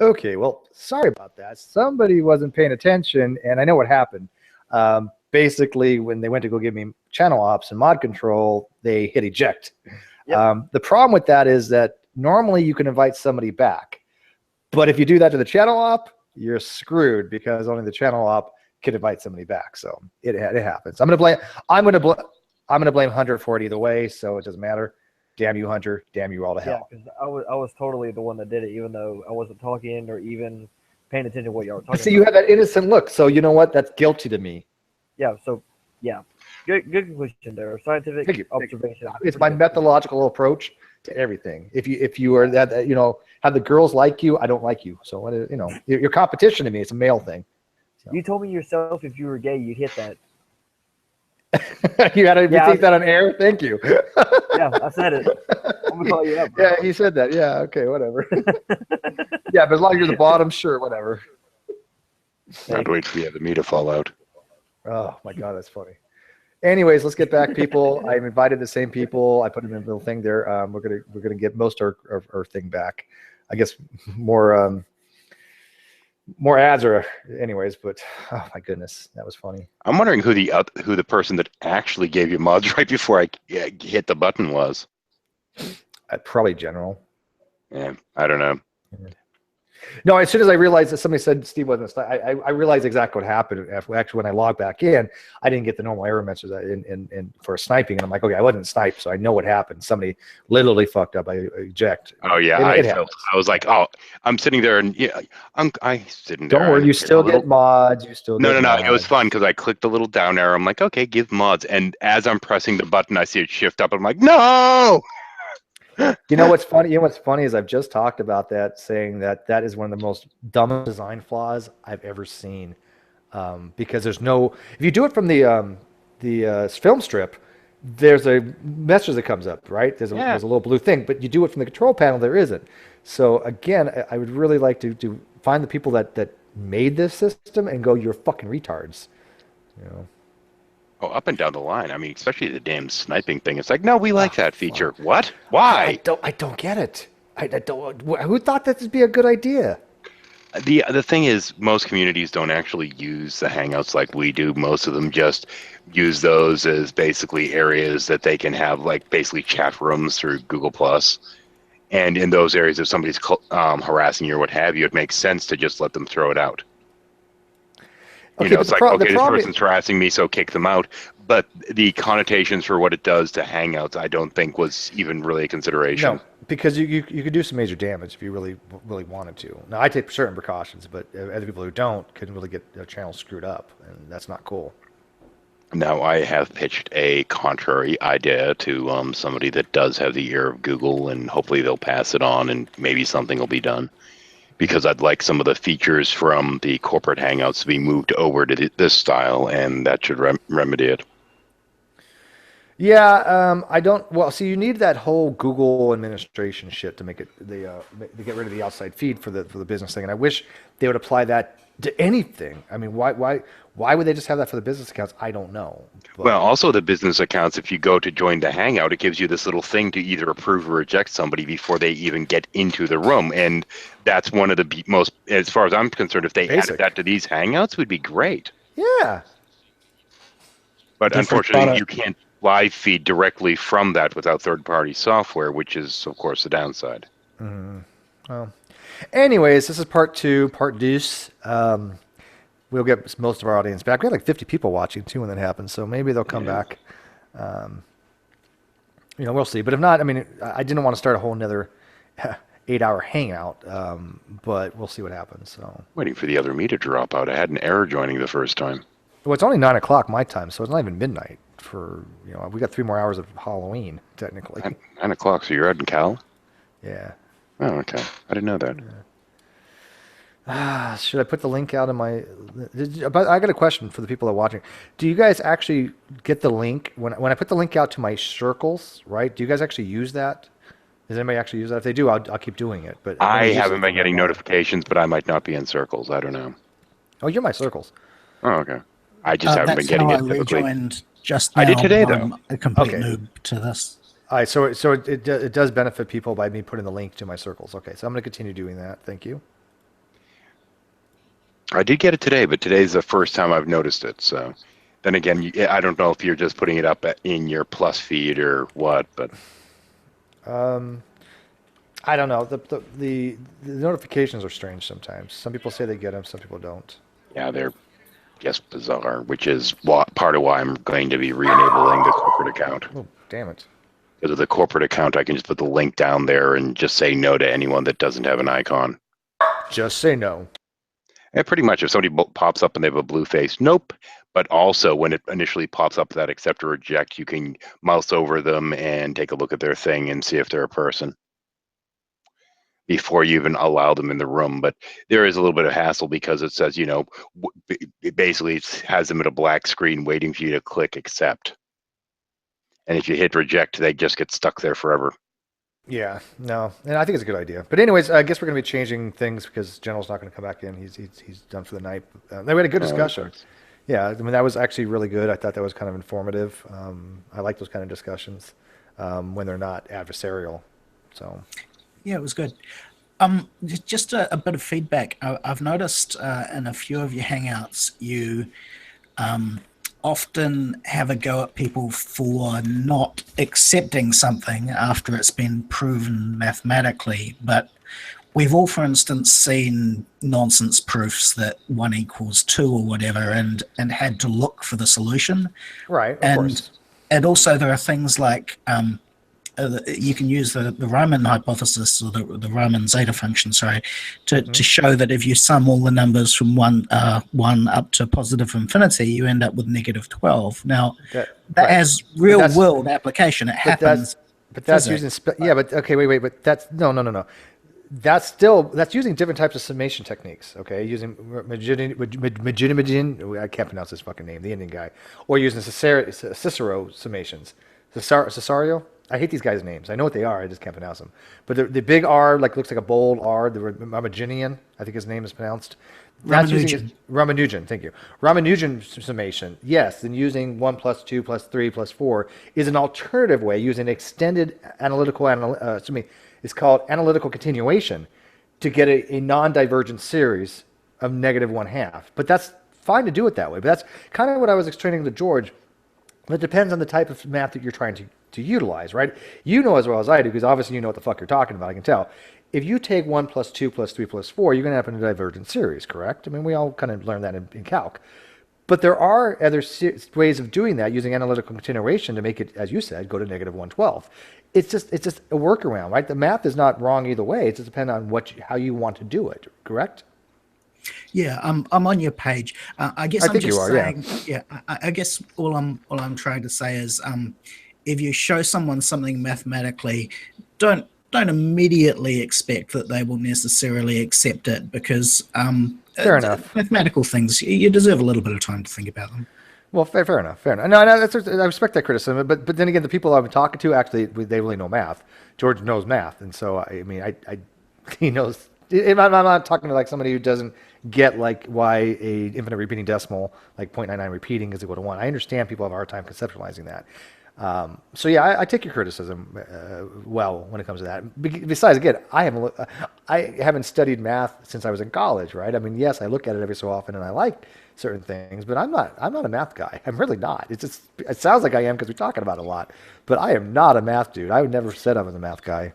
Okay, well, sorry about that. Somebody wasn't paying attention, and I know what happened. Basically, when they went to go give me channel ops and mod control, they hit eject. Yep. The problem with that is that normally you can invite somebody back, but if you do that to the channel op, you're screwed because only the channel op can invite somebody back. So it happens. I'm gonna blame I'm gonna blame Hunter for it either way, so it doesn't matter. Damn you, Hunter. Damn you all to Yeah, hell. because I was totally the one that did it, even though I wasn't talking or even paying attention to what y'all were talking See, you about. have that innocent look, so you know what? That's guilty to me. Yeah. So yeah, good conclusion there. Scientific Thank you. observation. It's Pretty my good. methodological approach to everything. If you are that, have the girls like you, I don't like you. So your competition to me. It's a male thing. So. You told me yourself if you were gay, you'd hit that. You had to Yeah, take that on air. Thank you. Yeah, I said it. I'm gonna call you up, bro. Yeah, he said that. Yeah, okay, whatever. Yeah, but as long as you're the bottom, sure, whatever. I'd wait for the other me to fall out. Oh my God, that's funny. Anyways, let's get back, people. I've invited the same people. I put them in a little thing there. We're gonna get most of our thing back. I guess more ads are, anyways. But oh my goodness, that was funny. I'm wondering who the person that actually gave you mods right before I hit the button was. Probably general. Yeah, I don't know. No, as soon as I realized that somebody said Steve wasn't, I realized exactly what happened. Actually, when I logged back in, I didn't get the normal error message in for sniping, and I'm like, okay, I wasn't sniped, so I know what happened. Somebody literally fucked up. I eject. Oh yeah, I was like, oh, I'm sitting there and yeah, I sitting there. Don't worry, you still get mods. You still no. Mods. It was fun because I clicked the little down arrow. I'm like, okay, give mods, and as I'm pressing the button, I see it shift up. I'm like, no. You know what's funny? What's funny is I've just talked about that, saying that is one of the most dumbest design flaws I've ever seen. Because there's no, if you do it from the film strip, there's a message that comes up, right? There's a little blue thing, but you do it from the control panel, there isn't. So again, I would really like to find the people that made this system and go, you're fucking retards, you know. Oh, up and down the line. I mean, especially the damn sniping thing. It's like, no, we like that feature. What? Why? I don't get it. I don't. Who thought that would be a good idea? The thing is, most communities don't actually use the Hangouts like we do. Most of them just use those as basically areas that they can have, like basically chat rooms through Google Plus. And in those areas, if somebody's harassing you or what have you, it makes sense to just let them throw it out. Okay, it's like, okay, this person's harassing me, so kick them out. But the connotations for what it does to Hangouts, I don't think was even really a consideration. No, because you could do some major damage if you really wanted to. Now, I take certain precautions, but other people who don't can really get their channel screwed up, and that's not cool. Now, I have pitched a contrary idea to somebody that does have the ear of Google, and hopefully they'll pass it on, and maybe something will be done. Because I'd like some of the features from the corporate Hangouts to be moved over to this style, and that should remedy it. Yeah, I don't. Well, see, you need that whole Google administration shit to make it to get rid of the outside feed for the business thing. And I wish they would apply that to anything. I mean, why would they just have that for the business accounts? I don't know. But, well, also the business accounts, if you go to join the Hangout, it gives you this little thing to either approve or reject somebody before they even get into the room. And that's one of the most, as far as I'm concerned, if they added that to these Hangouts, would be great. Yeah. But unfortunately, you can't live feed directly from that without third-party software, which is, of course, the downside. Mm-hmm. Well, anyways, this is part two, part deuce. We'll get most of our audience back. We had like 50 people watching too when that happened, so maybe they'll come back. We'll see. But if not, I mean, I didn't want to start a whole another 8-hour hangout, but we'll see what happens. So waiting for the other me to drop out. I had an error joining the first time. Well, it's only 9 o'clock my time, so it's not even midnight. We got 3 more hours of Halloween technically. 9 o'clock. So you're out in Cal? Yeah. Oh, okay. I didn't know that. Should I put the link out in my? But I got a question for the people that are watching. Do you guys actually get the link when I put the link out to my circles? Right? Do you guys actually use that? Does anybody actually use that? If they do, I'll keep doing it. But I haven't been getting notifications, but I might not be in circles. I don't know. Oh, you're my circles. Oh, okay. I just haven't been getting it. I rejoined just now. I did today, though. I'm a complete noob to this. All right, so it does benefit people by me putting the link to my circles. Okay, so I'm going to continue doing that. Thank you. I did get it today, but today's the first time I've noticed it. So then again, I don't know if you're just putting it up in your Plus feed or what, but I don't know. The notifications are strange sometimes. Some people say they get them, some people don't. yeah, they're just bizarre, which is part of why I'm going to be re-enabling the corporate account. Oh, damn it. Because of the corporate account, I can just put the link down there and just say no to anyone that doesn't have an icon. Just say no. And pretty much if somebody pops up and they have a blue face, nope. But also when it initially pops up that accept or reject, you can mouse over them and take a look at their thing and see if they're a person before you even allow them in the room. But there is a little bit of hassle because it says, it basically has them at a black screen waiting for you to click accept. And if you hit reject, they just get stuck there forever. Yeah, no, and I think it's a good idea. But anyways, I guess we're going to be changing things because General's not going to come back in. He's done for the night. We had a good discussion. Yeah, I mean that was actually really good. I thought that was kind of informative. I like those kind of discussions when they're not adversarial. So Yeah, it was good. Just a bit of feedback. I've noticed in a few of your Hangouts, you often have a go at people for not accepting something after it's been proven mathematically. But we've all, for instance, seen nonsense proofs that 1 equals 2 or whatever and had to look for the solution. right, of course. And also there are things like you can use the Riemann hypothesis or the Riemann zeta function, to show that if you sum all the numbers from 1 up to positive infinity, you end up with negative 12. Now, that right. has real world application. It happens. But that's using but okay, wait. But that's no. That's using different types of summation techniques. Okay, using Magidimagin. I can't pronounce his fucking name, the Indian guy, or using Cicero summations. Cesario. I hate these guys' names. I know what they are. I just can't pronounce them. But the big R, looks like a bold R. The Ramaginian, I think his name is pronounced. Ramanujan. Thank you. Ramanujan summation. Yes, then using 1 plus 2 plus 3 plus 4 is an alternative way using extended analytical. It's called analytical continuation to get a non-divergent series of negative 1/2. But that's fine to do it that way. But that's kind of what I was explaining to George. But it depends on the type of math that you're trying to utilize, right? You know as well as I do, because obviously you know what the fuck you're talking about, I can tell. If you take 1 plus 2 plus 3 plus 4, you're going to have a divergent series, correct? I mean, we all kind of learned that in calc. But there are other ways of doing that using analytical continuation to make it, as you said, go to negative 112. It's just a workaround, right? The math is not wrong either way. It just depends on how you want to do it, correct? Yeah, I'm on your page. I guess I'm just saying. Yeah, I guess all I'm trying to say is, if you show someone something mathematically, don't immediately expect that they will necessarily accept it, because fair enough. Mathematical things, you deserve a little bit of time to think about them. Well, fair enough. No, I respect that criticism, but then again, the people I've been talking to actually they really know math. George knows math, and so I mean, he knows. I'm not talking to like somebody who doesn't get like why a infinite repeating decimal like 0.99 repeating is equal to 1. I understand people have a hard time conceptualizing that. So yeah, I take your criticism well when it comes to that. Besides, again, I haven't studied math since I was in college, right? I mean, yes, I look at it every so often and I like certain things, but I'm not a math guy. I'm really not. It sounds like I am because we're talking about it a lot, but I am not a math dude. I would never said I was a math guy.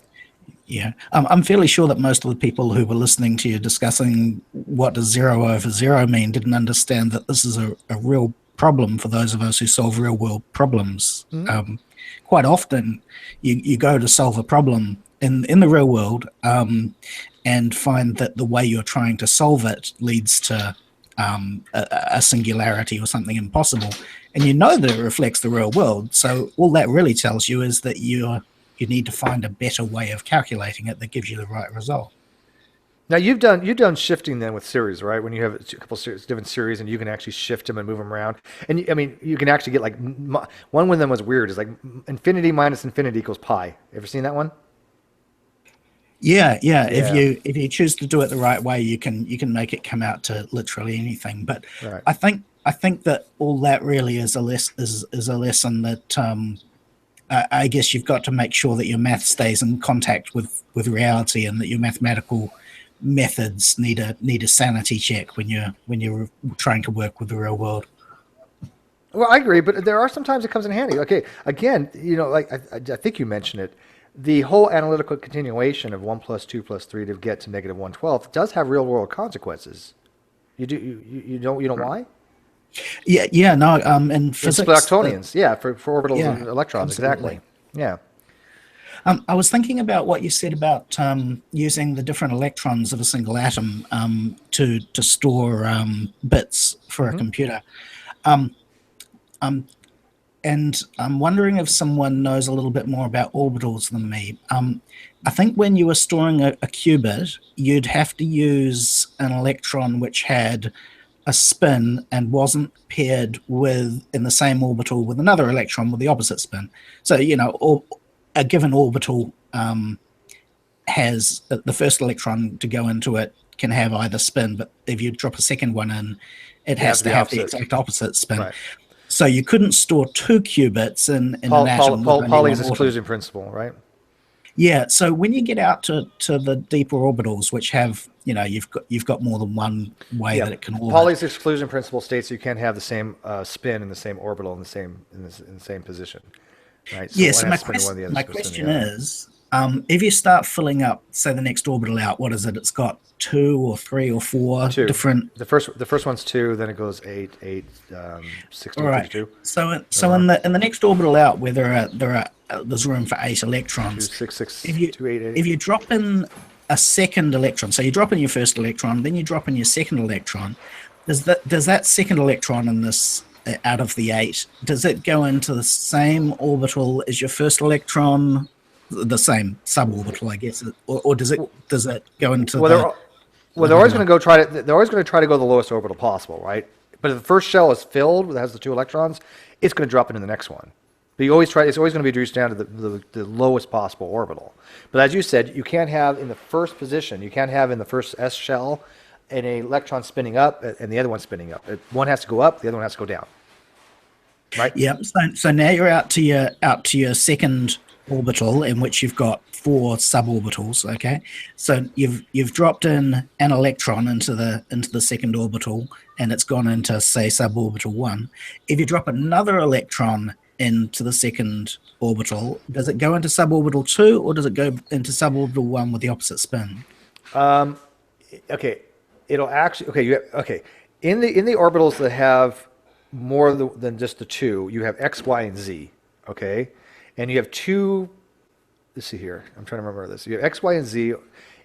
Yeah, I'm fairly sure that most of the people who were listening to you discussing what does 0 over 0 mean didn't understand that this is a real problem for those of us who solve real world problems. Mm-hmm. Quite often you go to solve a problem in the real world and find that the way you're trying to solve it leads to a singularity or something impossible, and you know that it reflects the real world. So all that really tells you is that you need to find a better way of calculating it that gives you the right result. Now you've done shifting then with series, right? When you have a couple different series and you can actually shift them and move them around. And I mean, you can actually get like one of them was weird. Is like infinity minus infinity equals pi. Ever seen that one? Yeah. If you choose to do it the right way, you can make it come out to literally anything. But right. I think that all that really is a lesson that I guess you've got to make sure that your math stays in contact with reality and that your mathematical methods need a sanity check when you're trying to work with the real world. Well, I agree, but there are sometimes it comes in handy. Okay, again, like I think you mentioned it, the whole analytical continuation of 1 plus 2 plus 3 to get to negative 1/12 does have real world consequences. You don't why? Yeah, no, in It's physics, Blacktonians, yeah, for orbitals yeah, and electrons, absolutely. exactly. Yeah. I was thinking about what you said about using the different electrons of a single atom to store bits for a computer. Um, um, and I'm wondering if someone knows a little bit more about orbitals than me. I think when you were storing a qubit, you'd have to use an electron which had a spin and wasn't paired with in the same orbital with another electron with the opposite spin. So, a given orbital has the first electron to go into it can have either spin, but if you drop a second one in, it has to have the exact opposite spin. Right. So you couldn't store two qubits in an atom with only Pauli's one exclusion orbital. principle, right? Yeah. So when you get out to the deeper orbitals, which have you've got more than one way that it can orbit. Pauli's exclusion principle states you can't have the same spin in the same orbital in the same position, right? So Yes. one Yeah, has to spin in one, the other my has to spin in question the other. is, if you start filling up, say the next orbital out, what is it? It's got 2 or 3 or 4 Two. different. The first one's 2, then it goes 8, 16, All right. 32. So in the next orbital out, where there's room for 8 electrons. 2, 6, 6, If you 2, 8, 8. if you drop in a second electron, so you drop in your first electron, then you drop in your second electron. Does that second electron in this out of the 8, does it go into the same orbital as your first electron? The same suborbital, I guess, or does it go into They're always going to they're always going to try to go the lowest orbital possible, right? But if the first shell is filled, that has the 2 electrons, it's going to drop into the next one. But it's always going to be reduced down to the lowest possible orbital. But as you said, you can't have in the first position, you can't have in the first S shell an electron spinning up and the other one spinning up. One has to go up, the other one has to go down. Right? Yeah. So now you're out to your second orbital, in which you've got 4 suborbitals. Okay, so you've dropped in an electron into the second orbital, and it's gone into, say, suborbital 1. If you drop another electron into the second orbital, does it go into suborbital 2, or does it go into suborbital 1 with the opposite spin? Okay, it'll actually in the orbitals that have more than just the 2, you have X, Y, and Z. Okay. And you have 2, let's see here. I'm trying to remember this. You have X, Y, and Z.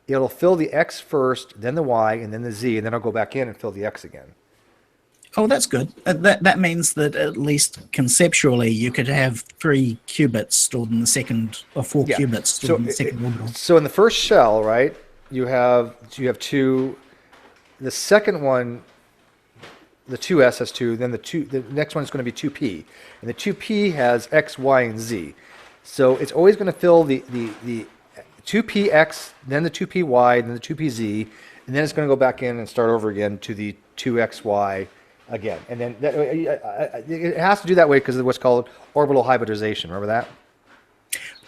It'll fill the X first, then the Y, and then the Z, and then it'll go back in and fill the X again. Oh, that's good. That means that at least conceptually you could have 3 qubits stored in the second, or 4 qubits stored in the second orbital. So in the first shell, right, you have 2. The second one, the 2s has 2. Then the next one is going to be 2p, and the 2p has X, Y, and Z. So it's always going to fill the 2px, then the 2py, then the 2pz, and then it's going to go back in and start over again to the 2xy again. And then it has to do that way because of what's called orbital hybridization. Remember that?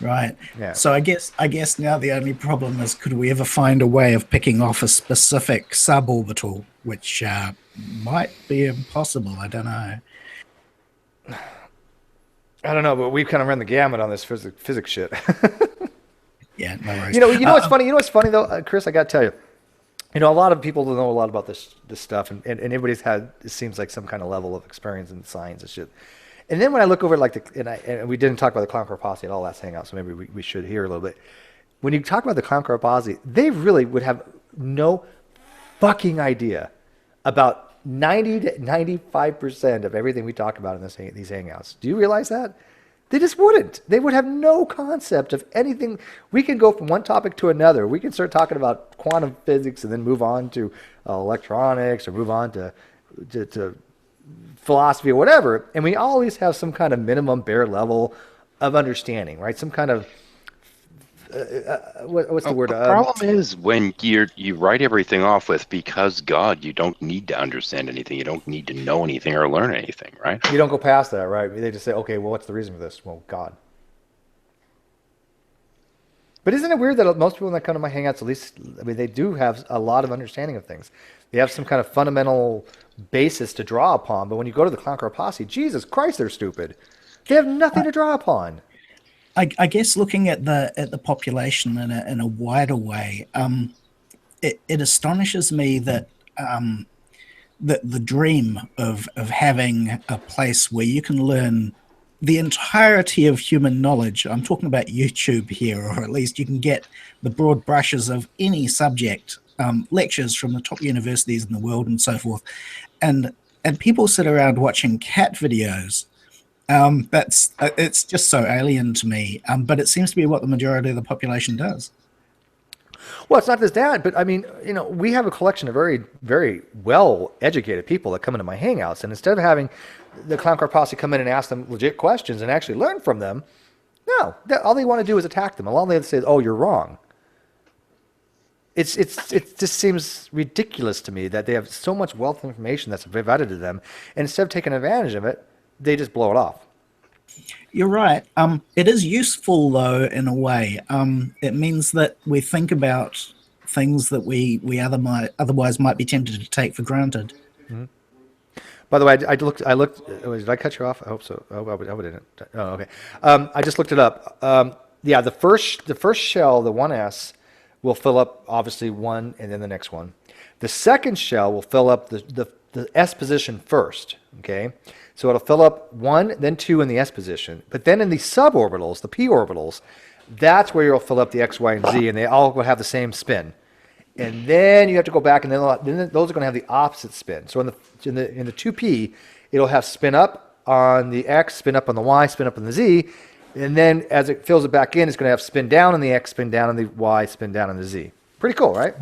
Right. Yeah. So I guess now the only problem is, could we ever find a way of picking off a specific suborbital, which might be impossible. I don't know. I don't know, but we've kind of run the gamut on this physics shit. Yeah, no worries. You know what's funny? You know what's funny though, Chris? I got to tell you. A lot of people don't know a lot about this stuff, and everybody's had, it seems like, some kind of level of experience in science and shit. And then when I look over and we didn't talk about the clown car posse at all last hangout, so maybe we should hear a little bit. When you talk about the clown car posse, they really would have no fucking idea about 90 to 95% of everything we talk about in these hangouts. Do you realize that? They just wouldn't. They would have no concept of anything. We can go from one topic to another. We can start talking about quantum physics and then move on to electronics, or move on to philosophy or whatever. And we always have some kind of minimum bare level of understanding, right? Some kind of what's the word? The problem is when you write everything off with "because God," you don't need to understand anything. You don't need to know anything or learn anything, right? You don't go past that, right? They just say, "Okay, well, what's the reason for this?" Well, God. But isn't it weird that most people that come to my hangouts, at least, I mean, they do have a lot of understanding of things. They have some kind of fundamental basis to draw upon. But when you go to the Clown Car Posse, Jesus Christ, they're stupid. They have nothing to draw upon. I guess looking at the population in a wider way, it astonishes me that the dream of having a place where you can learn the entirety of human knowledge. I'm talking about YouTube here, or at least you can get the broad brushes of any subject, lectures from the top universities in the world and so forth, and people sit around watching cat videos. That's it's just so alien to me. But it seems to be what the majority of the population does. Well, it's not just that, but I mean, we have a collection of very, very well-educated people that come into my hangouts, and instead of having the Clown Car Posse come in and ask them legit questions and actually learn from them, no, all they want to do is attack them. All they have to say is, "Oh, you're wrong." It just seems ridiculous to me that they have so much wealth of information that's provided to them, and instead of taking advantage of it, they just blow it off. You're right. It is useful though, in a way. It means that we think about things that we otherwise might be tempted to take for granted. Mm-hmm. By the way, I looked. Did I cut you off? I hope so. Oh, I didn't. Oh, okay. I just looked it up. Yeah, the first shell, the 1S, will fill up obviously one, and then the next one. The second shell will fill up the S position first. Okay. So it'll fill up 1, then 2 in the S position. But then in the suborbitals, the p orbitals, that's where you'll fill up the X, Y, and Z, and they all will have the same spin. And then you have to go back, and then those are going to have the opposite spin. So in the 2p, it'll have spin up on the X, spin up on the Y, spin up on the Z, and then as it fills it back in, it's going to have spin down on the X, spin down on the Y, spin down on the Z. Pretty cool, right?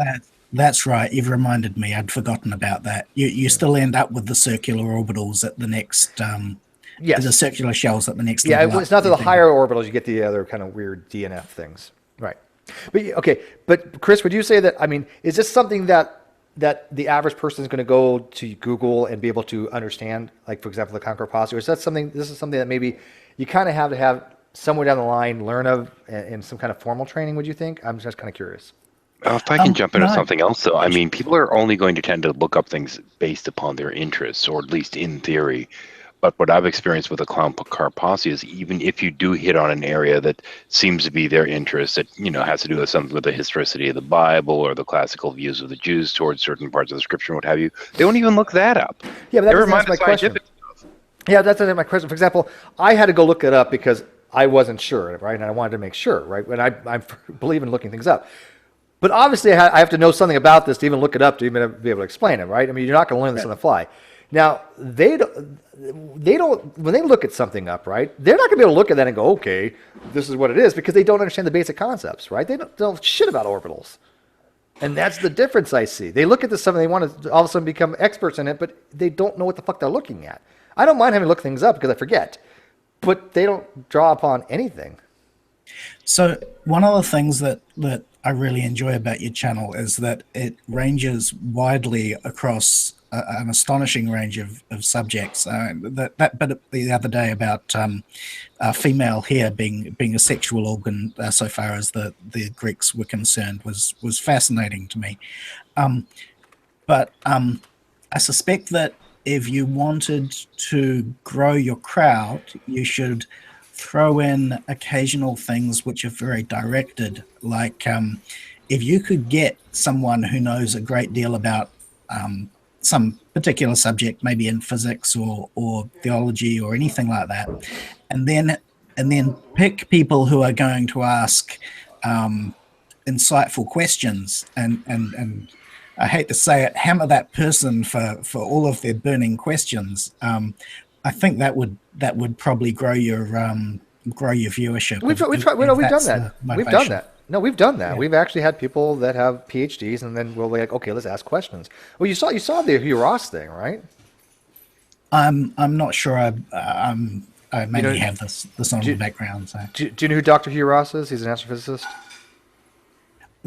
That's right. You've reminded me. I'd forgotten about that. You still end up with the circular orbitals at the next. Yes. The circular shells at the next. Yeah, level it's not that the higher orbitals you get the other kind of weird DNF things, right? But okay, but Chris, would you say that? I mean, is this something that the average person is going to go to Google and be able to understand? Like, for example, the Clown Car Posse, or is that something? This is something that maybe you kind of have to have somewhere down the line learn of in some kind of formal training. Would you think? I'm just kind of curious. If I can jump into something else, though, I mean, people are only going to tend to look up things based upon their interests, or at least in theory. But what I've experienced with the Clown Car Posse is even if you do hit on an area that seems to be their interest, that has to do with something with the historicity of the Bible or the classical views of the Jews towards certain parts of the Scripture, what have you, they won't even look that up. Yeah, but that doesn't answer my question. Yeah, that's my question. For example, I had to go look it up because I wasn't sure, right, and I wanted to make sure, right, and I believe in looking things up. But obviously, I have to know something about this to even look it up to even be able to explain it, right? I mean, you're not going to learn this on the fly. Now, they don't. When they look at something up, right? They're not going to be able to look at that and go, "Okay, this is what it is," because they don't understand the basic concepts, right? They don't know shit about orbitals, and that's the difference I see. They look at this stuff and they want to all of a sudden become experts in it, but they don't know what the fuck they're looking at. I don't mind having to look things up because I forget, but they don't draw upon anything. So one of the things that I really enjoy about your channel is that it ranges widely across an astonishing range of subjects. But the other day about female hair being a sexual organ, so far as the Greeks were concerned, was fascinating to me. But I suspect that if you wanted to grow your crowd, you should throw in occasional things which are very directed, like if you could get someone who knows a great deal about some particular subject, maybe in physics or theology or anything like that, and then pick people who are going to ask insightful questions and I hate to say it, hammer that person for all of their burning questions. I think that would probably grow your viewership. We've done that. We've done that. No, we've done that. Yeah. We've actually had people that have PhDs, and then we'll be like, okay, let's ask questions. Well, you saw the Hugh Ross thing, right? I'm not sure. I maybe have this on the background. So. Do you know who Dr. Hugh Ross is? He's an astrophysicist.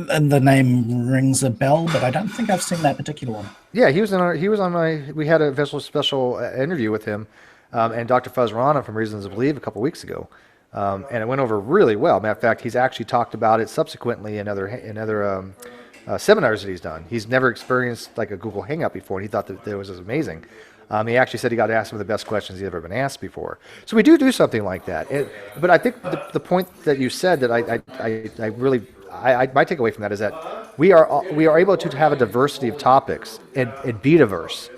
And the name rings a bell, but I don't think I've seen that particular one. Yeah, he was on my. We had a special interview with him, and Dr. Fuzz Rana from Reasons to Believe a couple weeks ago. and it went over really well. Matter of fact, he's actually talked about it subsequently in other seminars that he's done. He's never experienced like a Google Hangout before, and he thought that it was amazing. He actually said he got asked some of the best questions he's ever been asked before. So we do something like that. But I think the point that you said that I really my takeaway from that is that we are able to have a diversity of topics and be diverse,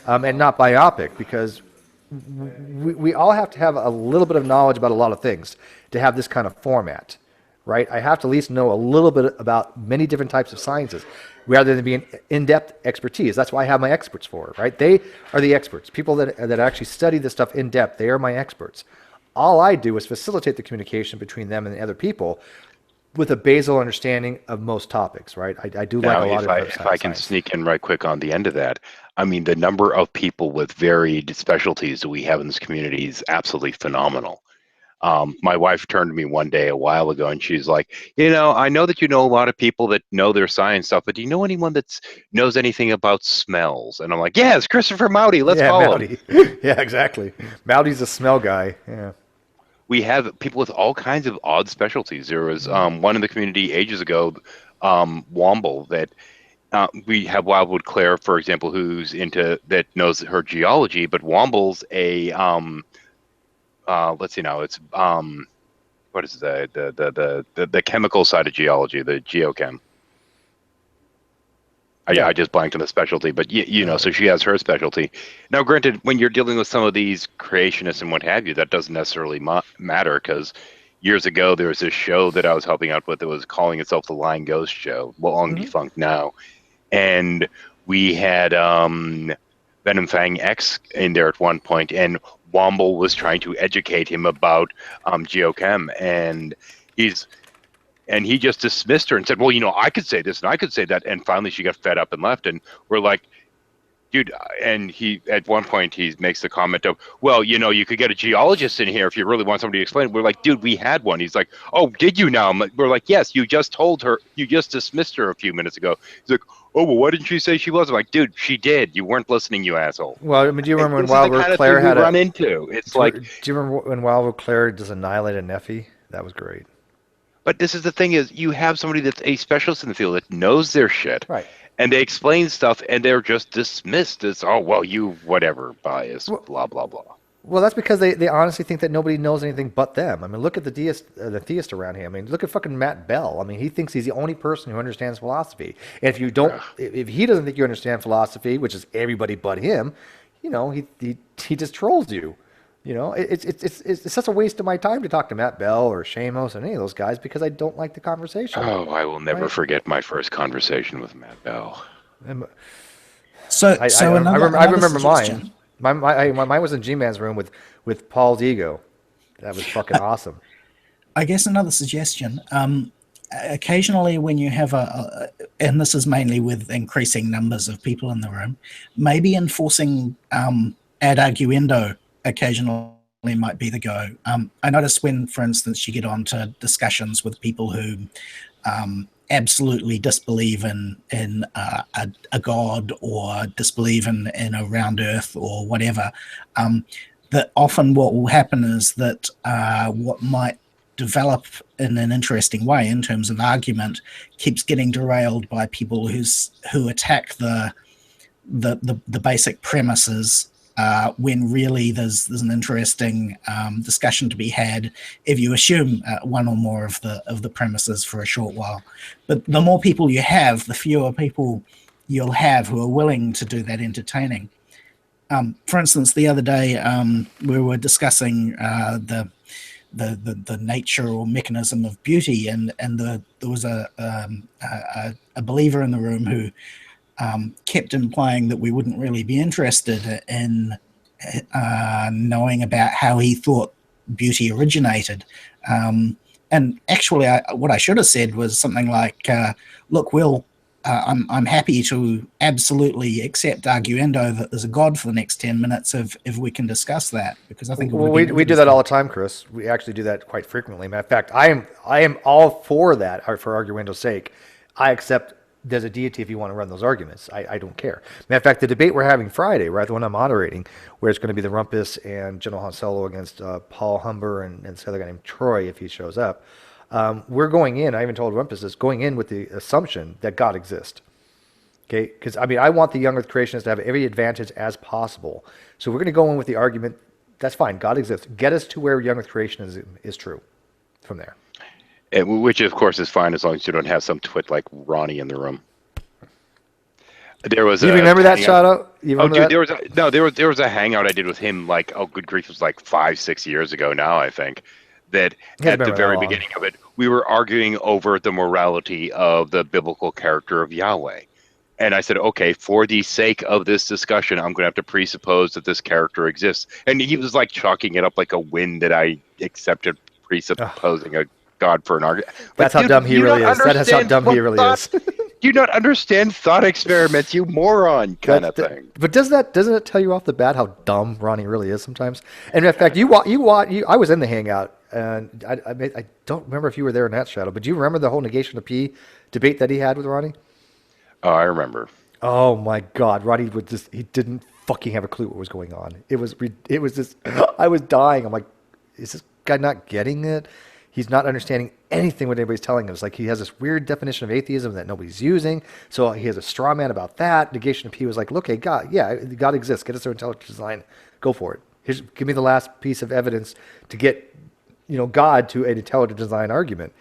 and not myopic, because we all have to have a little bit of knowledge about a lot of things to have this kind of format, right? I have to at least know a little bit about many different types of sciences rather than being in-depth expertise. That's why I have my experts for, right? They are the experts, people that actually study this stuff in depth. They are my experts. All I do is facilitate the communication between them and the other people with a basal understanding of most topics, right? I do Now, like a lot of if I can sneak in right quick on the end of that, I mean, the number of people with varied specialties that we have in this community is absolutely phenomenal. My wife turned to me one day a while ago and she's like, I know that you know a lot of people that know their science stuff, but do you know anyone that knows anything about smells? And I'm like, yeah, it's Christopher Mowdy. Let's call him. Yeah, exactly. Mowdy's a smell guy. Yeah. We have people with all kinds of odd specialties. There was one in the community ages ago, Womble, that we have Wildwood Claire, for example, that knows her geology, but Womble's a let's see now. It's what is the chemical side of geology, the geochem. I just blanked on the specialty, but so she has her specialty. Now, granted, when you're dealing with some of these creationists and what have you, that doesn't necessarily matter, because years ago there was this show that I was helping out with that was calling itself the Lying Ghost Show, long defunct now, and we had Venom Fang X in there at one point, and Womble was trying to educate him about geochem, and he just dismissed her and said, well, I could say this and I could say that, and finally she got fed up and left, and we're like, dude, and he at one point he makes the comment of, well, you could get a geologist in here if you really want somebody to explain it. We're like, dude, we had one. He's like, oh, did you now? We're like, yes, you just dismissed her a few minutes ago. He's like, oh, well, why didn't you say she was? I'm like, dude, she did. You weren't listening, you asshole. Well, I mean, do you remember when Wildwood Claire had run into? It's like, do you remember when Wildwood Claire just annihilated Neffy? That was great. But this is the thing is, you have somebody that's a specialist in the field that knows their shit. Right. And they explain stuff, and they're just dismissed as, oh, well, you whatever, bias, blah, blah, blah. Well, that's because they honestly think that nobody knows anything but them. I mean, look at the theist around here. I mean, look at fucking Matt Bell. I mean, he thinks he's the only person who understands philosophy. And if he doesn't think you understand philosophy, which is everybody but him, he just trolls you. It's such a waste of my time to talk to Matt Bell or Shamos or any of those guys because I don't like the conversation. Oh, I will never forget my first conversation with Matt Bell. I remember mine. Mine was in G-Man's room with Paul's ego. That was fucking awesome. I guess another suggestion. Occasionally, when you have and this is mainly with increasing numbers of people in the room, maybe enforcing ad arguendo occasionally might be the go. I notice when, for instance, you get onto discussions with people who absolutely disbelieve in a god or disbelieve in a round earth or whatever, that often what will happen is that what might develop in an interesting way in terms of argument keeps getting derailed by people who attack the basic premises, when really there's an interesting discussion to be had if you assume one or more of the premises for a short while. But the more people you have, the fewer people you'll have who are willing to do that entertaining. For instance, the other day we were discussing the nature or mechanism of beauty, and there was a believer in the room who kept implying that we wouldn't really be interested in knowing about how he thought beauty originated. And actually, what I should have said was something like, look, Will, I'm happy to absolutely accept arguendo that there's a God for the next 10 minutes if we can discuss that, because I think we do that all the time, Chris. We actually do that quite frequently. Matter of fact, I am all for that, for arguendo's sake. I accept there's a deity if you want to run those arguments. I don't care. Matter of fact, the debate we're having Friday, right, the one I'm moderating, where it's going to be the Rumpus and General Han Solo against Paul Humber and this other guy named Troy if he shows up. We're going in, I even told Rumpus this, going in with the assumption that God exists. Okay, because I mean, I want the young Earth creationists to have every advantage as possible. So we're going to go in with the argument, that's fine, God exists. Get us to where young Earth creationism is true from there. Which, of course, is fine as long as you don't have some twit like Ronnie in the room. There was. Do you remember that shout out? Oh, dude, there was a hangout I did with him. Like, oh, good grief, it was like 5-6 years ago now, I think. That at the very beginning of it, we were arguing over the morality of the biblical character of Yahweh. And I said, okay, for the sake of this discussion, I'm going to have to presuppose that this character exists. And he was like chalking it up like a win that I accepted presupposing a God for an argument. That's how dumb he really is. That is how dumb he really is. Do you not understand thought experiments, you moron, kind of thing? But doesn't it tell you off the bat how dumb Ronnie really is sometimes? And in fact, I was in the hangout, and I don't remember if you were there in that shadow, but do you remember the whole negation of P debate that he had with Ronnie? Oh, I remember. Oh my God, Ronnie he didn't fucking have a clue what was going on. It was just, I was dying. I'm like, is this guy not getting it? He's not understanding anything what anybody's telling him. It's like he has this weird definition of atheism that nobody's using. So he has a straw man about that. Negation of P was like, look, hey, God, yeah, God exists. Get us to intelligent design. Go for it. Give me the last piece of evidence to get, God to an intelligent design argument.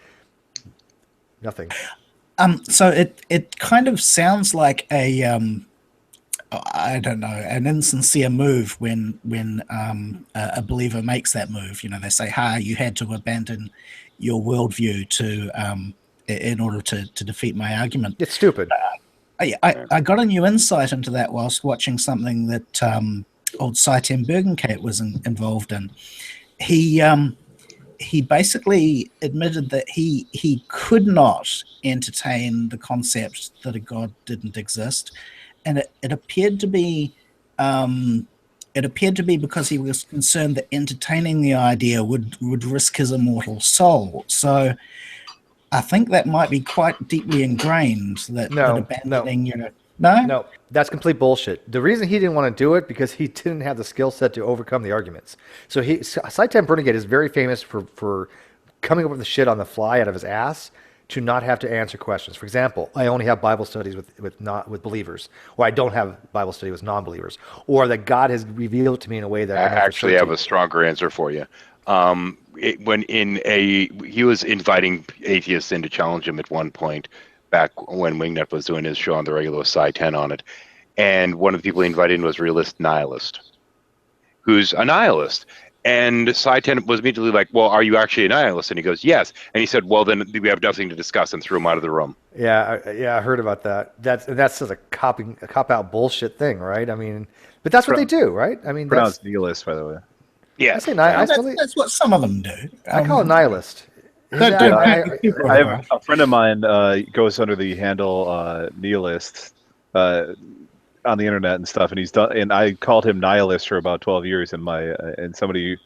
Nothing. So it kind of sounds like I don't know, an insincere move when a believer makes that move. They say, you had to abandon your worldview in order to defeat my argument. It's stupid. I got a new insight into that whilst watching something that old Saitem Bergenkeit was involved in. He basically admitted that he could not entertain the concept that a God didn't exist. And it appeared to be because he was concerned that entertaining the idea would risk his immortal soul. So I think that might be quite deeply ingrained. That abandoning No, that's complete bullshit. The reason he didn't want to do it because he didn't have the skill set to overcome the arguments. So Saitem Bergenkeit is very famous for coming up with the shit on the fly out of his ass to not have to answer questions. For example, I only have Bible studies with believers, or I don't have Bible study with non-believers, or that God has revealed to me in a way that I actually have a stronger answer for you. He was inviting atheists in to challenge him at one point back when Wingnut was doing his show on the regular with Sci 10 on it, and one of the people he invited in was Realist Nihilist, who's a nihilist. And Sci 10 was immediately like, well, are you actually a nihilist? And he goes, yes. And he said, well, then we have nothing to discuss, and threw him out of the room. Yeah, I heard about that. That's just a cop-out bullshit thing, right? I mean, but that's what they do, right? I mean, pronounced nihilist, by the way. Yeah, I say nihilist. That's what some of them do. I call it nihilist. I have a friend of mine goes under the handle nihilist on the internet and stuff, and and I called him nihilist for about 12 years, and somebody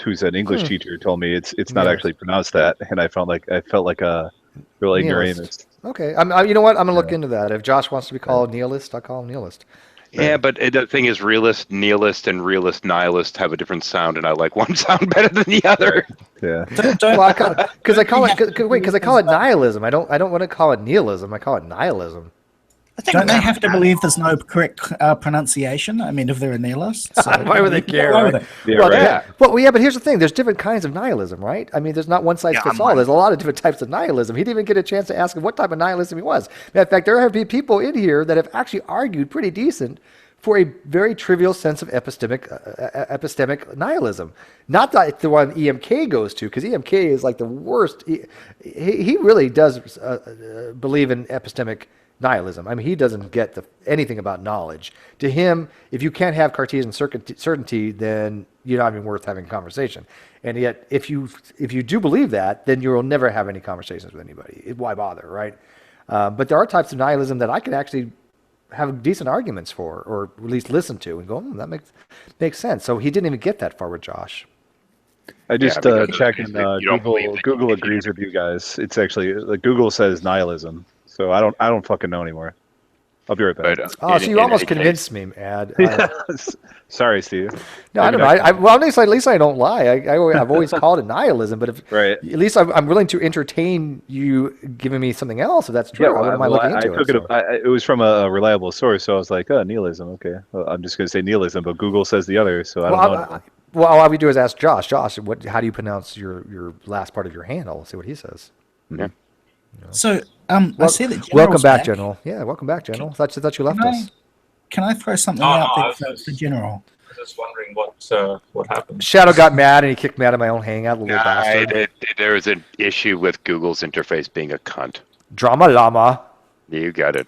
who's an English teacher told me it's not actually pronounced that, and I felt like a real ignoramus. Okay, you know what? I'm gonna look into that. If Josh wants to be called nihilist, I'll call him nihilist. Yeah, but the thing is, realist, nihilist, and realist, nihilist have a different sound, and I like one sound better than the other. Yeah. Because I call it nihilism. I don't want to call it nihilism. I call it nihilism. Don't they have to believe there's no correct pronunciation? I mean, if they're a nihilist, so why would they care? Right? But here's the thing: there's different kinds of nihilism, right? I mean, there's not one size fits all. There's a lot of different types of nihilism. He didn't even get a chance to ask him what type of nihilism he was. In fact, there have been people in here that have actually argued pretty decent for a very trivial sense of epistemic nihilism. Not like the one EMK goes to, because EMK is like the worst. He really does believe in epistemic nihilism. I mean, he doesn't get anything about knowledge. To him, if you can't have Cartesian certainty, then you're not even worth having a conversation. And yet, if you do believe that, then you will never have any conversations with anybody. Why bother, right? But there are types of nihilism that I can actually have decent arguments for, or at least listen to, and go, that makes sense. So he didn't even get that far with Josh. I just checked, and Google agrees with you guys. It's actually Google says nihilism. So I don't fucking know anymore. I'll be right back. But Oh, so you almost convinced me, Ad. Sorry, Steve. No, I don't know. Well, at least I don't lie. I've always called it nihilism, but right. At least I'm willing to entertain you giving me something else if that's true. Yeah, I wouldn't mind looking into it. It was from a reliable source, so I was like, nihilism. Okay, well, I'm just going to say nihilism, but Google says the other, so I don't know anymore. Well, all we do is ask Josh. Josh, how do you pronounce your last part of your handle? Let's see what he says. Yeah. So, I see that. Welcome back, General. Yeah, welcome back, General. I thought you left us. Can I throw something out there for General? I was just wondering what happened. Shadow got mad and he kicked me out of my own hangout, little bastard. There was an issue with Google's interface being a cunt. Drama llama. You got it.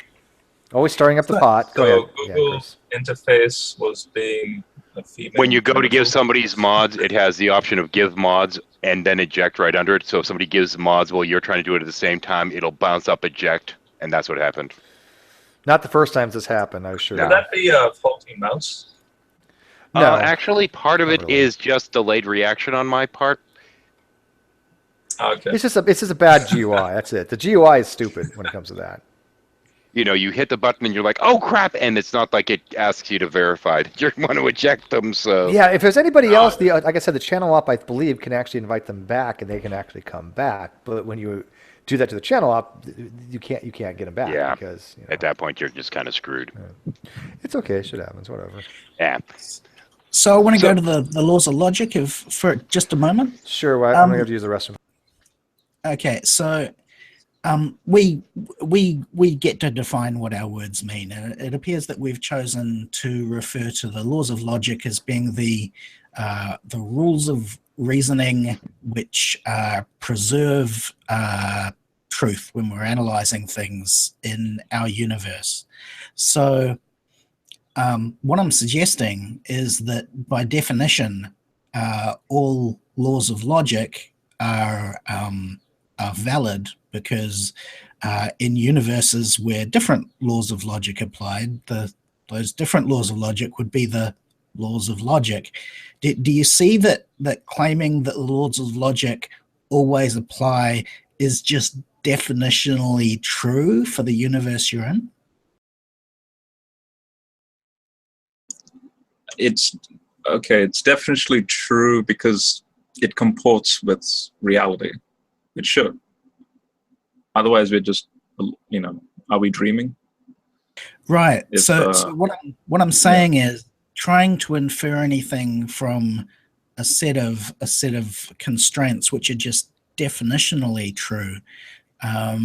Always stirring up the pot. Go ahead. Google's interface was being a female. When you go to give somebody's mods, it has the option of give mods and then eject right under it. So if somebody gives mods while you're trying to do it at the same time, it'll bounce up eject, and that's what happened. Not the first times this happened, I'm sure. Could that be a faulty mouse? No, actually, part of it is just delayed reaction on my part. Okay. It's just a bad GUI. That's it. The GUI is stupid when it comes to that. You know, you hit the button and you're like, oh crap, and it's not like it asks you to verify. You want to eject them, so yeah. If there's anybody else, like I said, the channel op, I believe, can actually invite them back and they can actually come back. But when you do that to the channel op, you can't get them back. Yeah. Because at that point you're just kind of screwed. It's okay. Shit happens. Whatever. Yeah. So I want to go to the laws of logic for just a moment. Sure. Well, I'm going to have to use the restroom. Okay, so we get to define what our words mean, and it appears that we've chosen to refer to the laws of logic as being the rules of reasoning which preserve truth when we're analyzing things in our universe. So what I'm suggesting is that by definition, all laws of logic are valid because in universes where different laws of logic applied, those different laws of logic would be the laws of logic. Do you see that claiming that the laws of logic always apply is just definitionally true for the universe you're in? It's okay. It's definitely true because it comports with reality. It should. Otherwise, we're just, are we dreaming? Right. So what I'm saying is trying to infer anything from a set of constraints which are just definitionally true. I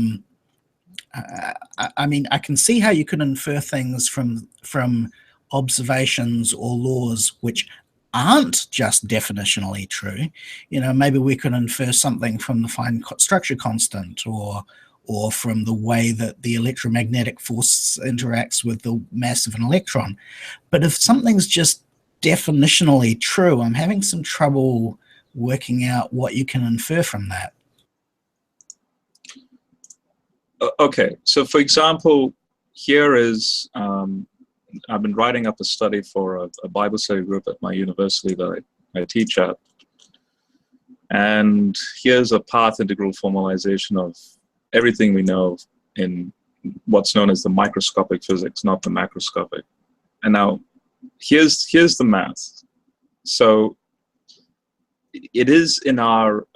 mean, I can see how you could infer things from observations or laws which aren't just definitionally true. Maybe we could infer something from the fine structure constant or from the way that the electromagnetic force interacts with the mass of an electron. But if something's just definitionally true, I'm having some trouble working out what you can infer from that. Okay, so for example, here is, I've been writing up a study for a Bible study group at my university that I teach at. And here's a path integral formalization of everything we know in what's known as the microscopic physics, not the macroscopic. And now here's the math. So it is in our,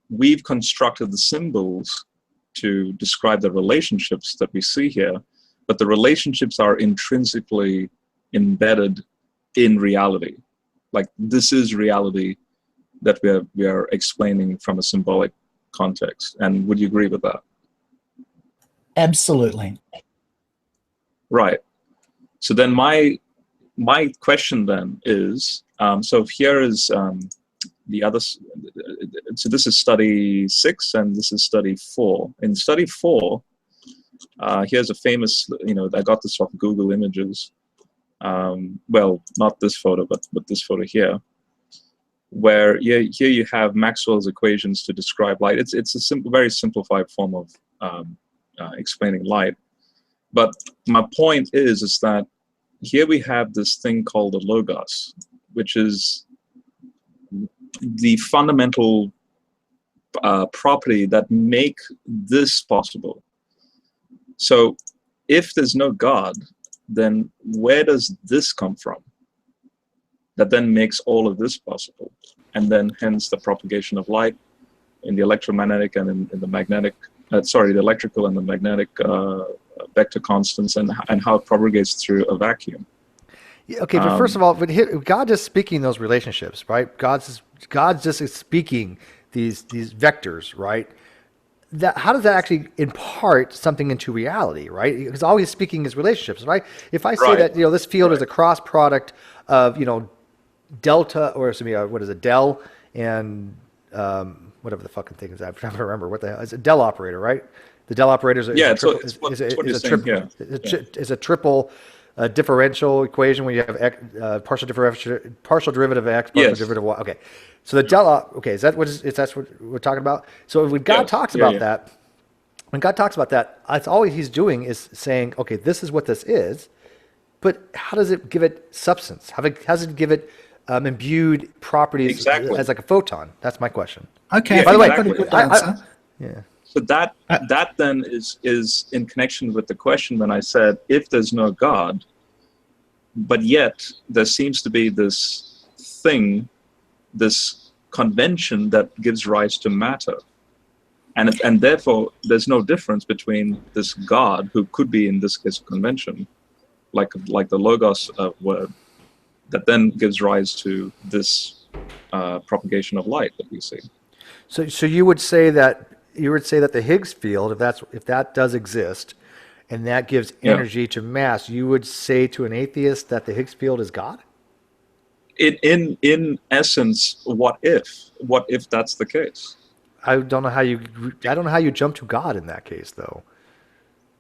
we've constructed the symbols to describe the relationships that we see here, but the relationships are intrinsically embedded in reality. Like, this is reality that we are explaining from a symbolic context. And would you agree with that? Absolutely. Right. So then my question then is, so here is the other, so this is study 6 and this is study 4. In study 4, here's a famous, I got this off Google Images. Well, not this photo, but this photo here, where here you have Maxwell's equations to describe light. It's a very simplified form of explaining light. But my point is that here we have this thing called the logos, which is the fundamental property that make this possible. So if there's no God, then where does this come from? That then makes all of this possible, and then hence the propagation of light in the electromagnetic and in the magnetic, the electrical and the magnetic vector constants, and how it propagates through a vacuum. Yeah, okay, but first of all, but here, God is speaking those relationships, right? God's just speaking these vectors, right? That, how does that actually impart something into reality, right? Because all he's speaking is relationships, right? If I say that this field is a cross product of delta, or excuse me, what is it, del and whatever the fucking thing is, I'm trying to remember what the hell. It's a del operator, right? The del operator is a triple differential equation where you have partial derivative of x, partial derivative of y. Okay, so the del. Okay, is that what we're talking about? So when God talks about that, when God talks about that, that's all he's doing is saying, okay, this is what this is, but how does it give it substance? How does it give it imbued properties as like a photon? That's my question. Okay. By the way, yeah. So that then is in connection with the question when I said, if there's no God, but yet there seems to be this thing, this convention that gives rise to matter. And therefore, there's no difference between this God, who could be in this case a convention, like the logos word, that then gives rise to this propagation of light that we see. So you would say that the Higgs field, if that does exist, and that gives energy to mass, you would say to an atheist that the Higgs field is God? In essence, what if that's the case? I don't know how you jump to God in that case, though.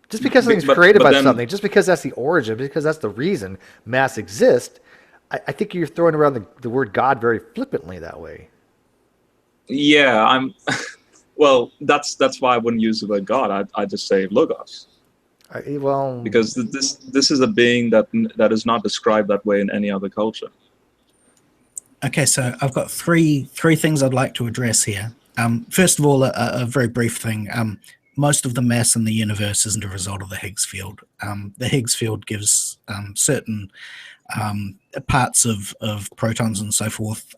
Just because something's created by something, just because that's the origin, because that's the reason mass exists, I think you're throwing around the word God very flippantly that way. Yeah, well, that's why I wouldn't use the word God. I just say logos. Because this is a being that is not described that way in any other culture. Okay, so I've got three things I'd like to address here. First of all, a very brief thing. Most of the mass in the universe isn't a result of the Higgs field. The Higgs field gives certain parts of protons and so forth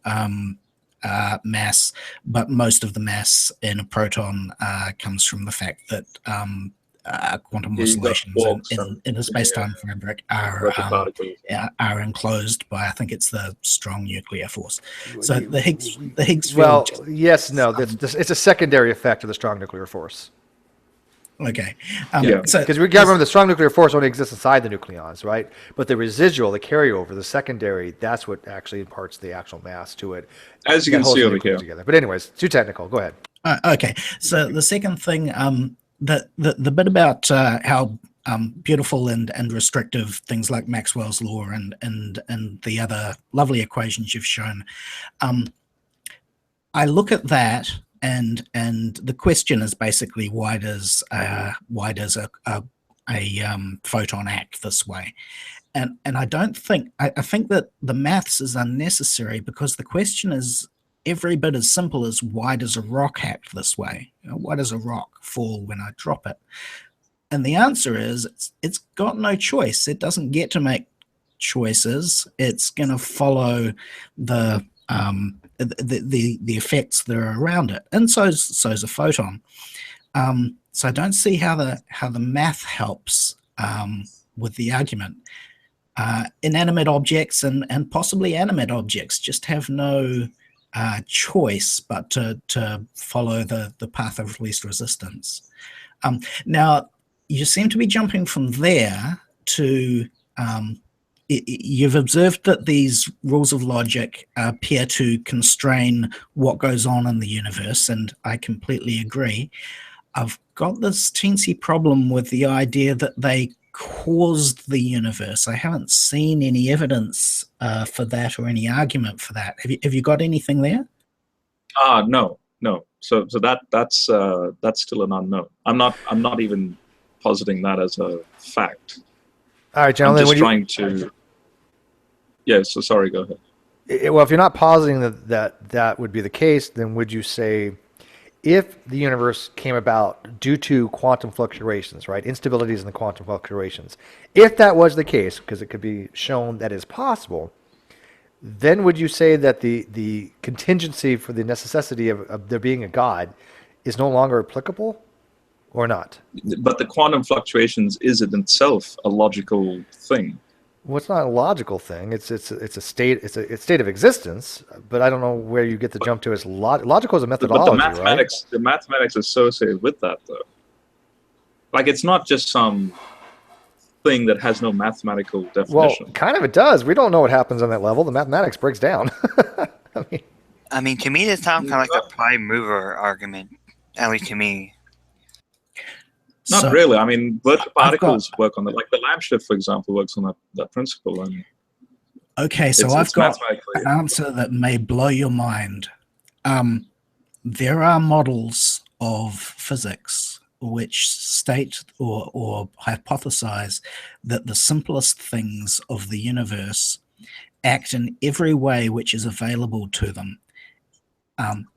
mass, but most of the mass in a proton comes from the fact that quantum oscillations in the space-time fabric are enclosed by, I think it's the strong nuclear force. So the Higgs field. Well, yes, no, it's a secondary effect of the strong nuclear force. Okay. Because we got to remember the strong nuclear force only exists inside the nucleons, right? But the residual, the carryover, the secondary, that's what actually imparts the actual mass to it. As you can see over here. Together. But anyways, too technical. Go ahead. Okay. So the second thing, the bit about how beautiful and restrictive things like Maxwell's law and the other lovely equations you've shown, I look at that. And the question is basically why does a photon act this way? And I don't think I think that the maths is unnecessary, because the question is every bit as simple as why does a rock act this way? Why does a rock fall when I drop it? And the answer is it's got no choice. It doesn't get to make choices. It's going to follow the effects that are around it, and so's a photon. So I don't see how the math helps with the argument. Inanimate objects and possibly animate objects just have no choice but to follow the path of least resistance. Now you seem to be jumping from there to you've observed that these rules of logic appear to constrain what goes on in the universe, and I completely agree. I've got this teensy problem with the idea that they caused the universe. I haven't seen any evidence for that or any argument for that. Have you got anything there? No. So that's still an unknown. I'm not even positing that as a fact. All right, gentlemen. I'm just trying to. Yeah, so sorry, go ahead. Well, if you're not positing that would be the case, then would you say if the universe came about due to quantum fluctuations, right? Instabilities in the quantum fluctuations. If that was the case, because it could be shown that is possible, then would you say that the contingency for the necessity of there being a God is no longer applicable or not? But the quantum fluctuations is in itself a logical thing. Well, it's not a logical thing. It's a state. It's a state of existence. But I don't know where you get the jump to as logical as a methodology, But the mathematics associated with that, though, like it's not just some thing that has no mathematical definition. Well, kind of it does. We don't know what happens on that level. The mathematics breaks down. I mean, to me, this sounds kind of like a prime mover argument, at least to me. Not really. I mean, virtual particles work on that. Like the lamp shift, for example, works on that principle. And okay, so I've got an answer that may blow your mind. There are models of physics which state or hypothesize that the simplest things of the universe act in every way which is available to them.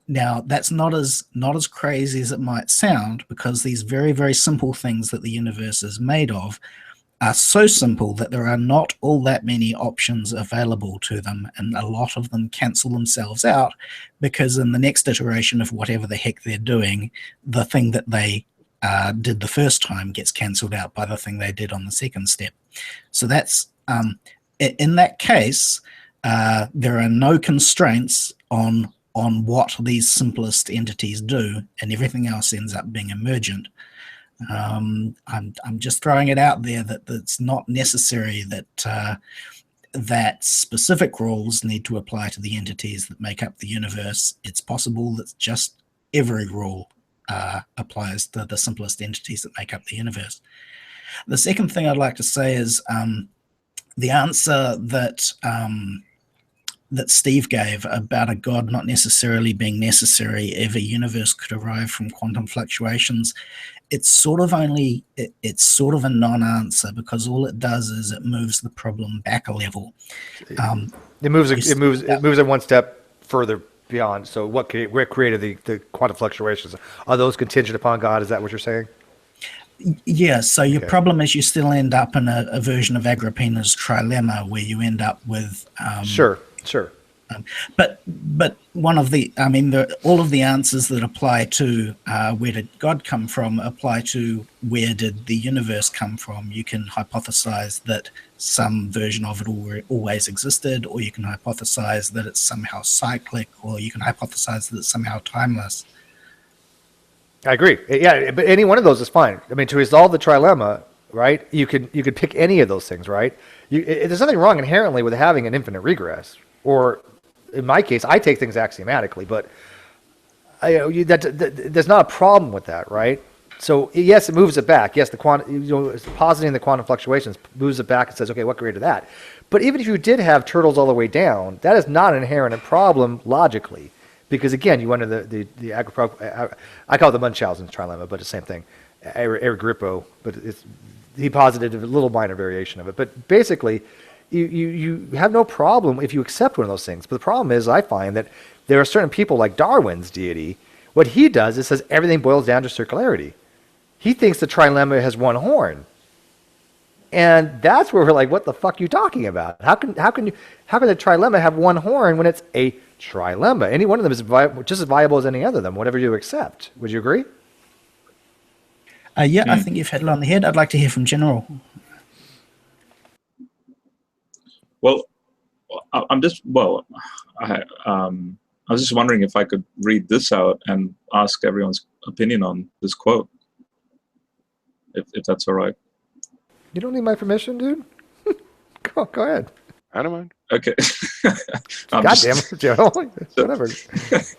Now, that's not as crazy as it might sound, because these very, very simple things that the universe is made of are so simple that there are not all that many options available to them, and a lot of them cancel themselves out, because in the next iteration of whatever the heck they're doing, the thing that they did the first time gets cancelled out by the thing they did on the second step. So that's in that case, there are no constraints on what these simplest entities do, and everything else ends up being emergent. I'm just throwing it out there that it's not necessary that that specific rules need to apply to the entities that make up the universe. It's possible that just every rule applies to the simplest entities that make up the universe. The second thing I'd like to say is the answer that Steve gave about a God not necessarily being necessary if a universe could arrive from quantum fluctuations. It's sort of a non-answer, because all it does is it moves the problem back a level. It moves it one step further beyond. So what created the quantum fluctuations? Are those contingent upon God? Is that what you're saying? Yeah, so your problem is you still end up in a version of Agrippina's trilemma, where you end up with Sure. But one of the, I mean, all of the answers that apply to where did God come from apply to where did the universe come from. You can hypothesize that some version of it always existed, or you can hypothesize that it's somehow cyclic, or you can hypothesize that it's somehow timeless. I agree. Yeah, but any one of those is fine. I mean, to resolve the trilemma, right? You could pick any of those things, right? There's nothing wrong inherently with having an infinite regress, or in my case, I take things axiomatically, but there's not a problem with that, right? So yes, it moves it back. Yes, positing the quantum fluctuations moves it back and says, okay, what created that? But even if you did have turtles all the way down, that is not an inherent problem logically, because again, you went into I call it the Munchausen's trilemma, but it's the same thing. Eric Grippo, but he posited a little minor variation of it. But basically, you have no problem if you accept one of those things. But the problem is, I find that there are certain people like Darwin's deity. What he does is says everything boils down to circularity. He thinks the trilemma has one horn, and that's where we're like, what the fuck are you talking about? How can the trilemma have one horn when it's a trilemma? Any one of them is just as viable as any other of them, whatever you accept. Would you agree? Yeah, I think you've hit it on the head. I'd like to hear from General. Well, I was just wondering if I could read this out and ask everyone's opinion on this quote, if that's all right. You don't need my permission, dude. Go ahead. I don't mind. Okay. God damn it, Joe. Whatever.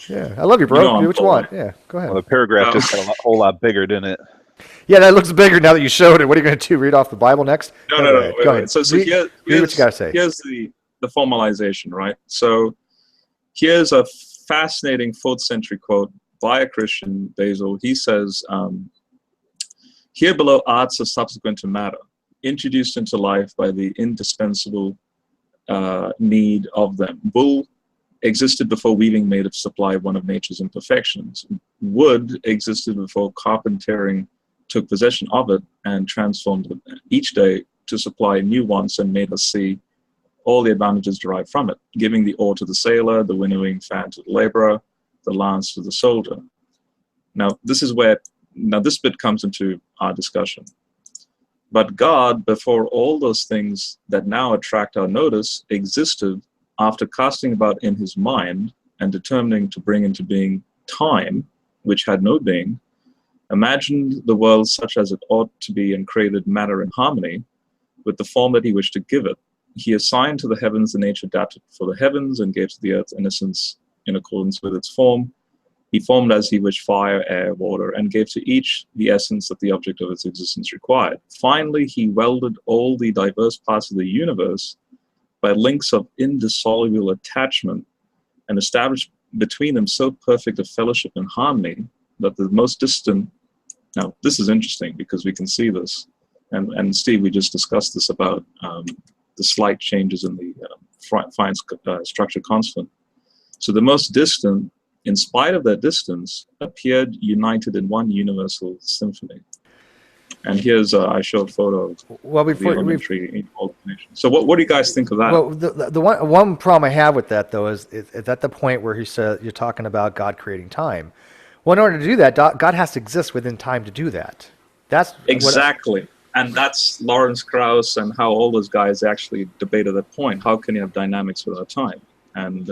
Yeah, I love you, bro. You know, do what you want. Yeah, go ahead. Well, the paragraph just got a whole lot bigger, didn't it? Yeah, that looks bigger now that you showed it. What are you going to do? Read off the Bible next? No. Go ahead. So read what you got to say. Here's the formalization, right? So here's a fascinating 4th century quote by a Christian, Basil. He says, here below arts are subsequent to matter, introduced into life by the indispensable need of them. Bull existed before weaving made a supply one of nature's imperfections. Wood existed before carpentering took possession of it and transformed it each day to supply new ones and made us see all the advantages derived from it, giving the oar to the sailor, the winnowing fan to the laborer, the lance to the soldier. Now, this bit comes into our discussion. But God, before all those things that now attract our notice, existed after casting about in his mind and determining to bring into being time, which had no being, imagined the world such as it ought to be and created matter in harmony with the form that he wished to give it. He assigned to the heavens the nature adapted for the heavens and gave to the earth innocence in accordance with its form. He formed as he wished fire, air, water, and gave to each the essence that the object of its existence required. Finally, he welded all the diverse parts of the universe by links of indissoluble attachment and established between them so perfect a fellowship and harmony that the most distant. Now, this is interesting because we can see this. And Steve, we just discussed this about the slight changes in the fine structure constant. So the most distant, in spite of their distance, appeared united in one universal symphony. And here's I showed a photo of the elementary alternation. So what do you guys think of that? Well, the one problem I have with that, though, is at the point where he said you're talking about God creating time. Well, in order to do that, God has to exist within time to do that. That's exactly. And that's Lawrence Krauss and how all those guys actually debated that point. How can you have dynamics without time? And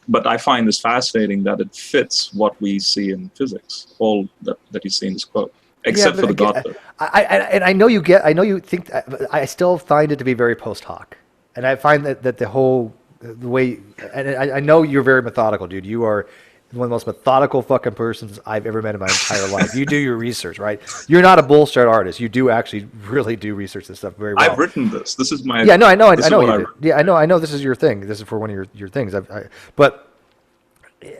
but I find this fascinating that it fits what we see in physics, all that you see in this quote, except for the God bit. I know you think. I still find it to be very post hoc, and I find that the way. And I know you're very methodical, dude. You are one of the most methodical fucking persons I've ever met in my entire life. You do your research, right? You're not a bullshit artist. You do actually really do research this stuff very well. I've written this. This is my. Yeah, no, I know you did. Yeah, I know this is your thing. This is for one of your things. But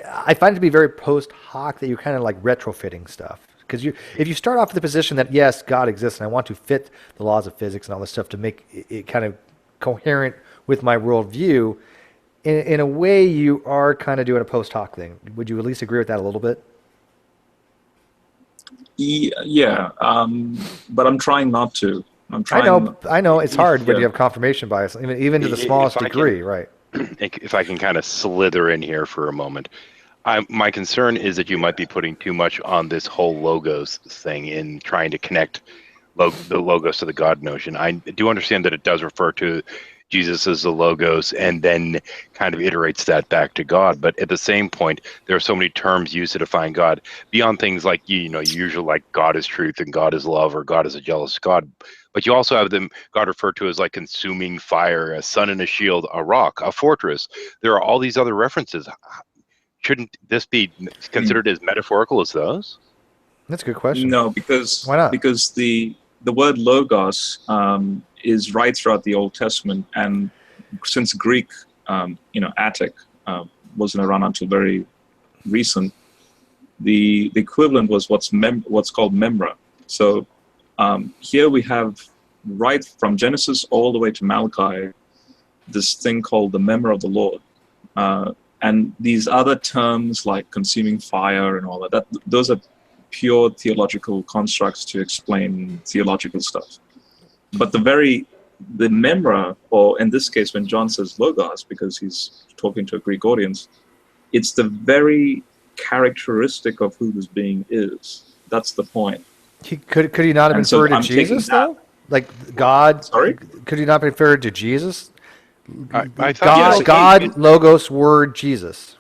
I find it to be very post hoc that you're kind of like retrofitting stuff. Because if you start off with the position that yes, God exists, and I want to fit the laws of physics and all this stuff to make it kind of coherent with my worldview, in a way, you are kind of doing a post hoc thing. Would you at least agree with that a little bit? Yeah, but I'm trying not to. I know it's hard when you have confirmation bias, even to the smallest degree, right? If I can kind of slither in here for a moment, my concern is that you might be putting too much on this whole logos thing in trying to connect the logos to the God notion. I do understand that it does refer to Jesus as the logos and then kind of iterates that back to God. But at the same point, there are so many terms used to define God beyond things like, usually like God is truth and God is love or God is a jealous God. But you also have God referred to as like consuming fire, a sun and a shield, a rock, a fortress. There are all these other references. Shouldn't this be considered as metaphorical as those? That's a good question. No, because why not? Because the word logos is right throughout the Old Testament, and since Greek, Attic wasn't around until very recent, the equivalent was what's called memra. So here we have right from Genesis all the way to Malachi, this thing called the memra of the Lord, and these other terms like consuming fire and all that those are pure theological constructs to explain theological stuff. But the memra, or in this case, when John says logos, because he's talking to a Greek audience, it's the very characteristic of who this being is. That's the point. Could he not have referred to Jesus, though? Like God? Sorry? Could he not have referred to Jesus? I thought God, logos, word, Jesus.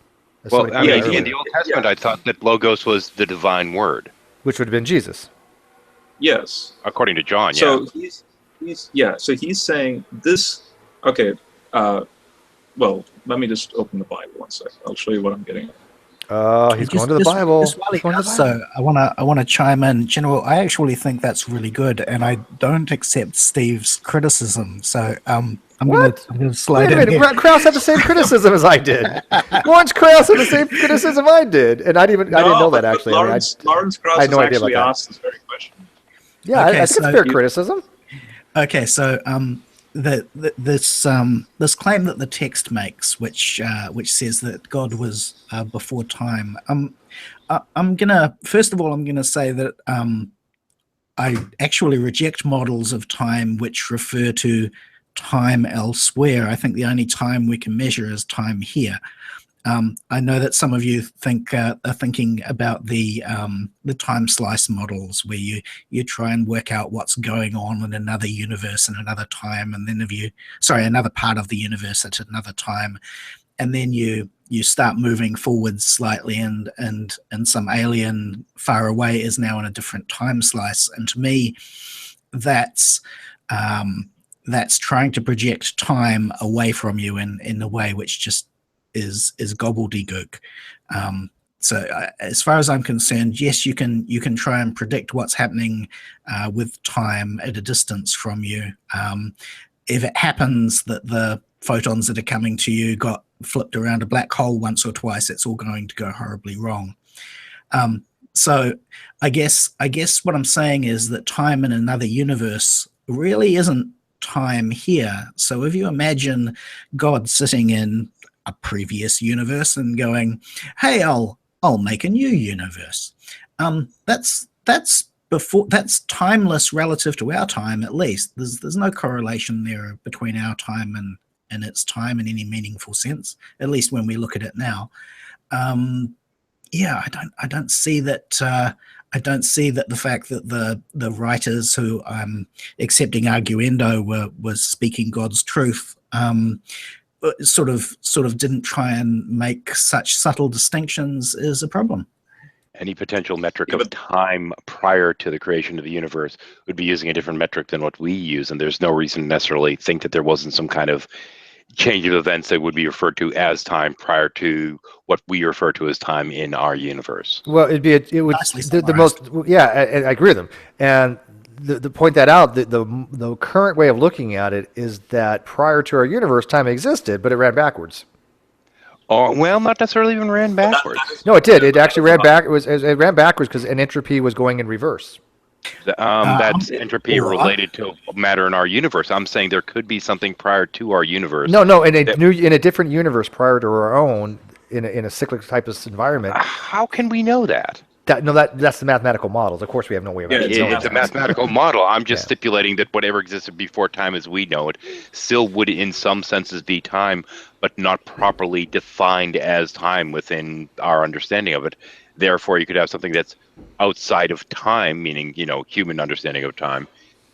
Well, in the Old Testament, I thought that logos was the divine word, which would have been Jesus. Yes, according to John. So So he's saying this. Okay. Well, let me just open the Bible one sec. I'll show you what I'm getting at. He's going to the Bible. So I want to chime in, General. I actually think that's really good, and I don't accept Steve's criticism. So I'm going to slide in here. Krauss had the same criticism as I did. Lawrence Krauss had the same criticism I did, and I didn't know that actually. Lawrence Krauss has asked this very question. Yeah, okay, I think it's fair criticism. Okay, so this claim that the text makes, which says that God was before time. I'm gonna first of all I'm gonna say that I actually reject models of time which refer to time elsewhere. I think the only time we can measure is time here. I know that some of you are thinking about the time slice models, where you try and work out what's going on in another universe in another time, and then another part of the universe at another time, and then you start moving forward slightly, and some alien far away is now in a different time slice. And to me, that's trying to project time away from you in a way which just is gobbledygook. As far as I'm concerned, yes, you can try and predict what's happening with time at a distance from you. If it happens that the photons that are coming to you got flipped around a black hole once or twice, it's all going to go horribly wrong. So I guess what I'm saying is that time in another universe really isn't time here. So if you imagine God sitting in a previous universe and going, "Hey, I'll make a new universe," that's timeless relative to our time. At least there's no correlation there between our time and its time in any meaningful sense. At least when we look at it now. I don't see that. I don't see that the fact that the writers who accepting arguendo was speaking God's truth sort of didn't try and make such subtle distinctions is a problem. Any potential metric of time prior to the creation of the universe would be using a different metric than what we use, and there's no reason to necessarily think that there wasn't some kind of change of events that would be referred to as time prior to what we refer to as time in our universe. Well, it would the most, yeah, I agree with them. And the point that out, the current way of looking at it is that prior to our universe, time existed, but it ran backwards. Oh, well, not necessarily even ran backwards. No, it did. It actually ran back. It ran backwards because an entropy was going in reverse. That's entropy related to matter in our universe. I'm saying there could be something prior to our universe. No, in a different universe prior to our own, in a cyclic type of environment. How can we know that? That's the mathematical models. Of course, we have no way of knowing. It's a mathematical model. I'm just stipulating that whatever existed before time as we know it still would, in some senses, be time, but not properly defined as time within our understanding of it. Therefore, you could have something that's outside of time, meaning, human understanding of time.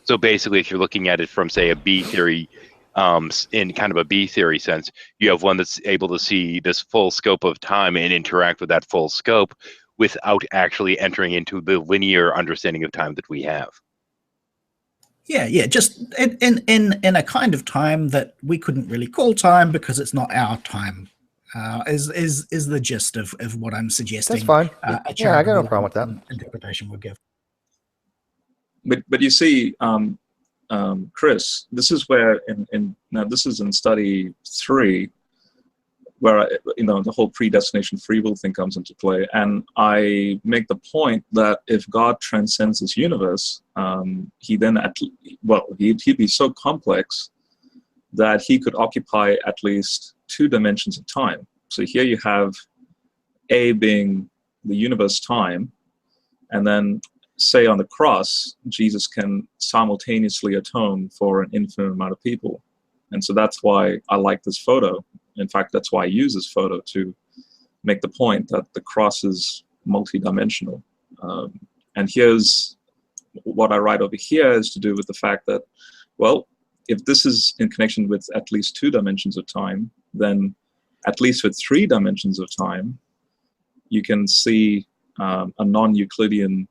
So basically, if you're looking at it from, say, a B theory, in kind of a B theory sense, you have one that's able to see this full scope of time and interact with that full scope without actually entering into the linear understanding of time that we have. Yeah, just in a kind of time that we couldn't really call time because it's not our time. Is the gist of what I'm suggesting. That's fine. I got no problem with that. Interpretation would give. But you see, Chris, this is where now this is in study 3, where the whole predestination free will thing comes into play, and I make the point that if God transcends this universe, he then he'd be so complex that he could occupy at least 2 dimensions of time. So here you have A being the universe time, and then say on the cross, Jesus can simultaneously atone for an infinite amount of people. And so that's why I like this photo. In fact, that's why I use this photo to make the point that the cross is multidimensional. And here's what I write over here is to do with the fact that, well, if this is in connection with at least 2 dimensions of time, then at least with 3 dimensions of time, you can see a non-Euclidean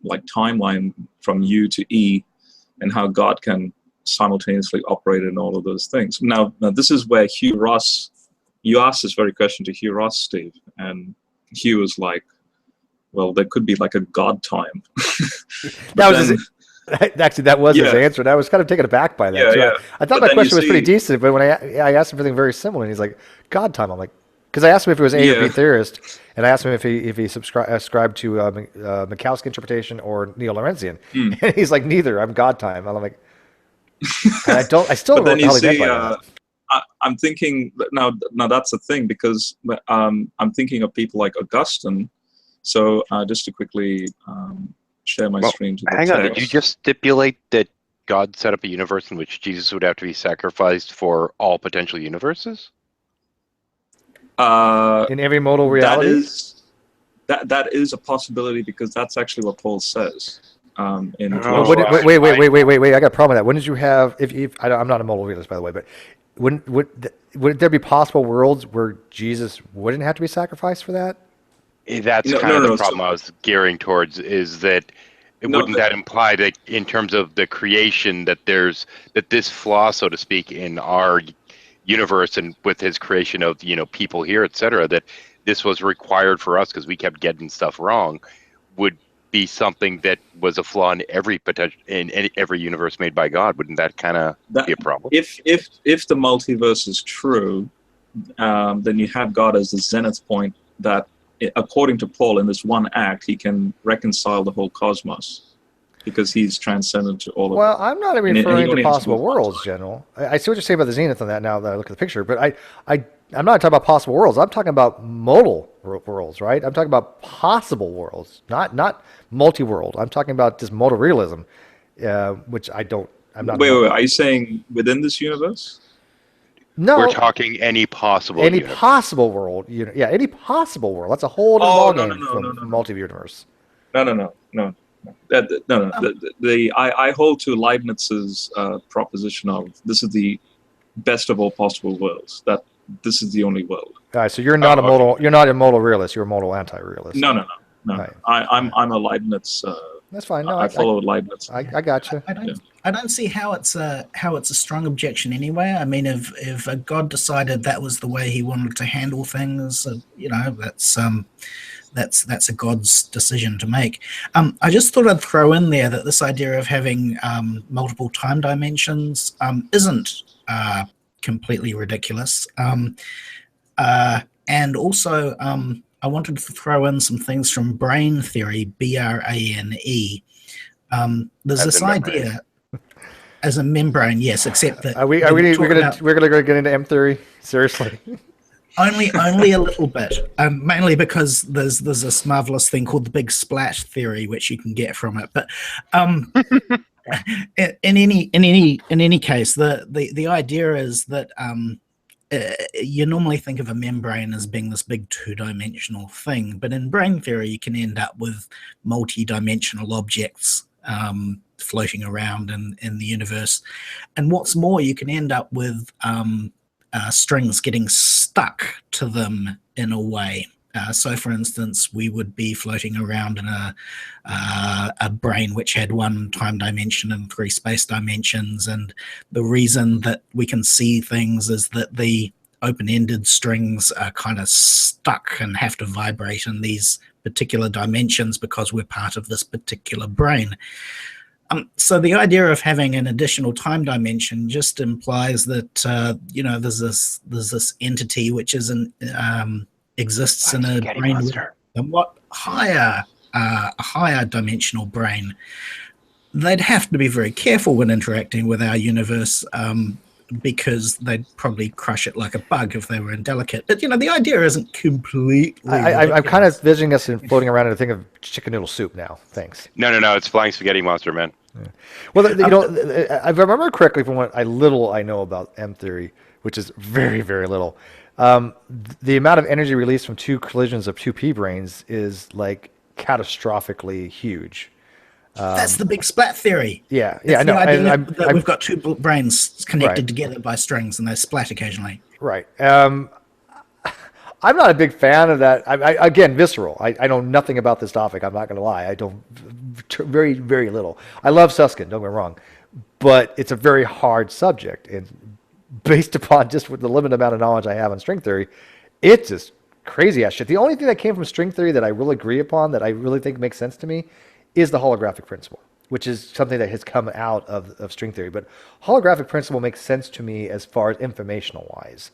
like timeline from U to E, and how God can simultaneously operate in all of those things. Now this is where Hugh Ross, you asked this very question to Hugh Ross, Steve, and Hugh was like, well, there could be like a God time. That was his answer, and I was kind of taken aback by that. I thought my question was pretty decent, but when I asked him something very similar, and he's like, God time, I'm like, because I asked him if he was A or B theorist, and I asked him if he subscribed to Minkowski interpretation or Neo-Lorentzian, and he's like, neither, I'm God time. And I'm like, And I still But don't then know what you the hell he see, meant by that. I'm thinking now that's the thing, because I'm thinking of people like Augustine. So just to quickly share my Well, screen to the hang on. Did you text. just stipulate that God set up a universe in which Jesus would have to be sacrificed for all potential universes? In every modal That reality? is that is a possibility, because that's actually what Paul says in Oh, But Colossians. wait! I got a problem with that. Wouldn't you have? If I'm not a modal realist, by the way, but would there be possible worlds where Jesus wouldn't have to be sacrificed for that? That's No, kind of no, the no. problem I was gearing towards, is that No, wouldn't that imply that in terms of the creation that this flaw, so to speak, in our universe and with his creation of people here, etc., that this was required for us because we kept getting stuff wrong, would be something that was a flaw in every every universe made by God. Wouldn't that kind of be a problem? if the multiverse is true, then you have God as the zenith point that, according to Paul, in this one act, he can reconcile the whole cosmos because he's transcendent to all of Well, it. I'm not even And he referring to only has to possible move one worlds, time. General. I see what you're saying about the zenith on that now that I look at the picture, but I'm not talking about possible worlds. I'm talking about modal worlds, right? I'm talking about possible worlds, not multi-world. I'm talking about just modal realism, which I'm not. Wait. Are you saying within this universe? No, We're talking any possible any universe. possible world. Yeah, any possible world. That's a whole different Oh, ballgame from no. multi-universe. No. I hold to Leibniz's proposition of this is the best of all possible worlds. That this is the only world. All right, so you're not okay. you're not a modal realist. You're a modal anti-realist. No. Right. I'm a Leibniz. That's fine. No, I follow Leibniz. I got you. I don't see how it's a strong objection anyway. I mean, if God decided that was the way he wanted to handle things, that's a God's decision to make. I just thought I'd throw in there that this idea of having multiple time dimensions isn't completely ridiculous. And also, I wanted to throw in some things from brain theory, BRANE. There's this idea as a membrane, yes, except that we're gonna go get into M theory seriously. only a little bit, mainly because there's this marvelous thing called the big splash theory, which you can get from it. But in any case, the idea is that you normally think of a membrane as being this big two-dimensional thing, but in brain theory, you can end up with multi-dimensional objects floating around in the universe. And what's more, you can end up with strings getting stuck to them in a way. So, for instance, we would be floating around in a brain which had one time dimension and three space dimensions. And the reason that we can see things is that the open-ended strings are kind of stuck and have to vibrate in these particular dimensions because we're part of this particular brain. So the idea of having an additional time dimension just implies that there's this entity which exists in a brain with a somewhat higher dimensional brain. They'd have to be very careful when interacting with our universe because they'd probably crush it like a bug if they were indelicate. But the idea isn't completely. I'm kind of envisioning us and floating around in a thing of chicken noodle soup now. Thanks. No, it's Flying Spaghetti Monster, man. Yeah. Well, if I remember correctly from what I know about M theory, which is very, very little, the amount of energy released from two collisions of two pea brains is like catastrophically huge. That's the big splat theory. Yeah, I know. That we've got two brains connected together by strings, and they splat occasionally. Right. I'm not a big fan of that. Again, visceral. I know nothing about this topic. I'm not going to lie. I don't very, very little. I love Susskind. Don't get me wrong, but it's a very hard subject, and based upon just with the limited amount of knowledge I have on string theory, it's just crazy ass shit. The only thing that came from string theory that I really agree upon, that I really think makes sense to me, is the holographic principle, which is something that has come out of string theory. But holographic principle makes sense to me as far as informational wise.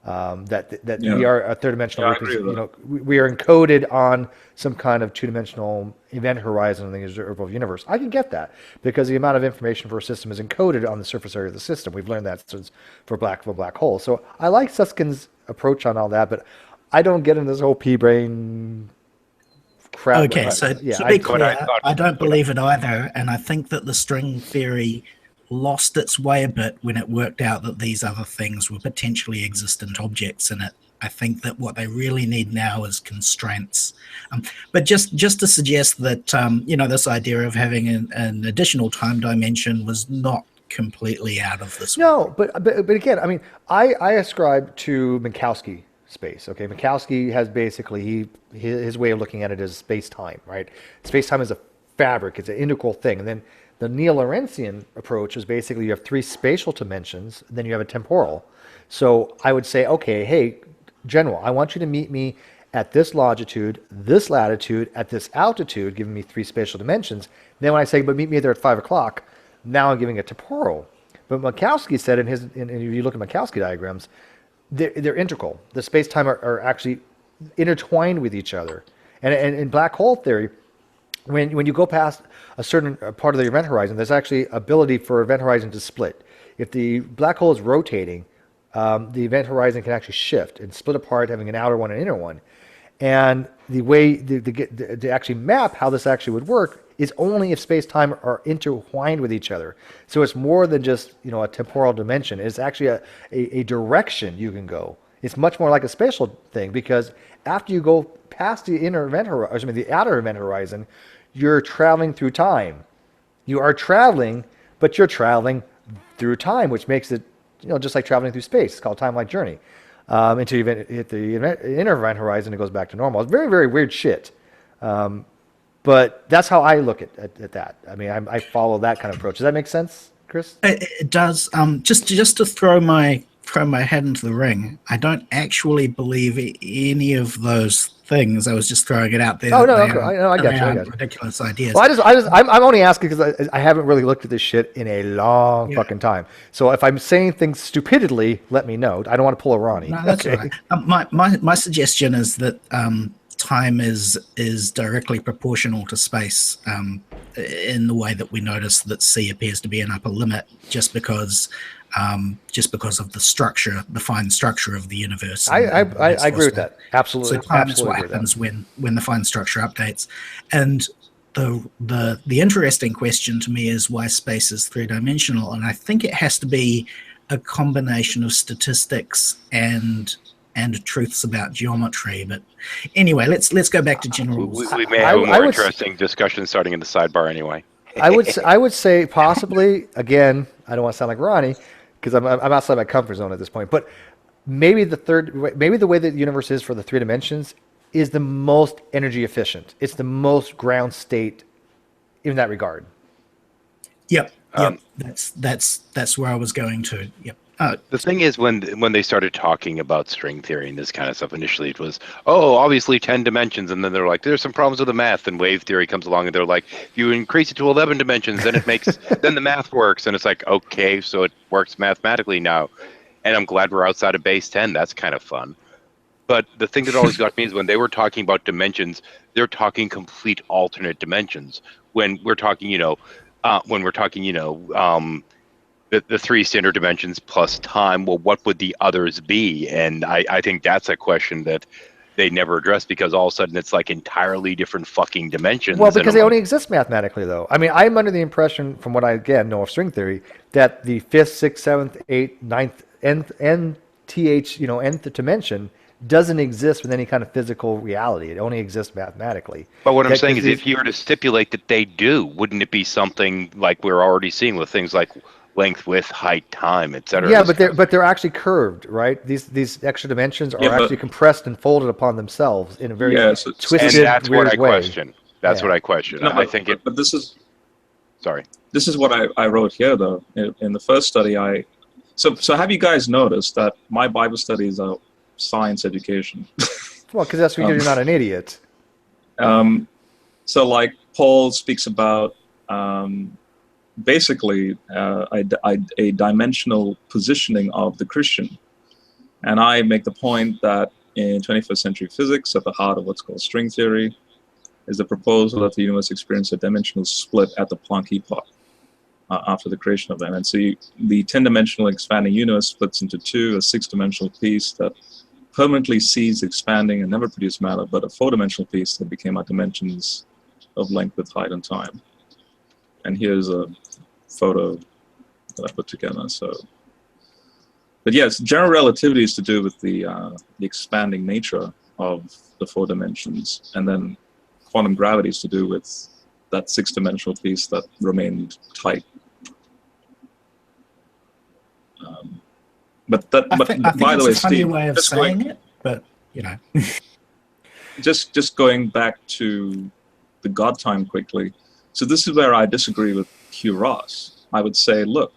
that Yeah. we are a third dimensional. Yeah, I agree with that. We are encoded on some kind of two-dimensional event horizon in the observable universe. I can get that because the amount of information for a system is encoded on the surface area of the system. We've learned that since for black hole. So I like Susskind's approach on all that, but I don't get into this whole pea-brain crap. Okay, so Yeah, to be what clear, I thought- I don't believe it either, and I think that the string theory lost its way a bit when it worked out that these other things were potentially existent objects in it. I think that what they really need now is constraints. But just to suggest that this idea of having an additional time dimension was not completely out of this. No, but again, I mean, I ascribe to Minkowski space. Okay, Minkowski has basically his way of looking at it is space time, right? Space time is a fabric; it's an integral thing, and then the Neo-Lorentzian approach is basically you have three spatial dimensions, then you have a temporal. So I would say, okay, hey, General, I want you to meet me at this longitude, this latitude, at this altitude, giving me three spatial dimensions. Then when I say, but meet me there at 5 o'clock, now I'm giving a temporal. But Minkowski said if you look at Minkowski diagrams, they're integral. The space-time are actually intertwined with each other. And in black hole theory, when you go past a certain part of the event horizon, there's actually ability for event horizon to split. If the black hole is rotating, the event horizon can actually shift and split apart, having an outer one and inner one. And the way to actually map how this actually would work is only if space-time are intertwined with each other. So it's more than just a temporal dimension. It's actually a direction you can go. It's much more like a spatial thing because after you go past the inner event horizon, the outer event horizon, you're traveling through time. You are traveling, but you're traveling through time, which makes it, just like traveling through space. It's called time-like journey. Until you hit the inner event horizon, it goes back to normal. It's very, very weird shit. But that's how I look at that. I mean, I follow that kind of approach. Does that make sense, Chris? It does. Just to throw my head into the ring, I don't actually believe any of those things. I was just throwing it out there. Oh no, I got you. Ridiculous ideas. Well, I'm only asking because I haven't really looked at this shit in a long fucking time. So if I'm saying things stupidly, let me know. I don't want to pull a Ronnie. No, that's okay. All right. My suggestion is that time is directly proportional to space in the way that we notice that C appears to be an upper limit just because of the structure, the fine structure of the universe. I agree with that. Absolutely. So time absolutely is what happens when the fine structure updates. And the interesting question to me is why space is three-dimensional, and I think it has to be a combination of statistics and truths about geometry. But anyway, let's go back to general rules. We may have a more interesting discussion starting in the sidebar anyway. I would say possibly, again, I don't want to sound like Ronnie because I'm outside my comfort zone at this point, but maybe the way that the universe is for the three dimensions is the most energy efficient. It's the most ground state in that regard. Yep. That's where I was going to. Yep. The thing is, when they started talking about string theory and this kind of stuff, initially it was, obviously 10 dimensions, and then they're like, there's some problems with the math, and wave theory comes along, and they're like, if you increase it to 11 dimensions, then it makes, then the math works, and it's like, okay, so it works mathematically now, and I'm glad we're outside of base 10. That's kind of fun. But the thing that always got me is when they were talking about dimensions, they're talking complete alternate dimensions. When we're talking, the three standard dimensions plus time, well, what would the others be? And I think that's a question that they never addressed because all of a sudden it's like entirely different fucking dimensions. Well, because they only exist mathematically, though. I mean, I'm under the impression, from what I, again, know of string theory, that the 5th, 6th, 7th, 8th, 9th, nth dimension doesn't exist with any kind of physical reality. It only exists mathematically. But what I'm saying is if you were to stipulate that they do, wouldn't it be something like we're already seeing with things like length, width, height, time, etc.? Yeah, but they're actually curved, right? These extra dimensions are actually compressed and folded upon themselves in a very twisted, and that's weird what I way. question. That's what I question. No, I think it. But this is. Sorry. This is what I wrote here, though. In the first study, So have you guys noticed that my Bible studies are science education? Well, because that's because you're not an idiot. So like Paul speaks about basically a dimensional positioning of the Christian. And I make the point that in 21st century physics, at the heart of what's called string theory, is the proposal that the universe experienced a dimensional split at the Planck epoch after the creation of them. And so the 10-dimensional expanding universe splits into two, a 6-dimensional piece that permanently ceased expanding and never produced matter, but a 4-dimensional piece that became our dimensions of length, width, height, and time. And here's a photo that I put together. So, but yes, general relativity is to do with the expanding nature of the 4 dimensions, and then quantum gravity is to do with that 6-dimensional piece that remained tight. But I think by the way, a funny Steve, way of saying it, but you know, just going back to the God time quickly. So this is where I disagree with Hugh Ross. I would say, look,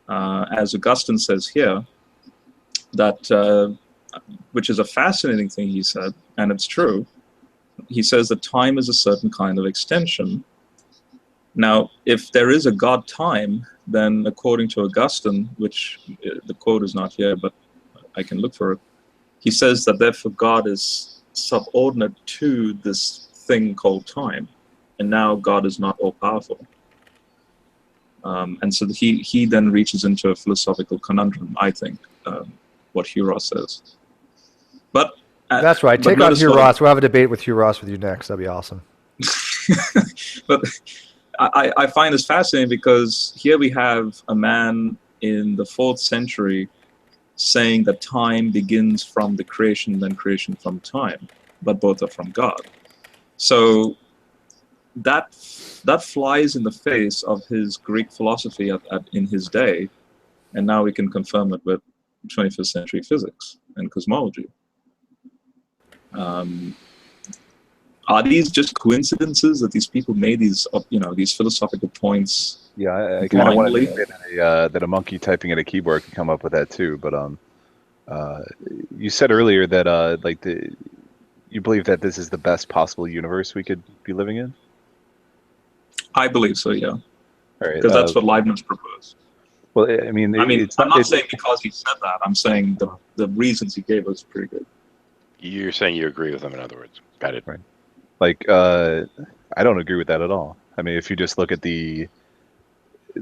as Augustine says here, that which is a fascinating thing he said, and it's true. He says that time is a certain kind of extension. Now, if there is a God time, then according to Augustine, which the quote is not here, but I can look for it, he says that therefore God is subordinate to this thing called time, and now God is not all-powerful. And so he then reaches into a philosophical conundrum, I think, what Hugh Ross says. But that's right. Take on Hugh Ross. We'll have a debate with Hugh Ross with you next. That'd be awesome. But I find this fascinating because here we have a man in the 4th century saying that time begins from the creation, then creation from time, but both are from God. So that flies in the face of his Greek philosophy in his day, and now we can confirm it with 21st century physics and cosmology. Are these just coincidences that these people made these philosophical points? Yeah, I kind of wanted to say that a monkey typing at a keyboard could come up with that too. But you said earlier that you believe that this is the best possible universe we could be living in. I believe so, yeah. All right, because that's what Leibniz proposed. Well, I mean, I'm not saying because he said that. I'm saying the reasons he gave was pretty good. You're saying you agree with him, in other words. Got it. Right. Like, I don't agree with that at all. I mean, if you just look at the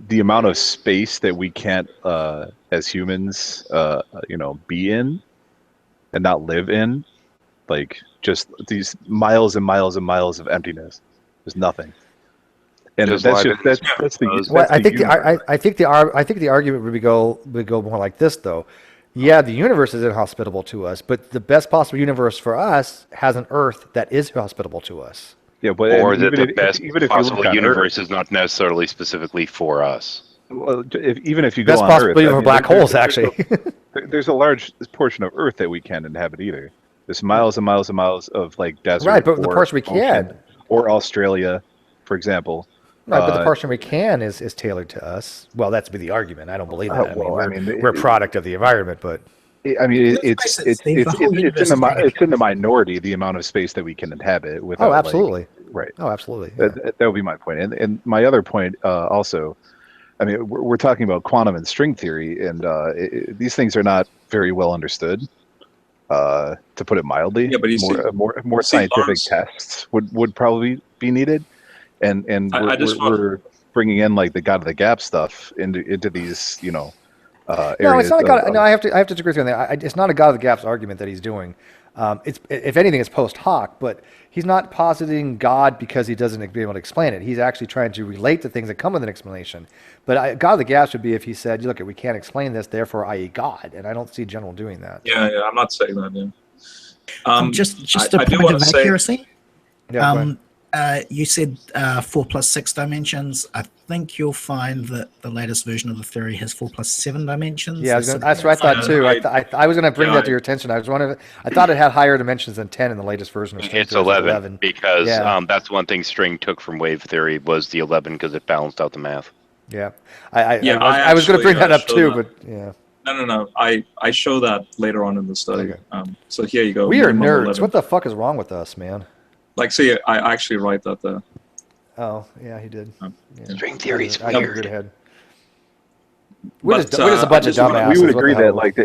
amount of space that we can't, as humans, be in and not live in, like just these miles and miles and miles of emptiness. There's nothing. And that's the I think the argument would go more like this though. Yeah, the universe is inhospitable to us, but the best possible universe for us has an Earth that is hospitable to us. Yeah, but or that the best possible universe is not necessarily specifically for us. Well, even if you go on Earth, for black holes, actually. There's a large portion of Earth that we can't inhabit either. There's miles and miles and miles of like desert, right? But the portion we can, or Australia, for example. Right, but the portion we can is tailored to us. Well, that's be the argument. I don't believe that. We're a product of the environment, but I mean, it's in the minority the amount of space that we can inhabit. Without, absolutely. Right. Oh, absolutely. Yeah. That would be my point. And my other point also, I mean, we're talking about quantum and string theory, and these things are not very well understood, to put it mildly. Yeah, but more scientific tests would probably be needed. And we're bringing in like the God of the Gap stuff into these areas. No, it's not a God. No, I have to disagree with you on that. It's not a God of the Gaps argument that he's doing. It's if anything, it's post hoc. But he's not positing God because he doesn't be able to explain it. He's actually trying to relate to things that come with an explanation. But God of the Gaps would be if he said, "Look, we can't explain this, therefore, i.e., God." And I don't see General doing that. Yeah, I'm not saying that. Yeah. Just a point of accuracy. Yeah, you said 4 + 6 dimensions. I think you'll find that the latest version of the theory has 4 + 7 dimensions. Yeah, that's what I thought too. I was going to bring that to your attention. I thought it had higher dimensions than 10 in the latest version of string. It's 11 because that's one thing string took from wave theory was the 11 because it balanced out the math. Yeah, I was going to bring that up too, but yeah. No. I show that later on in the study. Okay. So here you go. We are nerds. 11. What the fuck is wrong with us, man? Like, see, I actually write that there. Oh, yeah, he did. String theory is weird. We're just a bunch of dumbasses. We would what agree the hell. that like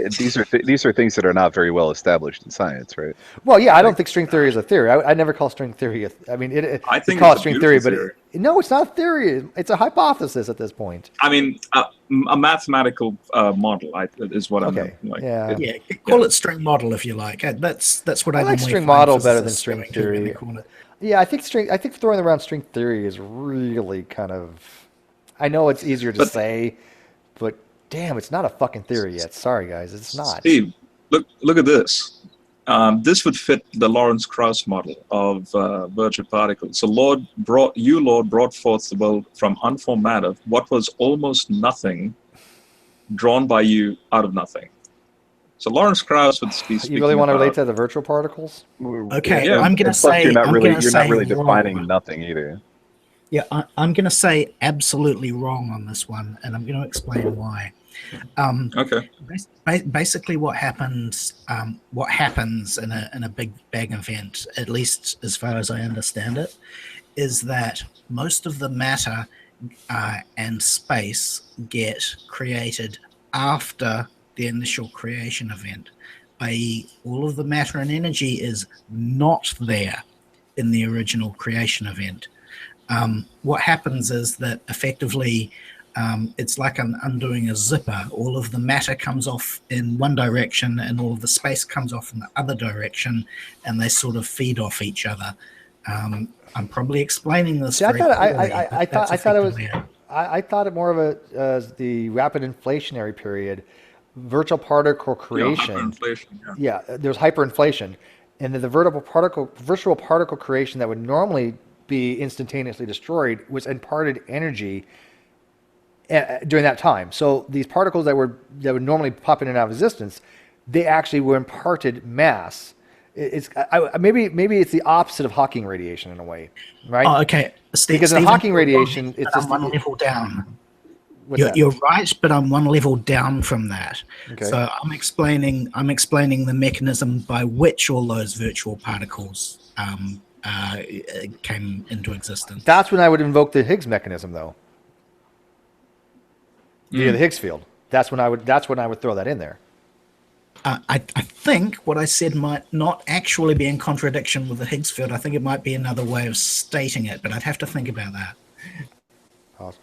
these are things that are not very well established in science, right? Well, yeah, I don't think string theory is a theory. I never call string theory. I mean, I think call it's it string a theory, beautiful but no, it's not a theory. It's a hypothesis at this point. I mean, a mathematical model is what I Okay. mean. Like, Yeah. Yeah, call it string model if you like. That's what I I like normally string find model better than physicists string going to when they theory. call it. Yeah, I think throwing around string theory is really kind of. I know it's easier to say, but damn, it's not a fucking theory yet. Sorry, guys, it's not. Steve, look at this. This would fit the Lawrence-Krauss model of virtual particles. So Lord brought forth the world from unformed matter, what was almost nothing, drawn by you out of nothing. So Lawrence-Krauss would be speaking. You really want to relate to the virtual particles? Okay, Yeah. I'm going to And plus, say you're not I'm really gonna say defining wrong. nothing either. Yeah, I'm going to say absolutely wrong on this one, and I'm going to explain why. Okay. Basically, what happens in a Big Bang event, at least as far as I understand it, is that most of the matter and space get created after the initial creation event, i.e., all of the matter and energy is not there in the original creation event. What happens is that effectively it's like undoing a zipper. All of the matter comes off in one direction and all of the space comes off in the other direction, and they sort of feed off each other. I'm probably explaining this. See, I very thought poorly, I thought it more of it as the rapid inflationary period, virtual particle creation. Hyperinflation, Yeah, there's hyperinflation, and then the virtual particle creation that would normally be instantaneously destroyed was imparted energy during that time. So these particles that would normally pop in and out of existence, they actually were imparted mass. Maybe it's the opposite of Hawking radiation in a way, right? Oh, okay. Because in Hawking radiation, it's just one level down. What's You're right, but I'm one level down from that. Okay. So I'm explaining the mechanism by which all those virtual particles came into existence. That's when I would invoke the Higgs mechanism, though, via the Higgs field. That's when I would throw that in there. I think what I said might not actually be in contradiction with the Higgs field. I think it might be another way of stating it, but I'd have to think about that. Awesome.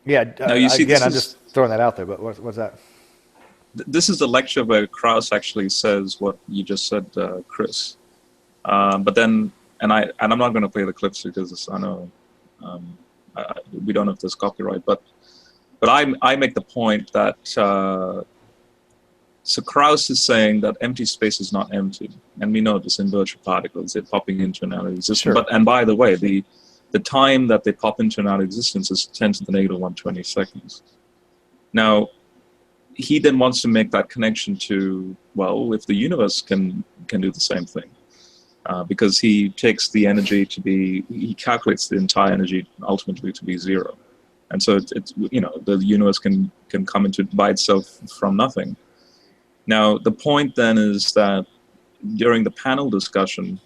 Yeah. Now, you see, again, I'm just throwing that out there. But what's that? This is the lecture where Krauss actually says what you just said, Chris. But then, and I'm not going to play the clips because I know we don't have this copyright. But I make the point that so Krauss is saying that empty space is not empty, and we know this in virtual particles; they're popping into and out of existence. Sure. And by the way, the time that they pop into and out of existence is 10 to the negative 120 seconds. Now, he then wants to make that connection to, well, if the universe can do the same thing, because he takes the energy he calculates the entire energy ultimately to be zero, and so it's the universe can come into by itself from nothing. Now, the point then is that during the panel discussion,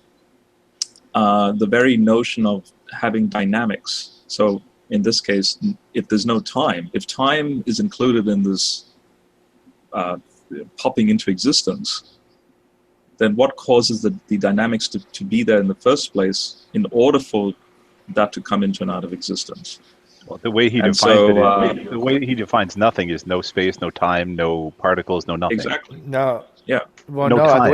the very notion of having dynamics. So in this case, if there's no time, if time is included in this popping into existence, then what causes the dynamics to be there in the first place in order for that to come into and out of existence? Well, the way he defines nothing is no space, no time, no particles, no nothing. Exactly. No. Yeah. Well, No no. time.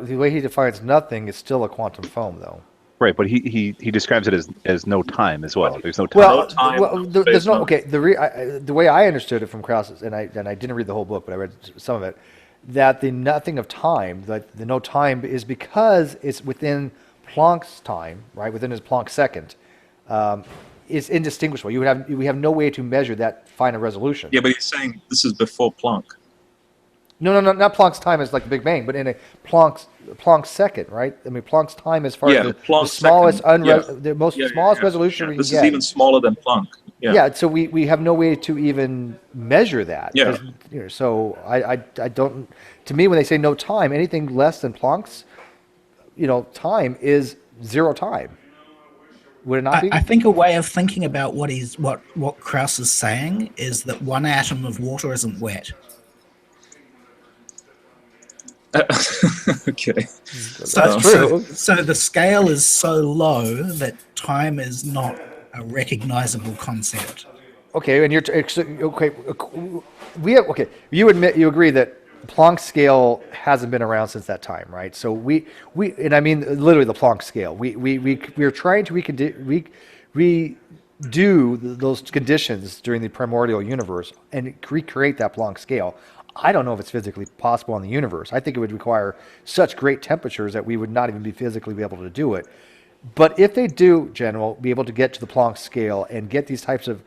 The way he defines nothing is still a quantum foam, though. Right, but he describes it as no time as well. There's no time. Well, No time, well, no there's space, no no- okay. The way I understood it from Krauss, and I didn't read the whole book, but I read some of it. That the nothing of time, that the no time, is because it's within Planck's time, right? Within his Planck second, is indistinguishable. We have no way to measure that finer resolution. Yeah, but he's saying this is before Planck. No, not Planck's time as like the Big Bang, but in a Planck's second, right? I mean, Planck's time as far Yeah, as the Planck's smallest, second. the most smallest resolution we can This get. is even smaller than Planck. Yeah, so we have no way to even measure that. Yeah. So I don't. To me, when they say no time, anything less than Planck's, time is zero time. Would it not be? I think a way of thinking about what Krauss is saying is that one atom of water isn't wet. Okay. That's true. So the scale is so low that time is not a recognizable concept. Okay, and okay. You agree that Planck scale hasn't been around since that time, right? So and I mean literally the Planck scale. We're trying to redo those conditions during the primordial universe and recreate that Planck scale. I don't know if it's physically possible in the universe. I think it would require such great temperatures that we would not even be physically able to do it. But if they do, General, be able to get to the Planck scale and get these types of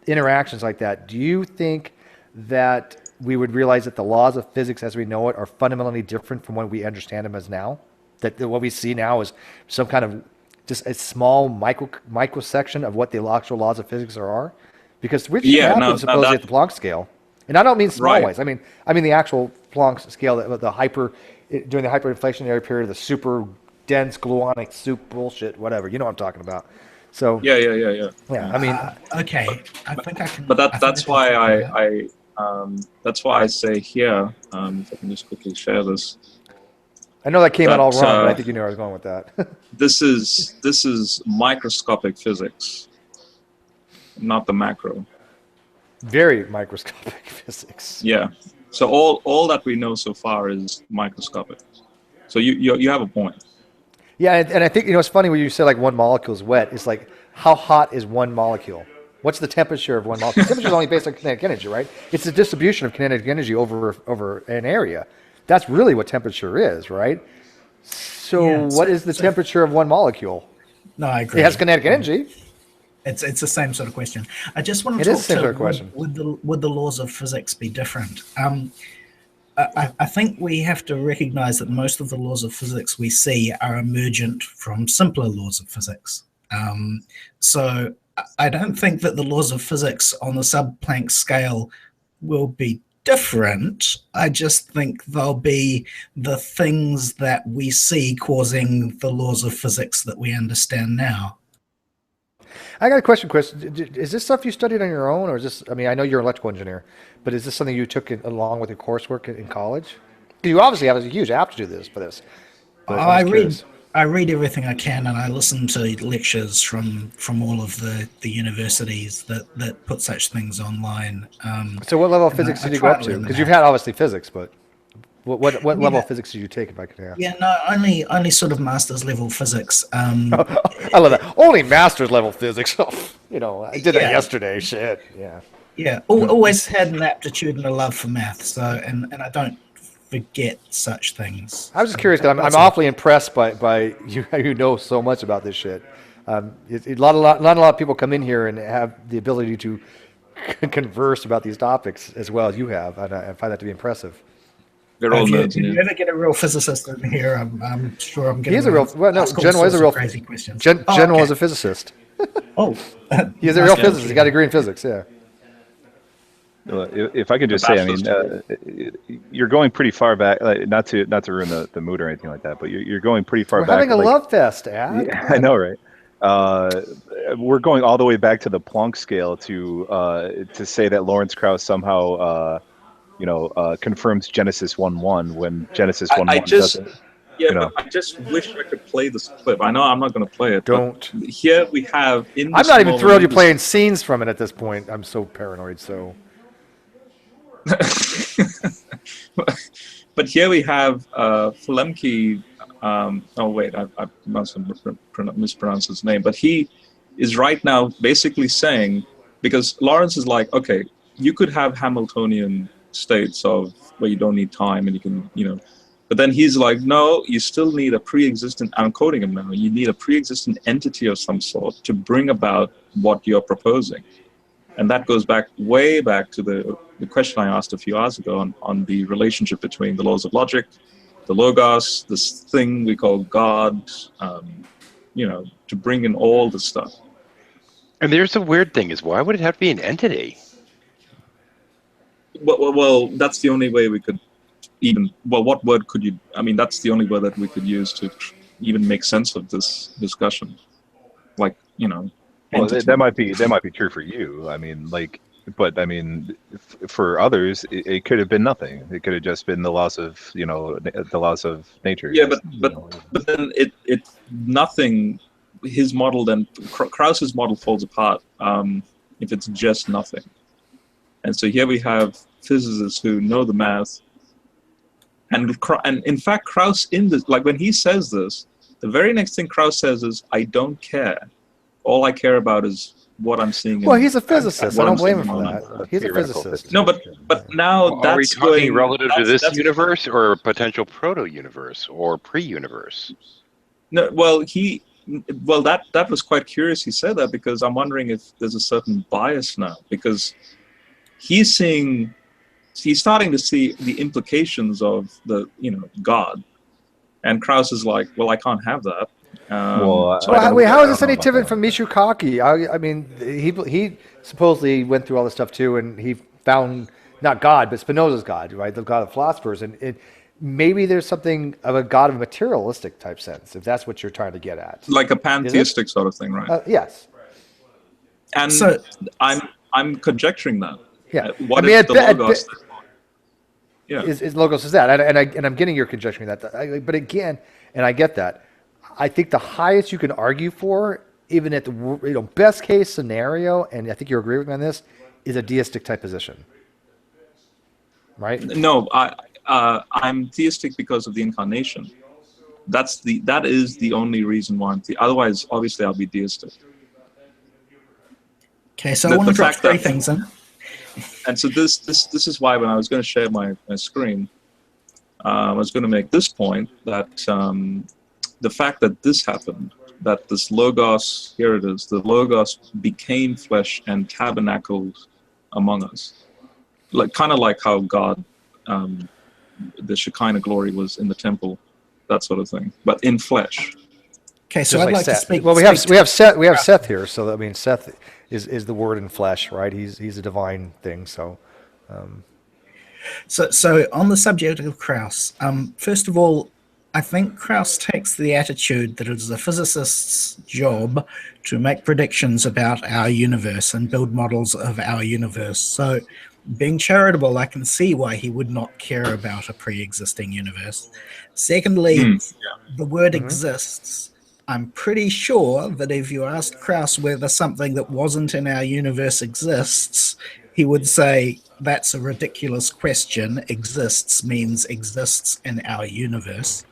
interactions like that, do you think that we would realize that the laws of physics as we know it are fundamentally different from what we understand them as now? That what we see now is some kind of just a small microsection of what the actual laws of physics are? Because which happens supposedly at the Planck scale. And I don't mean small ways. I mean the actual Planck scale, during the hyperinflationary period, the super dense gluonic soup bullshit, whatever. You know what I'm talking about. So Yeah. I mean, okay, I think I can. But that's why I say here. If I can just quickly share this. I know that came out all wrong, but I think you knew where I was going with that. This is microscopic physics, not the macro. Very microscopic physics. Yeah. So all that we know so far is microscopic. So you have a point. Yeah, and I think it's funny when you say like one molecule is wet. It's like how hot is one molecule? What's the temperature of one molecule? Temperature is only based on kinetic energy, right? It's the distribution of kinetic energy over an area. That's really what temperature is, right? So what is the temperature of one molecule? No, I agree. It has kinetic energy. It's the same sort of question. I just want to talk to sort of question. Would the laws of physics be different? I think we have to recognize that most of the laws of physics we see are emergent from simpler laws of physics. So I don't think that the laws of physics on the sub-Planck scale will be different. I just think they'll be the things that we see causing the laws of physics that we understand now. I got a question, Chris. Is this stuff you studied on your own, or is this? I mean, I know you're an electrical engineer, but is this something you took along with your coursework in college? You obviously have a huge aptitude for this. I read everything I can, and I listen to lectures from all of the universities that put such things online. So, what level of physics did you go up to? Because you've had obviously physics, but what level of physics did you take, if I could ask? Yeah, no, only sort of master's level physics. I love that. Only master's level physics. I did that yesterday. Shit. Yeah. Yeah. Always had an aptitude and a love for math. So, and I don't forget such things. I was just curious because I'm awfully impressed by you. You know so much about this shit. Not a lot of people come in here and have the ability to converse about these topics as well as you have, and I find that to be impressive. If you ever get a real physicist in here, I'm sure I'm getting. He is a real. Well, no, General is a real crazy questions. General is a physicist. He is a real physicist. He got a degree in physics. Yeah. If I could just say, I mean, you're going pretty far back. Not to ruin the mood or anything like that, but you're going pretty far back. We're having a love fest, Ad. Yeah, I know, right? We're going all the way back to the Planck scale to say that Lawrence Krauss somehow. Confirms Genesis 1:1 when Genesis 1:1 doesn't. Yeah, but I just wish I could play this clip. I know I'm not going to play it. Don't. Here we have. I'm not even thrilled you're playing scenes from it at this point. I'm so paranoid. So. But here we have Flemke. Oh wait, I must have mispronounced his name. But he is right now basically saying, because Lawrence is like, okay, you could have Hamiltonian states of where you don't need time and you can, but then he's like, no, you still need a pre-existent, I'm quoting him now, you need a pre-existent entity of some sort to bring about what you're proposing. And that goes way back to the question I asked a few hours ago on the relationship between the laws of logic, the logos, this thing we call God, to bring in all the stuff. And there's the weird thing is, why would it have to be an entity? Well, that's the only way we could what word could you, that's the only word that we could use to even make sense of this discussion. like Well, entity. that might be true for you. I mean, but I mean, for others, it could have been nothing. It could have just been the loss of nature. Yeah, just, but then it nothing. His model then Krauss's model falls apart if it's just nothing. And so here we have physicists who know the math, and in fact Krauss in this, like when he says this, the very next thing Krauss says is, "I don't care. All I care about is what I'm seeing." Well, he's a physicist. I don't blame him for that. He's a physicist. No, but now Well, are we that's talking going relative to this that's- universe or a potential proto-universe or pre-universe? No, well, that was quite curious. He said that because I'm wondering if there's a certain bias now, because he's starting to see the implications of the God, and Krauss is like, well, I can't have that. Well, so I don't- Wait, how is I this don't know any about different that. from Michio Kaku? I mean, he supposedly went through all this stuff too, and he found not God, but Spinoza's God, right? The God of philosophers, and maybe there's something of a God of a materialistic type sense, if that's what you're trying to get at. like a pantheistic sort of thing, right? Yes. And So- I'm conjecturing that. Yeah. What I mean, if the logos? Yeah. Is logos is that, and I'm getting your conjecturing that, but again, and I get that. I think the highest you can argue for, even at the best case scenario, and I think you agree with me on this, is a deistic type position, right? No, I'm theistic because of the incarnation. That is the only reason why I'm otherwise, obviously, I'll be deistic. Okay, so I want to drop fact three that- things in. And so this is why when I was going to share my screen, I was going to make this point that the fact that this happened, that this logos, here it is, the logos became flesh and tabernacled among us, kind of like how God, the Shekinah glory was in the temple, that sort of thing, but in flesh. Okay, so Just I'd like like to Seth. speak. Well, we speak have Seth here, so I mean, Seth is the word in flesh, right? He's a divine thing, so. So on the subject of Krauss, first of all, I think Krauss takes the attitude that it is a physicist's job to make predictions about our universe and build models of our universe. So being charitable, I can see why he would not care about a pre-existing universe. Secondly, the word exists. I'm pretty sure that if you asked Krauss whether something that wasn't in our universe exists, he would say, that's a ridiculous question. Exists means exists in our universe.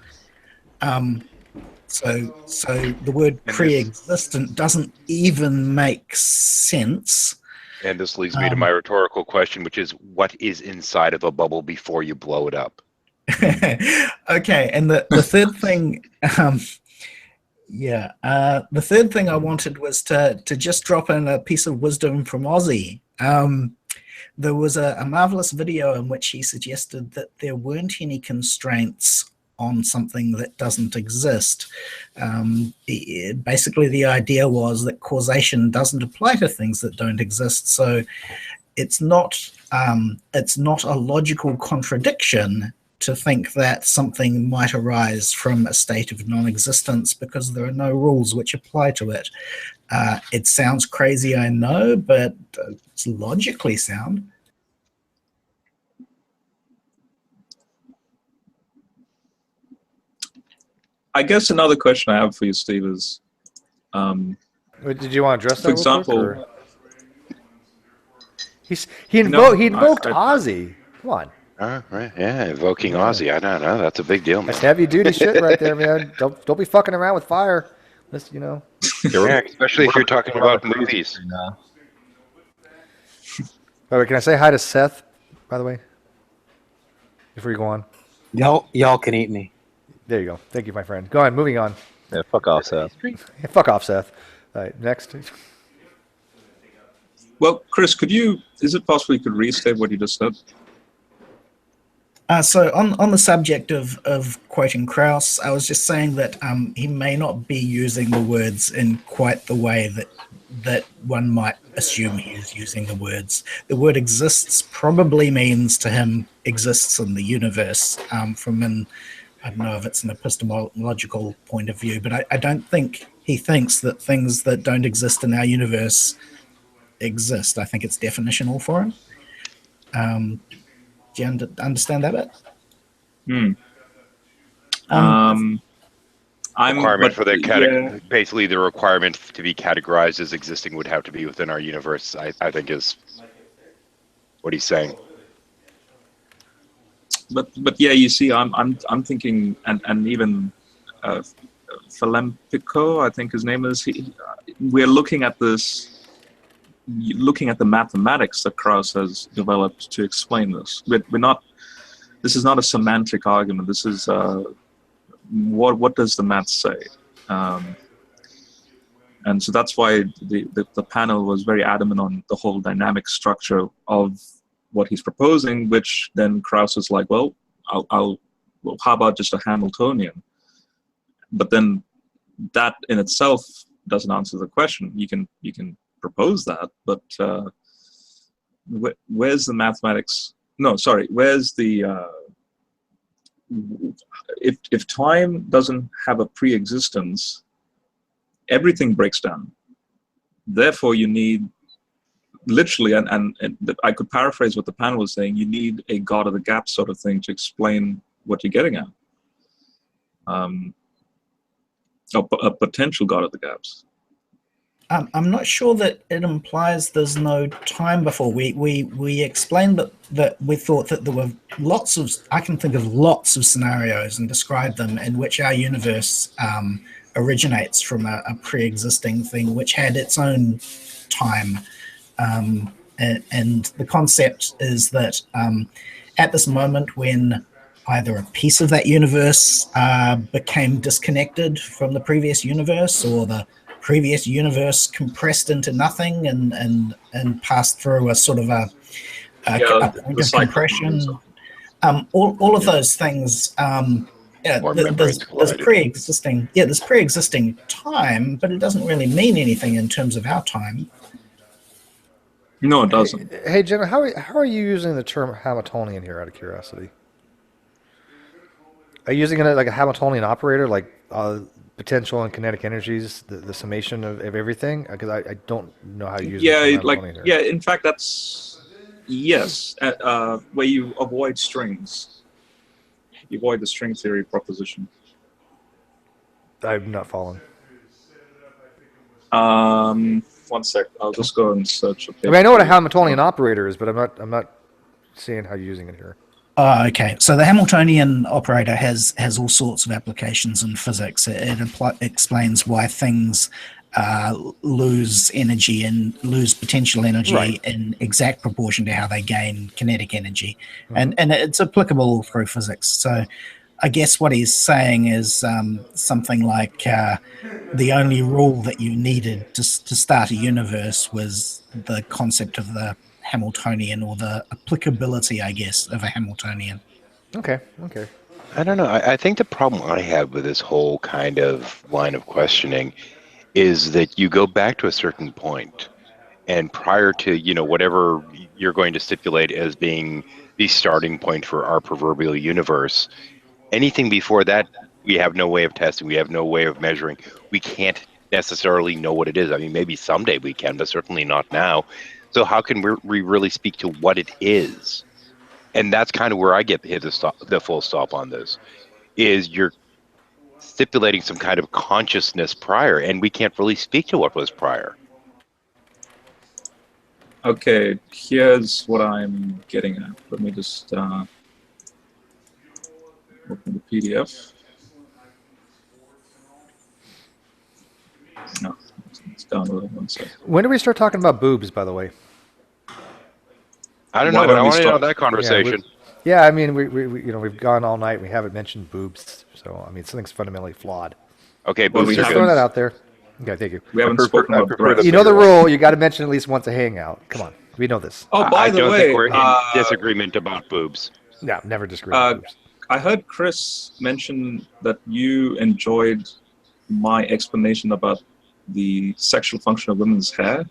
So the word pre-existent doesn't even make sense. And this leads me to my rhetorical question, which is, what is inside of a bubble before you blow it up? Okay, and the third thing, the third thing I wanted was to just drop in a piece of wisdom from Ozzy. There was a marvelous video in which he suggested that there weren't any constraints on something that doesn't exist. Basically, the idea was that causation doesn't apply to things that don't exist. So it's not a logical contradiction to think that something might arise from a state of non-existence because there are no rules which apply to it. It sounds crazy, I know, but it's logically sound. I guess another question I have for you, Steve, is Did you want to address that? for example, real quick, he invoked I- Ozzy. Come on. Right. Yeah, invoking Ozzy. I don't know. That's a big deal, man. That's heavy duty shit right there, man. Don't be fucking around with fire. Let's, Yeah, especially if you're talking about movies. By the way, can I say hi to Seth, by the way? Before you go on. Y'all can eat me. There you go. Thank you, my friend. Go on, moving on. Yeah, fuck off, Seth. Yeah, fuck off, Seth. All right, next. well, Chris, is it possible you could restate what you just said? So on the subject of quoting Krauss, I was just saying that he may not be using the words in quite the way that one might assume he is using the words. The word exists probably means to him exists in the universe I don't know if it's an epistemological point of view, but I don't think he thinks that things that don't exist in our universe exist. I think it's definitional for him. Do you understand that bit? Hmm. Um, Requirement for the yeah. basically the requirement to be categorized as existing would have to be within our universe. I think is what he's saying. But yeah, you see, I'm thinking, and even Philempico, I think his name is. We're looking at this, looking at the mathematics that Krauss has developed to explain this. We're not. This is not a semantic argument. This is what does the math say? And so that's why the panel was very adamant on the whole dynamic structure of what he's proposing, which then Krauss is like, well, well, how about just a Hamiltonian? But then that in itself doesn't answer the question. You can propose that, but where's the mathematics? No, sorry, where's the if time doesn't have a pre-existence, everything breaks down. Therefore, you need literally, and I could paraphrase what the panel was saying, you need a God of the gap sort of thing to explain what you're getting at. A potential God of the gaps. I'm not sure that it implies there's no time before. We explained that we thought that there were I can think of lots of scenarios and describe them in which our universe originates from a pre-existing thing which had its own time. And the concept is that at this moment when either a piece of that universe became disconnected from the previous universe, or the previous universe compressed into nothing and passed through a sort of a point of compression. All of those things. There's pre-existing time, but it doesn't really mean anything in terms of our time. No, it doesn't. Hey, Jenna, how are you using the term Hamiltonian here? Out of curiosity, are you using it like a Hamiltonian operator, like potential and kinetic energies, the summation of everything? Because I don't know how you use. Yeah, yeah. In fact, that's yes. Where you avoid strings, you avoid the string theory proposition. I'm not following. 1 sec. I'll just go and search. I mean, I know what a Hamiltonian operator is, but I'm not seeing how you're using it here. Okay, so the Hamiltonian operator has all sorts of applications in physics. It explains why things lose energy and lose potential energy in exact proportion to how they gain kinetic energy, and it's applicable through physics. So I guess what he's saying is something like the only rule that you needed to start a universe was the concept of the Hamiltonian, or the applicability, I guess, of a Hamiltonian. Okay. I don't know. I think the problem I have with this whole kind of line of questioning is that you go back to a certain point, and prior to whatever you're going to stipulate as being the starting point for our proverbial universe, anything before that we have no way of testing. We have no way of measuring. We can't necessarily know what it is. I mean, maybe someday we can, but certainly not now. So how can we really speak to what it is? And that's kind of where I get hit the full stop on this, is you're stipulating some kind of consciousness prior, and we can't really speak to what was prior. Okay, here's what I'm getting at. Let me just open the PDF. No, it's downloading. 1 second. When do we start talking about boobs, by the way? I don't know, but I want to know that conversation. Yeah, I mean, we've gone all night. We haven't mentioned boobs, so I mean, something's fundamentally flawed. Okay, but boobs. Just throwing that out there. Okay, thank you. We haven't spoken about breasts. You know the rule. You got to mention at least once a hangout. Come on, we know this. Oh, by the way, I don't think we're in disagreement about boobs. No, never disagree about boobs. I heard Chris mention that you enjoyed my explanation about the sexual function of women's hair.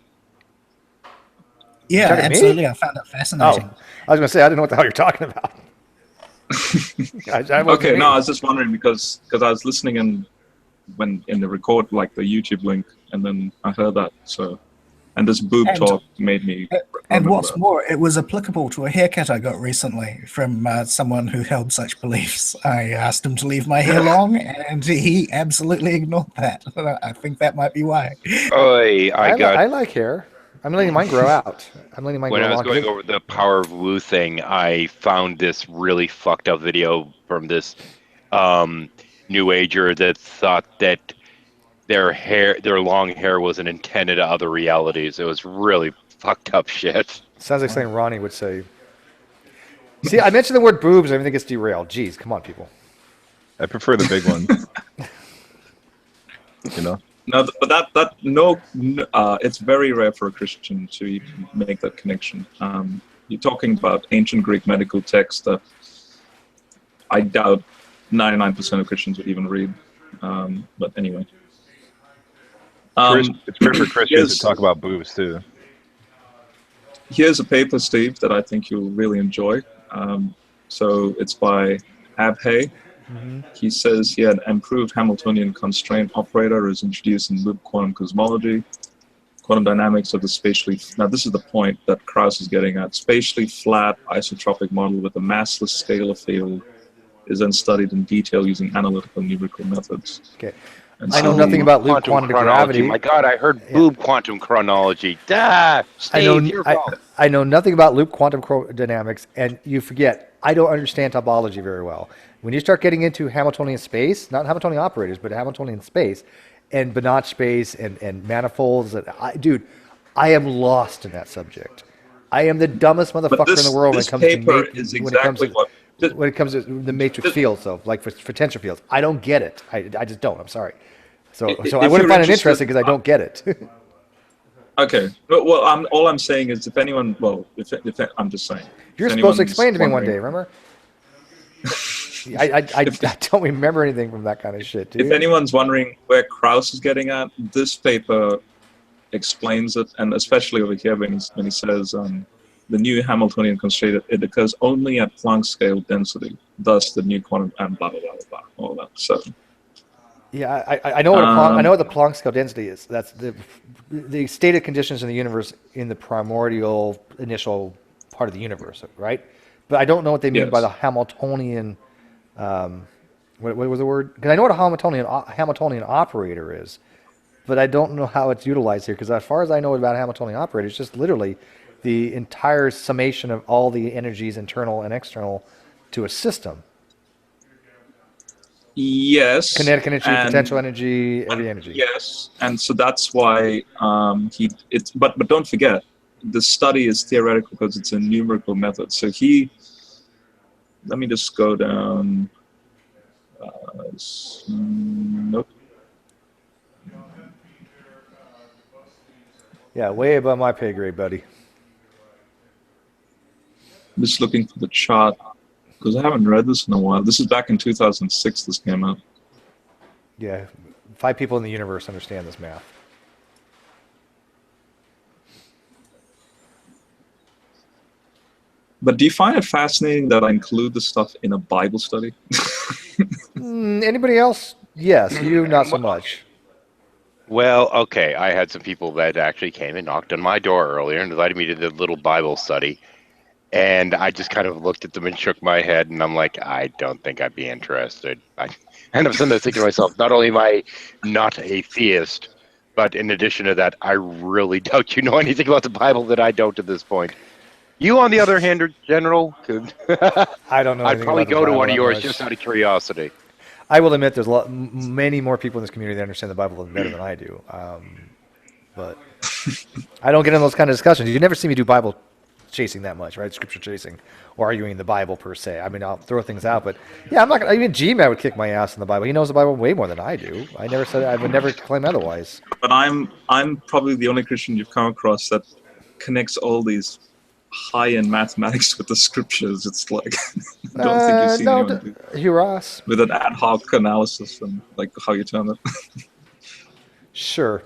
Yeah, absolutely. I found it fascinating. Oh, I was going to say, I didn't know what the hell you're talking about. Okay, no, I was just wondering because I was listening and when in the record, like the YouTube link, and then I heard that. So, and this boob And- talk made me. And remember what's that. more, it was applicable to a haircut I got recently from someone who held such beliefs. I asked him to leave my hair long, and he absolutely ignored that. I think that might be why. Oi, I like hair. I'm letting mine grow out. I'm letting mine when grow I was long. going over the Power of Woo thing, I found this really fucked up video from this New Ager that thought that their long hair was an antenna to other realities. It was really fucked up shit. Sounds like something Ronnie would say. See, I mentioned the word boobs, and everything gets derailed. Jeez, come on, people. I prefer the big ones. You know. No, but it's very rare for a Christian to even make that connection. You're talking about ancient Greek medical texts that I doubt 99% of Christians would even read. But anyway. It's rare for Christians to talk about boobs too. Here's a paper, Steve, that I think you'll really enjoy. So it's by Abhay. He says here an improved Hamiltonian constraint operator is introduced in loop quantum cosmology. Quantum dynamics of the spatially... Now, this is the point that Krauss is getting at. Spatially flat isotropic model with a massless scalar field is then studied in detail using analytical numerical methods. Okay. And I know so- nothing about loop quantum chronology. gravity. My God, I heard boob quantum chronology. Steve, you're wrong. I know nothing about loop quantum dynamics, and you forget, I don't understand topology very well. When you start getting into Hamiltonian space, not Hamiltonian operators, but Hamiltonian space, and Banach space, and manifolds, dude, I am lost in that subject. I am the dumbest motherfucker in the world when it comes to the matrix fields, though, like for tensor fields. I don't get it. I just don't. I'm sorry. So I wouldn't find it interesting because I don't get it. Okay. Well, all I'm saying is if anyone... Well, if I'm just saying. You're supposed to explain to me one day, remember? I don't remember anything from that kind of shit, dude. If anyone's wondering where Krauss is getting at, this paper explains it, and especially over here when he says the new Hamiltonian constraint, it occurs only at Planck scale density, thus the new quantum and blah blah blah blah, all that. So yeah, I know what I know what the Planck scale density is. That's the stated conditions in the universe in the primordial initial part of the universe, right? But I don't know what they mean by the Hamiltonian. What was the word? Because I know what a Hamiltonian operator is, but I don't know how it's utilized here. Because as far as I know about Hamiltonian operator, it's just literally the entire summation of all the energies, internal and external, to a system. yes, Kinetic energy, and- potential energy, every energy. Yes, and so that's why But don't forget, the study is theoretical because it's a numerical method. So let me just go down. Nope. Yeah, way above my pay grade, buddy. I'm just looking for the chart because I haven't read this in a while. This is back in 2006. This came out. Yeah, 5 people in the universe understand this math. But do you find it fascinating that I include this stuff in a Bible study? Anybody else? Yes, you not so much. Well, okay. I had some people that actually came and knocked on my door earlier and invited me to the little Bible study. And I just kind of looked at them and shook my head, and I'm like, I don't think I'd be interested. And I'm sitting there thinking to myself, not only am I not a theist, but in addition to that, I really doubt you know anything about the Bible that I don't at this point. You, on the other hand, General, could I don't know. I'd probably about the go to Bible one of that yours much. just out of curiosity. I will admit, there's many more people in this community that understand the Bible better than I do. But I don't get in those kind of discussions. You never see me do Bible chasing that much, right? Scripture chasing or arguing the Bible per se. I mean, I'll throw things out, but yeah, I'm not gonna. Even G-Man would kick my ass in the Bible. He knows the Bible way more than I do. I would never claim otherwise. But I'm probably the only Christian you've come across that connects all these high-end mathematics with the scriptures. It's like I don't think you've seen anyone do Ross. with an ad hoc analysis and like how you turn it. Sure.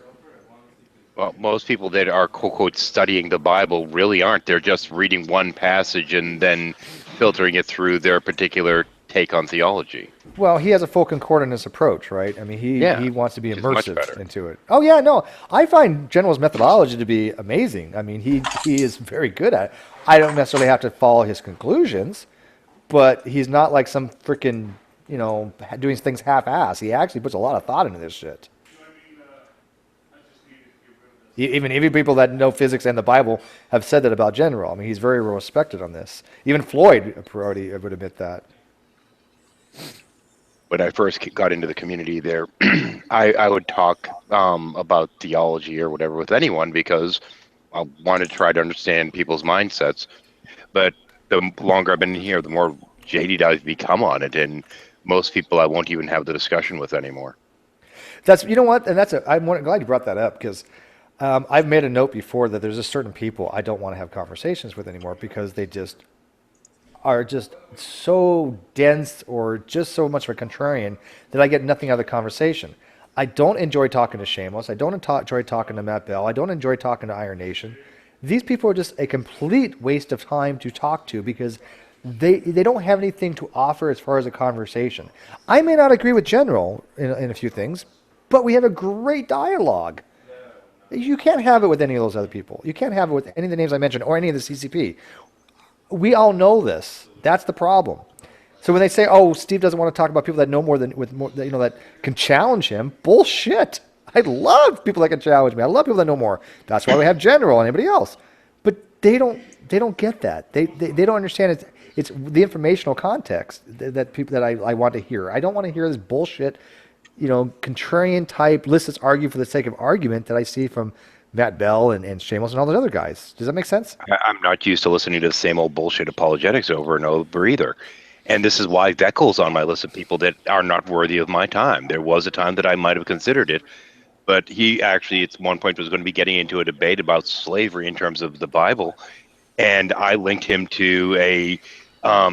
Well, most people that are quote studying the Bible really aren't. They're just reading one passage and then filtering it through their particular take on theology. Well, he has a full concordance approach, right? I mean, he wants to be which is much immersive better. into it. Oh yeah, no, I find General's methodology to be amazing. I mean, he is very good at it. I don't necessarily have to follow his conclusions, but he's not like some freaking, doing things half-ass. He actually puts a lot of thought into this shit. Even people that know physics and the Bible have said that about General. I mean, he's very well respected on this. Even Floyd already would admit that. When I first got into the community there, I would talk about theology or whatever with anyone because I wanted to try to understand people's mindsets. But the longer I've been here, the more jaded I've become on it, and most people I won't even have the discussion with anymore. That's you know what, and I'm glad you brought that up because I've made a note before that there's just certain people I don't want to have conversations with anymore because they just are just so dense or just so much of a contrarian that I get nothing out of the conversation. I don't enjoy talking to Shamos. I don't enjoy talking to Matt Bell. I don't enjoy talking to Iron Nation. These people are just a complete waste of time to talk to because they don't have anything to offer as far as a conversation. I may not agree with General in a few things, but we have a great dialogue. You can't have it with any of those other people. You can't have it with any of the names I mentioned or any of the CCP. We all know this. That's the problem. So when they say, "Oh, Steve doesn't want to talk about people that know more than that can challenge him," bullshit. I love people that can challenge me. I love people that know more. That's why we have General and anybody else. But they don't get that. They don't understand it's the informational context that people that I want to hear. I don't want to hear this bullshit, contrarian type, let's just argue for the sake of argument that I see from Matt Bell and Shamos and all those other guys. Does that make sense? I'm not used to listening to the same old bullshit apologetics over and over either. And this is why Veckel's on my list of people that are not worthy of my time. There was a time that I might have considered it, but he actually at one point was going to be getting into a debate about slavery in terms of the Bible. And I linked him to a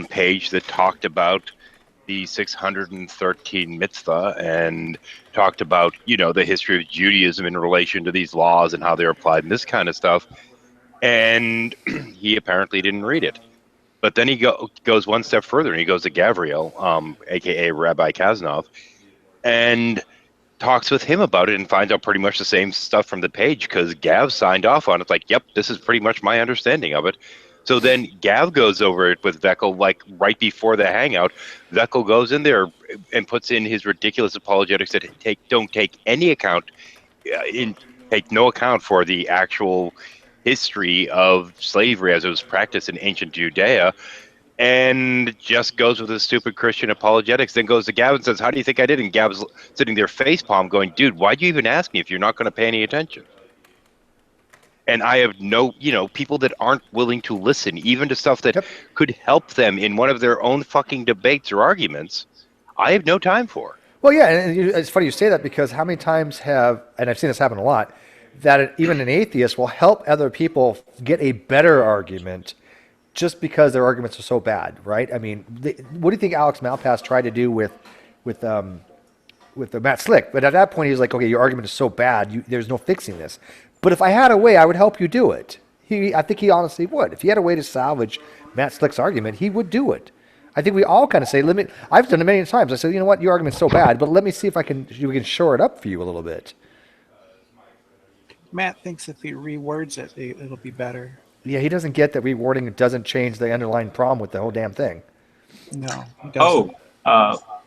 page that talked about the 613 mitzvah and talked about, the history of Judaism in relation to these laws and how they're applied and this kind of stuff. And he apparently didn't read it. But then he goes one step further and he goes to Gavriel, a.k.a. Rabbi Kaznov, and talks with him about it and finds out pretty much the same stuff from the page because Gav signed off on it. It's like, yep, this is pretty much my understanding of it. So then Gav goes over it with Veckel, like right before the hangout. Veckel goes in there and puts in his ridiculous apologetics that don't take any account, take no account for the actual history of slavery as it was practiced in ancient Judea, and just goes with his stupid Christian apologetics. Then goes to Gav and says, "How do you think I did?" And Gav's sitting there facepalm going, "Dude, why'd you even ask me if you're not going to pay any attention?" And I have no, people that aren't willing to listen, even to stuff that could help them in one of their own fucking debates or arguments. I have no time for. Well, yeah, and it's funny you say that because how many times and I've seen this happen a lot, that even an atheist will help other people get a better argument just because their arguments are so bad, right? I mean, what do you think Alex Malpass tried to do with the Matt Slick? But at that point, he was like, "Okay, your argument is so bad, there's no fixing this. But if I had a way, I would help you do it." I think he honestly would. If he had a way to salvage Matt Slick's argument, he would do it. I think we all kind of say, I've done it many times. I said, "You know what, your argument's so bad, but let me see if we can shore it up for you a little bit." Matt thinks if he rewords it, it'll be better. Yeah, he doesn't get that rewording doesn't change the underlying problem with the whole damn thing. No, he doesn't.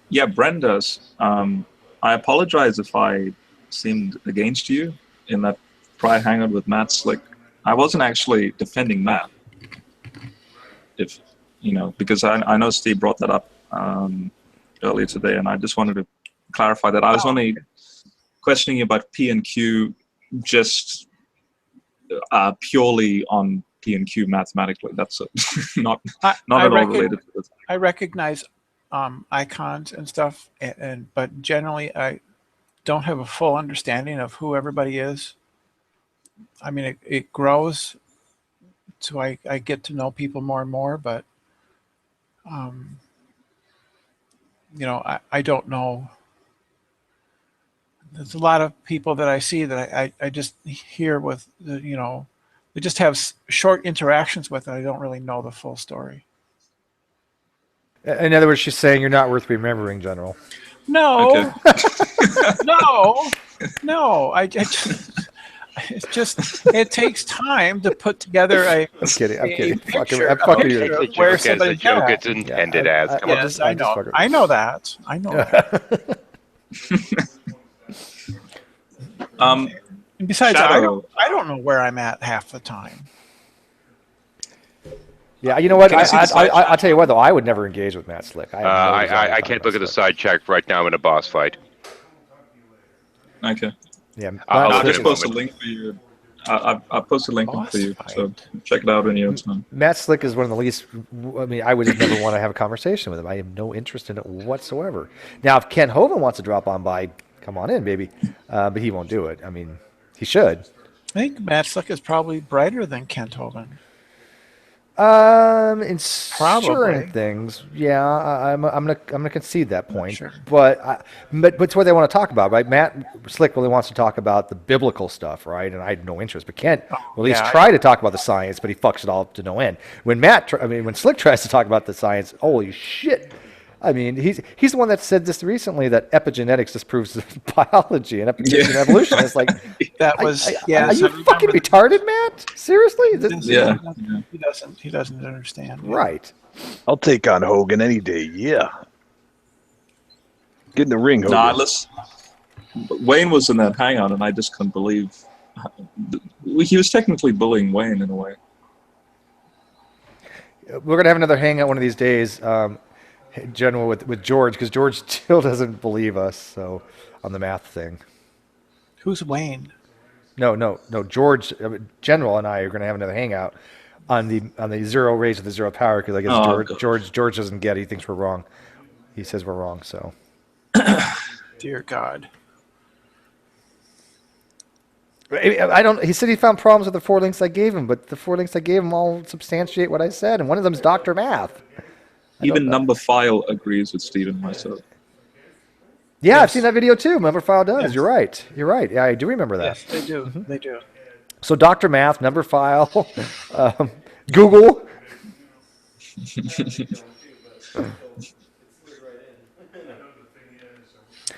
Yeah, Brent does. I apologize if I seemed against you in that prior hangout with Matt Slick. I wasn't actually defending Matt. Because I know Steve brought that up earlier today, and I just wanted to clarify that I was only questioning you about P and Q just purely on P and Q mathematically. That's it. not at all related to this. I recognize icons and stuff, but generally I don't have a full understanding of who everybody is. I mean, it grows, so I get to know people more and more, but I don't know. There's a lot of people that I see that I just hear with, they just have short interactions with, and I don't really know the full story. In other words, she's saying you're not worth remembering, General. No, Okay. no. It takes time to put together a. I'm kidding. I'm kidding. Picture, I'm fucking picture you. of Take the where joke as the somebody's joke at. it's intended as. Come on. Yes, I know. I know that. I know that. And besides, Shadow. I don't know where I'm at half the time. Yeah, you know what? Can I see the side I'll tell you what, though. I would never engage with Matt Slick. I, have no desire to I talk can't about look at the Slick. side check right now in a boss fight. Okay. Yeah, I'll I'll look just in a post a moment. link for you. I'll post a link Boss for you, fight. so check it out when you have time. Matt Slick is one of the least. I mean, I would just never want to have a conversation with him. I have no interest in it whatsoever. Now, if Ken Hovind wants to drop on by, come on in, baby. But he won't do it. I mean, he should. I think Matt Slick is probably brighter than Kent Hovind. In Probably. certain things, yeah, I'm gonna concede that point. Sure. But it's what they want to talk about, right? Matt Slick really wants to talk about the biblical stuff, right? And I had no interest. But Kent will at least yeah, try to talk about the science, but he fucks it all up to no end. When when Slick tries to talk about the science, holy shit! I mean, he's the one that said this recently that epigenetics disproves biology and evolution. It's like That was are yes. you I fucking remember retarded, Matt? Seriously? Yeah. He doesn't understand. Right. I'll take on Hogan any day. Yeah. Get in the ring, Hogan. Nah, Wayne was in that hangout, and I just couldn't believe he was technically bullying Wayne in a way. We're gonna have another hangout one of these days, General, with George, because George still doesn't believe us. So on the math thing. Who's Wayne? No. George, General, and I are gonna have another hangout on the zero raised to the zero power, because I guess George doesn't get it. He thinks we're wrong. He says we're wrong. So. Dear God. I don't. He said he found problems with the 4 links I gave him, but the 4 links I gave him all substantiate what I said, and one of them is Dr. Math. Even Number File agrees with Steve and myself. Yeah, Yes. I've seen that video too. Number File does. Yes. You're right. You're right. Yeah, I do remember that. Yes, they do. They do. So Dr. Math, Number File, Google.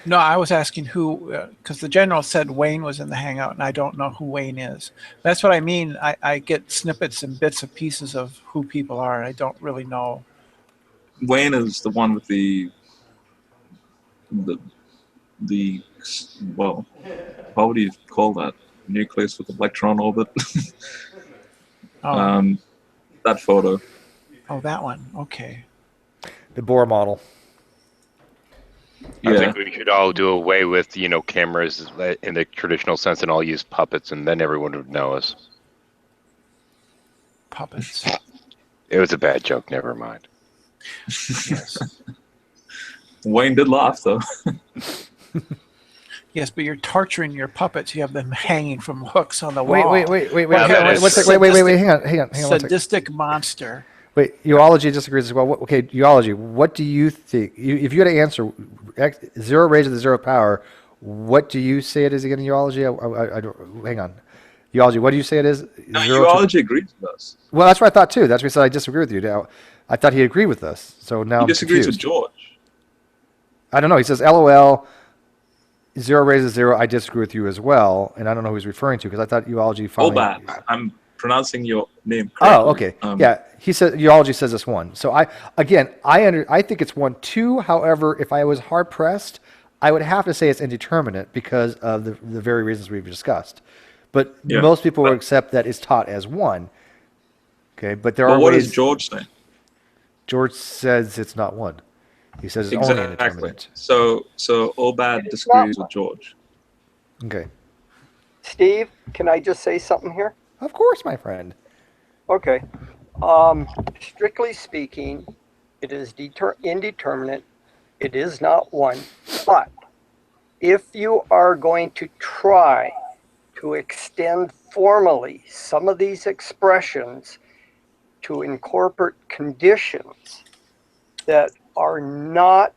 No, I was asking who, because the general said Wayne was in the hangout, and I don't know who Wayne is. That's what I mean. I get snippets and bits and pieces of who people are, and I don't really know. Wayne is the one with the well, how would you call that? Nucleus with electron orbit. Oh, That photo. oh, that one. Okay. The Bohr model. I Yeah. think we should all do away with, cameras in the traditional sense and all use puppets, and then everyone would know us. Puppets. It was a bad joke. Never mind. Yes. Wayne did laugh though. Yes, but you're torturing your puppets. You have them hanging from hooks on the Wait, wall. Wait. Well, that is- Wait, hang on. Hang on. 1 second. Sadistic monster. Wait, Uology disagrees as well. Okay, Uology, what do you think? If you had to answer zero raised to the zero power, what do you say it is again in Uology? I don't, hang on. Uology, what do you say it is? No, Zero to- Uology agrees with us. Well, that's what I thought too. That's why I said I disagree with you. Now, I thought he agreed with us. So now He I'm disagrees confused. with George. I don't know. He says, LOL, zero raised to zero. I disagree with you as well. And I don't know who he's referring to because I thought Uology finally. Obat. I'm pronouncing your name correctly. Oh, okay. Yeah, he said Uology says it's 1. So I think it's 1. 2, however, if I was hard pressed, I would have to say it's indeterminate because of the very reasons we've discussed. But Yeah, most people but- will accept that it's taught as 1. Okay, but there are But what ways. does George say? George says it's not 1. He says it's only Exactly. indeterminate. So Obat disagrees with George. Okay, Steve, can I just say something here? of course, my friend. Okay. Strictly speaking, it is indeterminate. It is not 1. But if you are going to try to extend formally some of these expressions to incorporate conditions that are not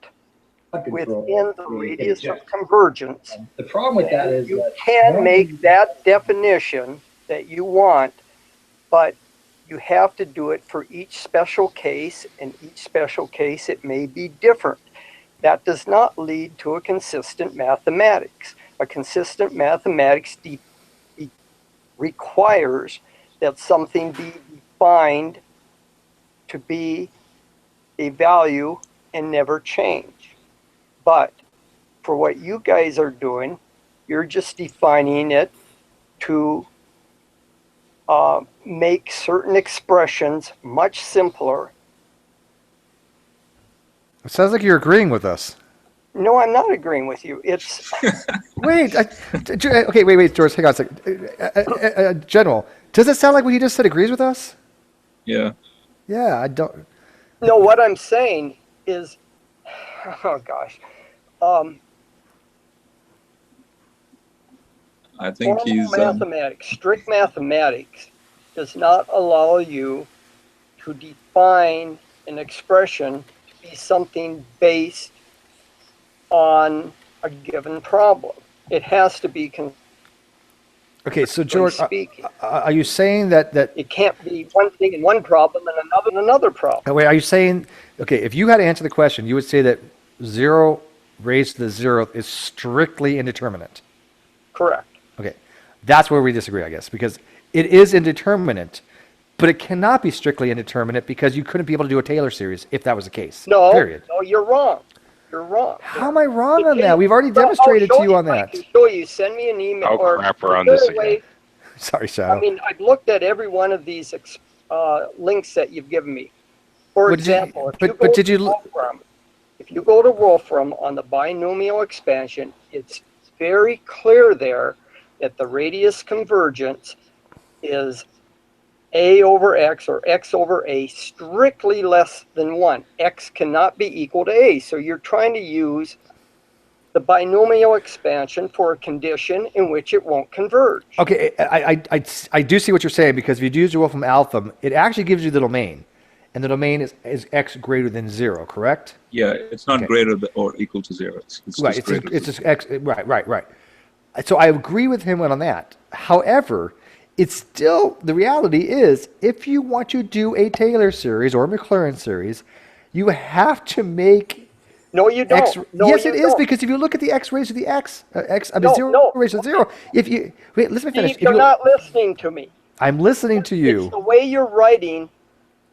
within the radius of convergence, The problem with that is you that can make that definition that you want, but You have to do it for each special case, and each special case it may be different. That does not lead to a consistent mathematics. A consistent mathematics requires that something be defined to be a value and never change. But for what you guys are doing, you're just defining it to make certain expressions much simpler. It sounds like you're agreeing with us. No, I'm not agreeing with you. It's Wait, okay, wait, George, hang on a second. General, does it sound like what you just said agrees with us? Yeah. Yeah, I don't. no. What I'm saying is, oh gosh, I think formal he's mathematics, strict mathematics, does not allow you to define an expression to be something based on a given problem. It has to be Okay, so George, speaking. are you saying that It can't be one thing in one problem and another problem. wait, are you saying, okay, if you had to answer the question, you would say that 0 raised to the 0th is strictly indeterminate? Correct. Okay, that's where we disagree, I guess, because it is indeterminate, but it cannot be strictly indeterminate because you couldn't be able to do a Taylor series if that was the case. No, Period. no, you're wrong. You're wrong. How am I wrong It on that? can't- We've already Well, demonstrated I'll to you on I that. can show you. Send me an email. Oh, or crap, we're on put this it away. again. Sorry, Shadow. I mean, I've looked at every one of these links that you've given me. For But did you- example, if but- you but go did to you- Wolfram, if you go to Wolfram on the binomial expansion, it's very clear there that the radius convergence is a over x or x over a strictly less than 1. X cannot be equal to a. So you're trying to use the binomial expansion for a condition in which it won't converge. Okay, I do see what you're saying, because if you use the Wolfram alpha, it actually gives you the domain, and the domain is x greater than 0, correct? yeah, it's not Okay. greater than or equal to 0. It's Right, just it's greater just than x, right. So I agree with him on that. However, it's still, the reality is, if you want to do a Taylor series or a Maclaurin series, you have to make No, you don't. x. No, Yes, you it is, don't. because if you look at the x raised to the x, I mean No, 0 no. raised to 0. If you wait, let me finish. Steve, If you're you, not listening to me. I'm listening to It's you. the way you're writing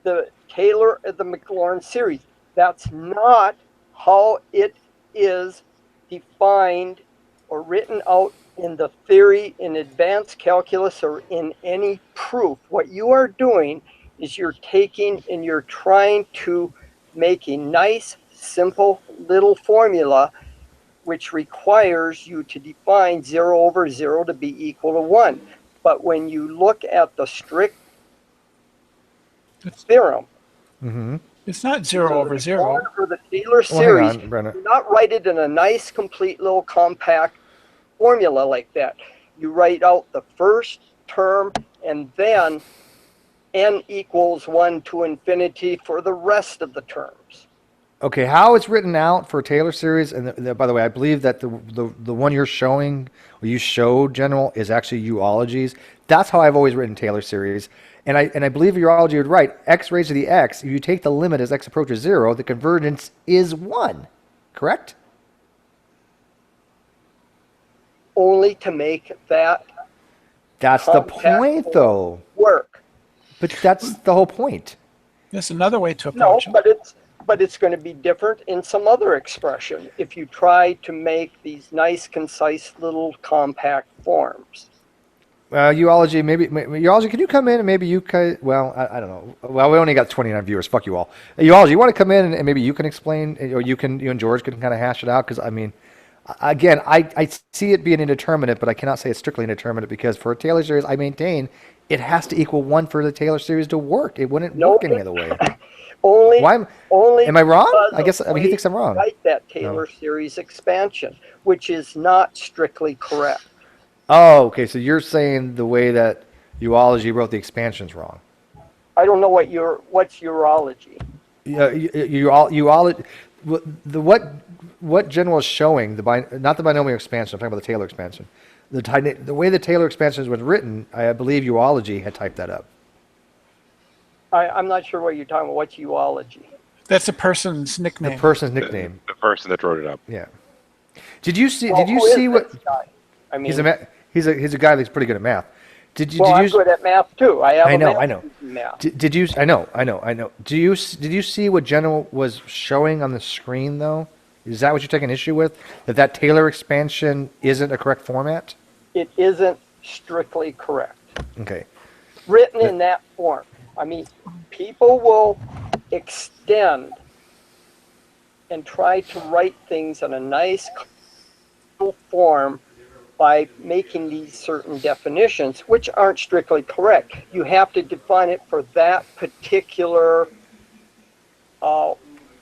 the the Maclaurin series. That's not how it is defined or written out in the theory, in advanced calculus, or in any proof. What you are doing is you're taking and you're trying to make a nice, simple little formula which requires you to define 0 over 0 to be equal to 1. But when you look at the strict theorem, Mm-hmm. It's not 0 over 0. for the Taylor Well, series, hang on, Brenna. do not write it in a nice, complete little compact formula like that. You write out the first term and then n equals 1 to infinity for the rest of the terms. Okay, how it's written out for Taylor series, and by the way, I believe that the one you're showing, or you showed, General, is actually Uologies. That's how I've always written Taylor series, and I believe Uology would write x raised to the x. If you take the limit as x approaches 0, the convergence is 1. Correct? Only to make that That's the compact point, though. work. But that's the whole point. That's another way to No, approach it. but it's going to be different in some other expression if you try to make these nice, concise little compact forms. Uology, Uology, can you come in and maybe you can, well, I don't know. Well, we only got 29 viewers. Fuck you all. Uology, you want to come in and maybe you can explain, or you and George can kind of hash it out? Because, I mean, again, I see it being indeterminate, but I cannot say it's strictly indeterminate, because for a Taylor series, I maintain it has to equal 1 for the Taylor series to work. It wouldn't work any other way. Only Am I wrong? because I guess, of he the thinks I'm wrong. way you write that Taylor series expansion, which is not strictly correct. Oh, okay. So you're saying the way that Uology wrote the expansion's wrong. I don't know what's urology. Uology, what General is showing, not the binomial expansion, I'm talking about the Taylor expansion. The way the Taylor expansion was written, I believe Uology had typed that up. I'm not sure what you're talking about. What's uology? That's a person's The nickname. person's nickname. The person that wrote it up. Yeah. Did you see? Well, Did you who is see what? this guy? I mean, He's a guy that's pretty good at math. Did you? well, Did I'm you? good at math too. I have I a know. master's in math. Did you? I know. Did you see what Jenna was showing on the screen though? Is that what you're taking issue with? That Taylor expansion isn't a correct format? It isn't strictly correct. Okay. Written in that form. I mean, people will extend and try to write things in a nice form by making these certain definitions, which aren't strictly correct. You have to define it for that particular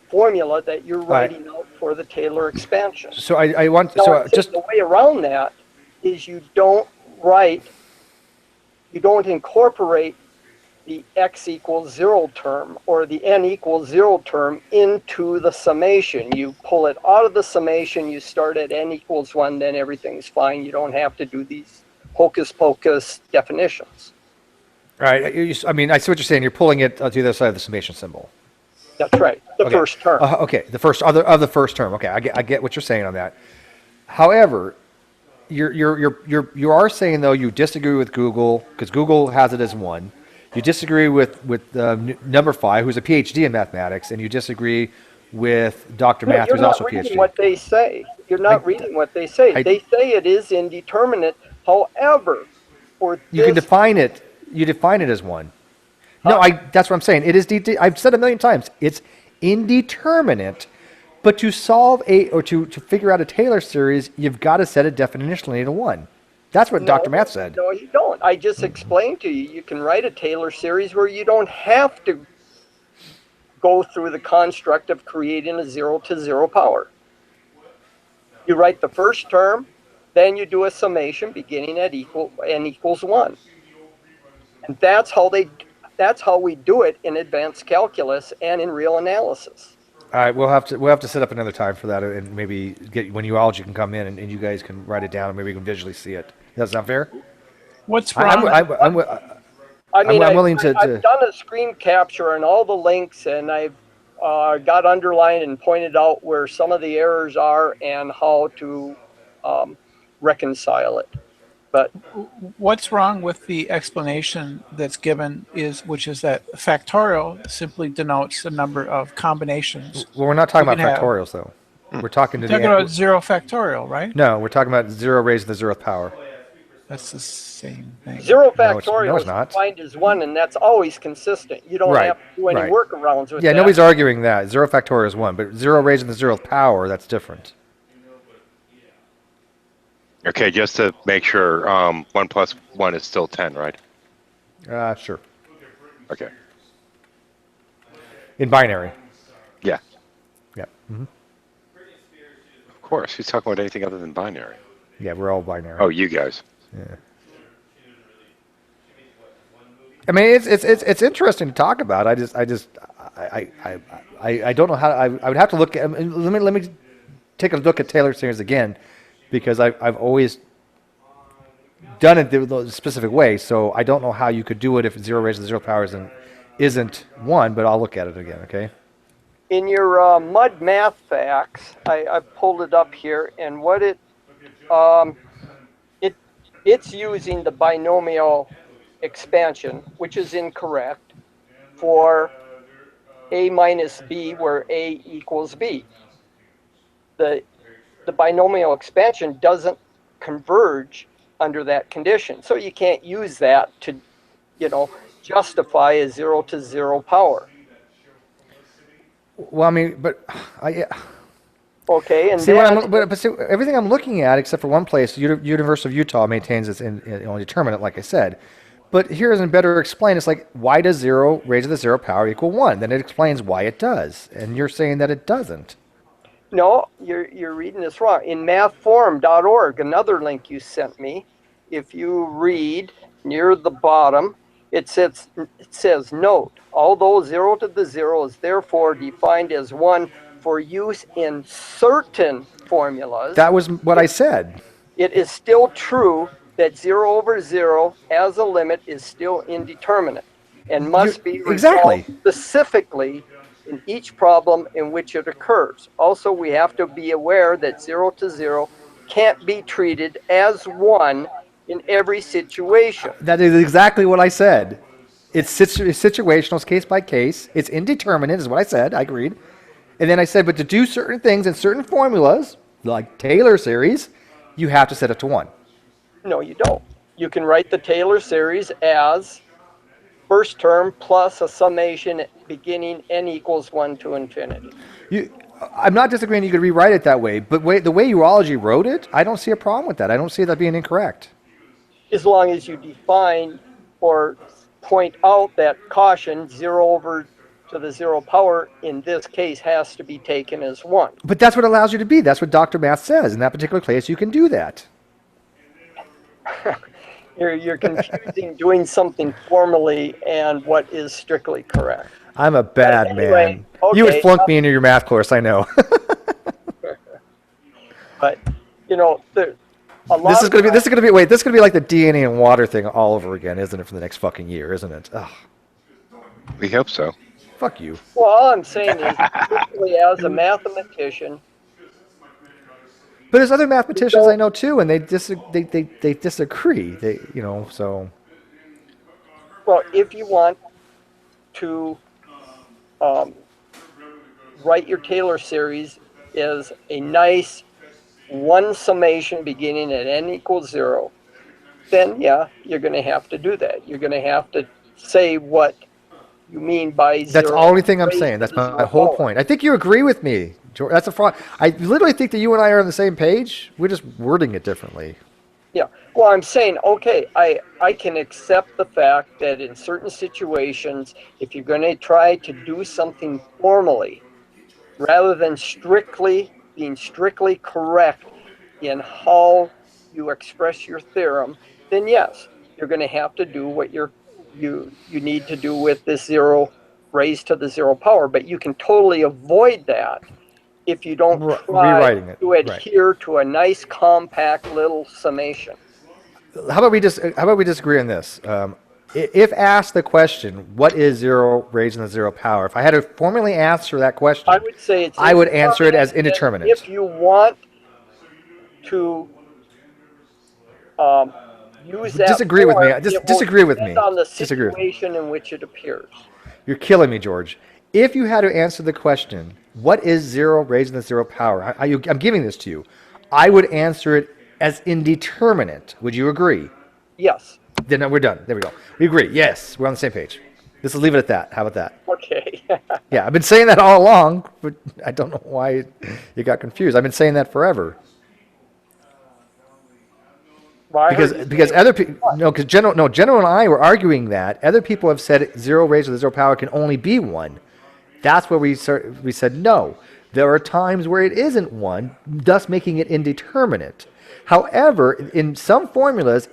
formula that you're writing out for the Taylor expansion. So I want Now, so just the way around that is you don't incorporate the x equals 0 term or the n equals 0 term into the summation. You pull it out of the summation, you start at n equals 1, then everything's fine. You don't have to do these hocus pocus definitions. all right. I mean, I see what you're saying. You're pulling it to the other side of the summation symbol. That's right, the first term. Okay, the first of the first term. Okay, I get what you're saying on that. However, you are saying though you disagree with Google because Google has it as 1. You disagree with number 5, who's a PhD in mathematics, and you disagree with Dr. No, Math, you're who's not also a reading PhD. what they say. You're not reading what they say. They say it is indeterminate. However, for You can this, define it. You define it as 1. No, that's what I'm saying. It is. I've said a million times. It's indeterminate. But to solve to figure out a Taylor series, you've got to set it definitionally to 1. That's what Dr. Math said. No, you don't. I just explained to you. You can write a Taylor series where you don't have to go through the construct of creating a 0 to 0 power. You write the first term, then you do a summation beginning at n equals 1. And that's how we do it in advanced calculus and in real analysis. All right, we'll have to set up another time for that, and maybe get when Uology can come in and you guys can write it down, and maybe you can visually see it. That's not fair. What's wrong? I'm willing to. I've done a screen capture and all the links, and I've got underlined and pointed out where some of the errors are and how to reconcile it. But what's wrong with the explanation that's given which is that factorial simply denotes the number of combinations. Well, we're not talking about factorials, though. We're talking to about 0 factorial, right? No, we're talking about 0 raised to the 0th power. That's the same thing. 0 factorial is not. defined as 1, and that's always consistent. You don't have to do any workarounds with that. Yeah, nobody's arguing that. 0 factorial is 1, but 0 raised to the 0th power, that's different. Okay, just to make sure, 1 plus 1 is still 10, right? Sure. Okay. In binary. Yeah. Yeah. Mm-hmm. Of course. Who's talking about anything other than binary? Yeah, we're all binary. Oh, you guys. Yeah. I mean, it's interesting to talk about. I don't know how. I would have to look at. Let me take a look at Taylor series again, because I've always done it the specific way. So I don't know how you could do it if 0 raised to the 0th power isn't 1. But I'll look at it again. Okay. In your MUD math facts, I pulled it up here, and what it's using the binomial expansion, which is incorrect, for a minus b, where a equals b. The binomial expansion doesn't converge under that condition, so you can't use that to, justify a 0 to 0 power. Well, I mean, but Okay, and see, see, everything I'm looking at, except for one place, University of Utah maintains it's indeterminate, like I said. But here isn't better explained. It's like, why does 0 raised to the 0 power equal 1? Then it explains why it does, and you're saying that it doesn't. No, you're reading this wrong. In mathforum.org, another link you sent me, if you read near the bottom, it says, note, although 0 to the 0 is therefore defined as 1 for use in certain formulas. That was what I said. It is still true that 0 over 0 as a limit is still indeterminate. and must be resolved exactly. specifically in each problem in which it occurs. Also, we have to be aware that 0 to 0 can't be treated as 1 in every situation. That is exactly what I said. It's situational, it's case by case. It's indeterminate, is what I said. I agreed. And then I said, but to do certain things in certain formulas, like Taylor series, you have to set it to 1. No, you don't. You can write the Taylor series as first term plus a summation beginning n equals 1 to infinity. I'm not disagreeing you could rewrite it that way, but the way Urology wrote it, I don't see a problem with that. I don't see that being incorrect. As long as you define or point out that caution 0 over to the 0 power in this case has to be taken as 1. But that's what it allows you to be. That's what Dr. Math says. In that particular case, you can do that. You're confusing doing something formally and what is strictly correct. I'm a bad anyway, man. okay, You would flunk me into your math course, I know. But you know, this is gonna be like the DNA and water thing all over again, isn't it? For the next fucking year, isn't it? Ugh. We hope so. Fuck you. Well, all I'm saying is, strictly as a mathematician. But there's other mathematicians I know too, and they disagree. They so. Well, if you want to write your Taylor series as a nice 1 summation beginning at n equals 0, then yeah, you're going to have to do that. You're going to have to say what you mean by 0. That's the only thing I'm saying. That's my whole point. I think you agree with me, George. That's a fraud. I literally think that you and I are on the same page. We're just wording it differently. Yeah. Well, I'm saying, okay, I can accept the fact that in certain situations, if you're going to try to do something formally, rather than being strictly correct in how you express your theorem, then yes, you're going to have to do what you need to do with this 0 raised to the 0 power. But you can totally avoid that if you don't try to adhere to a nice, compact little summation. How about we disagree on this? If asked the question, what is 0 raised to the 0 power? If I had to formally answer that question, I would say I would answer it as indeterminate. If you want to use that, disagree with me. Disagree with me. On the situation in which it appears. You're killing me, George. If you had to answer the question, what is 0 raised to the 0 power? I'm giving this to you. I would answer it as indeterminate. Would you agree? Yes. Then we're done. There we go. We agree. Yes, we're on the same page. Let's leave it at that. How about that? Okay. Yeah, I've been saying that all along, but I don't know why you got confused. I've been saying that forever. Well, because other people because General and I were arguing that other people have said 0 raised to the 0 power can only be 1. That's where we said no. There are times where it isn't 1, thus making it indeterminate. However, in some formulas,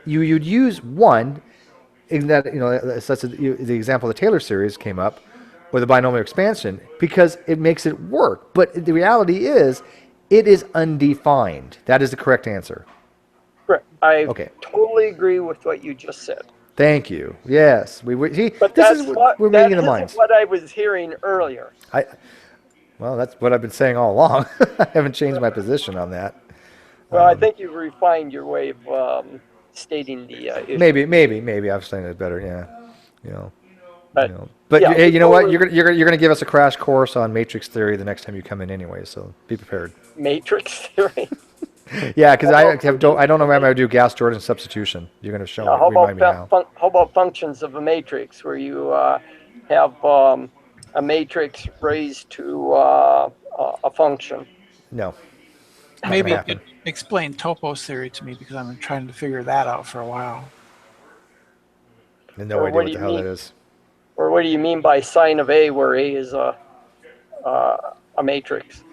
you'd use 1. In that, such as the example of the Taylor series came up, or the binomial expansion, because it makes it work. But the reality is, it is undefined. That is the correct answer. Correct. I totally agree with what you just said. Thank you. Yes, we're meeting the minds. What I was hearing earlier. Well, that's what I've been saying all along. I haven't changed my position on that. Well, I think you've refined your way of stating the issue. Maybe I've explained it better. Yeah, But yeah, hey, you know what? You're gonna give us a crash course on matrix theory the next time you come in anyway. So be prepared. Matrix theory. Yeah, because I don't know where I'm going to do Gas-Jordan substitution. You're going to show me. Remind me how. How about functions of a matrix, where you have a matrix raised to a function? No. Maybe you could explain Topo's theory to me, because I've been trying to figure that out for a while. I have no idea what the hell that is. Or what do you mean by sine of A, where A is a matrix?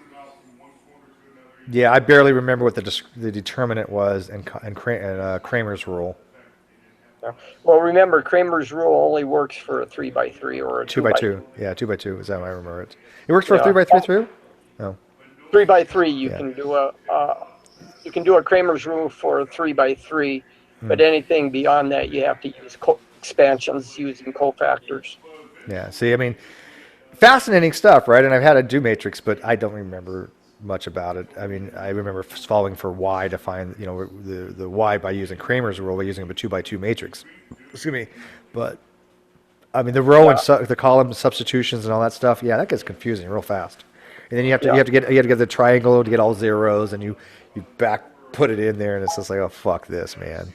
Yeah, I barely remember what the determinant was in Kramer's rule. Well, remember, Kramer's rule only works for a 3x3 or a 2x2. Yeah, 2x2 is how I remember it. It works for a 3x3 too? No. 3x3, you can do a Kramer's rule for a 3x3, but anything beyond that, you have to use expansions using cofactors. Yeah. See, I mean, fascinating stuff, right? And I've had a do matrix, but I don't remember much about it. I mean, I remember following for Y to find, the Y by using Kramer's rule by using a 2x2 matrix. Excuse me. But I mean, the row and the column substitutions and all that stuff. Yeah, that gets confusing real fast. And then you have to get the triangle to get all zeros, and you back put it in there, and it's just like, oh fuck this, man.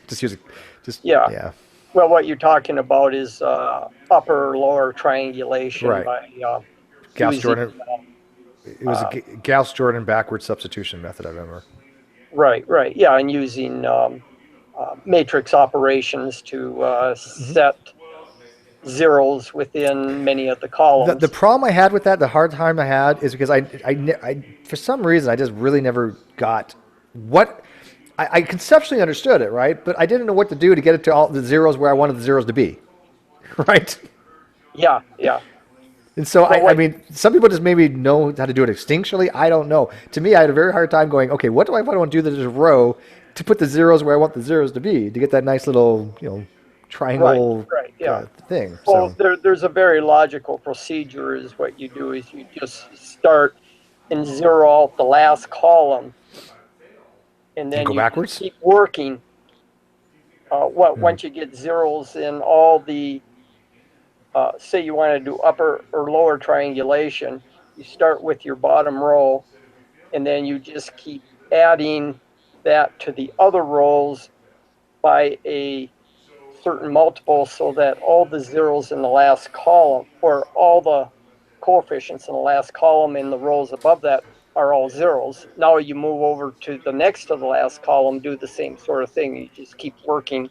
Yeah. Well, what you're talking about is upper lower triangulation Right. by Gauss-Jordan. It was a Gauss-Jordan backward substitution method, I remember. Right. Yeah, and using matrix operations to set zeros within many of the columns. The problem I had with that, the hard time I had, is because I for some reason, I just really never got what I conceptually understood it, right? But I didn't know what to do to get it to all the zeros where I wanted the zeros to be, right? Yeah. And so, I mean, some people just maybe know how to do it instinctually. I don't know. To me, I had a very hard time going, okay, what do I want to do that is a row to put the zeros where I want the zeros to be to get that nice little, triangle thing. Well, there's a very logical procedure. Is what you do is you just start and zero out the last column, and then go backwards. Keep working. Once you get zeros in all the say you want to do upper or lower triangulation, you start with your bottom row, and then you just keep adding that to the other rows by a certain multiple, so that all the zeros in the last column, or all the coefficients in the last column in the rows above that, are all zeros. Now you move over to the next to the last column, do the same sort of thing. You just keep working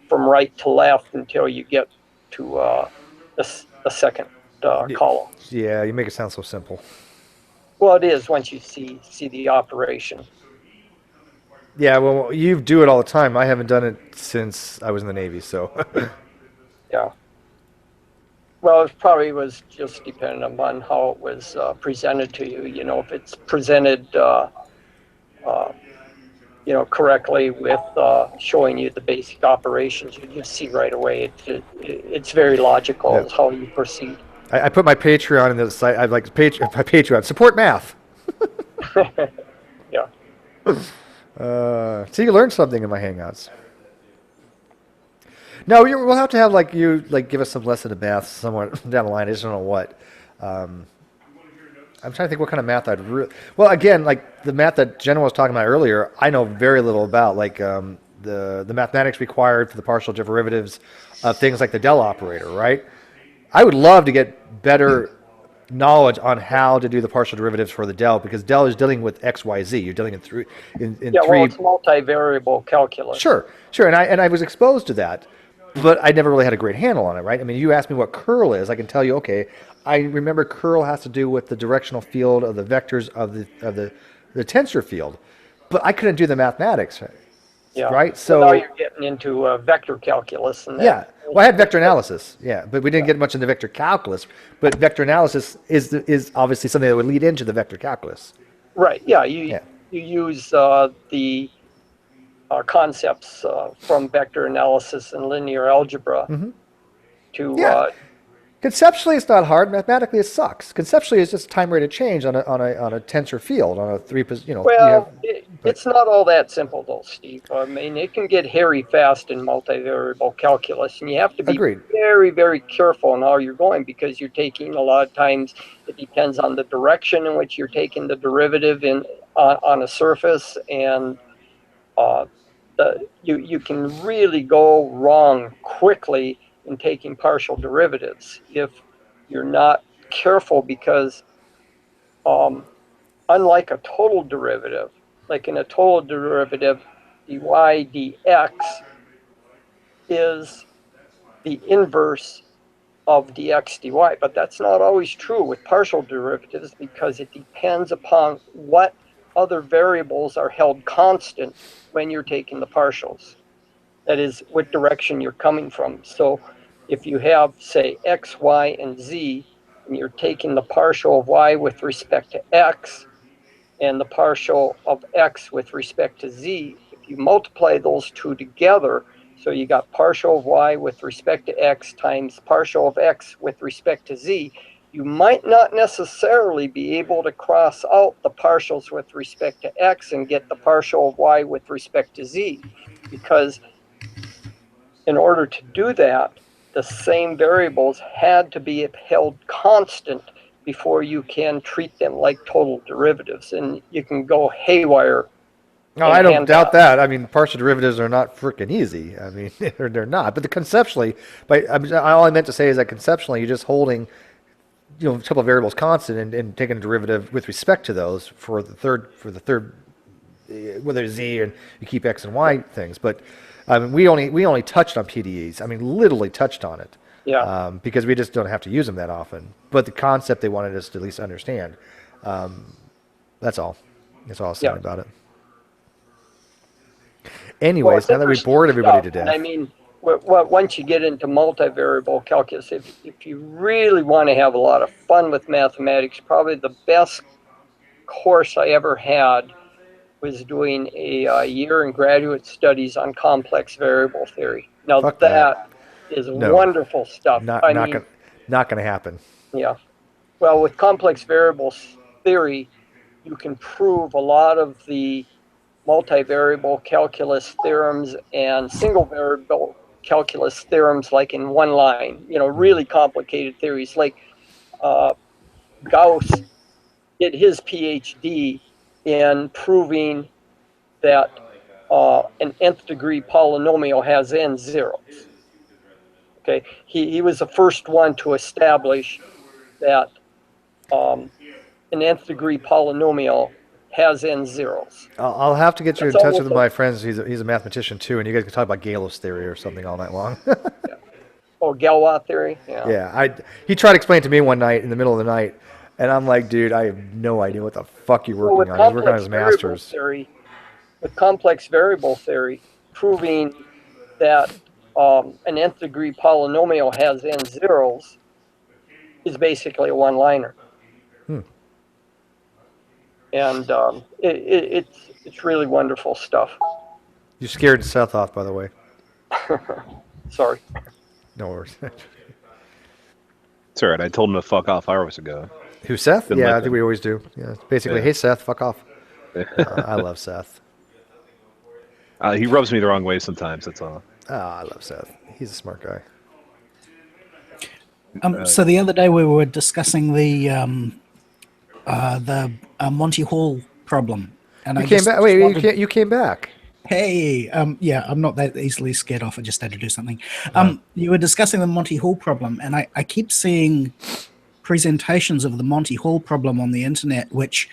from right to left until you get to the second column. Yeah, you make it sound so simple. Well, it is once you see the operation. Yeah, well, you do it all the time. I haven't done it since I was in the Navy, so. Yeah. Well, it probably was just dependent upon how it was presented to you. If it's presented, correctly with showing you the basic operations, you just see right away. It's very logical how you proceed. I put my Patreon in the site. I'd like my Patreon support math. Yeah. So you learned something in my Hangouts. No, we'll have to have you give us some lesson of math somewhere down the line. I just don't know what. I'm trying to think what kind of math I'd well, again, like the math that Jenna was talking about earlier, I know very little about, the mathematics required for the partial derivatives of things like the del operator, right? I would love to get better knowledge on how to do the partial derivatives for the del, because del is dealing with x, y, z. You're dealing in three. Well, it's multivariable calculus. Sure, and I was exposed to that, but I never really had a great handle on it, right? I mean, you asked me what curl is, I can tell you, okay, I remember curl has to do with the directional field of the vectors of the tensor field, but I couldn't do the mathematics, right? So now you're getting into vector calculus. And well, I had vector analysis, but we didn't get much into vector calculus. But vector analysis is obviously something that would lead into the vector calculus. Right. Yeah. You use the concepts from vector analysis and linear algebra to. Conceptually, it's not hard. Mathematically, it sucks. Conceptually, it's just time rate of change on a tensor field on a three. Well, it's not all that simple, though, Steve. I mean, it can get hairy fast in multivariable calculus, and you have to be very, very careful in how you're going, because you're taking a lot of times. It depends on the direction in which you're taking the derivative on a surface, and you can really go wrong quickly in taking partial derivatives if you're not careful, because unlike a total derivative, like in a total derivative, dy dx is the inverse of dx dy, but that's not always true with partial derivatives, because it depends upon what other variables are held constant when you're taking the partials. That is, what direction you're coming from. So if you have, say, x, y, and z, and you're taking the partial of y with respect to x and the partial of x with respect to z, if you multiply those two together, So you got partial of y with respect to x times partial of x with respect to z. You might not necessarily be able to cross out the partials with respect to x and get the partial of y with respect to z, because in order to do that, the same variables had to be held constant before you can treat them like total derivatives, and you can go haywire. No, I don't doubt that. I mean, partial derivatives are not freaking easy. I mean, they're not. But conceptually, all I meant to say is that conceptually, you're just holding, a couple of variables constant and taking a derivative with respect to those for the third, whether it's z and you keep x and y things. But I mean, we only touched on PDEs. I mean, literally touched on it. Yeah. Because we just don't have to use them that often. But the concept they wanted us to at least understand. That's all. That's all I was saying about it. Anyways, now that we bored everybody to death. I mean, once you get into multivariable calculus, if you really want to have a lot of fun with mathematics, probably the best course I ever had was doing a year in graduate studies on complex variable theory. Now that is wonderful stuff. Not gonna happen. Yeah. Well, with complex variables theory, you can prove a lot of the multivariable calculus theorems and single variable calculus theorems like in one line, really complicated theories. Like Gauss did his PhD in proving that an nth degree polynomial has n zeros. Okay, he was the first one to establish that an nth degree polynomial has n zeros. I'll have to get you in touch with my friends. He's a mathematician too, and you guys can talk about Galois theory or something all night long. Yeah. Oh, Galois theory. Yeah. Yeah. He tried to explain it to me one night in the middle of the night, and I'm like, dude, I have no idea what the fuck you're working on. He's working on his master's. With complex variable theory, proving that an nth degree polynomial has n zeros is basically a one-liner. And it's really wonderful stuff. You scared Seth off, by the way. Sorry. No worries. It's all right. I told him to fuck off hours ago. Who, Seth? Yeah, I think we always do. Yeah, basically, hey, Seth, fuck off. I love Seth. He rubs me the wrong way sometimes, that's all. Oh, I love Seth. He's a smart guy. So the other day we were discussing the Monty Hall problem, and you came back. Wait, you came back. Hey, yeah, I'm not that easily scared off. I just had to do something. You were discussing the Monty Hall problem, and I keep seeing presentations of the Monty Hall problem on the internet, which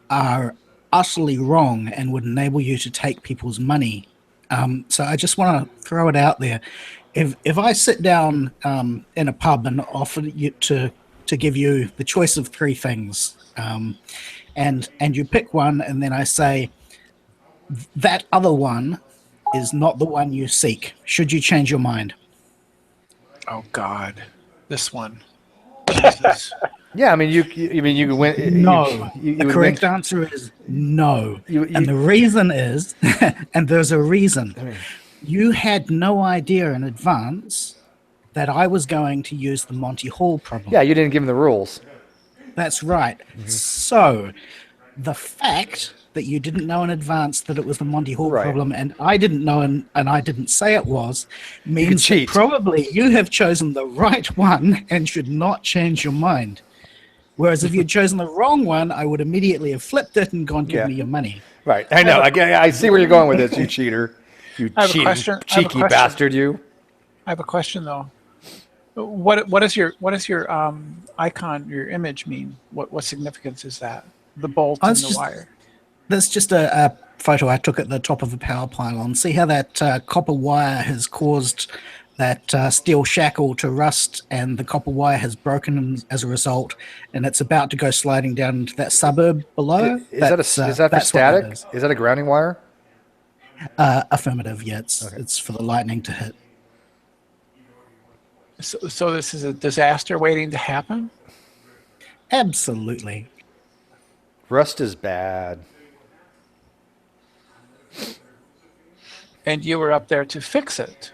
are utterly wrong and would enable you to take people's money. So I just want to throw it out there. If I sit down in a pub and offer you to give you the choice of three things, and you pick one, and then I say that other one is not the one you seek, should you change your mind? Oh God, this one. Jesus. Yeah, I mean, you went. No, the correct answer is no, and the reason is, and there's a reason. You had no idea in advance that I was going to use the Monty Hall problem. Yeah, you didn't give him the rules. That's right. Mm-hmm. So, the fact that you didn't know in advance that it was the Monty Hall problem, and I didn't know and I didn't say it was, means that probably you have chosen the right one and should not change your mind. Whereas if you'd chosen the wrong one, I would immediately have flipped it and gone, give me your money. Right. I know. I see where you're going with this, you cheater. You cheeky bastard, you. I have a question, though. What does your icon, your image mean? What significance is that? The bolt and the wire. That's just a photo I took at the top of a power pylon. See how that copper wire has caused that steel shackle to rust, and the copper wire has broken as a result, and it's about to go sliding down into that suburb below. Is that for static? Is that a grounding wire? Affirmative, yeah. It's for the lightning to hit. So this is a disaster waiting to happen? Absolutely. Rust is bad. And you were up there to fix it.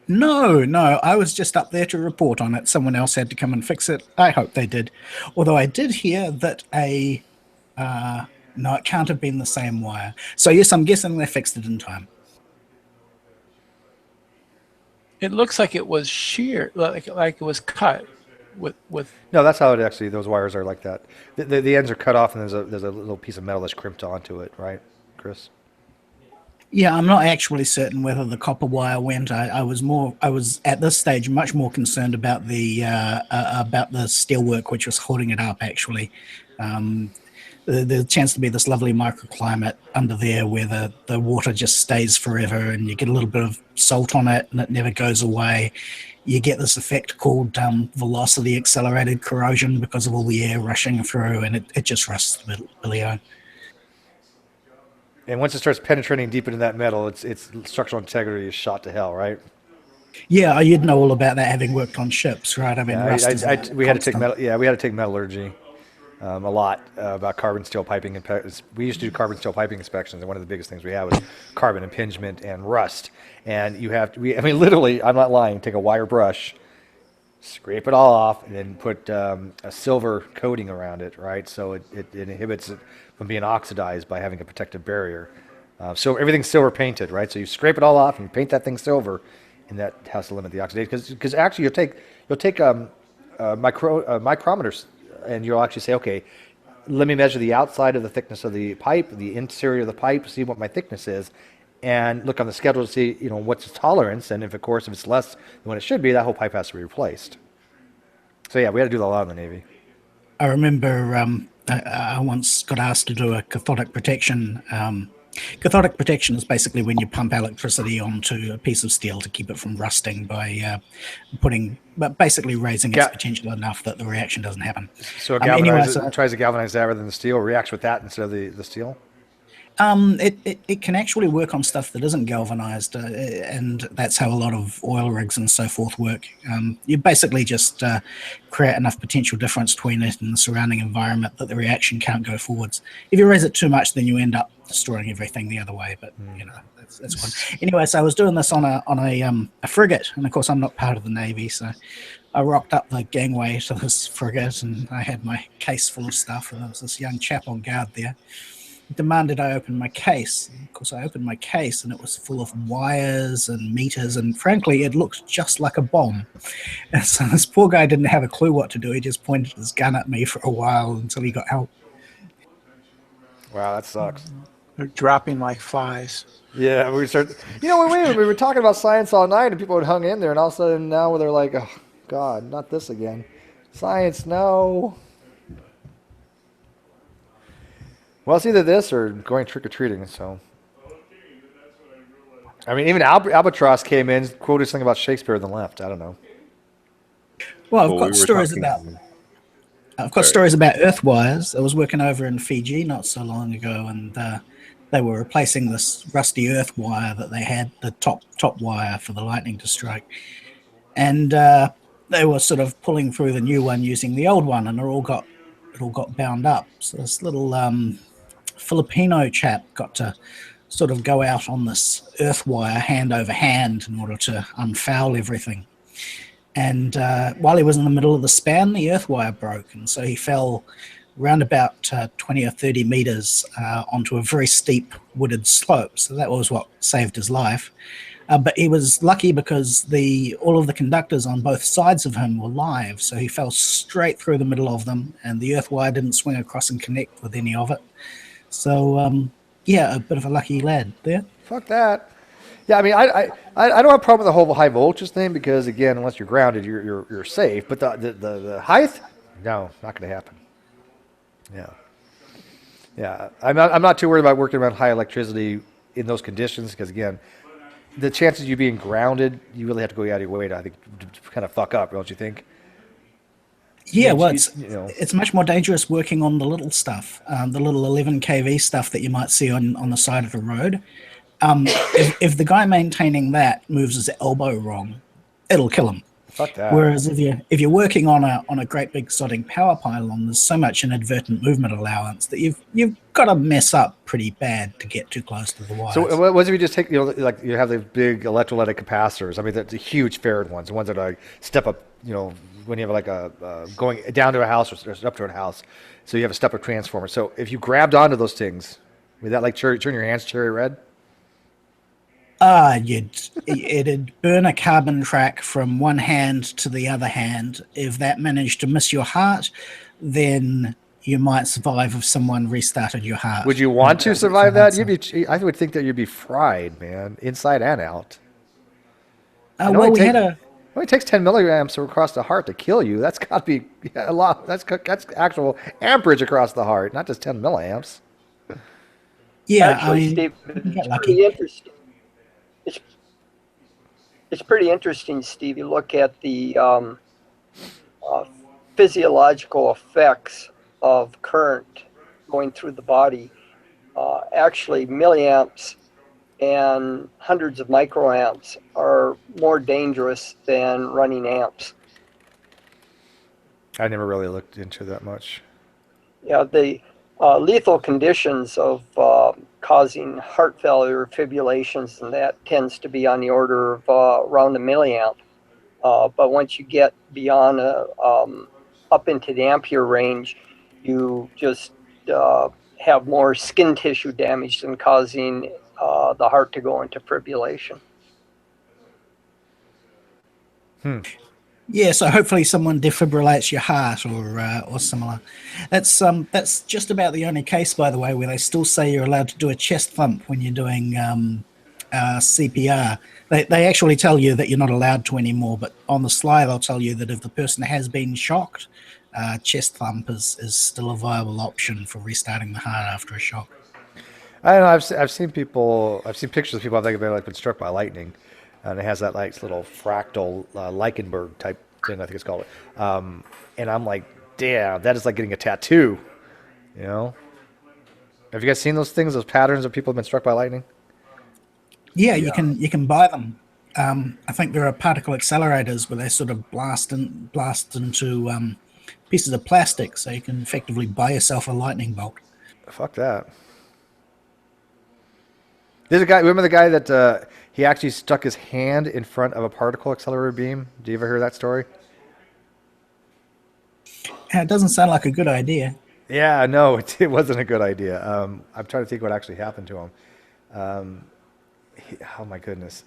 No, I was just up there to report on it. Someone else had to come and fix it. I hope they did. Although I did hear that no, it can't have been the same wire. So yes, I'm guessing they fixed it in time. It looks like it was sheared, like it was cut with. No, that's how it actually. Those wires are like that. The ends are cut off, and there's a little piece of metal that's crimped onto it, right, Chris? Yeah, I'm not actually certain whether the copper wire went. I was at this stage much more concerned about the steelwork which was holding it up. Actually, the chance to be this lovely microclimate under there where the water just stays forever, and you get a little bit of salt on it, and it never goes away. You get this effect called velocity accelerated corrosion because of all the air rushing through, and it just rusts the billy-o. And once it starts penetrating deep into that metal, its structural integrity is shot to hell, right? Yeah, you'd know all about that having worked on ships, right? I mean, Yeah, rust is we had to take constant. metal. Yeah, we had to take metallurgy a lot about carbon steel piping. We used to do carbon steel piping inspections, and one of the biggest things we had was carbon impingement and rust. And you have to. I mean, literally, I'm not lying. Take a wire brush, scrape it all off, and then put a silver coating around it, right? So it inhibits it from being oxidized by having a protective barrier. So everything's silver painted, right? So you scrape it all off and paint that thing silver, and that has to limit the oxidation. Because actually you'll take micrometers, and you'll actually say, okay, let me measure the outside of the thickness of the pipe, the interior of the pipe, see what my thickness is, and look on the schedule to see, what's its tolerance, and if it's less than what it should be, that whole pipe has to be replaced. So yeah, we had to do a lot in the Navy. I remember I once got asked to do a cathodic protection. Cathodic protection is basically when you pump electricity onto a piece of steel to keep it from rusting by basically raising its potential enough that the reaction doesn't happen. So it tries to galvanize that rather than the steel, reacts with that instead of the steel? It can actually work on stuff that isn't galvanized, and that's how a lot of oil rigs and so forth work. You basically just create enough potential difference between it and the surrounding environment that the reaction can't go forwards. If you raise it too much, then you end up destroying everything the other way. But that's one. Anyway, so I was doing this on a frigate, and of course I'm not part of the Navy, so I rocked up the gangway to this frigate, and I had my case full of stuff, and there was this young chap on guard there. Demanded I open my case. Of course, I opened my case, and it was full of wires and meters, and frankly, it looked just like a bomb. And so this poor guy didn't have a clue what to do. He just pointed his gun at me for a while until he got help. Wow, that sucks. They're dropping like flies. Yeah, we were talking about science all night, and people had hung in there, and all of a sudden now they're like, oh, God, not this again. Science, no. Well, it's either this or going trick-or-treating, so. I mean, even Albatross came in, quoted something about Shakespeare on the left. I don't know. Well, I've got stories about earthwires. I was working over in Fiji not so long ago, and they were replacing this rusty earth wire that they had, the top wire for the lightning to strike. And they were sort of pulling through the new one using the old one, and it all got bound up. So this little Filipino chap got to sort of go out on this earth wire hand over hand in order to unfoul everything. And while he was in the middle of the span, the earth wire broke, and so he fell around about 20 or 30 meters onto a very steep wooded slope. So that was what saved his life. But he was lucky because all of the conductors on both sides of him were live, so he fell straight through the middle of them, and the earth wire didn't swing across and connect with any of it. So, a bit of a lucky lad there. Fuck that. Yeah, I mean, I don't have a problem with the whole high voltage thing because, again, unless you're grounded, you're safe. But the height, no, not going to happen. Yeah. I'm not too worried about working around high electricity in those conditions because, again, the chances of you being grounded, you really have to go out of your way to, I think, to kind of fuck up, don't you think? Yeah, well, it's much more dangerous working on the little stuff, the little 11 kV stuff that you might see on the side of the road. If the guy maintaining that moves his elbow wrong, it'll kill him. Fuck that. Whereas if you're working on a great big sodding power pylon, there's so much inadvertent movement allowance that you've got to mess up pretty bad to get too close to the wires. So what if you just take, like you have the big electrolytic capacitors? I mean, the huge farad ones, the ones that are step up, when you have like a going down to a house or up to a house. So you have a step up transformer. So if you grabbed onto those things, would that like turn your hands cherry red? It'd burn a carbon track from one hand to the other hand. If that managed to miss your heart, then you might survive if someone restarted your heart. Would you want to survive that? I would think that you'd be fried, man, inside and out. It only takes 10 milliamps across the heart to kill you. That's got to be a lot. That's actual amperage across the heart, not just 10 milliamps. Yeah, actually, Steve, it's pretty interesting. It's pretty interesting, Steve. You look at the physiological effects of current going through the body. Actually, milliamps and hundreds of microamps are more dangerous than running amps. I never really looked into that much. Yeah, the lethal conditions of causing heart failure, fibrillations, and that tends to be on the order of around a milliamp. But once you get beyond up into the ampere range, you just have more skin tissue damage than causing the heart to go into fibrillation. Yeah, so hopefully someone defibrillates your heart or similar. That's just about the only case, by the way, where they still say you're allowed to do a chest thump when you're doing CPR. They actually tell you that you're not allowed to anymore, but on the sly they'll tell you that if the person has been shocked, chest thump is still a viable option for restarting the heart after a shock. I don't know. I've seen pictures of people. I think have been struck by lightning, and it has that like little fractal Leichenberg type thing. I think it's called. And I'm like, damn, that is like getting a tattoo. Have you guys seen those things? Those patterns of people who've been struck by lightning? Yeah, you can buy them. I think there are particle accelerators where they sort of blast into pieces of plastic, so you can effectively buy yourself a lightning bolt. Fuck that. There's a guy. Remember the guy that he actually stuck his hand in front of a particle accelerator beam? Do you ever hear that story? It doesn't sound like a good idea. Yeah, no, it wasn't a good idea. I'm trying to think what actually happened to him. Oh my goodness,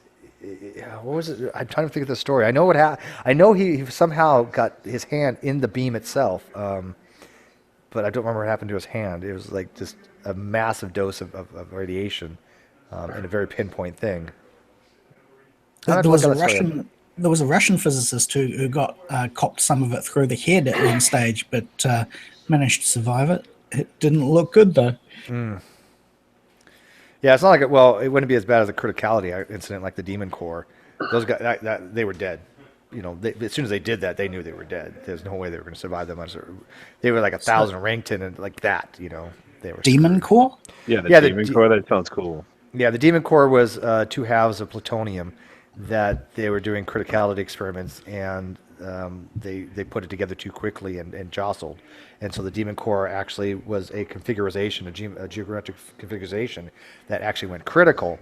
what was it? I'm trying to think of the story. I know what happened. I know he somehow got his hand in the beam itself, but I don't remember what happened to his hand. It was like just a massive dose of radiation. And a very pinpoint thing. There was a Russian physicist who got copped some of it through the head at one stage, but managed to survive it. It didn't look good though. Yeah, it's not like it wouldn't be as bad as a criticality incident like the Demon Core. Those guys, they were dead. As soon as they did that, they knew they were dead. There's no way they were going to survive that much. They were like 1,000 Rankton and like that. They were Demon Core. Yeah, the Demon Core. That sounds cool. Yeah, the Demon Core was 2 halves of plutonium that they were doing criticality experiments, and they put it together too quickly and jostled. And so the Demon Core actually was a configuration, a geometric configuration that actually went critical,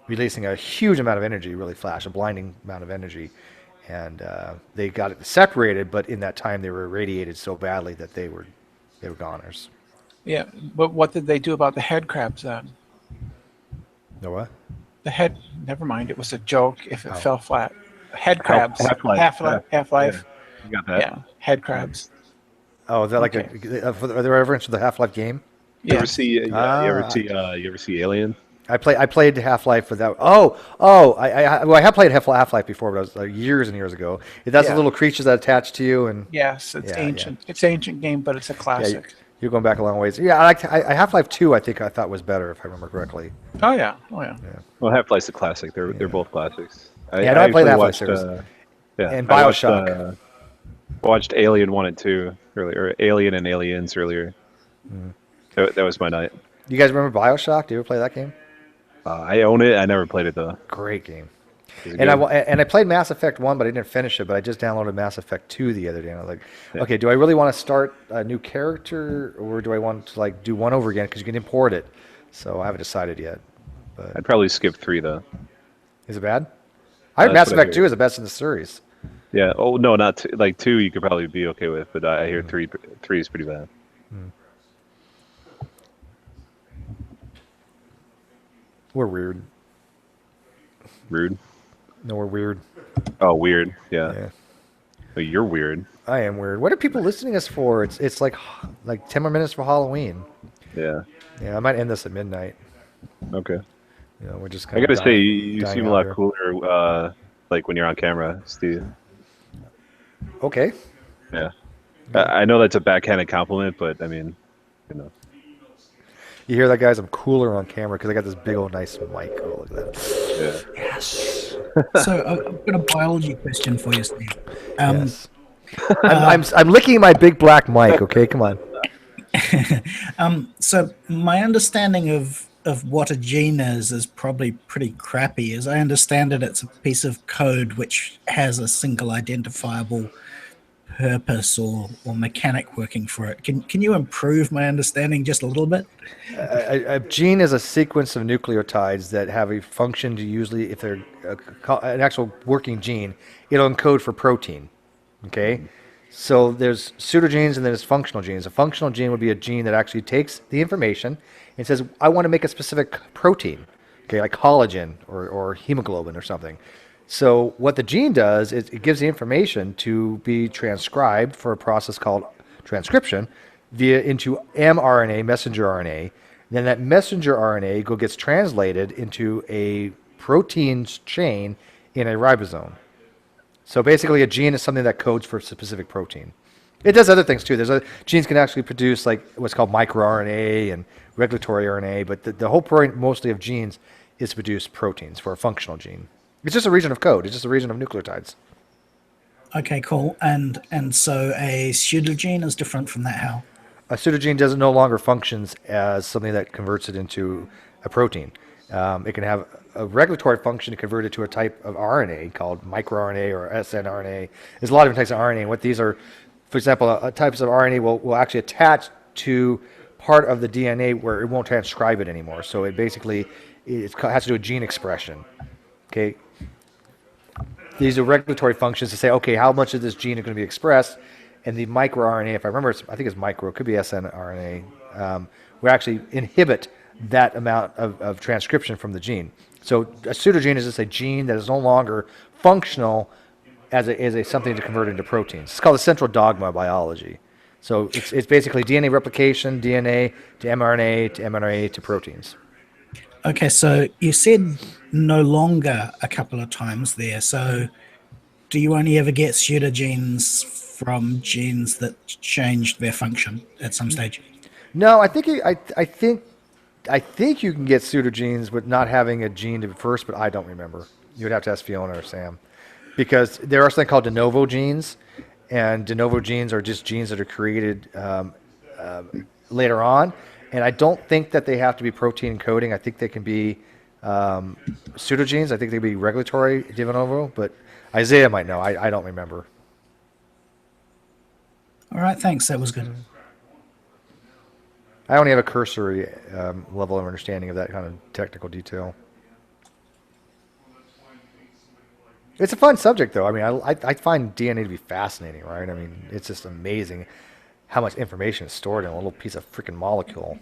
releasing a huge amount of energy, really flash, a blinding amount of energy. And they got it separated, but in that time they were irradiated so badly that they were goners. Yeah, but what did they do about the head crabs then? No what? The head. Never mind. It was a joke. If it fell flat, head crabs. Half-life. Yeah, you got that. Yeah, head crabs. Oh, is that like are there reference to the Half-Life game? You ever see? You ever see Alien? I played Half-Life with that. I have played Half-Life before, but it was years and years ago. That's the little creatures that attach to you and. Yes, it's ancient. Yeah. It's an ancient game, but it's a classic. Yeah, you're going back a long ways. Yeah, Half-Life 2, I thought was better if I remember correctly. Oh yeah. Well, Half-Life's a classic. They're both classics. I played Half-Life series. And BioShock. Watched Alien 1 and 2 earlier, or Alien and Aliens earlier. That was my night. You guys remember BioShock? Do you ever play that game? I own it. I never played it though. Great game. And I played Mass Effect 1, but I didn't finish it. But I just downloaded Mass Effect 2 the other day. And I was like, okay, do I really want to start a new character, or do I want to like do one over again because you can import it? So I haven't decided yet. But I'd probably skip 3 though. is it bad? I heard Mass Effect 2 is the best in the series. Yeah. Oh no, not 2. Like 2, you could probably be okay with, but I hear 3 is pretty bad. We're weird. Rude. No, we're weird. Oh, weird. Yeah. Yeah. Oh, you're weird. I am weird. What are people listening to us for? It's like 10 more minutes for Halloween. Yeah. Yeah, I might end this at midnight. Okay. You know, we're just I kind of gotta say, you seem a lot here. cooler, like when you're on camera, Steve. Okay. Yeah. I know that's a backhanded compliment, but I mean, you know. You hear that, guys? I'm cooler on camera because I got this big old nice mic. Oh, look at that. Yeah. Yes. So I've got a biology question for you, Steve. Yes. I'm licking my big black mic. Okay, come on. So my understanding of what a gene is probably pretty crappy. As I understand it, it's a piece of code which has a single identifiable purpose or mechanic working for it. Can you improve my understanding just a little bit? A gene is a sequence of nucleotides that have a function to usually, if they're an actual working gene, it'll encode for protein. Okay? So there's pseudogenes and then there's functional genes. A functional gene would be a gene that actually takes the information and says, I want to make a specific protein, okay, like collagen or hemoglobin or something. So what the gene does is it gives the information to be transcribed for a process called transcription into mRNA, messenger RNA. Then that messenger RNA gets translated into a protein's chain in a ribosome. So basically, a gene is something that codes for a specific protein. It does other things too. Genes can actually produce like what's called microRNA and regulatory RNA, but the whole point mostly of genes is to produce proteins for a functional gene. It's just a region of code. It's just a region of nucleotides. Okay, cool. And so a pseudogene is different from that. How? A pseudogene no longer functions as something that converts it into a protein. It can have a regulatory function to convert it to a type of RNA called microRNA or snRNA. There's a lot of different types of RNA. What these are, for example, types of RNA will actually attach to part of the DNA where it won't transcribe it anymore. So it basically has to do with gene expression. Okay. These are regulatory functions to say, okay, how much of this gene is going to be expressed, and the microRNA, if I remember, I think it's micro, it could be snRNA, will actually inhibit that amount of transcription from the gene. So a pseudogene is just a gene that is no longer functional as a something to convert into proteins. It's called the central dogma of biology. So it's basically DNA replication, DNA to mRNA to mRNA to proteins. Okay, so you said no longer a couple of times there. So do you only ever get pseudogenes from genes that changed their function at some stage? No, I think you can get pseudogenes with not having a gene to first, but I don't remember. You would have to ask Fiona or Sam, because there are something called de novo genes, and de novo genes are just genes that are created later on. And I don't think that they have to be protein encoding. I think they can be pseudogenes. I think they can be regulatory de novo, but Isaiah might know. I don't remember. All right, thanks. That was good. I only have a cursory level of understanding of that kind of technical detail. It's a fun subject, though. I mean, I find DNA to be fascinating, right? I mean, it's just amazing how much information is stored in a little piece of freaking molecule.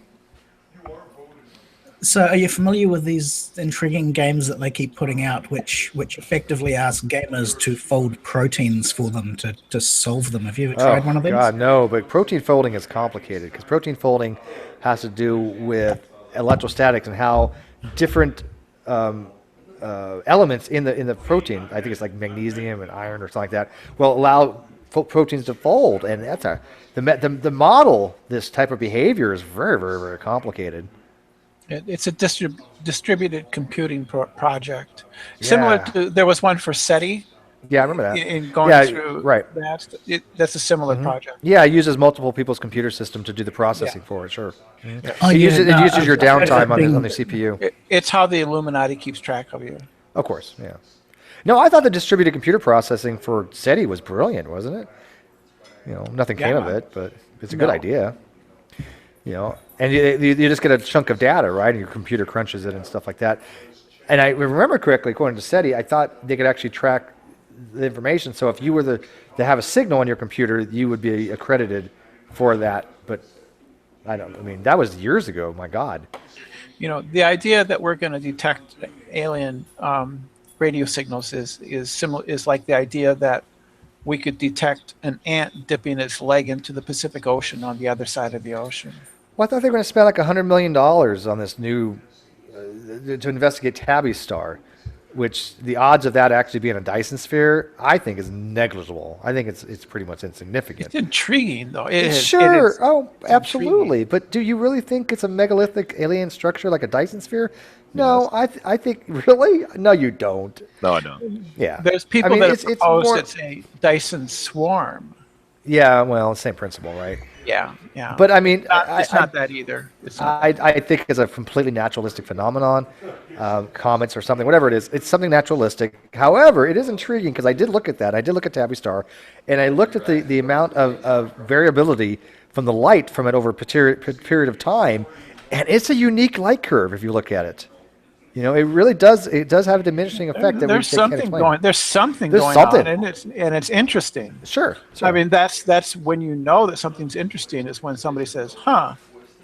So are you familiar with these intriguing games that they keep putting out, which effectively ask gamers to fold proteins for them to solve them? Have you ever tried one of these? God, no, but protein folding is complicated because protein folding has to do with electrostatics and how different elements in the protein, I think it's like magnesium and iron or something like that, will allow proteins to fold, and that's the model. This type of behavior is very, very, very complicated. It's a distributed computing project, similar to there was one for SETI. Yeah, I remember that. In going through right. That's a similar project. Yeah, it uses multiple people's computer system to do the processing for it. Sure. Mm-hmm. It uses your downtime on the CPU. It's how the Illuminati keeps track of you. Of course, yeah. No, I thought the distributed computer processing for SETI was brilliant, wasn't it? Nothing came of Yeah. it, but it's a good No. idea. And you just get a chunk of data, right? And your computer crunches it and stuff like that. And I remember correctly, according to SETI, I thought they could actually track the information. So if you were to have a signal on your computer, you would be accredited for that. But I mean, that was years ago. My God. The idea that we're going to detect alien radio signals is like the idea that we could detect an ant dipping its leg into the Pacific Ocean on the other side of the ocean. Well, I thought they were going to spend like $100 million on this new to investigate Tabby Star, which the odds of that actually being a Dyson sphere, I think, is negligible. I think it's pretty much insignificant. It's intriguing, though. Sure. Oh, absolutely. But do you really think it's a megalithic alien structure like a Dyson sphere? No, I think really. No, you don't. No, I don't. Yeah. There's people that have proposed it's a Dyson swarm. Yeah, well, same principle, right? Yeah. But I mean, it's not that either. I think it's a completely naturalistic phenomenon, comets or something, whatever it is. It's something naturalistic. However, it is intriguing because I did look at that. I did look at Tabby Star, and I looked at the amount of variability from the light from it over a period of time, and it's a unique light curve if you look at it. It really does. It does have a diminishing effect. There's something going. There's something going on, and it's interesting. Sure. I mean, that's when you know that something's interesting is when somebody says, "Huh,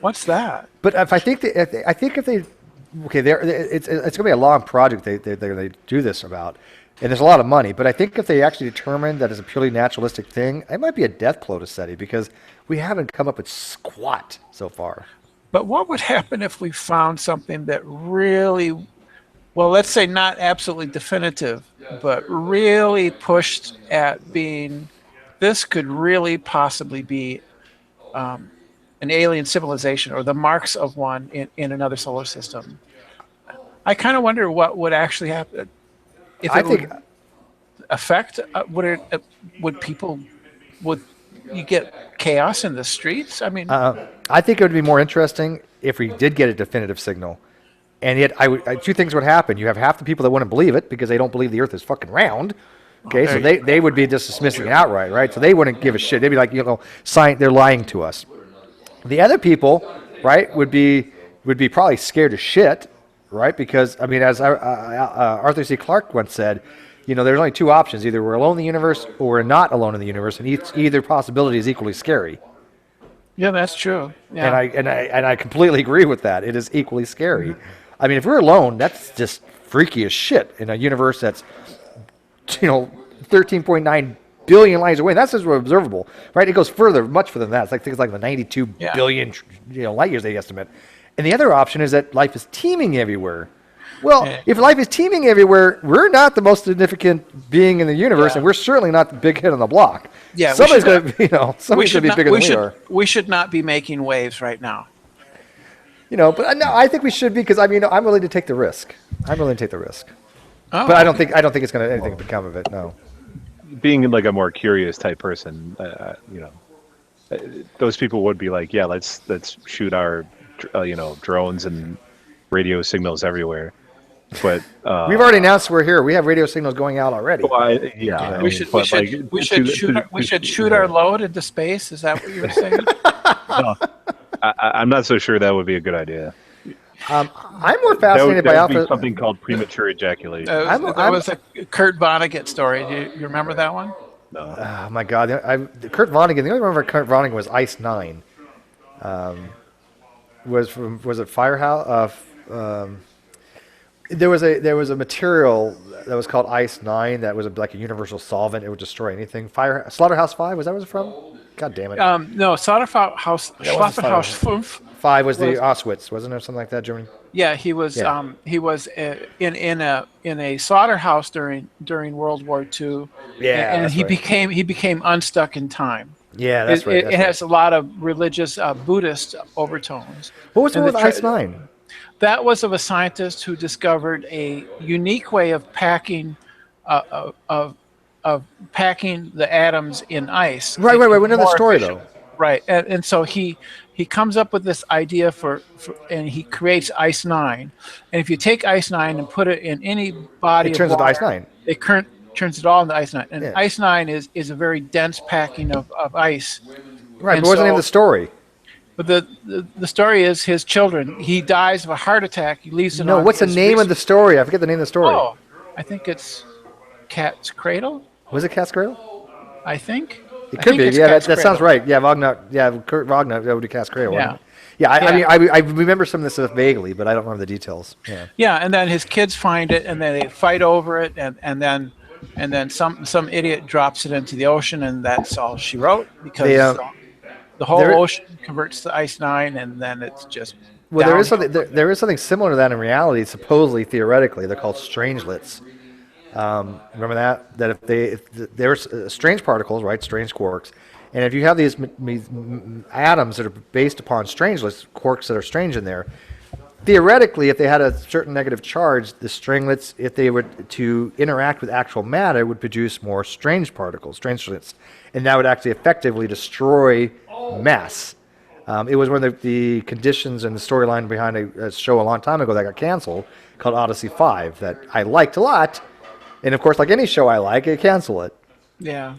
what's that?" But if it's going to be a long project they do this about, and there's a lot of money. But I think if they actually determine that it's a purely naturalistic thing, it might be a death blow to SETI because we haven't come up with squat so far. But what would happen if we found something that really, well, let's say not absolutely definitive, but really pushed at being, this could really possibly be an alien civilization or the marks of one in another solar system? I kind of wonder what would actually happen. If it would affect, would you get chaos in the streets? I mean, I think it would be more interesting if we did get a definitive signal, and yet two things would happen. You have half the people that wouldn't believe it because they don't believe the Earth is fucking round. Okay, so they would be just dismissing it outright, right? So they wouldn't give a shit. They'd be like, they're lying to us. The other people, right, would be probably scared as shit, right? Because I mean, as Arthur C. Clarke once said, there's only two options: either we're alone in the universe or we're not alone in the universe, and either possibility is equally scary. Yeah, that's true. Yeah. And I completely agree with that. It is equally scary. I mean, if we're alone, that's just freaky as shit in a universe that's 13.9 billion light years away. That's just observable, right? It goes further, much further than that. It's like things like the 92 billion light years they estimate. And the other option is that life is teeming everywhere. Well, if life is teeming everywhere, we're not the most significant being in the universe, and we're certainly not the big hit on the block. Yeah, somebody's going to, somebody's going to be bigger than we are. We should not be making waves right now. But no, I think we should be because I'm willing to take the risk. I'm willing to take the risk. Oh, but I don't think it's going to anything become of it. No. Being like a more curious type person, those people would be like, yeah, let's shoot our drones and radio signals everywhere. But we've already announced we're here. We have radio signals going out already. Well, we should shoot our load into space. Is that what you were saying? No, I'm not so sure that would be a good idea. I'm more fascinated by alpha. Something called premature ejaculation. That was a Kurt Vonnegut story. Do you remember that one? No. Oh my God, Kurt Vonnegut. The only remember Kurt Vonnegut was Ice Nine. Was it Firehouse? There was a material that was called Ice 9 that was like a universal solvent. It would destroy anything. Slaughterhouse 5, was that what it was from? God damn it. No, Slaughterhouse 5 was the Auschwitz, wasn't it? Something like that, Germany? Yeah, he was in a slaughterhouse during World War II. Yeah, and he became unstuck in time. Yeah, that's right. It has a lot of religious Buddhist overtones. What was with Ice 9? That was of a scientist who discovered a unique way of packing packing the atoms in ice. Right. We know the story though. Right, and so he comes up with this idea and he creates Ice 9. And if you take Ice 9 and put it in any body, it turns into Ice 9. it turns it all into ice 9. And Yeah. ice 9 is a very dense packing of ice. Right, And but what's the name so- of the story? But the story is his children. He dies of a heart attack. He leaves it No, on what's the his name of the story? I forget the name of the story. Oh, I think it's Cat's Cradle. Was it Cat's Cradle? I think. It I could think be. it's Yeah, Cat's that sounds Cradle. right. Yeah, Wagner. Yeah, Kurt Wagner. That would be Cat's Cradle. Yeah. Wasn't it? Yeah, I Yeah. mean, I remember some of this stuff vaguely, but I don't remember the details. Yeah. Yeah, and then his kids find it, and then they fight over it, and then some idiot drops it into the ocean, and that's all she wrote because the whole there- ocean converts to ice 9, and then it's just Well, there is downhill. something. There is something similar to that in reality. Supposedly, theoretically, they're called strangelets. Remember that? That if there's strange particles, right? Strange quarks, and if you have these atoms that are based upon strangelets, quarks that are strange in there, theoretically, if they had a certain negative charge, the stringlets, if they were to interact with actual matter, would produce more strange particles, strangelets, and that would actually effectively destroy mass. It was one of the conditions and the storyline behind a show a long time ago that got canceled called Odyssey 5 that I liked a lot. And of course, like any show I like, I cancel it. Yeah,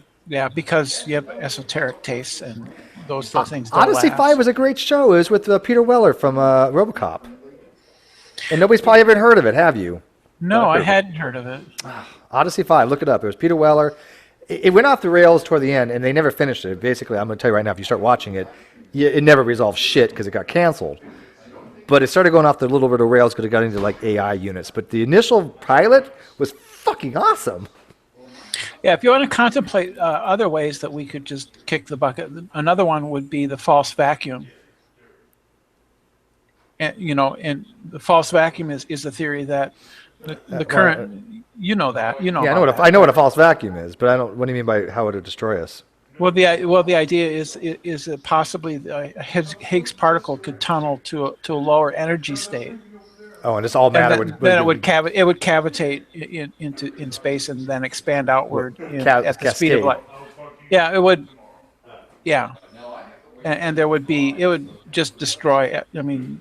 because you have esoteric tastes, and those things don't Odyssey last. 5 was a great show. It was with Peter Weller from RoboCop. And nobody's probably ever heard of it, have you? No, I hadn't heard of it. Odyssey 5, look it up. It was Peter Weller. It went off the rails toward the end, and they never finished it. Basically, I'm going to tell you right now, if you start watching it, it never resolved shit because it got canceled. But it started going off the little bit of rails because it got into like AI units. But the initial pilot was fucking awesome. Yeah, if you want to contemplate other ways that we could just kick the bucket, another one would be the false vacuum. And and the false vacuum is the theory that the current, you know that, Yeah, about I know what a false vacuum is, but I don't. What do you mean by how it would destroy us? Well, the idea is that possibly a Higgs particle could tunnel to a lower energy state. Oh, and just all matter would Then it would cavitate in space and then expand outward at the speed of cascade. light. Yeah, it would. Yeah, and it would just destroy. I mean,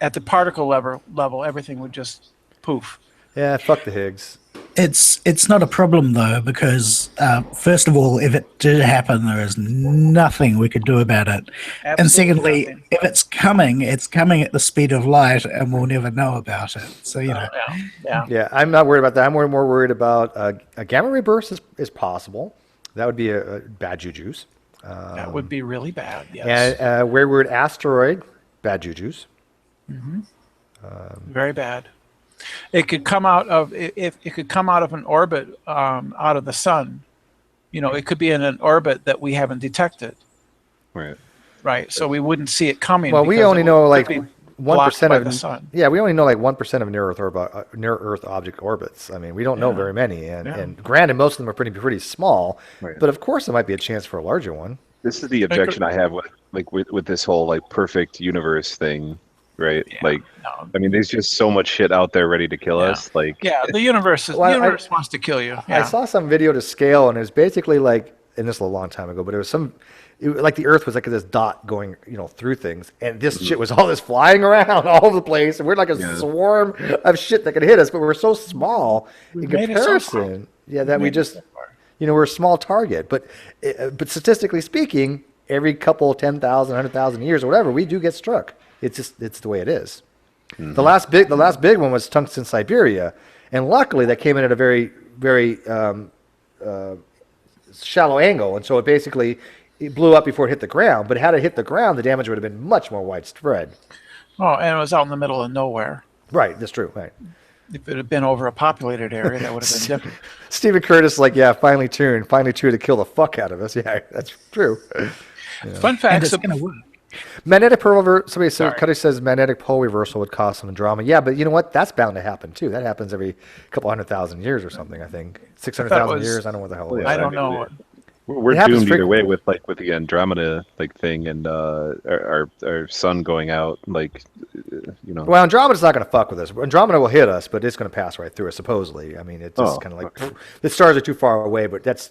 at the particle level, everything would just poof. Yeah, fuck the Higgs. It's not a problem though, because first of all, if it did happen, there is nothing we could do about it. And Absolutely secondly, nothing. if it's coming at the speed of light, and we'll never know about it. So Yeah. Yeah, I'm not worried about that. I'm more worried about a gamma ray burst is possible. That would be a bad juju's. That would be really bad. Yes. And wayward asteroid, bad juju's. Very bad. It could come out of if it could come out of an orbit out of the sun. It could be in an orbit that we haven't detected. Right. Right. So we wouldn't see it coming. Well, we because only it know could like be 1% blocked by of the sun. Yeah, we only know like 1% of near Earth object orbits. I mean, we don't know very many, and granted, most of them are pretty small. Right. But of course, there might be a chance for a larger one. This is the objection I have with this whole like perfect universe thing, right? No. I mean, there's just so much shit out there ready to kill us. Like, Yeah, the universe wants to kill you. I Yeah. saw some video to scale, and it was basically like, and this was a long time ago, but it was like the Earth was like this dot going, through things, and this shit was all this flying around all over the place, and we're like a swarm of shit that could hit us, but we're so small in made it so far. comparison. That we just, we're a small target. But statistically speaking, every couple 10,000, 100,000 years or whatever, we do get struck. It's the way it is. Mm-hmm. The last big one was Tungsten Siberia, and luckily that came in at a very, very shallow angle, and so it blew up before it hit the ground. But had it hit the ground, the damage would have been much more widespread. Oh, and it was out in the middle of nowhere. Right, that's true. Right. If it had been over a populated area, that would have been different. Stephen Curtis, finally tuned to kill the fuck out of us. Yeah, that's true. Fun fact: and it's going to work. Magnetic pole reversal. Somebody says magnetic pole reversal would cause some drama. Yeah, but you know what? That's bound to happen too. That happens every couple 100,000 years or something. I think 600,000 years. I don't know what the hell. I don't know. We're doomed either way with the Andromeda thing and our sun going out. Well, Andromeda's not going to fuck with us. Andromeda will hit us, but it's going to pass right through us. Supposedly, I mean, it's just kind of like the stars are too far away. But that's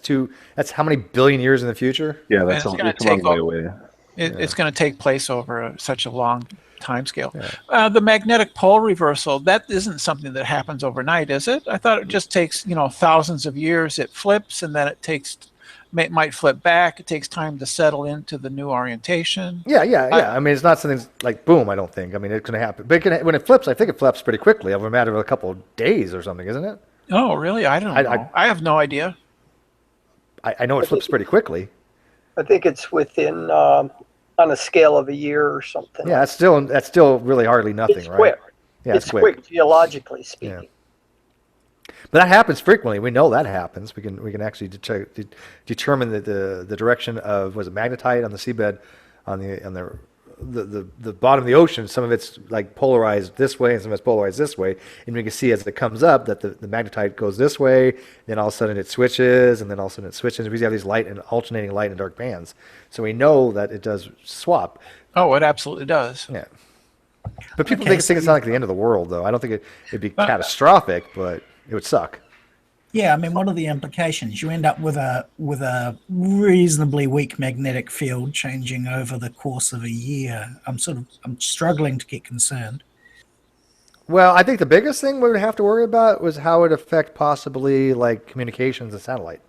how many billion years in the future? Yeah, that's a long way away. It's going to take place over such a long time scale. Yeah. The magnetic pole reversal, that isn't something that happens overnight, is it? I thought it just takes, thousands of years. It flips, and then might flip back. It takes time to settle into the new orientation. Yeah. I mean, it's not something like boom. I don't think. I mean, it's going to happen. But when it flips, I think it flips pretty quickly over a matter of a couple of days or something, isn't it? Oh, really? I don't know. I have no idea. I know it flips pretty quickly. I think it's within on a scale of a year or something. Yeah, that's still really hardly nothing, it's right? Quick. Yeah, it's quick geologically speaking. Yeah. But that happens frequently. We know that happens. We can actually determine the direction of magnetite on the seabed, on the bottom of the ocean. Some of it's like polarized this way, and some of it's polarized this way. And we can see as it comes up that the magnetite goes this way. Then all of a sudden it switches, and then all of a sudden it switches. We have these alternating light and dark bands. So we know that it does swap. Oh, it absolutely does. Yeah. But people think it's not like the end of the world, though. I don't think it'd be catastrophic, but it would suck. Yeah, I mean, what are the implications? You end up with a reasonably weak magnetic field changing over the course of a year. I'm struggling to get concerned. Well, I think the biggest thing we would have to worry about was how it affect possibly like communications and satellite.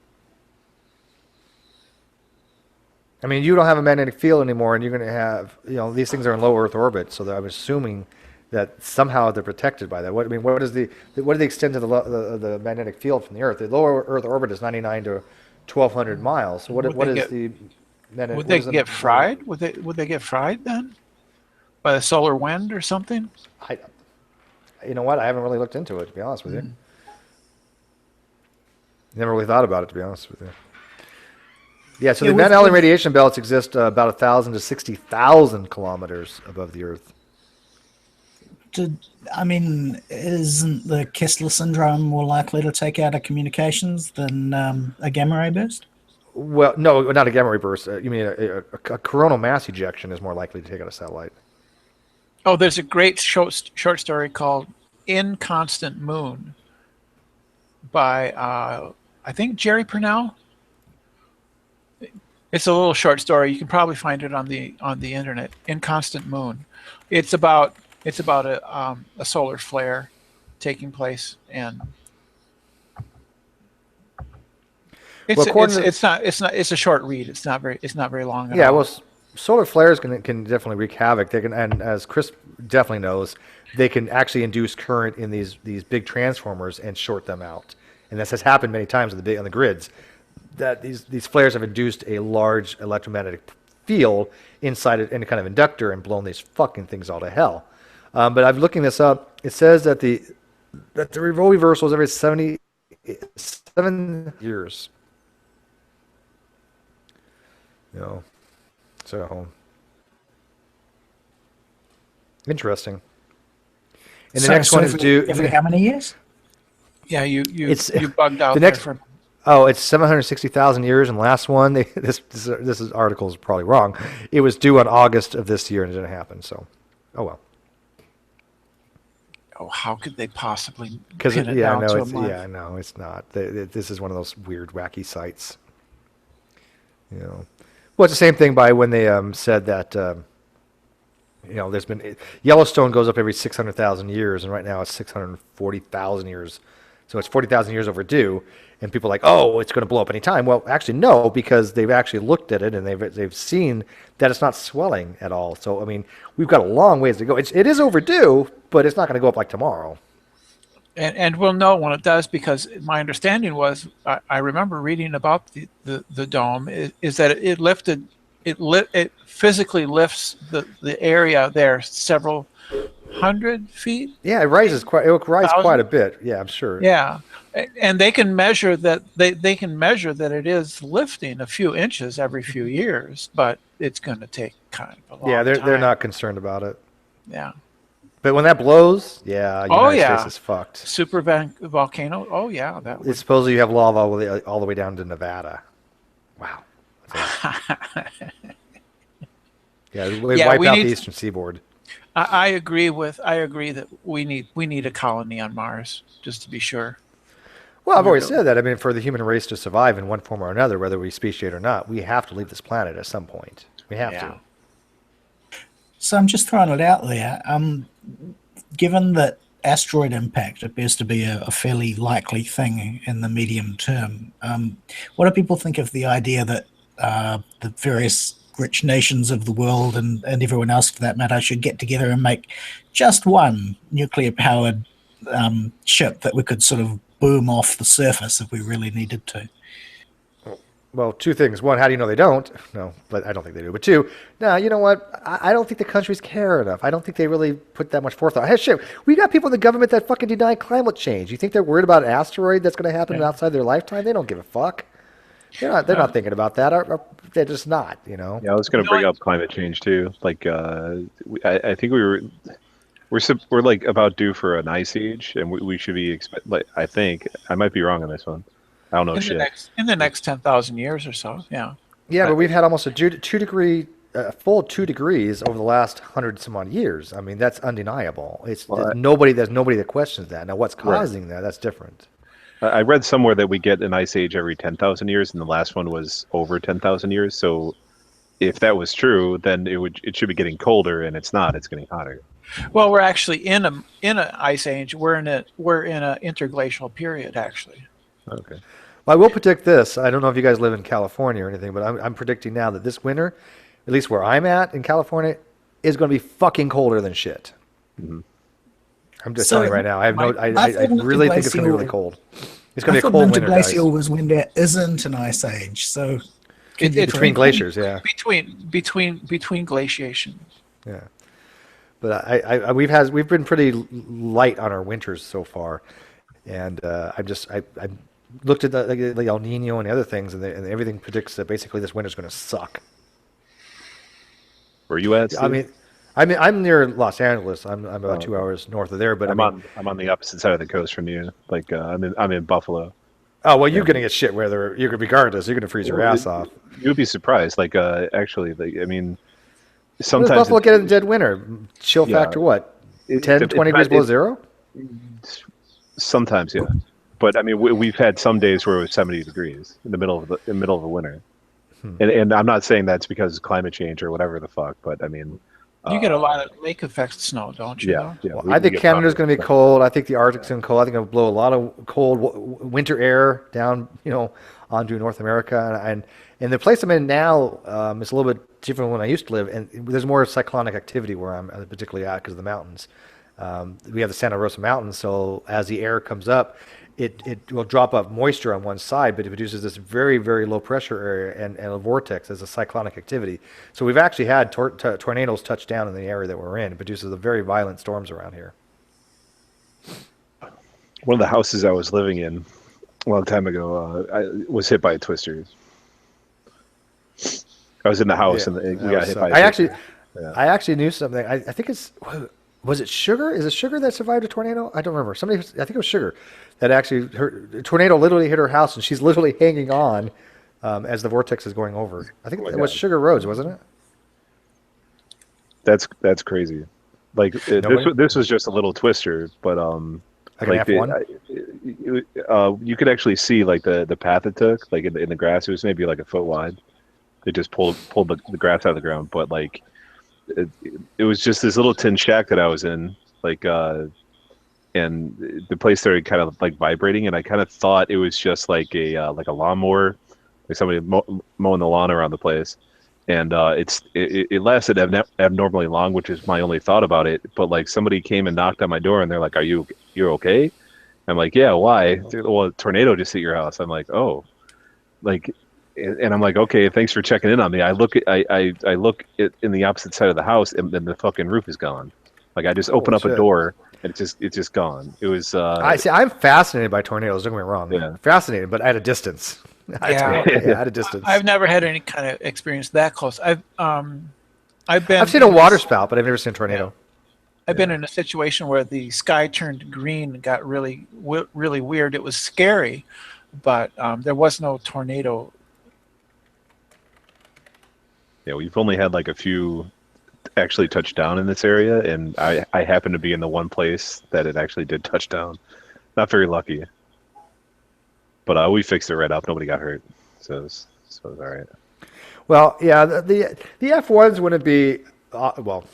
I mean, you don't have a magnetic field anymore, and you're going to have, these things are in low Earth orbit, so I'm assuming that somehow they're protected by that. What is the extent of the magnetic field from the Earth? The lower Earth orbit is 99 to 1,200 miles. So what is the magnetic? Would they get fried? Would they get fried then by the solar wind or something? You know what? I haven't really looked into it, to be honest with you. Never really thought about it, to be honest with you. Yeah, so the Van Allen radiation belts exist about 1,000 to 60,000 kilometers above the Earth. Isn't the Kessler syndrome more likely to take out a communications than a gamma ray burst? Well, no, not a gamma ray burst. You mean a coronal mass ejection is more likely to take out a satellite. Oh, there's a great short story called "Inconstant Moon" by I think Jerry Purnell. It's a little short story. You can probably find it on the internet. Inconstant Moon. It's about a solar flare taking place, and it's a short read. It's not very long at all. Well, solar flares can definitely wreak havoc. They can, and as Chris definitely knows, they can actually induce current in these big transformers and short them out. And this has happened many times on the grids. That these flares have induced a large electromagnetic field inside any kind of inductor and blown these fucking things all to hell. But I'm looking this up. It says that the role reversal is every 77 years. So interesting. And the next one is due every how many years? Yeah, you bugged out. It's 760,000 years, and the last one, this article is probably wrong. It was due on August of this year, and it didn't happen. So, oh well. Oh, how could they possibly pin it down to a month? Yeah, no, it's not. This is one of those weird, wacky sites. Well, it's the same thing by when they said that. There's been Yellowstone goes up every 600,000 years, and right now it's 640,000 years. So it's 40,000 years overdue, and people are like, oh, it's going to blow up any time. Well, actually, no, because they've actually looked at it and they've seen that it's not swelling at all. So I mean, we've got a long ways to go. It is overdue, but it's not going to go up like tomorrow. And we'll know when it does, because my understanding was, I remember reading about the dome is that it physically lifts the area there several 100 feet. Yeah, it rises quite a bit. Yeah, I'm sure. Yeah, and they can measure that it is lifting a few inches every few years, but it's going to take kind of a long time. They're not concerned about it. Yeah. But when that blows, United States is fucked. Super volcano. Oh yeah, It's supposedly you have lava all the way down to Nevada. Wow. Wipe out the eastern seaboard. I agree that we need a colony on Mars, just to be sure. Well, I've always said that. I mean, for the human race to survive in one form or another, whether we speciate or not, we have to leave this planet at some point. We have to. So I'm just throwing it out there. Given that asteroid impact appears to be a fairly likely thing in the medium term, what do people think of the idea that the various rich nations of the world and everyone else for that matter should get together and make just one nuclear-powered ship that we could sort of boom off the surface if we really needed to? Well, two things. One, how do you know they don't? No, but I don't think they do. But two, no, you know what? I don't think the countries care enough. I don't think they really put that much forethought. Hey, shit, we got people in the government that fucking deny climate change. You think they're worried about an asteroid that's going to happen outside their lifetime? They don't give a fuck. They're not thinking about that. They're just not, you know? Yeah, I was going to bring up climate change too. Like, I think we're like about due for an ice age, and we should be like, I think I might be wrong on this one. I don't know in the next 10,000 years or so. Yeah. Yeah, but we've had almost a 2 degree, full 2 degrees over the last 100 some odd years. I mean, that's undeniable. There's nobody that questions that. Now, what's causing that? That's different. I read somewhere that we get an ice age every 10,000 years, and the last one was over 10,000 years. So, if that was true, then it should be getting colder, and it's not. It's getting hotter. Well, we're actually in an ice age. We're in a interglacial period, actually. Okay. Well, I will predict this. I don't know if you guys live in California or anything, but I'm predicting now that this winter, at least where I'm at in California, is going to be fucking colder than shit. Mm-hmm. I'm just telling you right now. I really think it's going to be really cold. It's going to be a cold winter, guys. Interglacial was when there isn't an ice age, so it's between glaciers, yeah. Between glaciation. Yeah, but we've been pretty light on our winters so far, and I looked at the El Nino and the other things, and everything predicts that basically this winter's going to suck. Where are you at, Steve? I'm near Los Angeles. I'm about 2 hours north of there, but I'm on the opposite side of the coast from you. Like I'm in Buffalo. Oh well, you're going to get shit weather. You're regardless. You're going to freeze your ass off. You'd be surprised. Like actually, I mean, sometimes Buffalo get in dead winter. Chill factor what? 10, 20 degrees below zero? Sometimes, yeah. But I mean, we've had some days where it was 70 degrees in the middle of the winter, and I'm not saying that's because of climate change or whatever the fuck. But I mean, you get a lot of lake effect snow, don't you? Yeah. Well, I think Canada's going to be cold. I think the Arctic's going to be cold. I think it'll blow a lot of cold winter air down, onto North America. And the place I'm in now is a little bit different than when I used to live, and there's more cyclonic activity where I'm particularly at because of the mountains. We have the Santa Rosa Mountains, so as the air comes up, it will drop up moisture on one side, but it produces this very, very low pressure area and a vortex as a cyclonic activity. So we've actually had tornadoes touch down in the area that we're in. It produces a very violent storms around here. One of the houses I was living in a long time ago, I was hit by a twister. I was in the house and we got hit by a twister. I actually knew something. I think it's... Was it Sugar? Is it Sugar that survived a tornado? I don't remember. I think it was Sugar that actually, her tornado literally hit her house, and she's literally hanging on as the vortex is going over. I think it was Sugar Rhodes, wasn't it? That's crazy. Like this was just a little twister, but like an F1? You could actually see like the path it took, like in the grass. It was maybe like a foot wide. It just pulled the grass out of the ground, but like. It was just this little tin shack that I was in, like, and the place started kind of like vibrating, and I kind of thought it was just like a lawnmower, like somebody mowing the lawn around the place, and it lasted abnormally long, which is my only thought about it. But like somebody came and knocked on my door, and they're like, you're okay?" I'm like, "Yeah, why?" "Well, a tornado just hit your house." I'm like, "Oh," like. And I'm like, okay, thanks for checking in on me. I look in the opposite side of the house, and then the fucking roof is gone. Like I just open up a door, and it's just gone. It was. I'm fascinated by tornadoes. Don't get me wrong. Yeah. Fascinated, but at a distance. At a distance. I've never had any kind of experience that close. I've seen a water spout, but I've never seen a tornado. I've been in a situation where the sky turned green and got really weird. It was scary, but there was no tornado. Yeah, we've only had like a few actually touch down in this area, and I happen to be in the one place that it actually did touch down. Not very lucky, but we fixed it right up. Nobody got hurt, so it was all right. Well, yeah, the F1s wouldn't be well.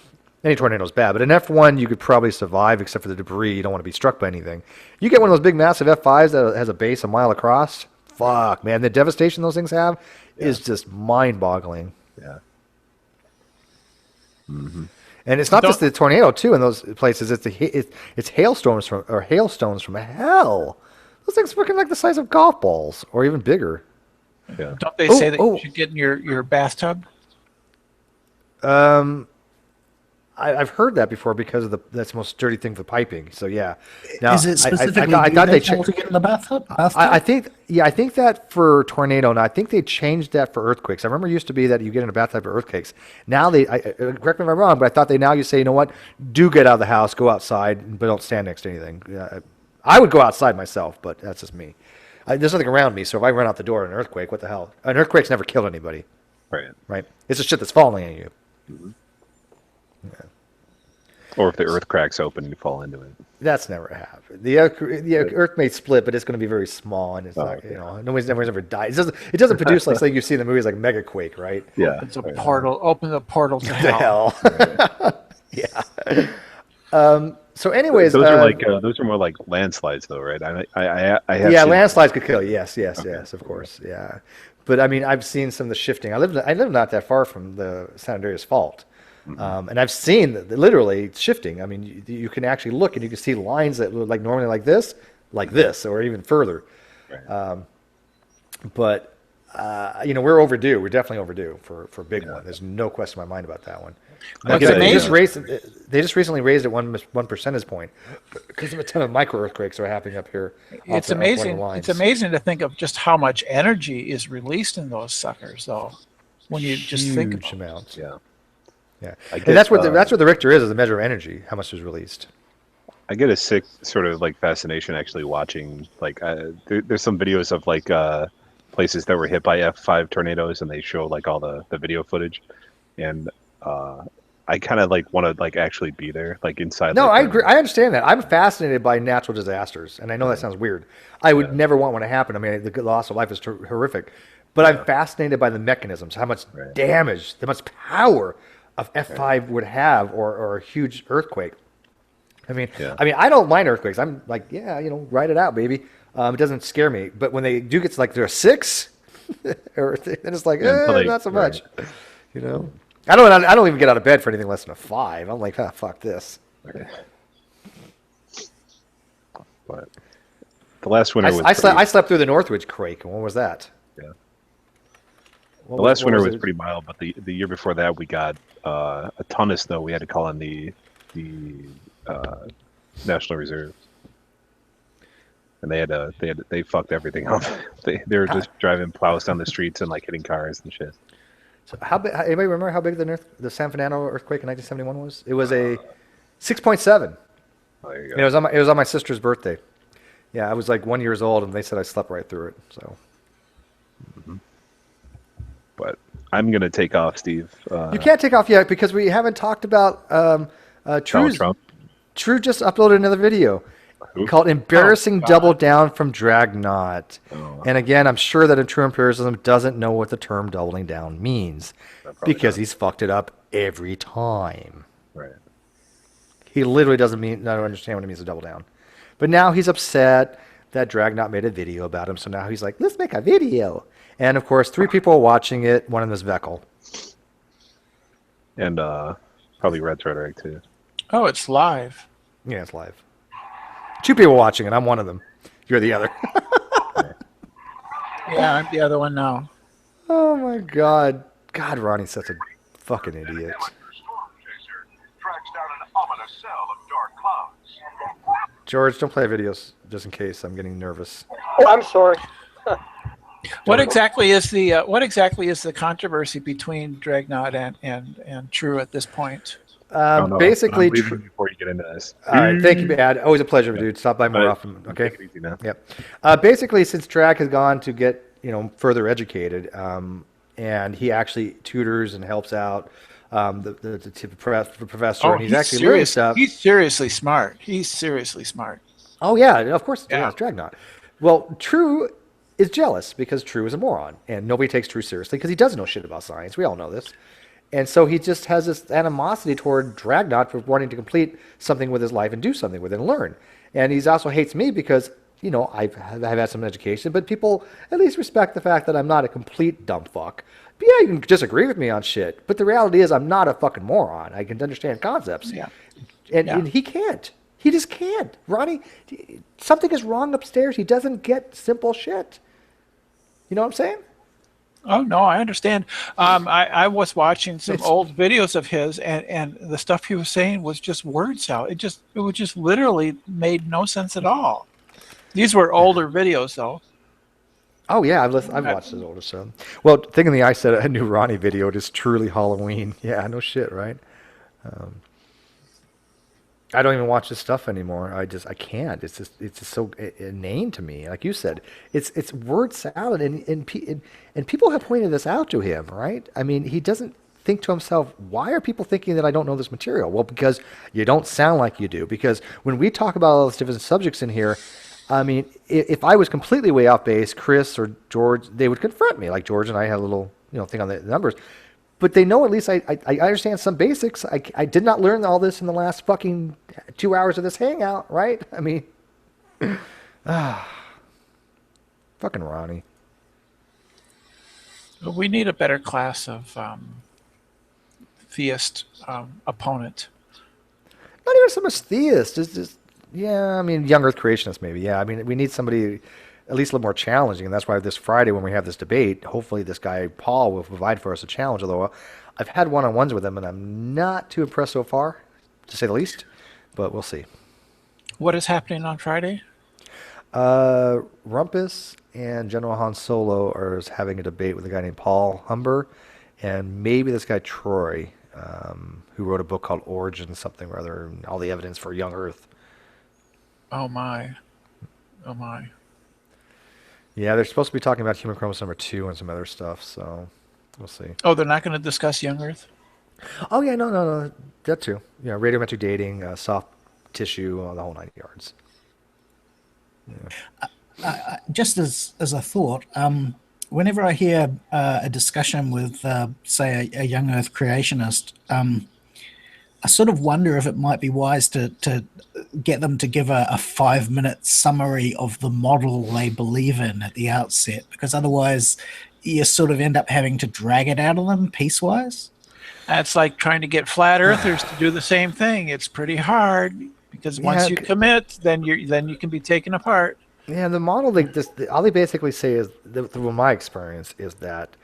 Any tornado is bad, but an F1 you could probably survive except for the debris. You don't want to be struck by anything. You get one of those big, massive F5s that has a base a mile across. Fuck, man, the devastation those things have is just mind-boggling. Yeah. And it's not just the tornado too in those places. It's hailstones from hell. Those things are freaking like the size of golf balls or even bigger. Yeah. Don't they say that you should get in your bathtub? I've heard that before because of that's the most sturdy thing for piping. So yeah. Now, Is it specifically I thought they to get in the bathtub? I think that for tornado, and I think they changed that for earthquakes. I remember it used to be that you get in a bathtub for earthquakes. Now correct me if I'm wrong, but I thought they now you say, you know what, do get out of the house, go outside, but don't stand next to anything. I would go outside myself, but that's just me. There's nothing around me, so if I run out the door in an earthquake, what the hell? An earthquake's never killed anybody. Right. It's the shit that's falling at you. Mm-hmm. Yeah. Or if the earth cracks open and you fall into it. That's never happened. The earth may split, but it's going to be very small, and it's not. You know, nobody's ever died. It doesn't produce like you see in the movies like Mega Quake, right? Yeah. It's a portal. Open the portal to hell. Yeah. So, anyways, those are more like landslides, though, right? I have seen landslides could kill. Yes, of course, yeah. But I mean, I've seen some of the shifting. I live not that far from the San Andreas Fault. And I've seen literally shifting. I mean, you can actually look and you can see lines that look like normally like this, or even further. Right. But we're overdue. We're definitely overdue for a big one. There's no question in my mind about that one. They just recently raised it one percentage point because of a ton of micro earthquakes are happening up here. It's amazing. It's amazing to think of just how much energy is released in those suckers, though. When you just think about amounts. Yeah. Yeah, and that's what the Richter is a measure of energy, how much is released. I get a sick sort of like fascination actually watching like there's some videos of like places that were hit by F5 tornadoes and they show like all the video footage, and I kind of like want to like actually be there like inside. No, like, I agree. I understand that. I'm fascinated by natural disasters, and I know that sounds weird. I would never want one to happen. I mean, the loss of life is horrific, but I'm fascinated by the mechanisms, how much damage, how much power of F5 would have, or a huge earthquake. I mean, I don't mind earthquakes. I'm like, ride it out, baby. It doesn't scare me. But when they do get to like they're a 6, or then it's like, not so much. You know, I don't even get out of bed for anything less than a 5. I'm like, fuck this. But the last winter was I slept through the Northridge quake. When was that? Yeah. The last winter was pretty mild, but the year before that we got a ton of snow. We had to call on the National Reserve, and they fucked everything up. They were just driving plows down the streets and like hitting cars and shit. So anybody remember how big the San Fernando earthquake in 1971 was? It was a 6.7. Oh, there you go. And it was on my sister's birthday. Yeah, I was like 1 year old, and they said I slept right through it. So. Mm-hmm. But I'm gonna take off, Steve. You can't take off yet because we haven't talked about True just uploaded another video called "Embarrassing Double Down from Dragnaut." And again, I'm sure that a true empiricism doesn't know what the term "doubling down" means because he's fucked it up every time. Right. He literally doesn't understand what it means to double down. But now he's upset that Dragnaut made a video about him, so now he's like, let's make a video. And of course, 3 people are watching it, one of them is Veckel. And probably Red Rhetoric too. Oh, it's live. Yeah, it's live. 2 people watching it, I'm one of them. You're the other. Yeah, I'm the other one now. Oh my God. God, Ronnie's such a fucking idiot. George, don't play videos just in case. I'm getting nervous. Oh, I'm sorry. What exactly is the controversy between Dragnaut and True at this point? Basically, before you get into this. All right, thank you, Bad. Always a pleasure, dude. Stop by more often. Okay. Take it easy now. Yep. Basically, since Drag has gone to get further educated, and he actually tutors and helps out the professor, and he's actually learning stuff. He's seriously smart. Oh yeah, of course. Yeah, it's Dragnaut. Well, True is jealous because True is a moron, and nobody takes True seriously because he doesn't know shit about science. We all know this. And so he just has this animosity toward Dragnot for wanting to complete something with his life and do something with it and learn. And he also hates me because, you know, I've had some education, but people at least respect the fact that I'm not a complete dumb fuck. But yeah, you can disagree with me on shit, but the reality is I'm not a fucking moron. I can understand concepts. Yeah. And he can't. He just can't. Ronnie, something is wrong upstairs. He doesn't get simple shit. You know what I'm saying? Oh no, I understand. I was watching some old videos of his, and the stuff he was saying was just word salad. It was just literally made no sense at all. These were older videos, though. Oh yeah, I've watched his older stuff. Well, Thing in the Eye said a new Ronnie video. It is truly Halloween. Yeah, no shit, right? I don't even watch this stuff anymore. I can't. It's just so inane to me. Like you said, it's word salad, and people have pointed this out to him, right? I mean, he doesn't think to himself, why are people thinking that I don't know this material? Well, because you don't sound like you do. Because when we talk about all those different subjects in here, I mean, if I was completely way off base, Chris or George, they would confront me. Like George and I had a little thing on the numbers. But they know at least I understand some basics. I did not learn all this in the last fucking 2 hours of this hangout, right? I mean, fucking Ronnie. We need a better class of theist opponent. Not even so much theist. It's just, yeah, I mean, young Earth creationist maybe. Yeah, I mean, we need somebody at least a little more challenging, and that's why this Friday when we have this debate, hopefully this guy Paul will provide for us a challenge. Although I've had one-on-ones with him, and I'm not too impressed so far, to say the least. But we'll see. What is happening on Friday? Rumpus and General Han Solo are having a debate with a guy named Paul Humber, and maybe this guy Troy, who wrote a book called Origin something or other, all the evidence for young Earth. Oh my. Oh my. Yeah, they're supposed to be talking about human chromosome number 2 and some other stuff, so we'll see. Oh, they're not going to discuss young Earth? Oh, yeah, no, that too. Yeah, radiometric dating, soft tissue, the whole 9 yards. Yeah. Just as a thought, whenever I hear a discussion with, say, a young Earth creationist, I sort of wonder if it might be wise to get them to give a 5-minute summary of the model they believe in at the outset, because otherwise you sort of end up having to drag it out of them piecewise. That's like trying to get flat earthers to do the same thing. It's pretty hard because once you commit, then you can be taken apart. Yeah, the model all they basically say is, through my experience, is that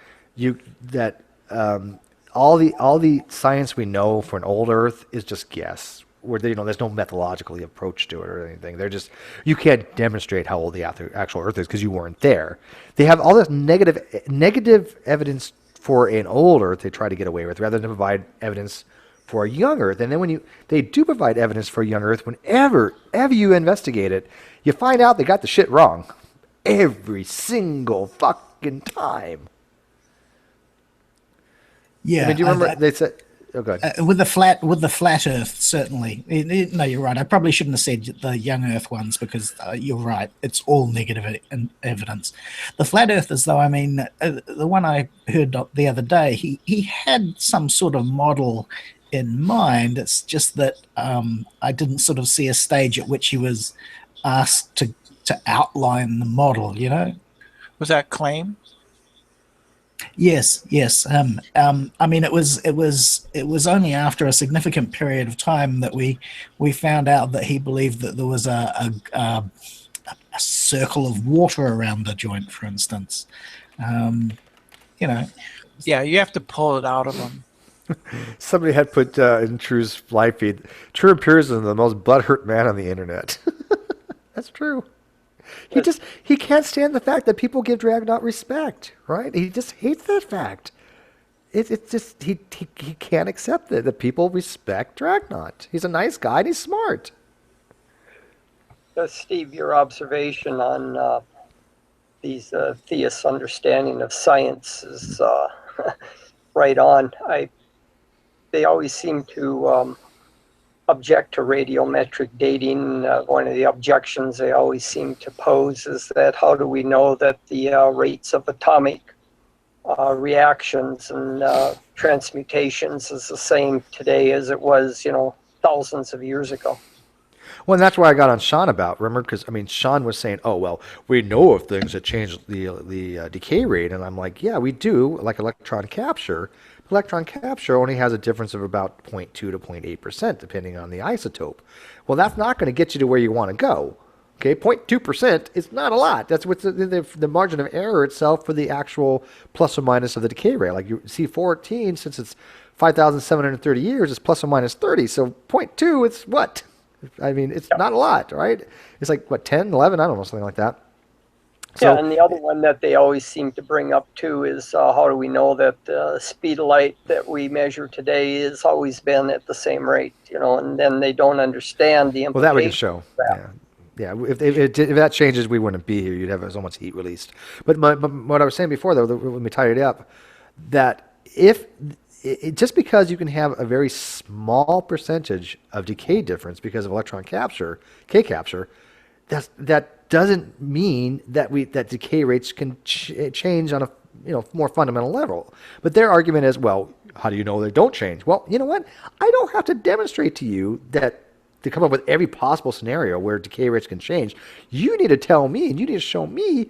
all the science we know for an old Earth is just guess. Where there's no methodological approach to it or anything. You can't demonstrate how old the actual Earth is because you weren't there. They have all this negative evidence for an old Earth they try to get away with, rather than provide evidence for a young Earth. And then they do provide evidence for a young Earth, whenever you investigate it, you find out they got the shit wrong every single fucking time. Yeah, I mean, do you remember they said? Oh, go ahead. With the flat Earth, certainly. No, you're right. I probably shouldn't have said the young Earth ones because you're right. It's all negative evidence. The flat Earthers, though, I mean, the one I heard the other day, he had some sort of model in mind. It's just that I didn't sort of see a stage at which he was asked to outline the model. You know, was that claim? Yes. I mean, it was only after a significant period of time that we found out that he believed that there was a circle of water around the joint, for instance. Yeah, you have to pull it out of him. Somebody had put in True's live feed, True appears as the most butthurt man on the internet. That's true. He can't stand the fact that people give Dragnot respect, right? He just hates that fact. It's just he can't accept that people respect Dragnot. He's a nice guy and he's smart. Steve, your observation on these theists' understanding of science is right on. They always seem to object to radiometric dating. One of the objections they always seem to pose is that how do we know that the rates of atomic reactions and transmutations is the same today as it was, thousands of years ago. Well, and that's why I got on Sean about, remember? Because, I mean, Sean was saying, oh, well, we know of things that change the decay rate. And I'm like, yeah, we do, like electron capture. Electron capture only has a difference of about 0.2 to 0.8%, depending on the isotope. Well, that's not going to get you to where you want to go. Okay, 0.2% is not a lot. That's what's the margin of error itself for the actual plus or minus of the decay rate. Like you see 14, since it's 5,730 years, it's plus or minus 30. So 0.2, it's what? I mean, it's not a lot, right? It's like, what, 10, 11? I don't know, something like that. So, yeah, and the other one that they always seem to bring up too is how do we know that the speed of light that we measure today has always been at the same rate, and then they don't understand the implications. Well, that we can show. Yeah. If that changes, we wouldn't be here. You'd have so much heat released. But what I was saying before, though, let me tie it up, that just because you can have a very small percentage of decay difference because of electron capture, K capture, that doesn't mean that decay rates can change on a more fundamental level. But their argument is, well, how do you know they don't change? Well, you know what? I don't have to demonstrate to you that to come up with every possible scenario where decay rates can change. You need to tell me, and you need to show me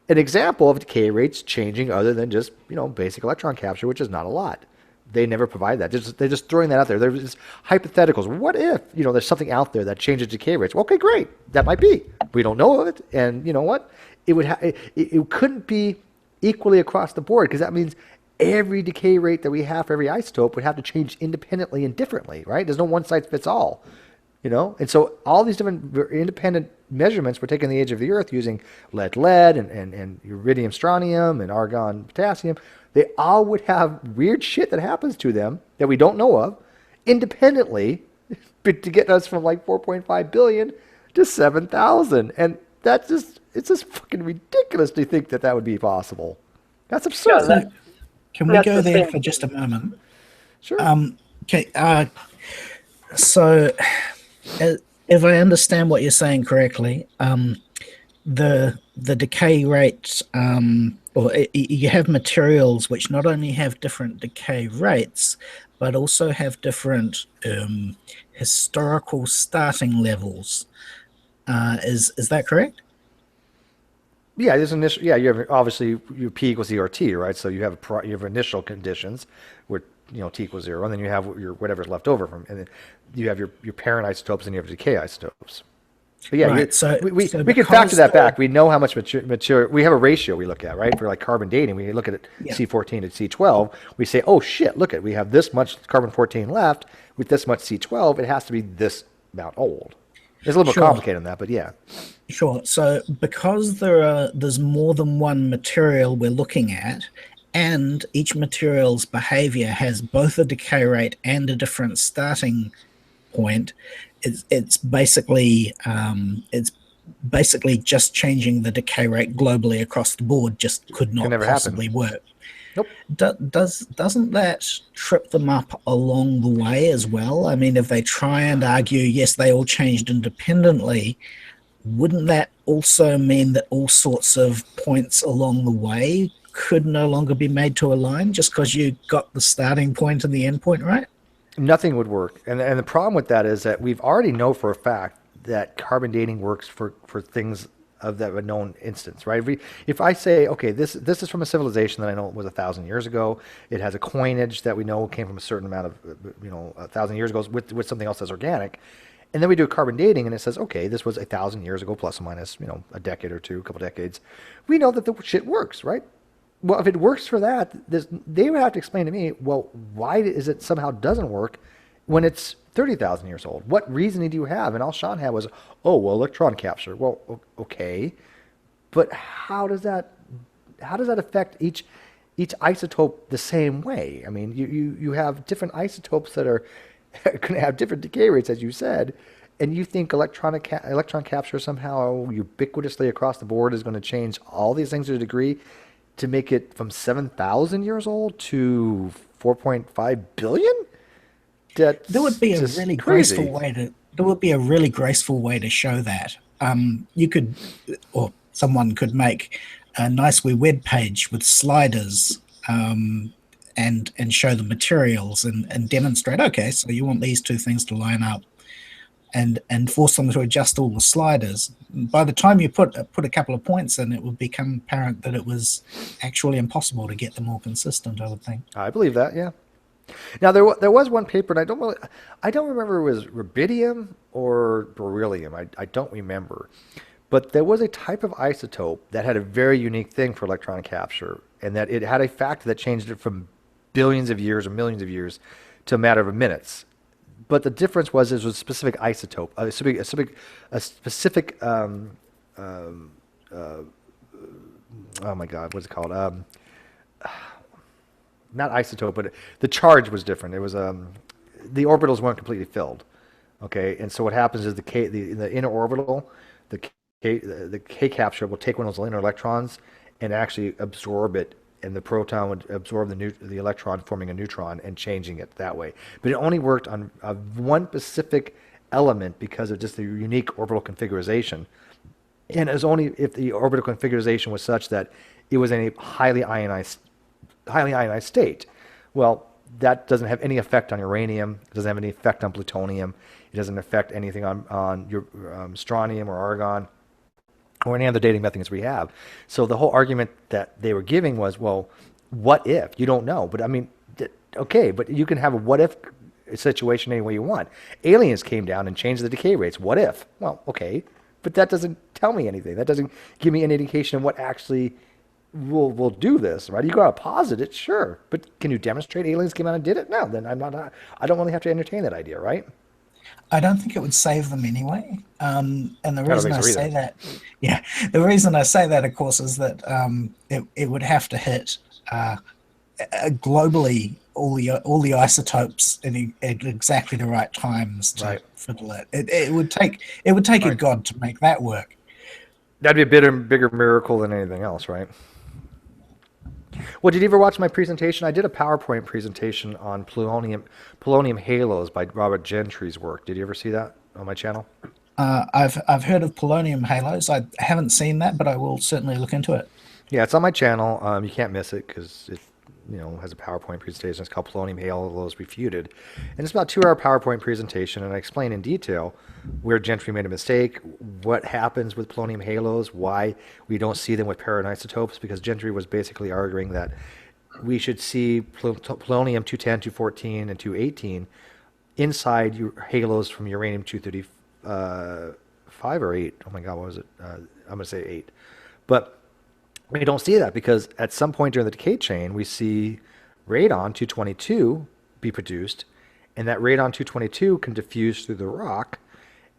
an example of decay rates changing other than just basic electron capture, which is not a lot. They never provide that. They're just throwing that out there. There's hypotheticals. What if there's something out there that changes decay rates? Well, okay, great. That might be. We don't know of it, and you know what? It couldn't be equally across the board, because that means every decay rate that we have for every isotope would have to change independently and differently, right? There's no one size fits all. And so all these different independent measurements were taken in the age of the Earth using lead and iridium strontium and argon potassium. They all would have weird shit that happens to them that we don't know of independently to get us from like 4.5 billion to 7,000. And it's just fucking ridiculous to think that would be possible. That's absurd. Yeah, can we go there for just a moment? Sure. Okay. So, if I understand what you're saying correctly, the decay rates, or you have materials which not only have different decay rates, but also have different historical starting levels. Is that correct? Yeah, there's initial. Yeah, you have obviously your P equals ERT, right? So you have initial conditions where T equals 0, and then you have your whatever's left over from, and then you have your parent isotopes, and you have decay isotopes. But yeah, right, we can factor that back. We know how much material. We have a ratio we look at, right? For like carbon dating, we look at it C14 to C12. We say, oh shit, look at we have this much carbon 14 left with this much C12. It has to be this amount old. It's a little more complicated than that, but yeah. Sure. So because there's more than one material we're looking at, and each material's behavior has both a decay rate and a different starting point, it's basically just changing the decay rate globally across the board just could not possibly work. Nope. Doesn't that trip them up along the way as well? I mean, if they try and argue, yes, they all changed independently, wouldn't that also mean that all sorts of points along the way could no longer be made to align just because you got the starting point and the end point right? Nothing would work. And the problem with that is that we've already know for a fact that carbon dating works for things of that a known instance, right? If I say, okay, this is from a civilization that I know was 1,000 years ago. It has a coinage that we know came from a certain amount of, 1,000 years ago with something else that's organic. And then we do a carbon dating, and it says, okay, this was 1,000 years ago, plus or minus, a decade or two, a couple decades. We know that the shit works, right? Well, if it works for that, they would have to explain to me, well, why is it somehow doesn't work when it's 30,000 years old? What reasoning do you have? And all Sean had was, oh, well, electron capture. Well, okay, but how does that affect each isotope the same way? I mean, you have different isotopes that are going to have different decay rates, as you said, and you think electron capture somehow ubiquitously across the board is going to change all these things to a degree to make it from 7,000 years old to 4.5 billion? There would be a really graceful way to. There would be a really graceful way to show that. You could, or someone could make a nice wee web page with sliders and show the materials and demonstrate, okay, so you want these two things to line up, and force them to adjust all the sliders. By the time you put a couple of points in, it would become apparent that it was actually impossible to get them all consistent, I would think. I believe that, yeah. Now there was one paper, and I don't remember if it was rubidium or beryllium. I don't remember, but there was a type of isotope that had a very unique thing for electron capture, and that it had a factor that changed it from billions of years or millions of years to a matter of minutes. But the difference was it was a specific isotope, a specific oh my God, what's it called? Not isotope, but the charge was different. It was the orbitals weren't completely filled. Okay, and so what happens is in the inner orbital, the K capsule will take one of those inner electrons and actually absorb it, and the proton would absorb the electron, forming a neutron and changing it that way. But it only worked on one specific element because of just the unique orbital configuration, and it was only if the orbital configuration was such that it was in a highly ionized state. Well, that doesn't have any effect on uranium. It doesn't have any effect on plutonium. It doesn't affect anything on your strontium or argon or any other dating methods we have. So the whole argument that they were giving was, well, what if? You don't know. But I mean, okay, but you can have a what if situation any way you want. Aliens came down and changed the decay rates. What if? Well, okay, but that doesn't tell me anything. That doesn't give me any indication of what actually will do this, right? You got to posit it, sure, but can you demonstrate aliens came out and did it? No, then I don't really have to entertain that idea, right? I don't think it would save them anyway. And the reason I say that, yeah, the reason I say that, of course, is that it would have to hit globally all the isotopes at exactly the right times to fiddle it. It would take a god to make that work. That'd be a bigger miracle than anything else, right? Well, did you ever watch my presentation? I did a PowerPoint presentation on polonium halos by Robert Gentry's work. Did you ever see that on my channel? I've heard of polonium halos. I haven't seen that, but I will certainly look into it. Yeah, it's on my channel. You can't miss it because it has a PowerPoint presentation. It's called Polonium Halos Refuted. And it's about a 2-hour PowerPoint presentation, and I explain in detail where Gentry made a mistake, what happens with polonium halos, why we don't see them with paranisotopes, because Gentry was basically arguing that we should see polonium 210, 214, and 218 inside halos from uranium 235 or 8. Oh my God, what was it? I'm going to say 8. But we don't see that because at some point during the decay chain, we see radon 222 be produced, and that radon 222 can diffuse through the rock,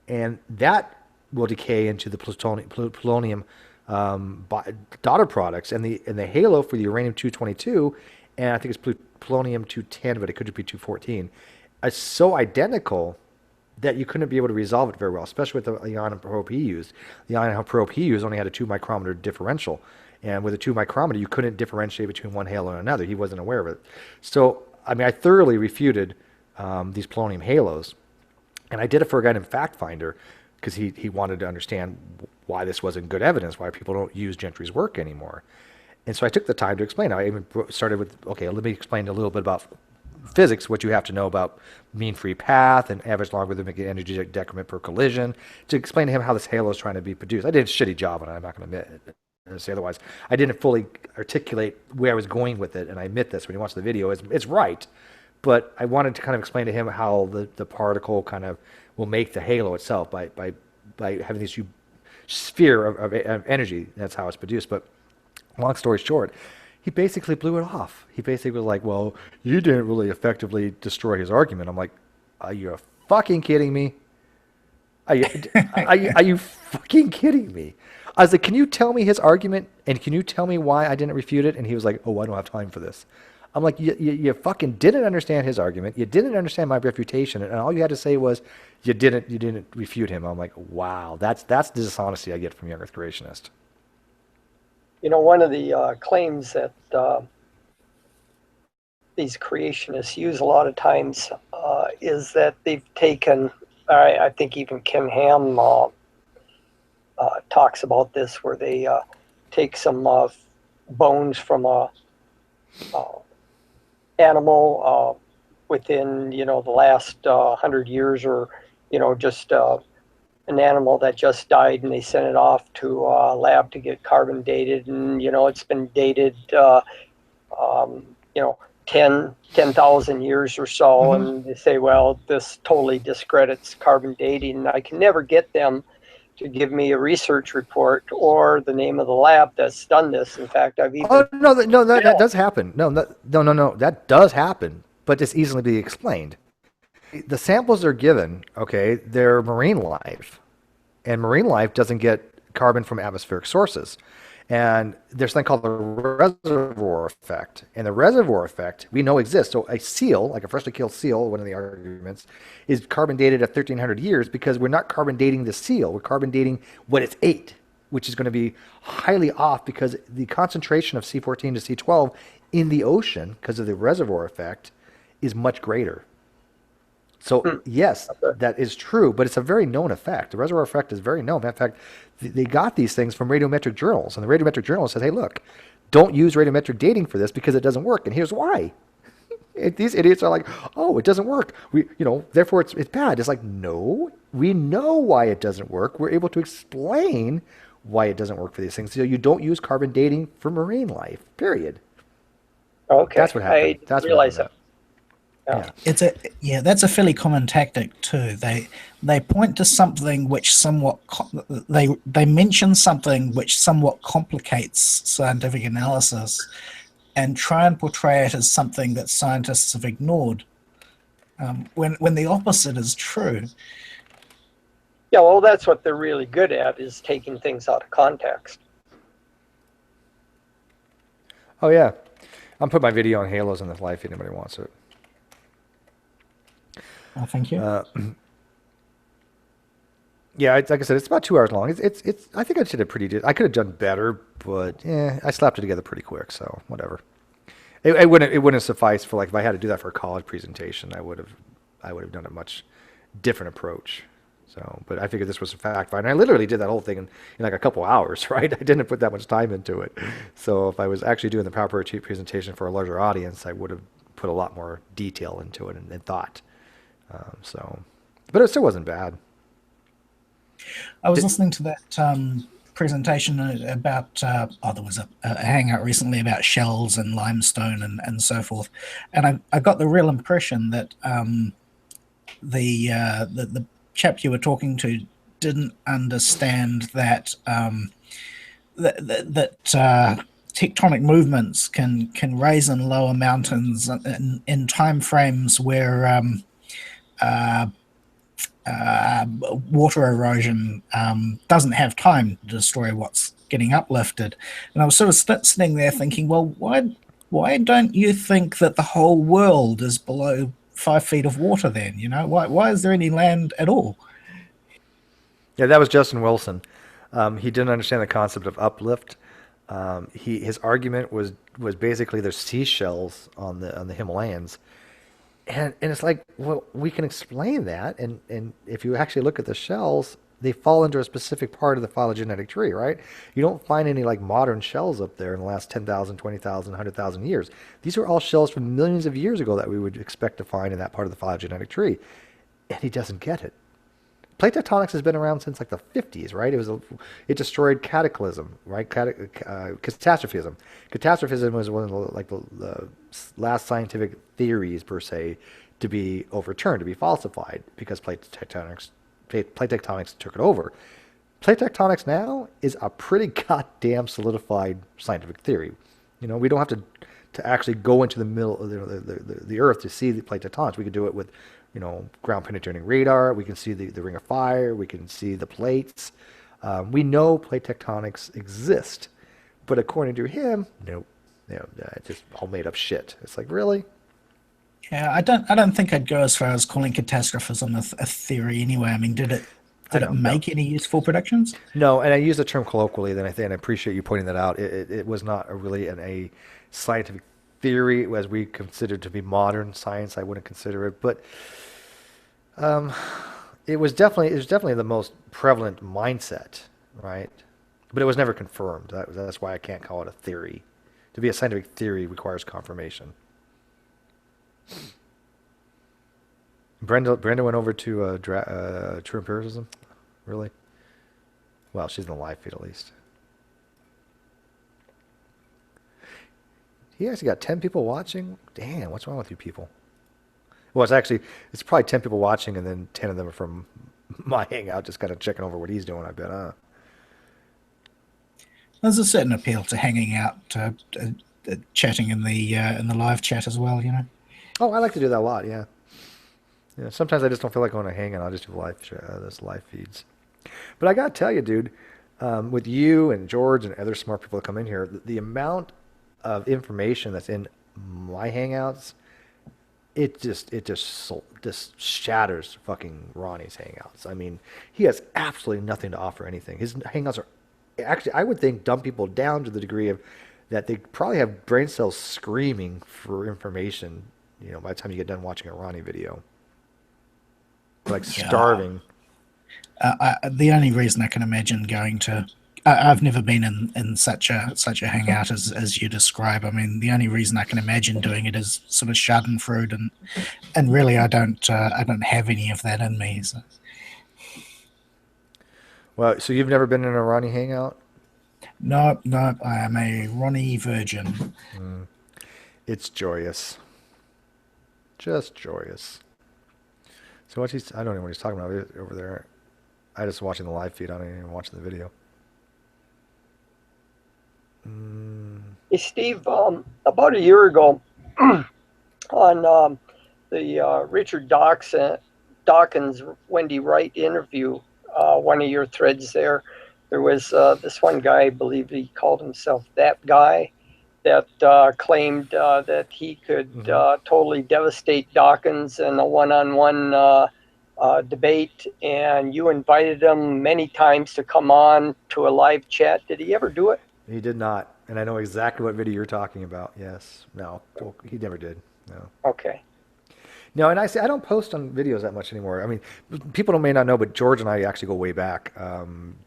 and that will decay into the polonium daughter products, and the halo for the uranium 222, and I think it's polonium 210, but it could be 214, is so identical that you couldn't be able to resolve it very well, especially with the ion probe he used. The ion probe he used only had a 2 micrometer differential. And with a 2 micrometer, you couldn't differentiate between one halo and another. He wasn't aware of it. So, I mean, I thoroughly refuted these polonium halos. And I did it for a guy named Fact Finder because he wanted to understand why this wasn't good evidence, why people don't use Gentry's work anymore. And so I took the time to explain. I even started with, okay, let me explain a little bit about physics, what you have to know about mean free path and average logarithmic energy decrement per collision, to explain to him how this halo is trying to be produced. I did a shitty job on it. I'm not going to admit it. Say otherwise. I didn't fully articulate where I was going with it, and I admit this when you watch the video. It's right, but I wanted to kind of explain to him how the particle kind of will make the halo itself by having this sphere of energy. That's how it's produced. But long story short, he basically blew it off. He basically was like, well, you didn't really effectively destroy his argument. I'm like, are you fucking kidding me? Are you fucking kidding me? I was like, can you tell me his argument, and can you tell me why I didn't refute it? And he was like, oh, I don't have time for this. I'm like, you fucking didn't understand his argument. You didn't understand my refutation, and all you had to say was you didn't refute him. I'm like, wow, that's the dishonesty I get from young Earth creationists. You know, one of the claims that these creationists use a lot of times is that they've taken, I think even Kim Ham talks about this, where they take some bones from a animal within the last 100 years, or just an animal that just died, and they sent it off to a lab to get carbon dated, and it's been dated you know 10,000 years or so, and they say, well, this totally discredits carbon dating, and I can never get them to give me a research report or the name of the lab that's done this. In fact, I've even that does happen. No, that does happen, but it's easily be explained. The samples are given, okay, they're marine life, and marine life doesn't get carbon from atmospheric sources. And there's something called the reservoir effect. And the reservoir effect we know exists. So a seal, like a freshly killed seal, one of the arguments, is carbon dated at 1,300 years because we're not carbon dating the seal. We're carbon dating what it's ate, which is going to be highly off because the concentration of C14 to C12 in the ocean, because of the reservoir effect, is much greater. So yes, that is true, but it's a very known effect. The reservoir effect is very known. In fact, they got these things from radiometric journals, and the radiometric journal says, "Hey, look, don't use radiometric dating for this because it doesn't work." And here's why. These idiots are like, "Oh, it doesn't work. Therefore it's bad." It's like, no, we know why it doesn't work. We're able to explain why it doesn't work for these things. So you don't use carbon dating for marine life. Period. Okay, that's what happened. I didn't realize that. Yeah. That's a fairly common tactic too. They point to something which somewhat they mention something which somewhat complicates scientific analysis, and try and portray it as something that scientists have ignored, when the opposite is true. Yeah, well, that's what they're really good at, is taking things out of context. Oh yeah, I'm putting my video on halos in this life if anybody wants it. Oh, thank you. Yeah, like I said, it's about 2 hours long. It's. I think I did it pretty. I could have done better, but I slapped it together pretty quick. So whatever. It wouldn't suffice for, like, if I had to do that for a college presentation, I would have done a much different approach. So, but I figured this was a fact find. I literally did that whole thing in like a couple hours, right? I didn't put that much time into it. So if I was actually doing the PowerPoint presentation for a larger audience, I would have put a lot more detail into it and thought. But it still wasn't bad. I was listening to that presentation about, there was a hangout recently about shells and limestone and so forth. And I got the real impression that the chap you were talking to didn't understand that tectonic movements can raise and lower mountains in time frames where water erosion doesn't have time to destroy what's getting uplifted. And I was sort of sitting there thinking, well, why don't you think that the whole world is below 5 feet of water then? Why is there any land at all? Yeah, that was Justin Wilson. He didn't understand the concept of uplift. His argument was basically there's seashells on the Himalayas. And it's like, well, we can explain that, and if you actually look at the shells, they fall into a specific part of the phylogenetic tree, right? You don't find any like modern shells up there in the last 10,000, 20,000, 100,000 years. These are all shells from millions of years ago that we would expect to find in that part of the phylogenetic tree, and he doesn't get it. Plate tectonics has been around since like the 50s, right? It destroyed cataclysm, right? Catastrophism. Catastrophism was one of the last scientific theories per se to be overturned, to be falsified, because plate tectonics took it over. Plate tectonics now is a pretty goddamn solidified scientific theory. We don't have to actually go into the middle of the Earth to see the plate tectonics. We could do it with ground penetrating radar. We can see the ring of fire. We can see the plates. We know plate tectonics exist, but according to him, nope. It's just all made up shit. It's like, really? Yeah, I don't think I'd go as far as calling catastrophism a theory anyway. I mean, did it make any useful predictions? No, and I use the term colloquially, and I appreciate you pointing that out. It was not really a scientific theory as we consider to be modern science. I wouldn't consider it, but it was definitely the most prevalent mindset, right? But it was never confirmed. That's why I can't call it a theory. To be a scientific theory requires confirmation. Brenda went over to True Empiricism? Really? Well, she's in the live feed at least. He actually got 10 people watching? Damn, what's wrong with you people? Well, it's probably 10 people watching, and then 10 of them are from my hangout, just kind of checking over what he's doing, I bet, huh? There's a certain appeal to hanging out, chatting in the live chat as well, you know. Oh, I like to do that a lot, yeah. Yeah, sometimes I just don't feel like going to hang out. I'll just do this live feeds. But I got to tell you, dude, with you and George and other smart people that come in here, the amount of information that's in my hangouts, it just shatters fucking Ronnie's hangouts. I mean, he has absolutely nothing to offer anything. His hangouts are actually, I would think, dumb people down to the degree of that they probably have brain cells screaming for information, you know, by the time you get done watching a Ronnie video. Like starving. The only reason I can imagine going to, I've never been in such a hangout as you describe. I mean, the only reason I can imagine doing it is sort of schadenfreude, and really I don't have any of that in me. So. Well, so you've never been in a Ronnie hangout? No, I am a Ronnie virgin. It's joyous. Just joyous. So I don't know what he's talking about over there. I just watching the live feed. I don't even watching the video. Hey, Steve, about a year ago on the Richard Dawkins, Wendy Wright interview, one of your threads there was this one guy, I believe he called himself That Guy, that claimed that he could totally devastate Dawkins in a one-on-one debate, and you invited him many times to come on to a live chat. Did he ever do it? He did not, and I know exactly what video you're talking about. Yes, no, he never did. No. Okay. No, and I don't post on videos that much anymore. I mean, people may not know, but George and I actually go way back.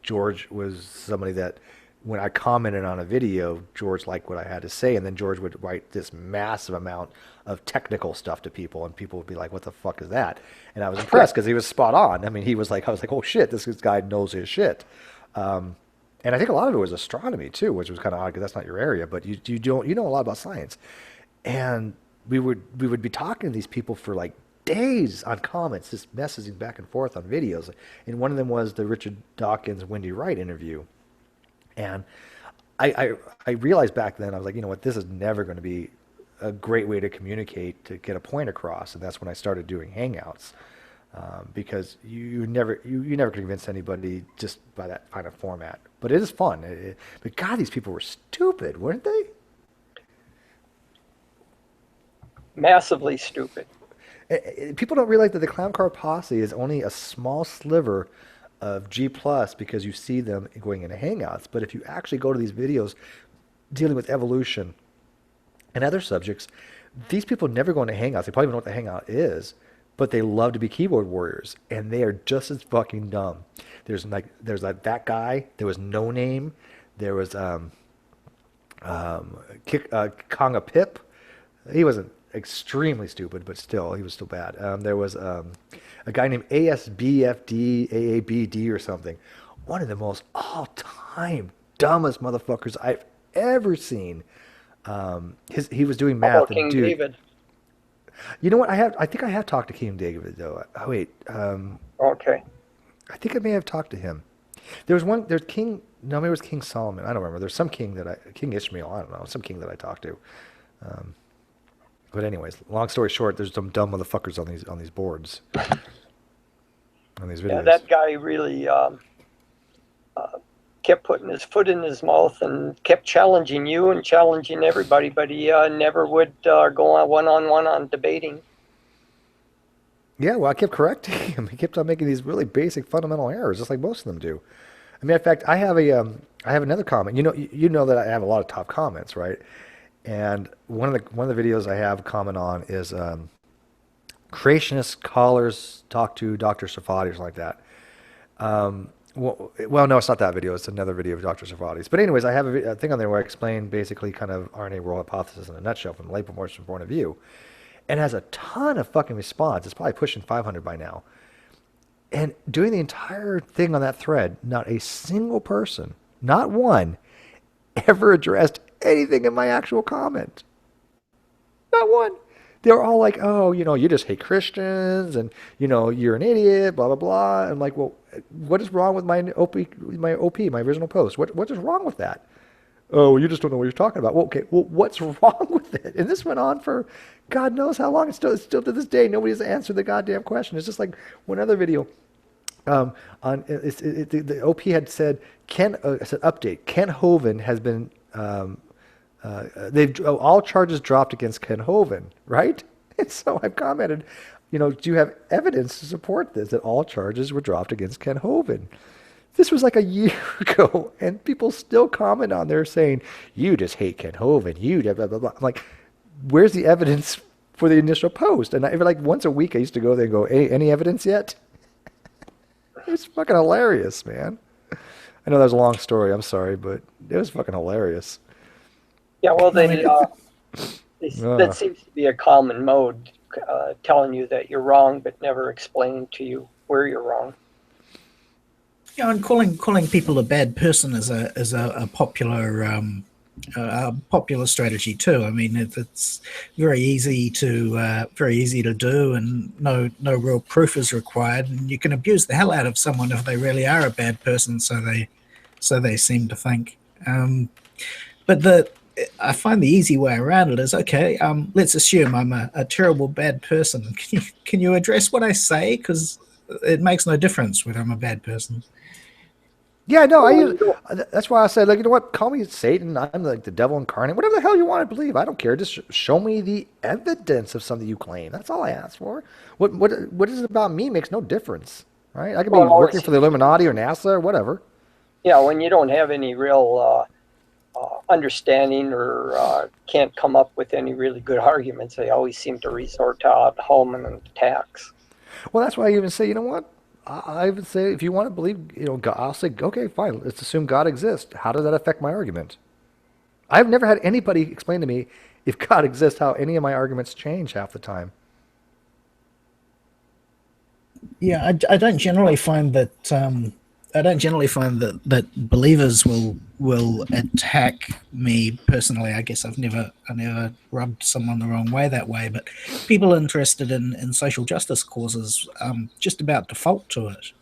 George was somebody that when I commented on a video, George liked what I had to say, and then George would write this massive amount of technical stuff to people, and people would be like, "What the fuck is that?" And I was impressed because he was spot on. I mean, I was like, "Oh shit, this guy knows his shit." And I think a lot of it was astronomy too, which was kind of odd because that's not your area, but you know a lot about science. And we would be talking to these people for like days on comments, just messaging back and forth on videos. And one of them was the Richard Dawkins, Wendy Wright interview. And I realized back then, I was like, you know what, this is never going to be a great way to communicate, to get a point across. And that's when I started doing Hangouts. Because you never could convince anybody just by that kind of format. But it is fun. But God, these people were stupid, weren't they? Massively stupid. People don't realize that the Clown Car Posse is only a small sliver of G Plus because you see them going into Hangouts. But if you actually go to these videos dealing with evolution and other subjects, these people never go into Hangouts. They probably don't know what the Hangout is, but they love to be keyboard warriors, and they are just as fucking dumb. There's that guy. There was No Name. There was Conga Pip. He wasn't extremely stupid, but still, he was still bad. There was a guy named ASBFD, AABD or something. One of the most all-time dumbest motherfuckers I've ever seen. He was doing math. How about King David? You know what? I think I have talked to King David though. Oh wait. Okay. I think I may have talked to him. There's King. No, maybe it was King Solomon. I don't remember. There's some king King Ishmael. I don't know. Some king that I talked to. But anyways, long story short, there's some dumb motherfuckers on these boards, on these videos. Yeah, that guy really kept putting his foot in his mouth and kept challenging you and challenging everybody, but he never would go on one-on-one on debating. Yeah, well, I kept correcting him. He kept on making these really basic fundamental errors, just like most of them do. I mean, in fact, I have another comment. You know that I have a lot of top comments, right? And one of the videos I have a comment on is creationist callers talk to Dr. Safadi or something like that. Well, no, it's not that video. It's another video of Dr. Servati's. But anyways, I have a thing on there where I explain basically kind of RNA role hypothesis in a nutshell from the late promotion point of view. And has a ton of fucking response. It's probably pushing 500 by now. And doing the entire thing on that thread, not a single person, not one, ever addressed anything in my actual comment. Not one. They were all like, oh, you just hate Christians and, you're an idiot, blah, blah, blah. I'm like, well, what is wrong with my OP, my original post? What is wrong with that? Oh, well, you just don't know what you're talking about. Well, okay, well, what's wrong with it? And this went on for God knows how long. It's still to this day, nobody's answered the goddamn question. It's just like one other video. The OP had said, said update. Ken Hovind has been all charges dropped against Ken Hovind, right? And so I've commented, do you have evidence to support this, that all charges were dropped against Ken Hovind? This was like a year ago, and people still comment on there saying, you just hate Ken Hovind, you blah, blah, blah, blah. I'm like, where's the evidence for the initial post? And like once a week I used to go there and go, any evidence yet? It's fucking hilarious, man. I know that was a long story, I'm sorry, but it was fucking hilarious. Yeah, well, that seems to be a common mode, telling you that you're wrong, but never explaining to you where you're wrong. Yeah, and calling people a bad person is a popular strategy too. I mean, it's very easy to do, and no real proof is required, and you can abuse the hell out of someone if they really are a bad person. So they seem to think. But I find the easy way around it is, okay, let's assume I'm a terrible bad person. Can you address what I say? Because it makes no difference whether I'm a bad person. Yeah, no, that's why I said, like, you know what? Call me Satan. I'm like the devil incarnate. Whatever the hell you want to believe, I don't care. Just show me the evidence of something you claim. That's all I ask for. What is it about me makes no difference, right? I could be working for the Illuminati or NASA or whatever. Yeah, when you don't have any real understanding or can't come up with any really good arguments, they always seem to resort to ad hominem attacks. Well, that's why I even say, you know what? I would say if you want to believe, God, I'll say, okay, fine. Let's assume God exists. How does that affect my argument? I've never had anybody explain to me if God exists, how any of my arguments change half the time. Yeah, I don't generally find that. That believers will attack me personally. I guess I never rubbed someone the wrong way that way, but people interested in social justice causes just about default to it.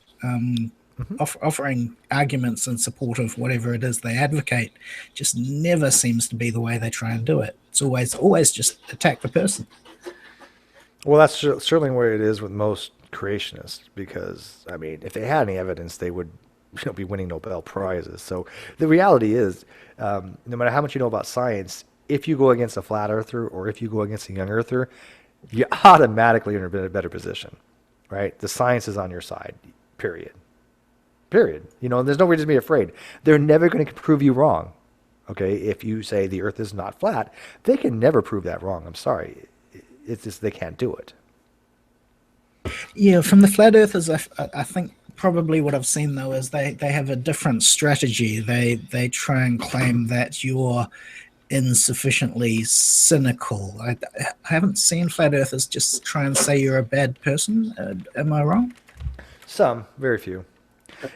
Offering arguments in support of whatever it is they advocate just never seems to be the way they try and do it. It's always just attack the person. Well, that's certainly where it is with most creationists, because I mean, if they had any evidence, they would be winning Nobel Prizes. So the reality is, no matter how much you know about science, if you go against a flat earther or if you go against a young earther, you automatically are in a better position, right? The science is on your side, period. There's no reason to be afraid. They're never going to prove you wrong, okay? If you say the earth is not flat, they can never prove that wrong. I'm sorry. It's just they can't do it. Yeah, from the flat earthers, I think probably what I've seen though is they have a different strategy. They try and claim that you're insufficiently cynical. I haven't seen flat earthers just try and say you're a bad person. Am I wrong? Some, very few.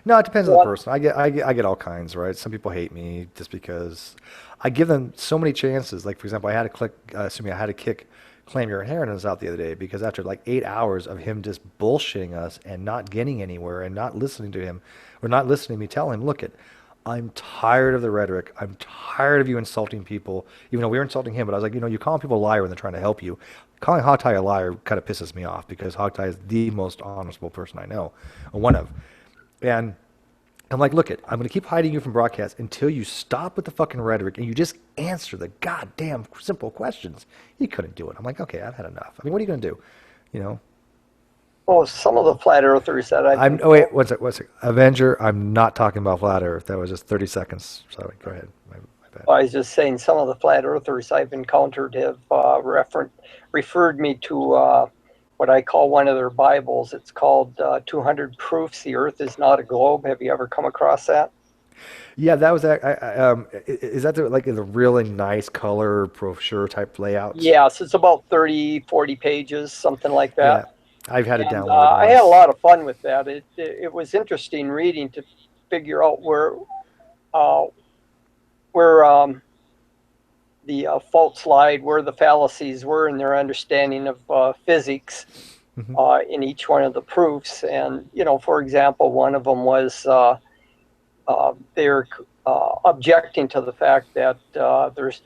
No, it depends on the person. I get all kinds, right? Some people hate me just because I give them so many chances. Like, for example, I had to kick Claim Your Inheritance out the other day because after like 8 hours of him just bullshitting us and not getting anywhere and not listening to him or not listening to me tell him, look, I'm tired of the rhetoric. I'm tired of you insulting people. Even though we were insulting him, but I was like, you calling people a liar when they're trying to help you. Calling Hogtie a liar kind of pisses me off because Hogtie is the most honorable person I know, or one of. And I'm like, look, I'm going to keep hiding you from broadcast until you stop with the fucking rhetoric and you just answer the goddamn simple questions. He couldn't do it. I'm like, okay, I've had enough. I mean, what are you going to do? Well, some of the flat earthers that wait, one sec. Avenger, I'm not talking about flat earth. That was just 30 seconds. Sorry, go ahead. My bad. I was just saying some of the flat earthers I've encountered have referred me to what I call one of their Bibles. It's called 200 Proofs the Earth is Not a Globe. Have you ever come across that? Yeah, that was is that like in a really nice color brochure type layout? Yes, it's about 30, 40 pages, something like Yeah, that. I've had it And downloaded I had a once. lot of fun with that. It was interesting reading to figure out uh, where the faults lied, where the fallacies were in their understanding of physics in each one of the proofs. And, for example, one of them was they're objecting to the fact that there's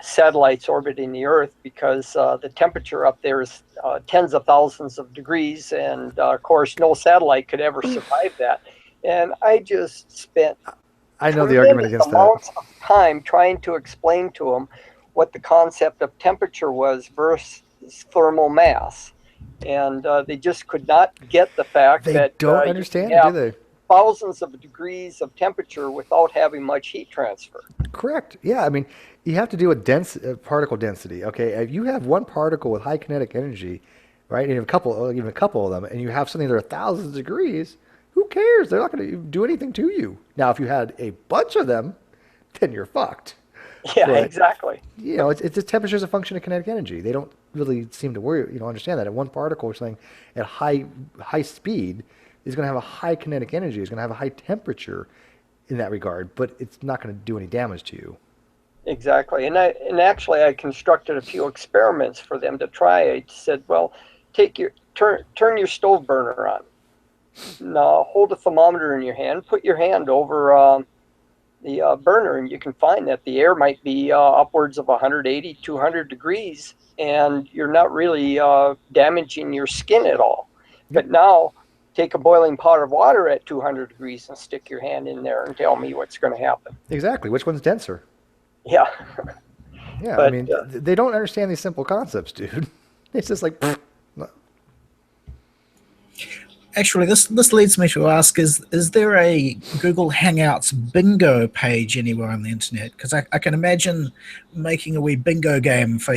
satellites orbiting the Earth because the temperature up there is tens of thousands of degrees. And, of course, no satellite could ever survive that. And I just spent I know the argument against that. amounts of time trying to explain to them what the concept of temperature was versus thermal mass, and they just could not get the fact They that don't you understand can it, do have they? thousands of degrees of temperature without having much heat transfer. Correct. Yeah, I mean, you have to do with particle density. Okay, if you have one particle with high kinetic energy, right, and even a couple of them, and you have something that are thousands of degrees, who cares? They're not going to do anything to you. Now, if you had a bunch of them, then you're fucked. Yeah, But, exactly. it's the temperature is a function of kinetic energy. They don't really seem to understand that. And one particle or something at high speed is going to have a high kinetic energy. It's going to have a high temperature in that regard, but it's not going to do any damage to you. Exactly. And actually I constructed a few experiments for them to try. I said, well, turn your stove burner on. Now hold a thermometer in your hand, put your hand over the burner, and you can find that the air might be upwards of 180, 200 degrees, and you're not really damaging your skin at all. But now take a boiling pot of water at 200 degrees and stick your hand in there and tell me what's going to happen. Exactly. Which one's denser? Yeah. Yeah, But, I mean, they don't understand these simple concepts, dude. It's just like, Actually, this leads me to ask: is there a Google Hangouts bingo page anywhere on the internet? Because I can imagine making a wee bingo game for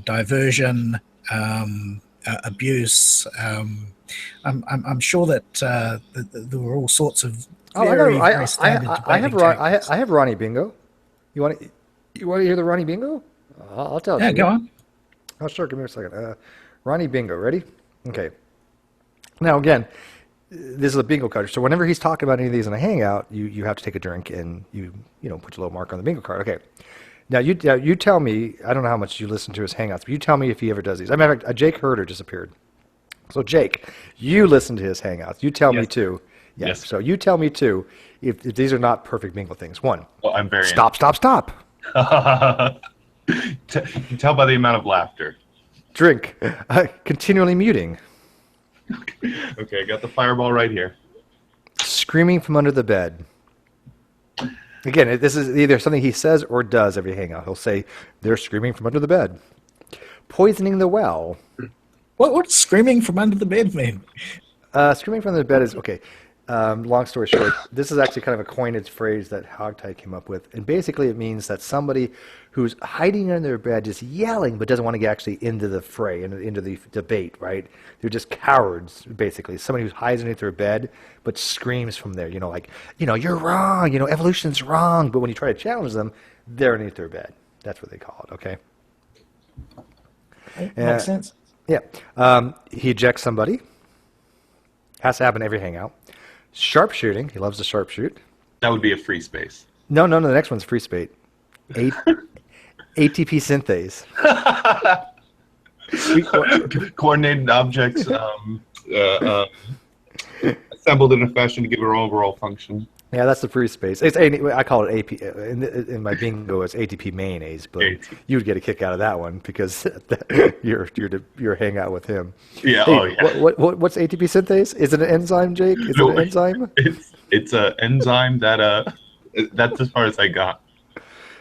diversion, abuse. I'm sure that there were all sorts of very standard debating tactics. I have Ronnie Bingo. You want to hear the Ronnie Bingo? I'll tell it to Yeah, you. go on. Oh, sure. Give me a second. Ronnie Bingo. Ready? Okay. Now, again, this is a bingo card. So whenever he's talking about any of these in a hangout, you have to take a drink and you put your little mark on the bingo card. Okay. Now, you tell me, I don't know how much you listen to his hangouts, but you tell me if he ever does these. As a matter of fact, Jake Herder disappeared. So, Jake, you listen to his hangouts. You tell me too. Yes. So you tell me too if these are not perfect bingo things. One, well, I'm very stop. You can tell by the amount of laughter. Drink. Continually muting. Okay, I got the fireball right here. Screaming from under the bed. Again, this is either something he says or does every hangout. He'll say, they're screaming from under the bed. Poisoning the well. What's screaming from under the bed mean? Screaming from under the bed is, okay, long story short, this is actually kind of a coinage phrase that Hogtie came up with. And basically it means that somebody who's hiding under their bed just yelling but doesn't want to get actually into the fray, into the debate, right? They're just cowards, basically. Somebody who hides underneath their bed but screams from there, you're wrong, evolution's wrong. But when you try to challenge them, they're underneath their bed. That's what they call it, okay? Makes sense. Yeah. He ejects somebody. Has to happen every hangout. Sharpshooting. He loves to sharpshoot. That would be a free space. No. The next one's free space. ATP synthase. Coordinated objects assembled in a fashion to give an overall function. Yeah, that's the free space. I call it AP in my bingo. It's ATP mayonnaise, but you would get a kick out of that one because you're hang out with him. Yeah. Hey, oh yeah. What's ATP synthase? Is it an enzyme, Jake? Is it an enzyme? It's an enzyme that that's as far as I got.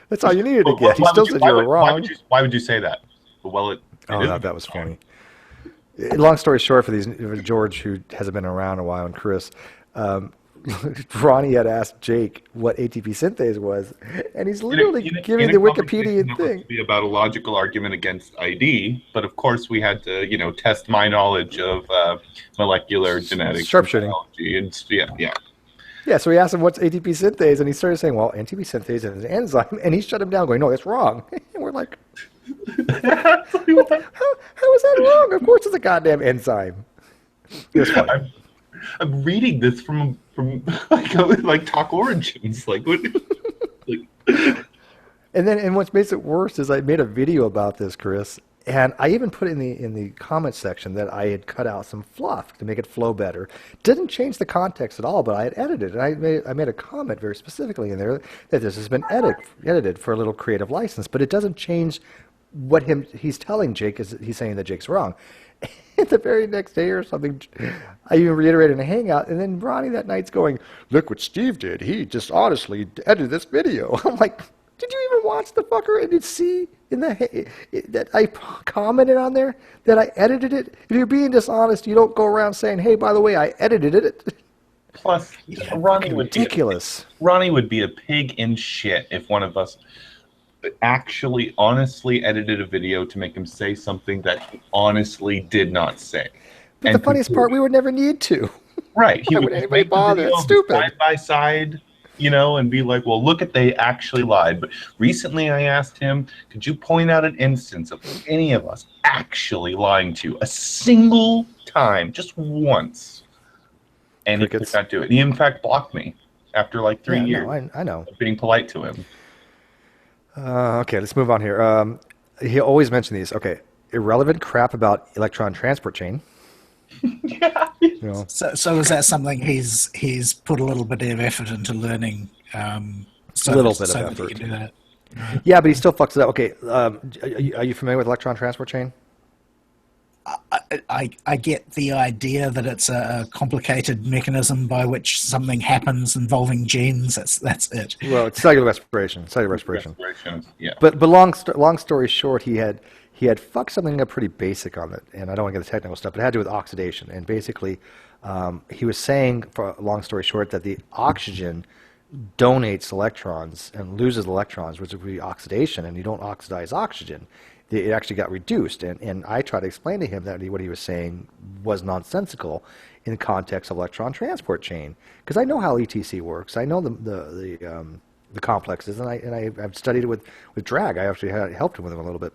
That's all you needed to get. He still said you were wrong. Why would you say that? Well, that was funny. Long story short, for George, who hasn't been around a while, and Chris, Ronnie had asked Jake what ATP synthase was, and he's literally In giving a the conversation Wikipedia that was thing. to be about a logical argument against ID, but of course we had to, test my knowledge of molecular genetics, Sharpshooting. biology, and yeah. Yeah, so he asked him what's ATP synthase, and he started saying, well, ATP synthase is an enzyme, and he shut him down going, no, that's wrong. And we're like, how is that wrong? Of course it's a goddamn enzyme. It was funny. I'm reading this from like Talk Origins, like what? And what makes it worse is I made a video about this, Chris, and I even put in the comments section that I had cut out some fluff to make it flow better. Didn't change the context at all, but I had edited it. I made a comment very specifically in there that this has been edited for a little creative license, but it doesn't change what he's telling Jake is he's saying that Jake's wrong. The very next day or something, I even reiterated in a hangout, and then Ronnie that night's going, look what Steve did. He just honestly edited this video. I'm like, did you even watch the fucker and see that I commented on there that I edited it? If you're being dishonest, you don't go around saying, hey, by the way, I edited it. Plus, Ronnie would ridiculous. Ronnie would be a pig in shit if one of us actually honestly edited a video to make him say something that he honestly did not say. But the funniest part, we would never need to. Right. Why would anybody bother? It's stupid. Side by side, and be like, well, look they actually lied. But recently I asked him, could you point out an instance of any of us actually lying to you a single time, just once? And he could not do it. He, in fact, blocked me after like 3 years. No, I know. Of being polite to him. Okay, let's move on here. He always mentioned these. Okay, irrelevant crap about electron transport chain. Yeah. So is that something he's put a little bit of effort into learning? A little bit of effort. He can do that? Yeah, but he still fucks it up. Okay, are you familiar with electron transport chain? I get the idea that it's a complicated mechanism by which something happens involving genes. That's it. Well, it's cellular respiration. Yeah. But long story short, he had fucked something up pretty basic on it, and I don't want to get the technical stuff, but it had to do with oxidation. And basically, he was saying, for a long story short, that the oxygen donates electrons and loses electrons, which would be oxidation, and you don't oxidize oxygen. It actually got reduced, and I tried to explain to him that what he was saying was nonsensical in the context of electron transport chain, because I know how ETC works. I know the complexes, and I've studied it with Drag. I actually helped him with him a little bit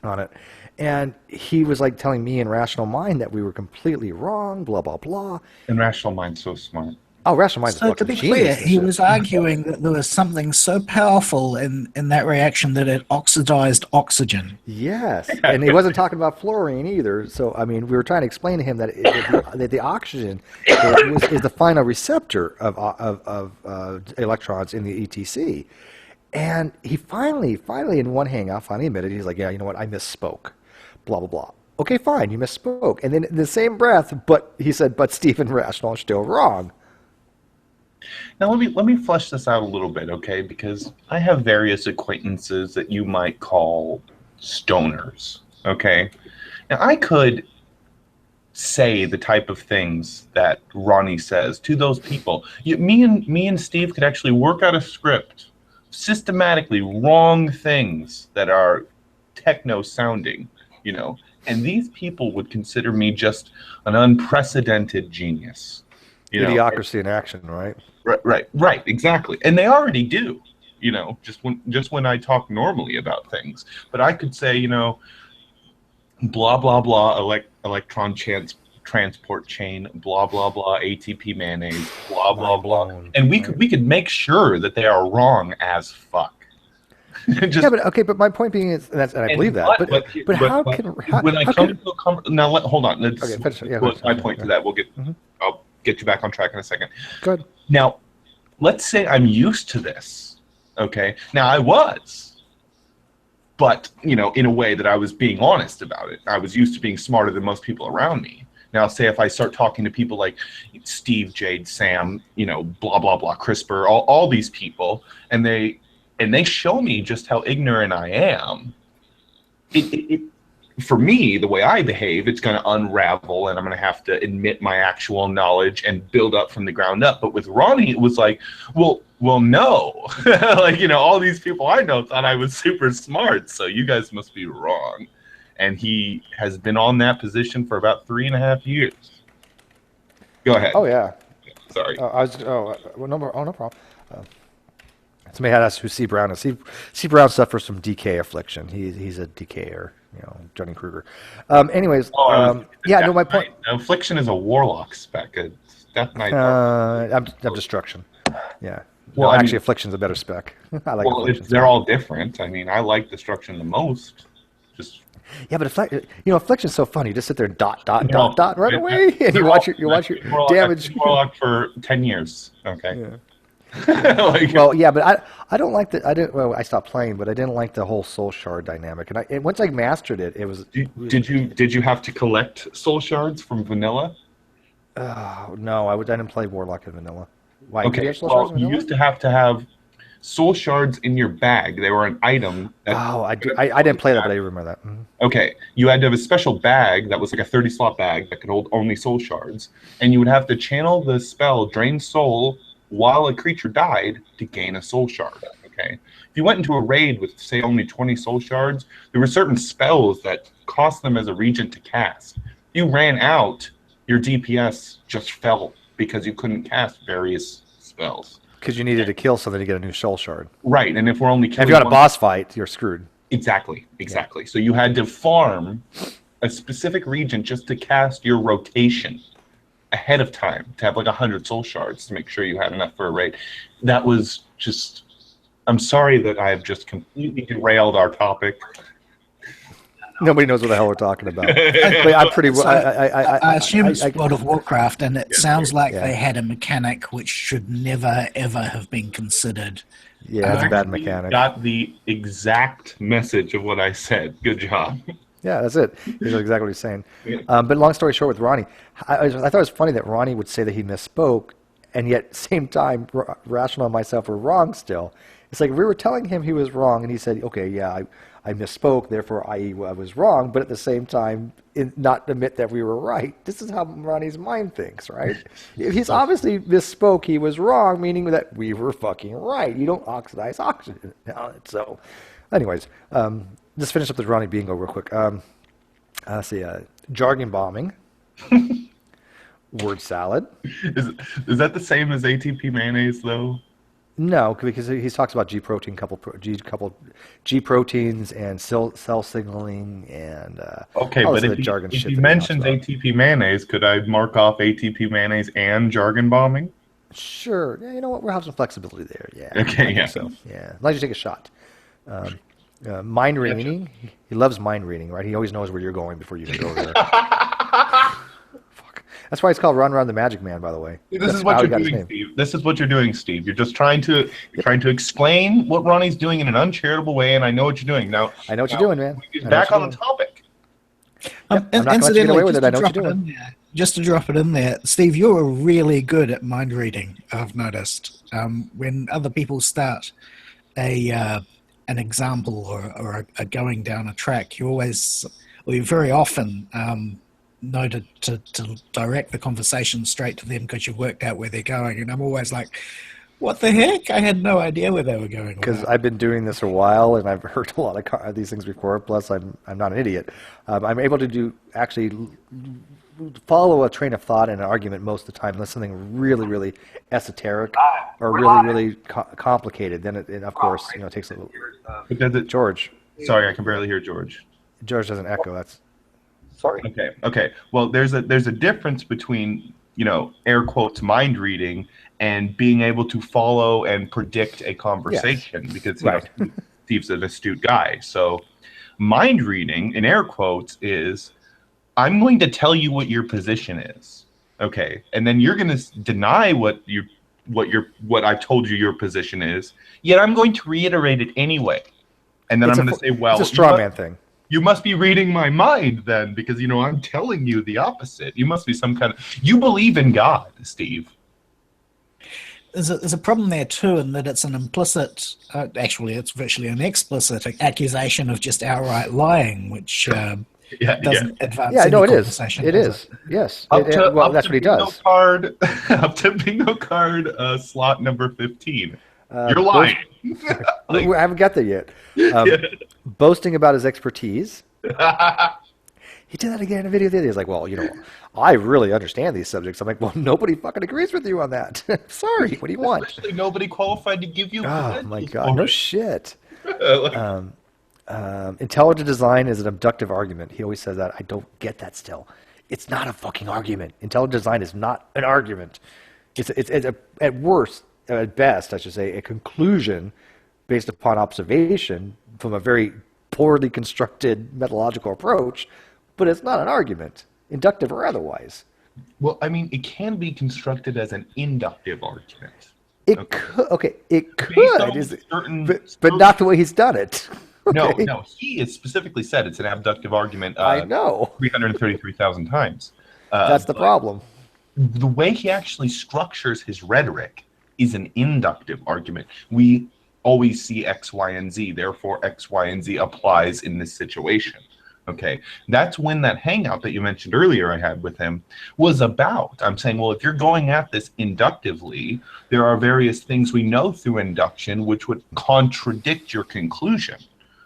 on it, and he was like telling me in Rational Mind that we were completely wrong, blah blah blah. And Rational Mind's so smart. Oh, Rational Mind's so to be clear, he was arguing that there was something so powerful in that reaction that it oxidized oxygen. Yes, and he wasn't talking about fluorine either. So, I mean, we were trying to explain to him that the oxygen is the final receptor of electrons in the ETC. And he finally, in one hangout, admitted, he's like, yeah, you know what, I misspoke, blah, blah, blah. Okay, fine, you misspoke. And then in the same breath, but he said, but Stephen Rational is still wrong. Now let me flesh this out a little bit, okay? Because I have various acquaintances that you might call stoners, okay? Now I could say the type of things that Ronnie says to those people. Me and Steve could actually work out a script, systematically wrong things that are techno sounding, and these people would consider me just an unprecedented genius. Idiocracy in action, right? Right, exactly. And they already do, just when I talk normally about things. But I could say, blah, blah, blah, electron transport chain, blah, blah, blah, ATP mayonnaise, blah, blah, blah. And we could make sure that they are wrong as fuck. But my point being is, and I believe that. But how can when I come to a now hold on. Finish my point to that. We'll get. I'll get you back on track in a second. Good. Now, let's say I'm used to this. Okay. Now I was, but in a way that I was being honest about it. I was used to being smarter than most people around me. Now, say if I start talking to people like Steve, Jade, Sam, blah blah blah, CRISPR, all these people, and they show me just how ignorant I am. for me, the way I behave, it's going to unravel, and I'm going to have to admit my actual knowledge and build up from the ground up. But with Ronnie, it was like, well, no. Like, all these people I know thought I was super smart, so you guys must be wrong. And he has been on that position for about 3.5 years. Go ahead. Oh yeah. Sorry. No problem. Somebody had asked who C. Brown is. C. Brown suffers from DK affliction. He's a DKer, Johnny Kruger. Anyways, my point. Affliction is a warlock spec. It's Death Knight. I'm destruction. Yeah. Well, actually, affliction's a better spec. I like. Well, they're all different. I mean, I like destruction the most. Just. Yeah, but affliction's so fun. You just sit there and dot right away, and you watch your damage. Warlock for 10 years. Okay. Yeah. But I don't like the. I stopped playing, but I didn't like the whole soul shard dynamic. And once I mastered it, it was. Did you have to collect soul shards from vanilla? No, I didn't play warlock in vanilla. Why? Okay. Well, you used to have soul shards in your bag. They were an item. I didn't play that, but I remember that. Mm-hmm. Okay. You had to have a special bag that was like a 30-slot bag that could hold only soul shards, and you would have to channel the spell Drain Soul while a creature died to gain a soul shard. Okay. If you went into a raid with, say, only 20 soul shards, there were certain spells that cost them as a regent to cast. If you ran out, your DPS just fell because you couldn't cast various spells. Because you needed to kill something to get a new soul shard. Right, and if we're only killing if you had a boss fight, you're screwed. Exactly. Yeah. So you had to farm a specific regent just to cast your rotation ahead of time to have like 100 soul shards to make sure you had enough for a raid. That was just. I'm sorry that I've just completely derailed our topic. Nobody knows what the hell we're talking about. I'm pretty. I assume it's World of Warcraft, and it sounds like they had a mechanic which should never ever have been considered. Yeah, it's a bad mechanic. Got the exact message of what I said. Good job. Yeah, that's it. He's exactly what he's saying. But long story short, with Ronnie, I thought it was funny that Ronnie would say that he misspoke, and yet same time, Rational and myself were wrong still. It's like we were telling him he was wrong, and he said, okay, yeah, I misspoke, therefore I was wrong, but at the same time, not admit that we were right. This is how Ronnie's mind thinks, right? If he's obviously misspoke, he was wrong, meaning that we were fucking right. You don't oxidize oxygen. So, anyways, just finish up this Ronnie bingo real quick. Let's see, jargon bombing, word salad. Is that the same as ATP mayonnaise, though? No, because he talks about G proteins and cell signaling and okay, but if he mentions ATP mayonnaise, could I mark off ATP mayonnaise and jargon bombing? Sure. Yeah, you know what? We'll have some flexibility there. Yeah. Okay. Yeah. So yeah, as long as you take a shot. Mind reading. He loves mind reading, right? He always knows where you're going before you even go there. That's why it's called Run Around the Magic Man, by the way. This is what you're doing, Steve. This is what you're doing, Steve. You're just trying to explain what Ronnie's doing in an uncharitable way, and I know what you're doing. Now I know what you're doing, man. Back on the topic. I'm not going to get away with it. I know what you're doing. Just to drop it in there, Steve, you're really good at mind reading. I've noticed when other people start an example or a going down a track, you very often know to direct the conversation straight to them because you've worked out where they're going, and I'm always like, what the heck? I had no idea where they were going. Because I've been doing this a while, and I've heard a lot of these things before. Plus, I'm not an idiot. I'm able to actually follow a train of thought and an argument most of the time, unless something really, really esoteric or really, really complicated. Then it of course, it takes a little. George. Sorry, I can barely hear George. George doesn't echo. That's. Sorry. Okay. Well, there's a difference between, air quotes, mind reading and being able to follow and predict a conversation, because Steve's an astute guy. So mind reading, in air quotes, is I'm going to tell you what your position is. Okay. And then you're going to deny what I've told you your position is, yet I'm going to reiterate it anyway. And then I'm going to say, well, it's a straw man thing. You must be reading my mind then, because, I'm telling you the opposite. You must be some kind of... You believe in God, Steve. There's a problem there, too, in that it's an implicit... actually, it's virtually an explicit accusation of just outright lying, which doesn't advance Yeah, any no, it is. conversation. It does is. Yes. Well, That's what he does. Up to bingo card slot number 15. You're lying. I haven't got there yet. Boasting about his expertise. He did that again in a video the other day. He's like, well, I really understand these subjects. I'm like, well, nobody fucking agrees with you on that. Sorry, what do you want? Especially nobody qualified to give you. Oh my god, no shit. Intelligent design is an abductive argument. He always says that. I don't get that still. It's not a fucking argument. Intelligent design is not an argument. It's at worst, at best, I should say, a conclusion based upon observation from a very poorly constructed methodological approach, but it's not an argument, inductive or otherwise. Well, I mean, it can be constructed as an inductive argument. It could, but not the way he's done it. Okay. No, he has specifically said it's an abductive argument. I know. 333,000 times. That's the problem. The way he actually structures his rhetoric is an inductive argument. We always see X, Y, and Z. Therefore, X, Y, and Z applies in this situation. Okay, that's when that hangout that you mentioned earlier I had with him was about. I'm saying, well, if you're going at this inductively, there are various things we know through induction which would contradict your conclusion,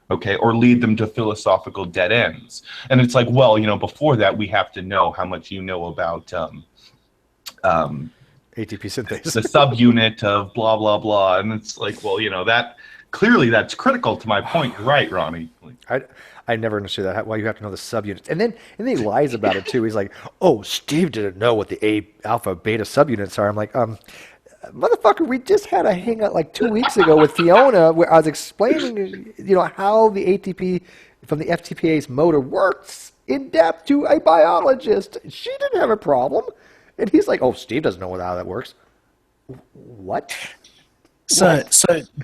okay, or lead them to philosophical dead ends. And it's like, well, before that, we have to know how much you know about ATP synthase, the subunit of blah, blah, blah. And it's like, well, that clearly that's critical to my point. You're right, Ronnie. I never understood that, why you have to know the subunits. And then he lies about it too. He's like, oh, Steve didn't know what the A, alpha, beta subunits are. I'm like, motherfucker, we just had a hangout like 2 weeks ago with Fiona where I was explaining, how the ATP from the FTPA's motor works in depth to a biologist. She didn't have a problem. And he's like, oh, Steve doesn't know how that works. What? So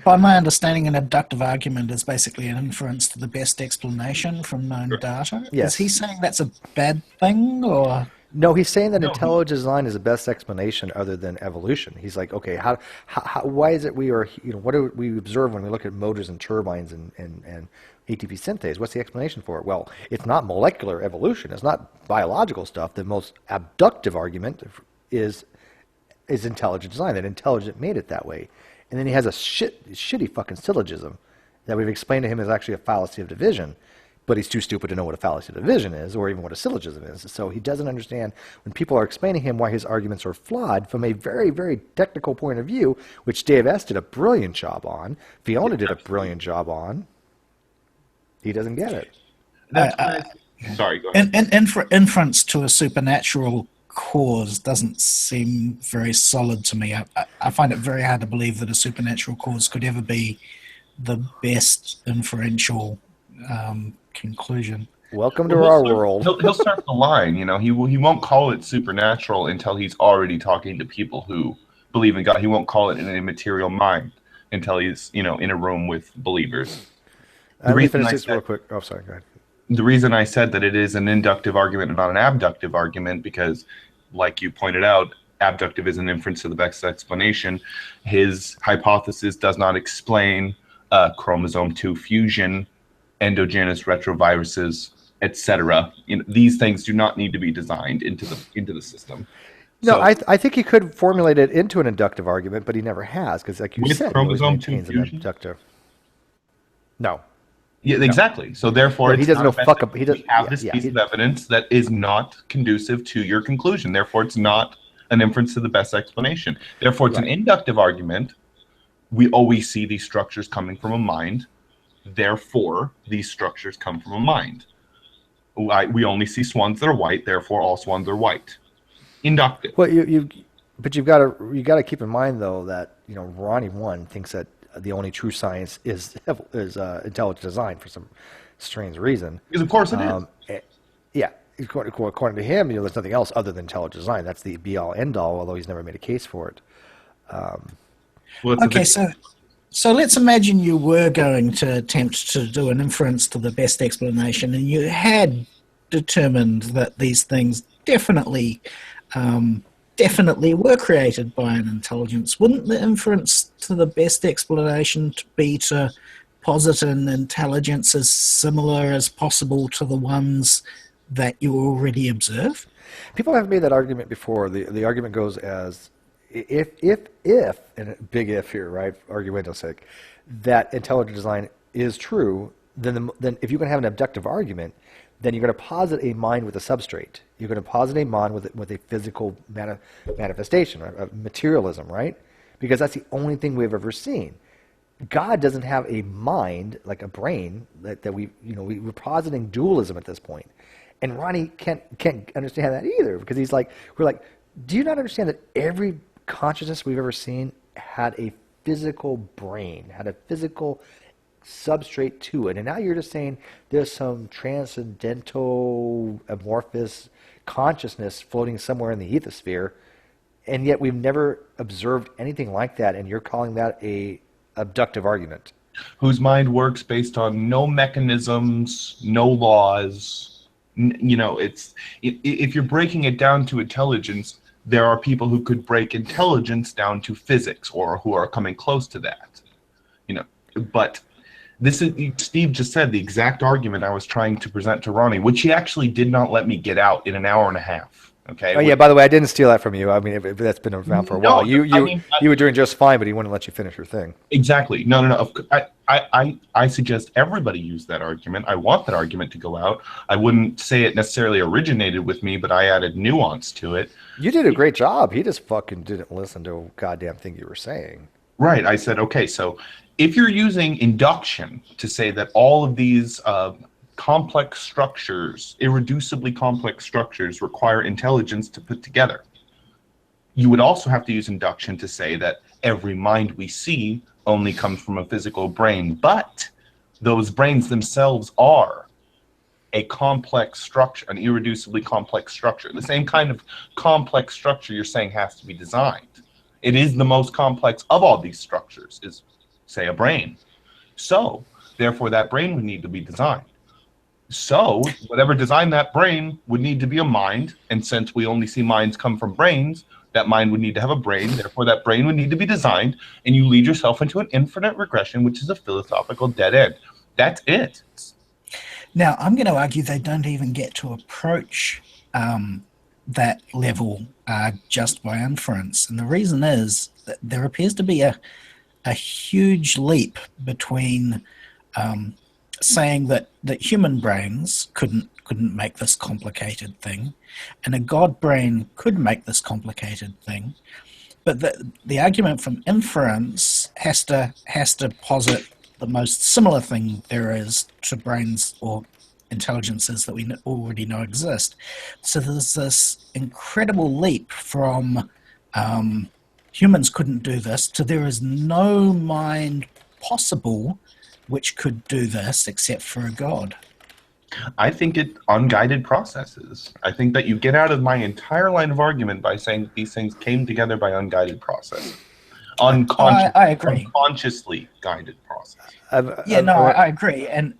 by my understanding, an abductive argument is basically an inference to the best explanation from known data. Yes. Is he saying that's a bad thing, or? No, he's saying that intelligent design is the best explanation other than evolution. He's like, okay, how why is it we are, what do we observe when we look at motors and turbines and ATP synthase? What's the explanation for it? Well, it's not molecular evolution. It's not biological stuff. The most abductive argument is intelligent design, that intelligent made it that way. And then he has a shitty fucking syllogism that we've explained to him is actually a fallacy of division, but he's too stupid to know what a fallacy of division is or even what a syllogism is. So he doesn't understand when people are explaining to him why his arguments are flawed from a very, very technical point of view, which Dave S. did a brilliant job on. Fiona did a brilliant job on. He doesn't get it. Sorry, go ahead. Inference to a supernatural cause doesn't seem very solid to me. I find it very hard to believe that a supernatural cause could ever be the best inferential conclusion. Welcome to our world. He'll start the line. He won't call it supernatural until he's already talking to people who believe in God. He won't call it an immaterial mind until he's in a room with believers. Let me finish this real quick. Oh, sorry. Go ahead. The reason I said that it is an inductive argument and not an abductive argument, because, like you pointed out, abductive is an inference to the best explanation. His hypothesis does not explain chromosome 2 fusion, endogenous retroviruses, etc. These things do not need to be designed into the system. No, so, I think he could formulate it into an inductive argument, but he never has, because, like you said, chromosome 2 fusion, an abductor. No. Yeah, exactly. So therefore, he doesn't know fuck up. He doesn't have this piece of evidence that is not conducive to your conclusion. Therefore, it's not an inference to the best explanation. Therefore, it's an inductive argument. We always see these structures coming from a mind. Therefore, these structures come from a mind. We only see swans that are white. Therefore, all swans are white. Inductive. Well, but you've got to keep in mind though that Ronnie 1 thinks that the only true science is intelligent design for some strange reason. Because of course it is. Yeah, according to him, there's nothing else other than intelligent design. That's the be-all, end-all, although he's never made a case for it. Okay, so let's imagine you were going to attempt to do an inference to the best explanation, and you had determined that these things definitely were created by an intelligence. Wouldn't the inference to the best explanation be to posit an intelligence as similar as possible to the ones that you already observe? People have made that argument before. The argument goes as if and a big if here, right? Argumento's sake, that intelligent design is true, then if you can have an abductive argument, then you're going to posit a mind with a substrate. You're going to posit a mind with a physical manifestation, right? Of materialism, right? Because that's the only thing we've ever seen. God doesn't have a mind, like a brain, that we're positing dualism at this point. And Ronnie can't understand that either, because we're like, do you not understand that every consciousness we've ever seen had a physical brain, had a physical substrate to it, and now you're just saying there's some transcendental amorphous consciousness floating somewhere in the ethosphere, and yet we've never observed anything like that, and you're calling that a abductive argument. Whose mind works based on no mechanisms, no laws. If you're breaking it down to intelligence, there are people who could break intelligence down to physics, or who are coming close to that. But this is, Steve just said the exact argument I was trying to present to Ronnie, which he actually did not let me get out in an hour and a half. Okay. Oh yeah. By the way, I didn't steal that from you. I mean, if that's been around for a while. You were doing just fine, but he wouldn't let you finish your thing. Exactly. No. I suggest everybody use that argument. I want that argument to go out. I wouldn't say it necessarily originated with me, but I added nuance to it. You did a great job. He just fucking didn't listen to a goddamn thing you were saying. Right. I said, okay, so if you're using induction to say that all of these complex structures, irreducibly complex structures, require intelligence to put together, you would also have to use induction to say that every mind we see only comes from a physical brain, but those brains themselves are a complex structure, an irreducibly complex structure. The same kind of complex structure you're saying has to be designed. It is the most complex of all these structures, is, say, a brain. So, therefore, that brain would need to be designed. So, whatever designed that brain would need to be a mind, and since we only see minds come from brains, that mind would need to have a brain, therefore that brain would need to be designed, and you lead yourself into an infinite regression, which is a philosophical dead end. That's it. Now, I'm going to argue they don't even get to approach that level just by inference. And the reason is that there appears to be a huge leap between saying that human brains couldn't make this complicated thing, and a God brain could make this complicated thing. But the argument from inference has to posit the most similar thing there is to brains or intelligences that we already know exist. So there's this incredible leap from humans couldn't do this to there is no mind possible which could do this except for a God. I think it unguided processes. I think that you get out of my entire line of argument by saying these things came together by unguided process. I agree. Unconsciously guided process. I agree. And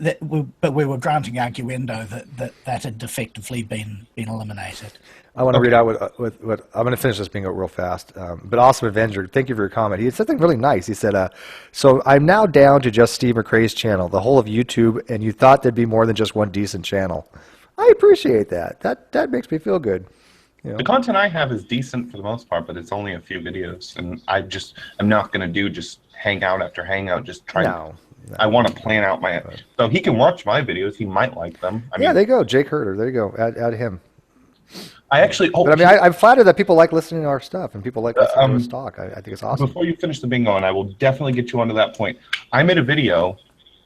but we were granting arguendo that had effectively been eliminated. I want to read out what I'm going to finish this being real fast. But Awesome Avenger, thank you for your comment. He had something really nice. He said, so I'm now down to just Steve McRae's channel, the whole of YouTube, and you thought there'd be more than just one decent channel. I appreciate that. That makes me feel good. You know? The content I have is decent for the most part, but it's only a few videos, and I'm not going to do just hangout after hangout, just try. No. I want to plan out my. So he can watch my videos. He might like them. I mean, there you go, Jake Herder. There you go. Add him. I actually. But I mean, I'm flattered that people like listening to our stuff and people like listening to us talk. I think it's awesome. Before you finish the bingo, and I will definitely get you onto that point. I made a video,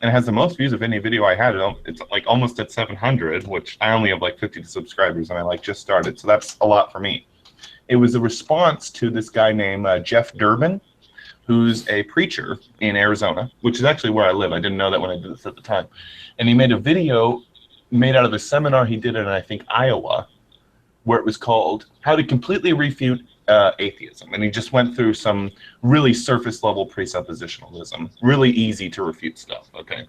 and it has the most views of any video I had. It's like almost at 700, which I only have like 50 subscribers, and I just started, so that's a lot for me. It was a response to this guy named Jeff Durbin, who's a preacher in Arizona, which is actually where I live. I didn't know that when I did this at the time. And he made a video made out of a seminar he did in, I think, Iowa, where it was called How to Completely Refute Atheism. And he just went through some really surface level presuppositionalism, really easy to refute stuff, okay?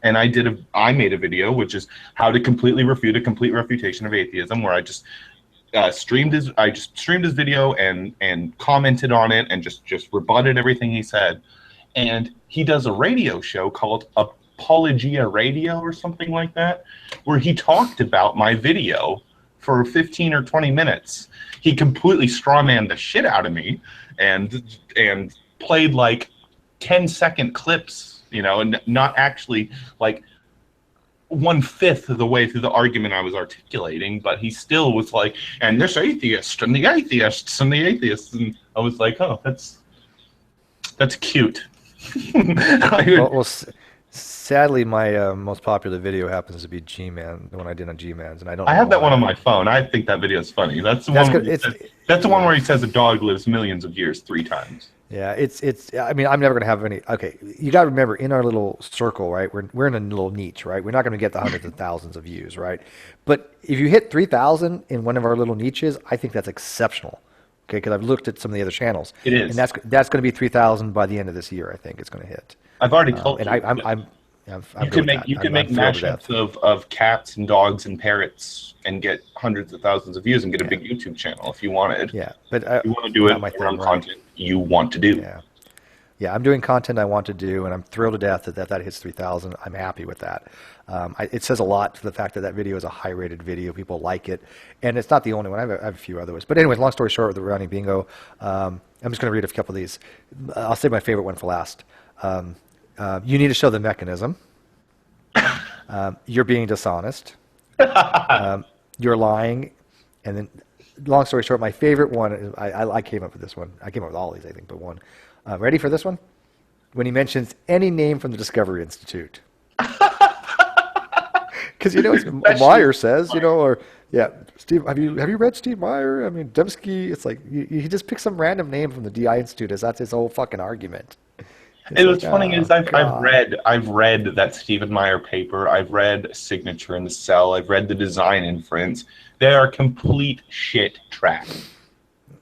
And I made a video, which is How to Completely Refute a Complete Refutation of Atheism, where I just streamed his video and commented on it and just rebutted everything he said. and he does a radio show called Apologia Radio or something like that, where he talked about my video for 15 or 20 minutes. He completely strawmanned the shit out of me and played like 10-second clips, you know, and not actually like 1/5 of the way through the argument I was articulating, but he still was like, and this atheist and the atheists and the atheists, and I was like, oh, that's cute. Sadly, my most popular video happens to be G-Man, the one I did on G-Man's, and I have that one on my phone. I think that video is funny. That's the one where he says a dog lives millions of years 3 times. Yeah, it's. I mean, I'm never gonna have any. Okay, you got to remember, in our little circle, right? We're in a little niche, right? We're not gonna get the hundreds of thousands of views, right? But if you hit 3,000 in one of our little niches, I think that's exceptional. Okay, because I've looked at some of the other channels. It is, and that's going to be 3,000 by the end of this year. I think it's going to hit. I've already told you. And you can make mashups of cats and dogs and parrots and get hundreds of thousands of views and get a big YouTube channel if you wanted. Yeah, but you want to do it around content you want to do. Yeah, I'm doing content I want to do, and I'm thrilled to death that hits 3,000. I'm happy with that. It says a lot to the fact that that video is a high-rated video. People like it, and it's not the only one. I have a few others. But anyways, long story short, with the running bingo, I'm just going to read a couple of these. I'll save my favorite one for last. You need to show the mechanism. You're being dishonest. You're lying. And then, long story short, my favorite one is, I came up with this one. I came up with all these, I think, but one. Ready for this one? When he mentions any name from the Discovery Institute. Because, you know, Meyer says, you know, or, yeah, Steve, have you read Steve Meyer? I mean, Dembski, it's like, he just picks some random name from the DI Institute as that's his whole fucking argument. What's funny is I've read that Stephen Meyer paper. I've read Signature in the Cell. I've read the Design Inference. They are complete shit trash.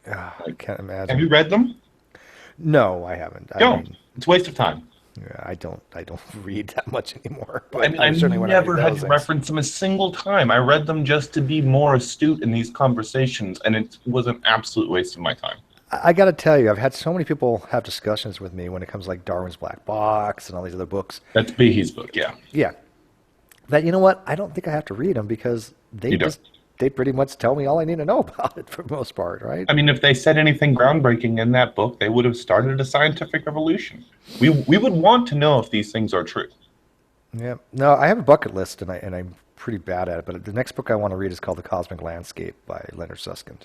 I can't imagine. Have you read them? No, I haven't. It's a waste of time. Yeah, I don't read that much anymore. I mean, I never had to reference them a single time. I read them just to be more astute in these conversations, and it was an absolute waste of my time. I got to tell you, I've had so many people have discussions with me when it comes to like Darwin's Black Box and all these other books. That's Behe's book, yeah. Yeah. That, you know what? I don't think I have to read them because they pretty much tell me all I need to know about it for the most part, right? I mean, if they said anything groundbreaking in that book, they would have started a scientific revolution. We would want to know if these things are true. Yeah. No, I have a bucket list, and I'm pretty bad at it. But the next book I want to read is called The Cosmic Landscape by Leonard Susskind.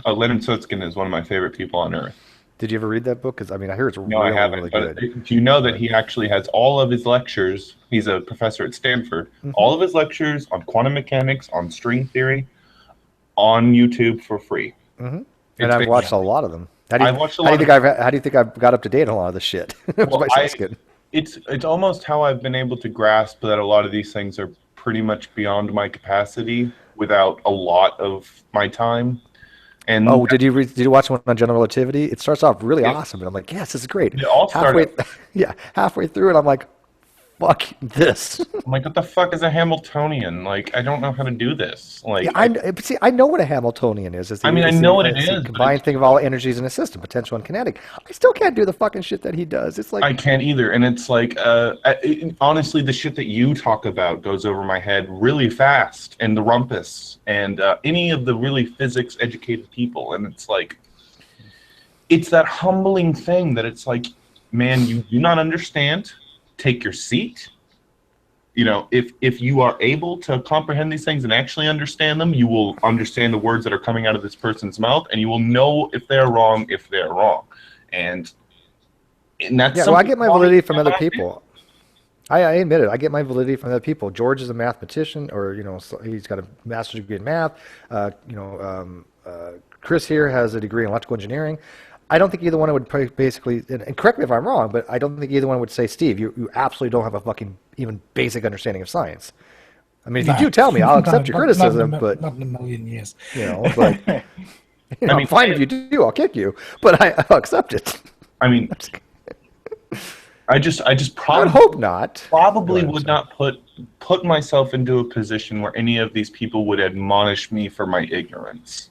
Leonard Susskind is one of my favorite people on Earth. Did you ever read that book? Because, I mean, I hear it's I haven't, really but good. Do you know that he actually has all of his lectures? He's a professor at Stanford. Mm-hmm. All of his lectures on quantum mechanics, on string theory, on YouTube for free. Mm-hmm. And I've watched a lot of them. How do you think I've got up to date on a lot of this shit? It's almost how I've been able to grasp that a lot of these things are pretty much beyond my capacity without a lot of my time. And did you watch one on general relativity? It starts off really awesome, and I'm like, yes, this is great. Halfway through it, I'm like, fuck this. I'm like, what the fuck is a Hamiltonian? Like, I don't know how to do this. Like, yeah, I know what a Hamiltonian is. I know what it is. The combined thing of all energies in a system, potential and kinetic. I still can't do the fucking shit that he does. It's like I can't either, and it's like, honestly, the shit that you talk about goes over my head really fast, and the rumpus, and any of the really physics-educated people, and it's like, it's that humbling thing that it's like, man, you do not understand. Take your seat. You know, if you are able to comprehend these things and actually understand them, you will understand the words that are coming out of this person's mouth, and you will know if they're wrong, And that's I get my validity from other people. I admit it. I get my validity from other people. George is a mathematician, or he's got a master's degree in math. Chris here has a degree in electrical engineering. I don't think either one would basically, and correct me if I'm wrong, but I don't think either one would say, Steve, you absolutely don't have a fucking even basic understanding of science. I mean, if you do tell me, I'll accept your criticism, but not in a million years. But I'm fine if you do. I'll kick you, but I'll accept it. I mean, I just I would hope not. Probably would not put myself into a position where any of these people would admonish me for my ignorance.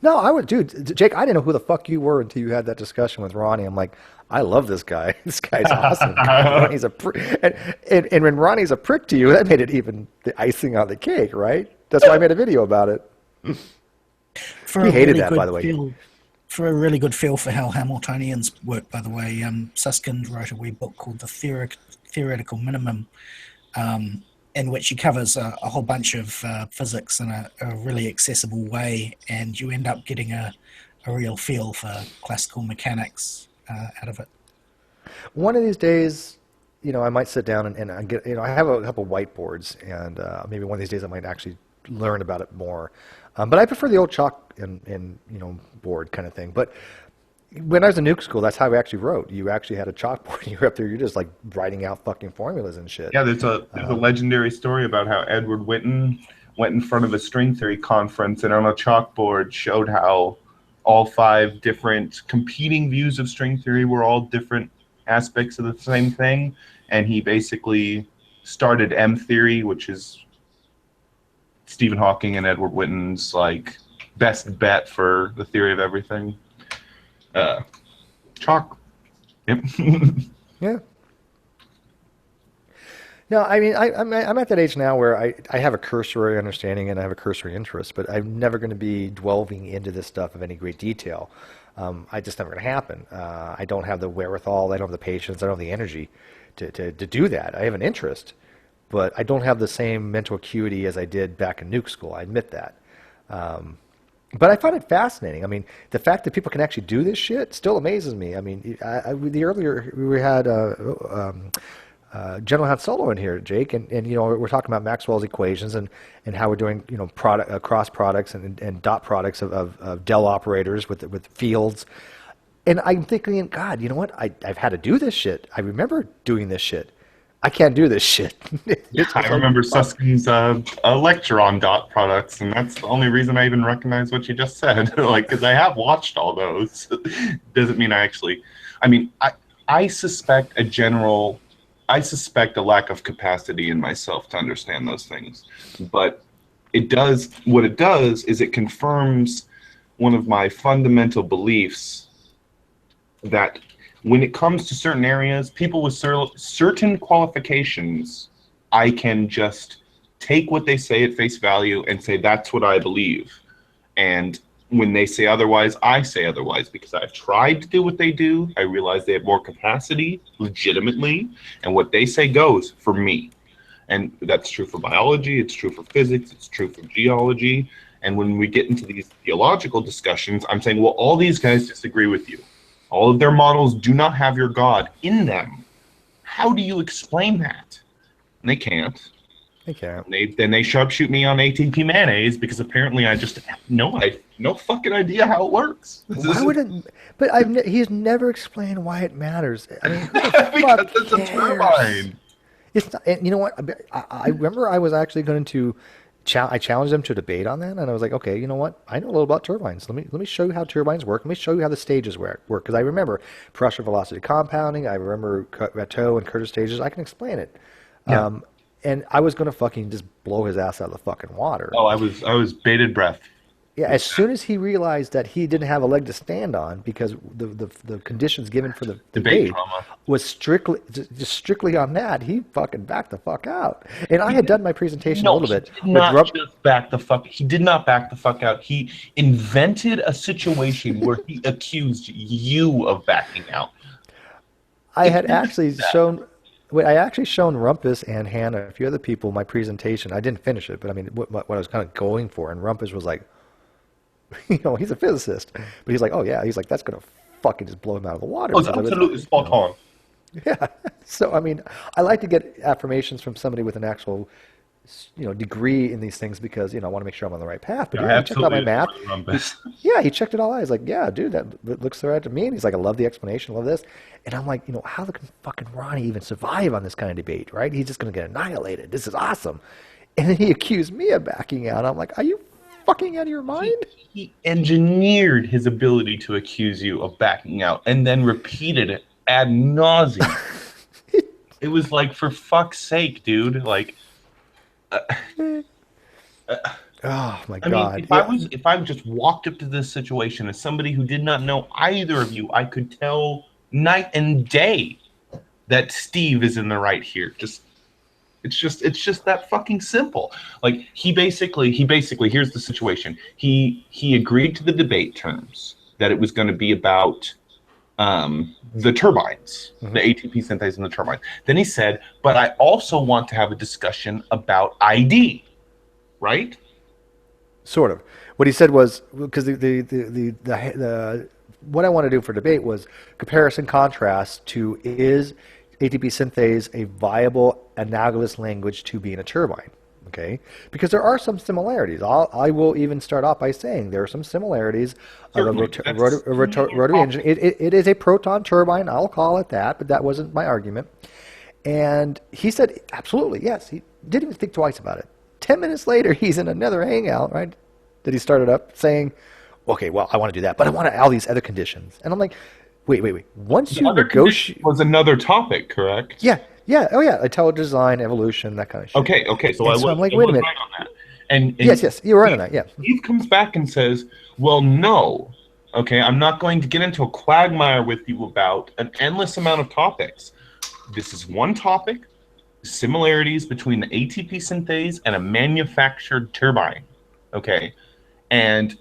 No, I would, dude. Jake, I didn't know who the fuck you were until you had that discussion with Ronnie. I'm like, I love this guy. This guy's awesome. Ronnie's a and when Ronnie's a prick to you, that made it even the icing on the cake, right? That's why I made a video about it. He hated that, by the way. For a really good feel for how Hamiltonians work, by the way, Susskind wrote a wee book called The Theoretical Minimum, in which he covers a whole bunch of physics in a really accessible way, and you end up getting a real feel for classical mechanics out of it. One of these days, I might sit down and I get, I have a couple whiteboards, and maybe one of these days I might actually learn about it more. But I prefer the old chalk and board kind of thing. But when I was in nuke school, that's how we actually wrote. You actually had a chalkboard. You're up there. You're just like writing out fucking formulas and shit. Yeah, there's a legendary story about how Edward Witten went in front of a string theory conference and on a chalkboard showed how all 5 different competing views of string theory were all different aspects of the same thing. And he basically started M theory, which is Stephen Hawking and Edward Witten's like best bet for the theory of everything. Chalk. Yep. Yeah. No, I mean, I'm at that age now where I have a cursory understanding and I have a cursory interest, but I'm never going to be delving into this stuff of any great detail. I just never going to happen. I don't have the wherewithal. I don't have the patience. I don't have the energy to do that. I have an interest, but I don't have the same mental acuity as I did back in nuke school. I admit that. But I find it fascinating. I mean, the fact that people can actually do this shit still amazes me. I mean, the earlier we had General Han Solo in here, Jake, and we're talking about Maxwell's equations and how we're doing cross products and dot products of Dell operators with fields. And I'm thinking, God, you know what? I've had to do this shit. I remember doing this shit. I can't do this shit. I remember Suskind's lecture on dot products, and that's the only reason I even recognize what you just said. Because I have watched all those. Doesn't mean I actually. I mean, I suspect a lack of capacity in myself to understand those things, but what it does is it confirms one of my fundamental beliefs that when it comes to certain areas, people with certain qualifications, I can just take what they say at face value and say, that's what I believe. And when they say otherwise, I say otherwise, because I've tried to do what they do. I realize they have more capacity, legitimately, and what they say goes for me. And that's true for biology, it's true for physics, it's true for geology. And when we get into these theological discussions, I'm saying, well, all these guys disagree with you. All of their models do not have your God in them. How do you explain that? And they can't. They can't. Then they sharpshoot me on ATP mayonnaise because apparently I just have no fucking idea how it works. Why wouldn't? But he's never explained why it matters. I mean, who the because fuck it's a turbine. It's not. And you know what? I remember I was actually going to. I challenged them to debate on that, and I was like, okay, you know what? I know a little about turbines. Let me show you how turbines work. Let me show you how the stages work. Because I remember pressure velocity compounding. I remember Rateau and Curtis stages. I can explain it. Yeah. And I was going to fucking just blow his ass out of the fucking water. Oh, I was bated breath. Yeah, as soon as he realized that he didn't have a leg to stand on because the conditions given for the debate was strictly on that, he fucking backed the fuck out. And I had done my presentation a little bit. He did not just back the fuck. He did not back the fuck out. He invented a situation where he accused you of backing out. I had actually shown. I actually shown Rumpus and Hannah, a few other people, my presentation. I didn't finish it, but I mean, what I was kind of going for. And Rumpus was like, he's a physicist, but he's like, oh yeah, he's like, that's gonna fucking just blow him out of the water. Oh, it's absolutely spot on. Yeah. So I mean, I like to get affirmations from somebody with an actual, degree in these things because I want to make sure I'm on the right path. But he checked out my math. Yeah, he checked it all out. He's like, yeah, dude, that looks right to me. And he's like, I love the explanation, love this. And I'm like, how can fucking Ronnie even survive on this kind of debate, right? He's just gonna get annihilated. This is awesome. And then he accused me of backing out. I'm like, are you fucking out of your mind? He engineered his ability to accuse you of backing out and then repeated it ad nauseum. It was like, for fuck's sake, dude. Like, Oh my I mean, God. if I just walked up to this situation as somebody who did not know either of you, I could tell night and day that Steve is in the right here. It's just that fucking simple. Like he basically here's the situation. He agreed to the debate terms that it was going to be about the turbines, the ATP synthase and the turbines. Then he said, but I also want to have a discussion about ID, right? Sort of. What he said was, because the what I want to do for debate was comparison contrast to, is ATP synthase a viable analogous language to being a turbine? Okay, because there are some similarities. I will even start off by saying there are some similarities of a rotary engine. It is a proton turbine. I'll call it that, but that wasn't my argument. And he said, absolutely, yes. He didn't even think twice about it. 10 minutes later, he's in another hangout, right, that he started up saying, okay, well, I want to do that, but I want all these other conditions. And I'm like, wait. Once you negotiate... was another topic, correct? Yeah. Oh, yeah. Intelligent design, evolution, that kind of shit. Okay. So I'm like, wait a minute. Right on that. And yes, you're right on that, yeah. Steve comes back and says, well, no. Okay, I'm not going to get into a quagmire with you about an endless amount of topics. This is one topic. Similarities between the ATP synthase and a manufactured turbine. Okay, and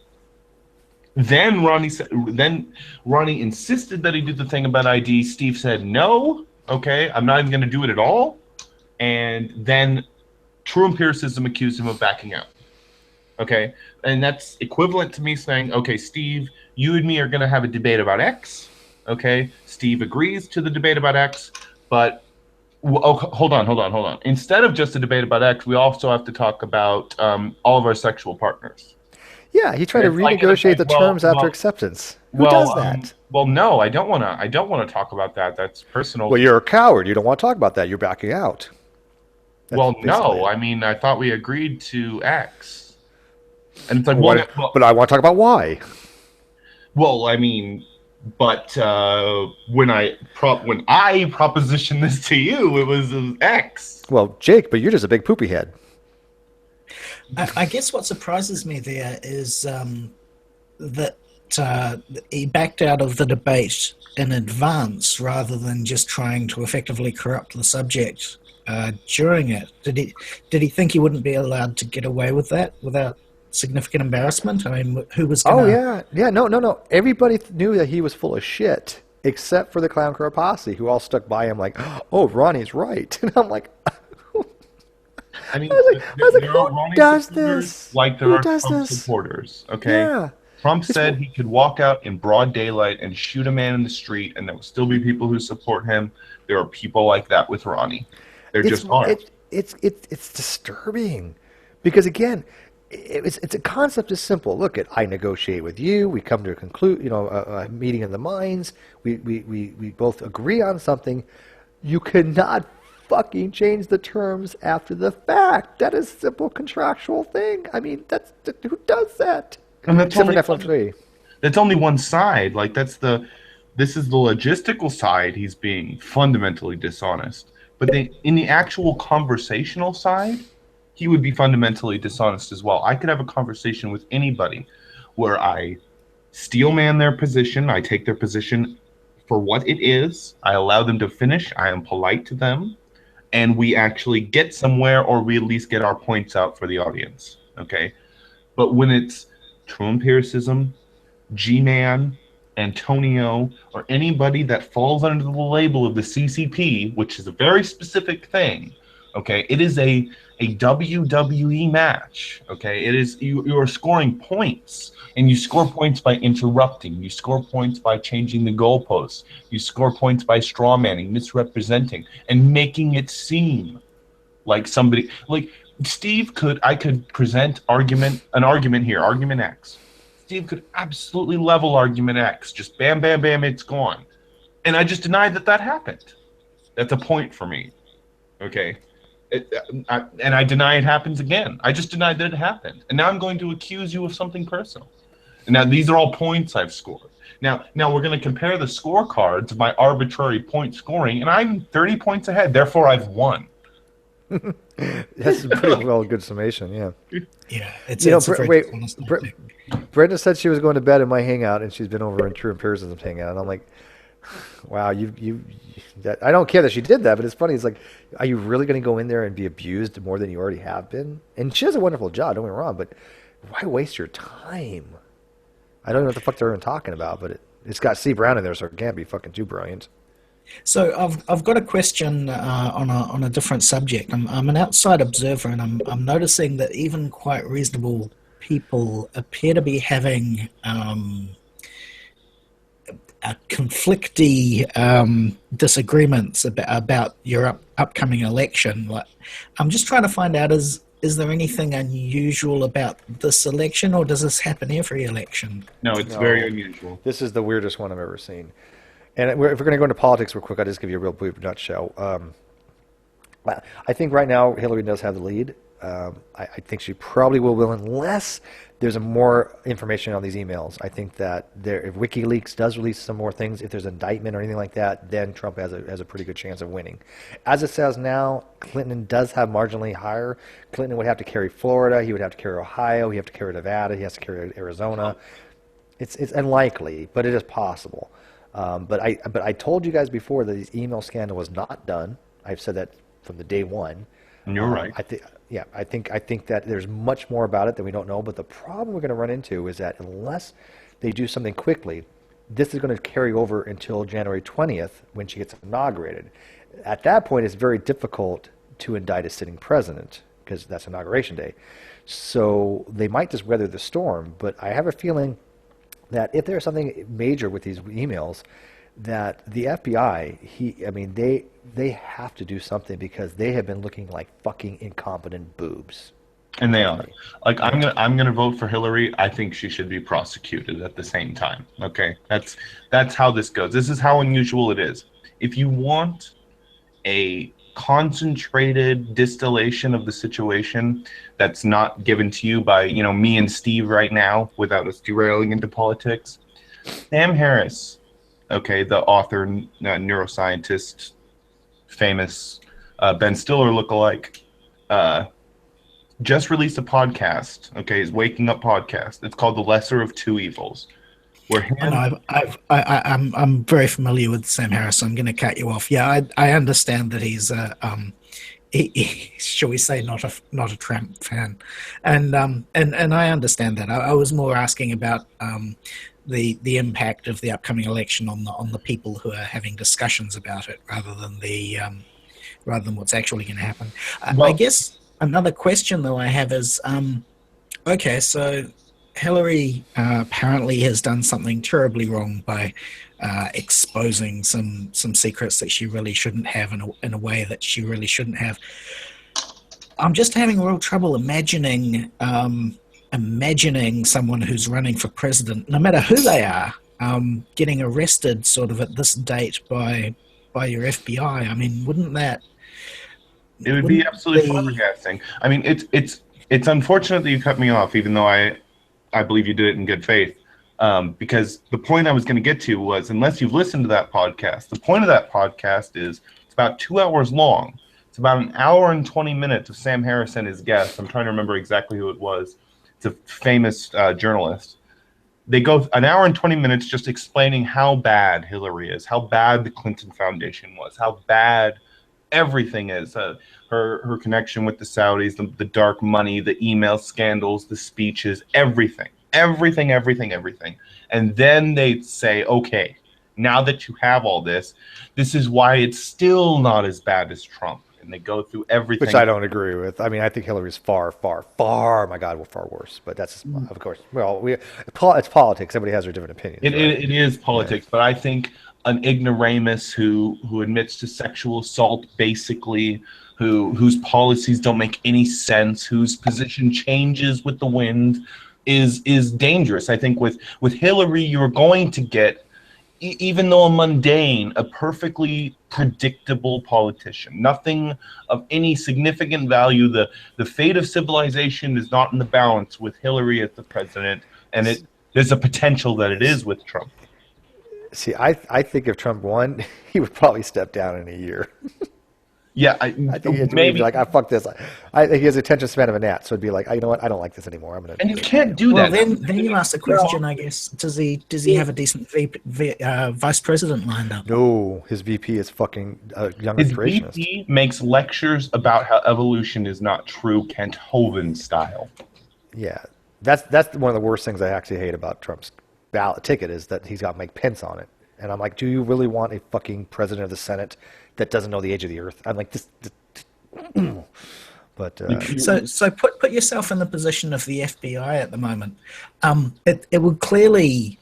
then Ronnie insisted that he do the thing about ID. Steve said no. Okay, I'm not even going to do it at all. And then true empiricism accused him of backing out. Okay, and that's equivalent to me saying, okay, Steve, you and me are going to have a debate about X. Okay, Steve agrees to the debate about X, but hold on. Instead of just a debate about X, we also have to talk about all of our sexual partners. Yeah, he tried to renegotiate the terms after acceptance. Who does that? Well, no, I don't want to talk about that. That's personal. Well, you're a coward. You don't want to talk about that. You're backing out. Well, no, I mean, I thought we agreed to X. And it's like, but I want to talk about Y. Well, I mean, but when I propositioned this to you, it was X. Well, Jake, but you're just a big poopy head. I guess what surprises me there is that he backed out of the debate in advance rather than just trying to effectively corrupt the subject during it. Did he think he wouldn't be allowed to get away with that without significant embarrassment? I mean, who was gonna... No. Everybody knew that he was full of shit, except for the Clown Crow posse, who all stuck by him like, oh, Ronnie's right. And I'm like... I mean, who does this? Like there are Trump supporters, okay? Yeah. Trump said he could walk out in broad daylight and shoot a man in the street, and there will still be people who support him. There are people like that with Ronnie. There just aren't. It's disturbing, because again, it's a concept is simple. Look, I negotiate with you. We come to a meeting of the minds. We both agree on something. You cannot fucking change the terms after the fact. That is a simple contractual thing. I mean, who does that? And that's only one side. Like this is the logistical side. He's being fundamentally dishonest. But in the actual conversational side, he would be fundamentally dishonest as well. I could have a conversation with anybody where I steel man their position. I take their position for what it is. I allow them to finish. I am polite to them. And we actually get somewhere, or we at least get our points out for the audience. Okay? But when it's true empiricism, G-Man, Antonio, or anybody that falls under the label of the CCP, which is a very specific thing, okay? It is a WWE match, okay? It is you are scoring points, and you score points by interrupting. You score points by changing the goalposts. You score points by strawmanning, misrepresenting, and making it seem like somebody like Steve I could present an argument here, argument X. Steve could absolutely level argument X. Just bam, bam, bam, it's gone. And I just denied that happened. That's a point for me. Okay? And I deny it happens again. I just denied that it happened. And now I'm going to accuse you of something personal. And now these are all points I've scored. Now we're going to compare the scorecards of my arbitrary point scoring, and I'm 30 points ahead. Therefore, I've won. That's a pretty well good summation. Yeah. Yeah, it's, You know, it's a very dishonest tactic. Brenda said she was going to bed in my hangout, and she's been over in True and Pearson's hangout. And I'm like, wow, that, I don't care that she did that, but it's funny. It's like, are you really going to go in there and be abused more than you already have been? And she does a wonderful job, don't get me wrong, but why waste your time? I don't know what the fuck they're even talking about, but it's got C. Brown in there, so it can't be fucking too brilliant. So I've got a question on a different subject. I'm an outside observer, and I'm noticing that even quite reasonable people appear to be having conflicty disagreements about your upcoming election. Like, I'm just trying to find out, is there anything unusual about this election, or does this happen every election? No, it's very unusual. This is the weirdest one I've ever seen. And if we're going to go into politics real quick, I'll just give you a real brief nutshell. I think right now Hillary does have the lead. I think she probably will win unless there's more information on these emails. I think that if WikiLeaks does release some more things, if there's indictment or anything like that, then Trump has a pretty good chance of winning. As it says now, Clinton does have marginally higher. Clinton would have to carry Florida. He would have to carry Ohio. He have to carry Nevada. He has to carry Arizona. It's unlikely, but it is possible. But I told you guys before that this email scandal was not done. I've said that from the day one. And you're right. I think that there's much more about it that we don't know. But the problem we're going to run into is that unless they do something quickly, this is going to carry over until January 20th when she gets inaugurated. At that point, it's very difficult to indict a sitting president because that's inauguration day. So they might just weather the storm. But I have a feeling that if there's something major with these emails, that the FBI, they have to do something because they have been looking like fucking incompetent boobs. And they are. Like, I'm gonna vote for Hillary. I think she should be prosecuted at the same time. Okay, that's how this goes. This is how unusual it is. If you want a concentrated distillation of the situation that's not given to you by me and Steve right now without us derailing into politics, Sam Harris, okay, the author, neuroscientist, famous Ben Stiller lookalike, just released a podcast. Okay, his Waking Up podcast. It's called The Lesser of Two Evils. I'm very familiar with Sam Harris. So I'm going to cut you off. Yeah, I understand that he's shall we say not a Trump fan, and I understand that. I was more asking about the impact of the upcoming election on the people who are having discussions about it, rather than what's actually going to happen. I guess another question though I have is, okay, so Hillary apparently has done something terribly wrong by exposing some secrets that she really shouldn't have in a way that she really shouldn't have. I'm just having real trouble imagining someone who's running for president, no matter who they are, getting arrested sort of at this date by your FBI. I mean, wouldn't that? It would be absolutely flabbergasting. I mean, it's unfortunate that you cut me off, even though I believe you did it in good faith. Because the point I was going to get to was, unless you've listened to that podcast, the point of that podcast is it's about 2 hours long. It's about an hour and 20 minutes of Sam Harris and his guest. I'm trying to remember exactly who it was. It's a famous journalist. They go an hour and 20 minutes just explaining how bad Hillary is, how bad the Clinton Foundation was, how bad everything is. Her connection with the Saudis, the dark money, the email scandals, the speeches, everything. And then they say, okay, now that you have all this is why it's still not as bad as Trump. And they go through everything. Which I don't agree with. I mean, I think Hillary's far, my God, far worse. But that's, of course, well, it's politics. Everybody has their different opinions. It is politics, yeah. But I think an ignoramus who admits to sexual assault, basically, whose policies don't make any sense, whose position changes with the wind, is dangerous. I think with Hillary, you're going to get, even though a mundane, a perfectly predictable politician, nothing of any significant value. The fate of civilization is not in the balance with Hillary as the president, and there's a potential that it is with Trump. See, I think if Trump won, he would probably step down in a year. Yeah, I think he'd maybe. be like, "I fuck this." I think he has the attention span of a gnat, so it'd be like, "You know what? I don't like this anymore. I'm gonna." And you can't do Well, that. then you ask the question, I guess, does he have a decent vice president lined up? No, his VP is fucking younger His creationist. VP makes lectures about how evolution is not true, Kent Hovind style. Yeah, that's one of the worst things I actually hate about Trump's ballot ticket is that he's got Mike Pence on it, and I'm like, do you really want a fucking president of the Senate that doesn't know the age of the Earth? I'm like this. But so put yourself in the position of the FBI at the moment. It would clearly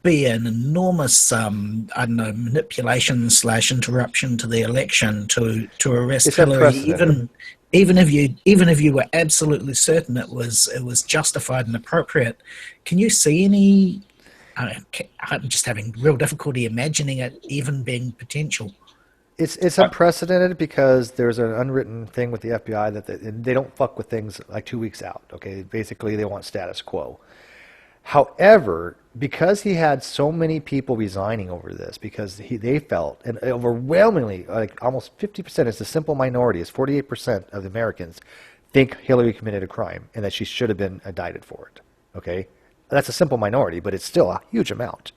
be an enormous I don't know, manipulation / interruption to the election to arrest It's Hillary, unprecedented. even if you were absolutely certain it was justified and appropriate. Can you see any? I'm just having real difficulty imagining it even being potential. It's unprecedented because there's an unwritten thing with the FBI that they don't fuck with things like 2 weeks out. Okay, basically they want status quo. However, because he had so many people resigning over this, because they felt, and overwhelmingly, like almost 50%, it's a simple minority, it's 48% of the Americans think Hillary committed a crime and that she should have been indicted for it. Okay, that's a simple minority, but it's still a huge amount.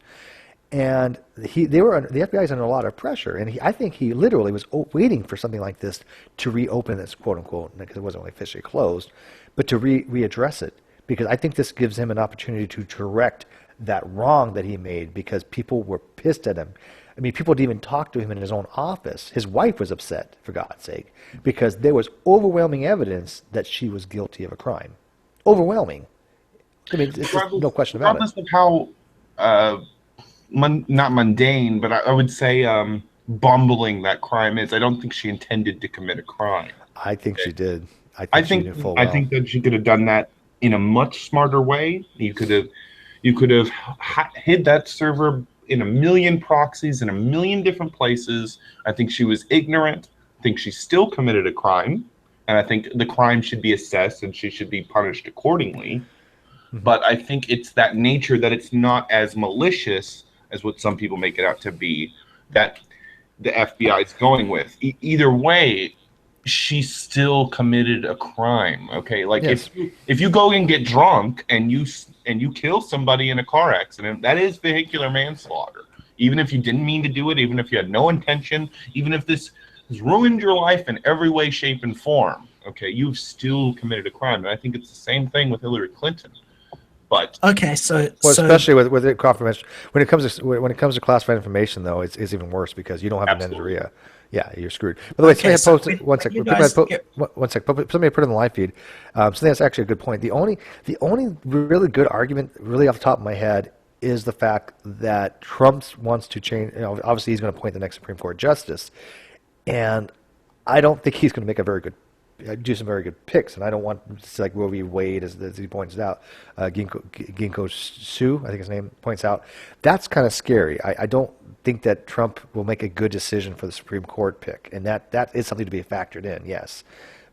And the FBI is under a lot of pressure, and I think he literally was waiting for something like this to reopen this, quote unquote, because it wasn't really officially closed, but to readdress it, because I think this gives him an opportunity to correct that wrong that he made, because people were pissed at him. I mean, people didn't even talk to him in his own office. His wife was upset, for God's sake, because there was overwhelming evidence that she was guilty of a crime. Overwhelming. I mean, it's just no question about it. Regardless of how not mundane, but I would say bumbling that crime is. I don't think she intended to commit a crime. I think she did. I think that she could have done that in a much smarter way. You could have hid that server in a million proxies in a million different places. I think she was ignorant. I think she still committed a crime, and I think the crime should be assessed and she should be punished accordingly. But I think it's that nature that it's not as malicious as what some people make it out to be, that the FBI is going with. Either way, she still committed a crime. Okay, like Yes. if you go and get drunk and you kill somebody in a car accident, that is vehicular manslaughter. Even if you didn't mean to do it, even if you had no intention, even if this has ruined your life in every way, shape, and form. Okay, you've still committed a crime, and I think it's the same thing with Hillary Clinton. But Okay, so especially with it confirmation. When it comes to classified information, though, it's even worse because you don't have the mens rea. Yeah, you're screwed. By the way, Okay, somebody had so posted one sec. when you guys One sec. Somebody put it in the live feed. Something that's actually a good point. The only really good argument, really off the top of my head, is the fact that Trump wants to change. Obviously, he's going to appoint the next Supreme Court justice, and I don't think he's going to make do some very good picks, and I don't want it's like Roe v. Wade, as he points out, Ginkgo Sue, I think his name points out. That's kind of scary. I don't think that Trump will make a good decision for the Supreme Court pick, and that is something to be factored in, yes.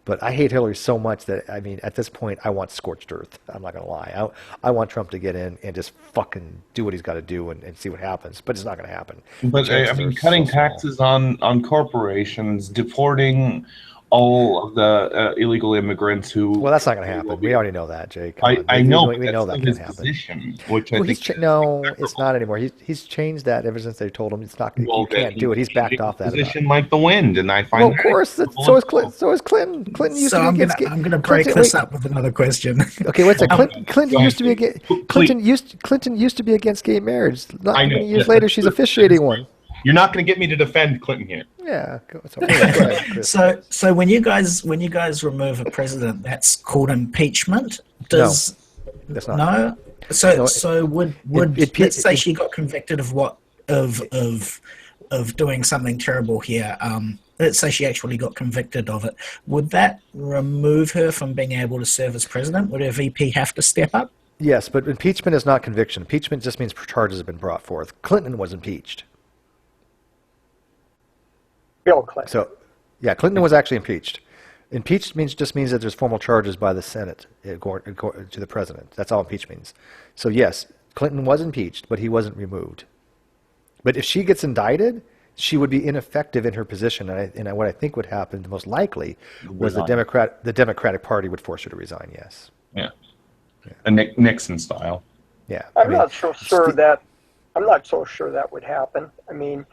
But I hate Hillary so much that, I mean, at this point, I want scorched earth. I'm not going to lie. I want Trump to get in and just fucking do what he's got to do and see what happens. But it's not going to happen. But I mean, cutting taxes on corporations, deporting all of the illegal immigrants who. Well, that's not going to happen. We already know that, Jake. I know. We know that his can happen. position, which I Well, think. no, it's not anymore. He's changed that ever since they told him it's not. You can't do it. He's backed off that. Position like the wind, and I find. Well, of course. So is Clinton. So is Clinton. Clinton used So to I'm be against. going to break this up with another question. Okay, what's that? Clinton used to be against. Clinton used to be against gay marriage. Not many years later, she's officiating one. You're not going to get me to defend Clinton here. Yeah. Go ahead, Chris. So when you guys remove a president, that's called impeachment. That's not. No. So would let's say she got convicted of doing something terrible here. Let's say she actually got convicted of it. Would that remove her from being able to serve as president? Would her VP have to step up? Yes, but impeachment is not conviction. Impeachment just means charges have been brought forth. Clinton was impeached. Bill Clinton. So, yeah, Clinton was actually impeached. Impeached just means that there's formal charges by the Senate to the president. That's all impeach means. So yes, Clinton was impeached, but he wasn't removed. But if she gets indicted, she would be ineffective in her position. And what I think would happen, most likely, was the Resign. Democratic Party would force her to resign. Yes. Yeah. A Nixon style. Yeah. I'm not so sure that would happen. I mean,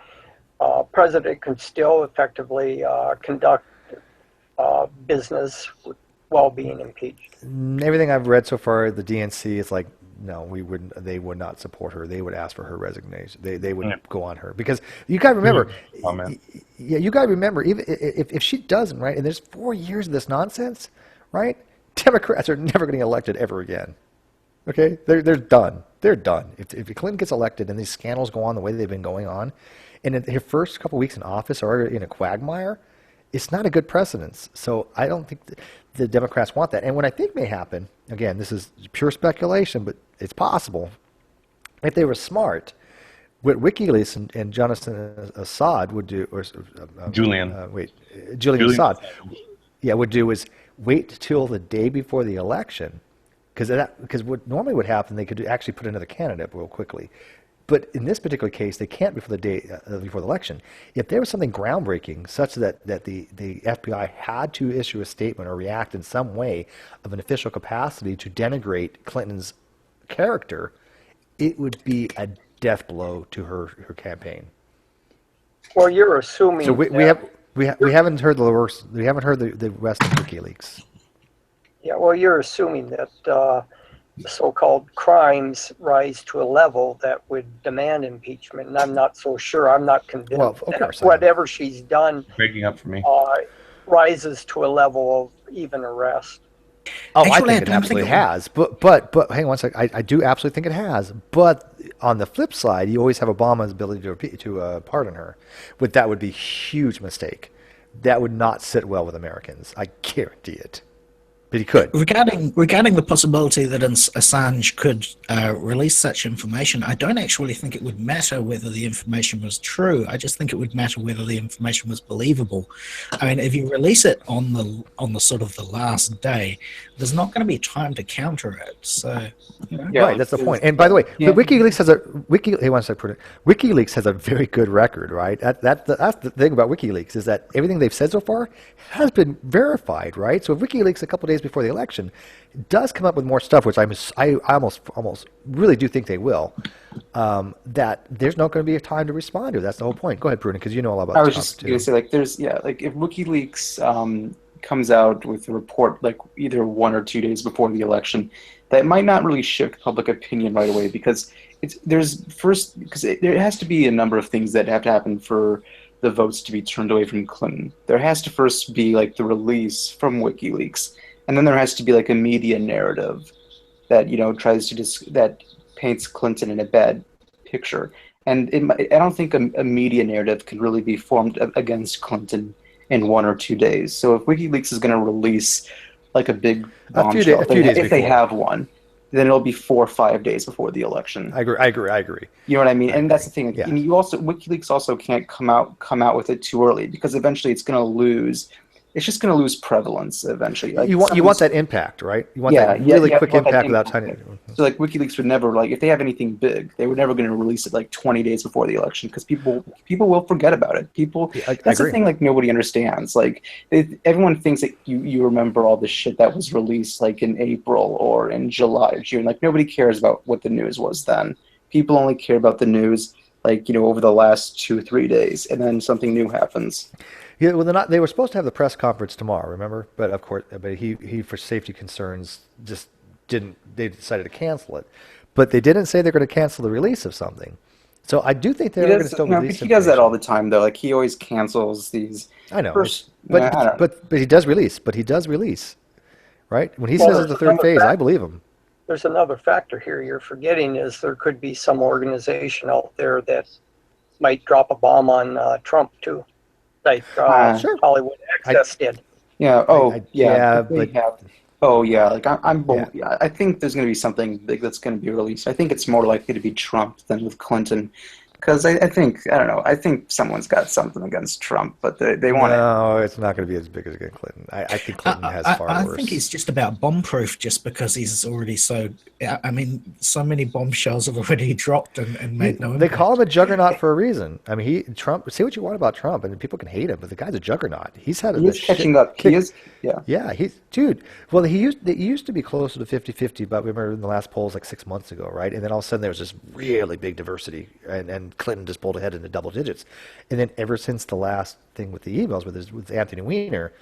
president can still effectively conduct business while being impeached. Everything I've read so far, the DNC is like, no, we wouldn't. They would not support her. They would ask for her resignation. They would go on her because you got to remember. Yeah, you got to remember. Even if she doesn't, right? And there's 4 years of this nonsense, right? Democrats are never getting elected ever again. Okay, they're done. They're done. If Clinton gets elected and these scandals go on the way they've been going on, and in her first couple weeks in office are in a quagmire, it's not a good precedence. So I don't think the Democrats want that. And what I think may happen, again, this is pure speculation, but it's possible, if they were smart, what WikiLeaks and Jonathan Assad would do, or Julian Assad, would do is wait till the day before the election, because what normally would happen, they could actually put another candidate real quickly. But in this particular case, they can't before the day before the election. If there was something groundbreaking, such that the FBI had to issue a statement or react in some way of an official capacity to denigrate Clinton's character, it would be a death blow to her campaign. Well, you're assuming. So we haven't heard the worst. We haven't heard the rest of WikiLeaks. Yeah, well, you're assuming that the so-called crimes rise to a level that would demand impeachment, and I'm not so sure. I'm not convinced that whatever she's done breaking up for me rises to a level of even arrest. Oh, actually, I think it absolutely has. But hang on one second. I do absolutely think it has. But on the flip side, you always have Obama's ability to pardon her. But that would be a huge mistake. That would not sit well with Americans. I guarantee it. But he could. Regarding the possibility that Assange could release such information, I don't actually think it would matter whether the information was true. I just think it would matter whether the information was believable. I mean, if you release it on the sort of the last day, there's not going to be time to counter it. So, right, that's the point. And by the way, WikiLeaks has WikiLeaks has a very good record, right? That's the thing about WikiLeaks is that everything they've said so far has been verified, right? So if WikiLeaks a couple of days before the election does come up with more stuff, which I almost really do think they will, that there's not going to be a time to respond to. That's the whole point. Go ahead, Bruno, because you know all about. I was just going to say, if WikiLeaks comes out with a report either 1 or 2 days before the election, that might not really shift public opinion right away because there has to be a number of things that have to happen for the votes to be turned away from Clinton. There has to first be the release from WikiLeaks, and then there has to be a media narrative that tries to that paints Clinton in a bad picture. And I don't think a media narrative can really be formed against Clinton in 1 or 2 days. So if WikiLeaks is going to release a big bombshell, if they have one, then it'll be 4 or 5 days before the election. I agree. You know what I mean? And that's the thing. Yeah. And WikiLeaks also can't come out with it too early because eventually it's going to lose. It's just going to lose prevalence eventually. You want that impact, right? You want that really quick impact without tiny. So WikiLeaks would never if they have anything big, they were never going to release it 20 days before the election because people will forget about it. That's the thing nobody understands. Everyone thinks that you remember all the shit that was released in April or in July or June. Nobody cares about what the news was then. People only care about the news over the last 2 or 3 days, and then something new happens. Yeah, well, they were supposed to have the press conference tomorrow, remember? But of course, he for safety concerns just didn't. They decided to cancel it, but they didn't say they're going to cancel the release of something. So I do think they're going to still release. He does that all the time, though. He always cancels these. I know, but he does release. But he does release, right? When he says it's the third phase, I believe him. There's another factor here you're forgetting is there could be some organization out there that might drop a bomb on Trump too. Sure. Hollywood Access did. Yeah. I'm bold. Yeah. I think there's going to be something big that's going to be released. I think it's more likely to be Trump than with Clinton, Because I think, I don't know, I think someone's got something against Trump, but they want it. No, it's not going to be as big as against Clinton. I think Clinton has far I worse. think he's just about bomb-proof just because he's already so... I mean, so many bombshells have already dropped and made no They impact. call him a juggernaut for a reason. I mean, Trump, say what you want about Trump, and people can hate him, but the guy's a juggernaut. He's had He's catching up. He is, yeah. Yeah, dude. Well, it used to be closer to 50-50, but remember in the last polls like 6 months ago, right? And then all of a sudden there was this really big diversity, and Clinton just pulled ahead into double digits. And then ever since the last thing with the emails with Anthony Weiner,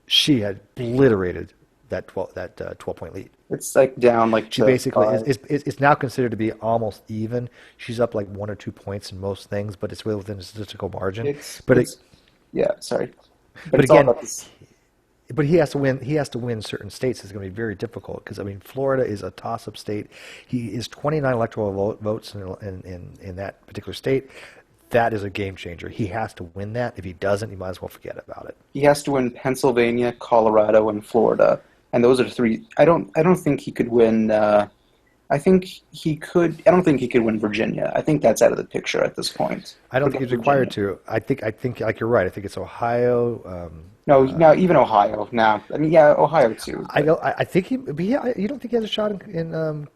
she had obliterated that 12-point lead. It's like down like She basically it's now considered to be almost even. She's up like 1 or 2 points in most things, but it's within a statistical margin. Yeah, sorry. But it's all again, about this. but he has to win. He has to win certain states. It's going to be very difficult because I mean, Florida is a toss-up state. He is 29 electoral votes in that particular state. That is a game changer. He has to win that. If he doesn't, he might as well forget about it. He has to win Pennsylvania, Colorado, and Florida, and those are three. I don't think he could win. I think he could. I don't think he could win Virginia. I think that's out of the picture at this point. I don't think he's required to. I think like you're right. I think it's Ohio. No, even Ohio. No, I mean, yeah, Ohio too. I don't. I think he. But yeah, you don't think he has a shot in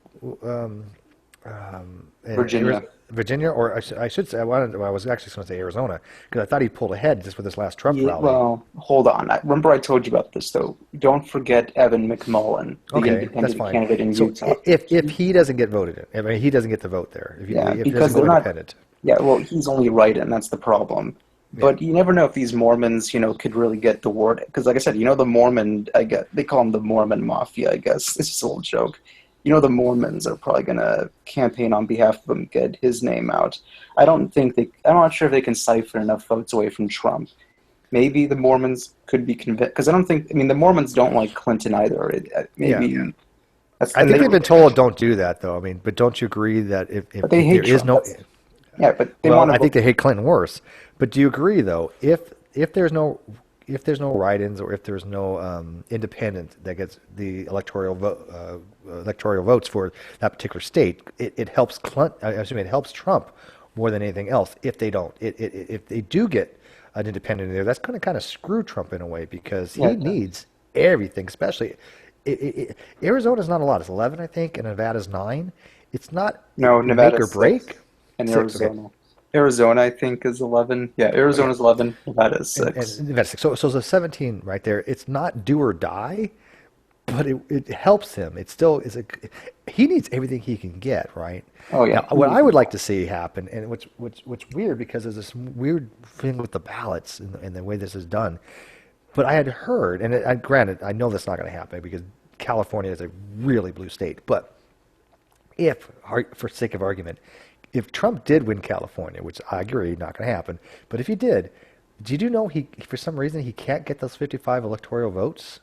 Virginia. Virginia, or I should say, I was actually going to say Arizona because I thought he pulled ahead just with this last Trump rally. Well, hold on. Remember I told you about this, though. Don't forget Evan McMullen, the independent candidate in Utah. If he doesn't get voted in, I mean, he doesn't get the vote there. If because they're not independent. Yeah, well, he's only write-in. That's the problem. Yeah. But you never know if these Mormons, could really get the word. Because, like I said, the Mormon, they call them the Mormon Mafia, I guess. It's just a little joke. The Mormons are probably going to campaign on behalf of him, get his name out. I'm not sure if they can siphon enough votes away from Trump. Maybe the Mormons could be convinced, because the Mormons don't like Clinton either. I think they've been told don't do that, though. I mean, but don't you agree that if there is no... Yeah, but I think they hate Clinton worse. But do you agree, though, if there's no write-ins or if there's no independent that gets the electoral votes for that particular state, it helps it helps Trump more than anything else. If they don't, if they do get an independent in there, that's going to kind of screw Trump in a way because he needs everything. Especially Arizona's not a lot; it's 11, I think, and Nevada's 9. It's not Nevada's make or break. And Arizona. Okay. Arizona, I think, is 11. Yeah, Arizona's 11. Nevada is 6. And Nevada 6. So it's a 17 right there. It's not do or die, but it helps him. It still is he needs everything he can get, right? Oh yeah. Now, what I would like to see happen, and what's weird because there's this weird thing with the ballots and the way this is done. But I had heard, and granted, I know that's not going to happen because California is a really blue state. But if, for sake of argument, if Trump did win California, which I agree, not going to happen, but if he did you know he for some reason he can't get those 55 electoral votes?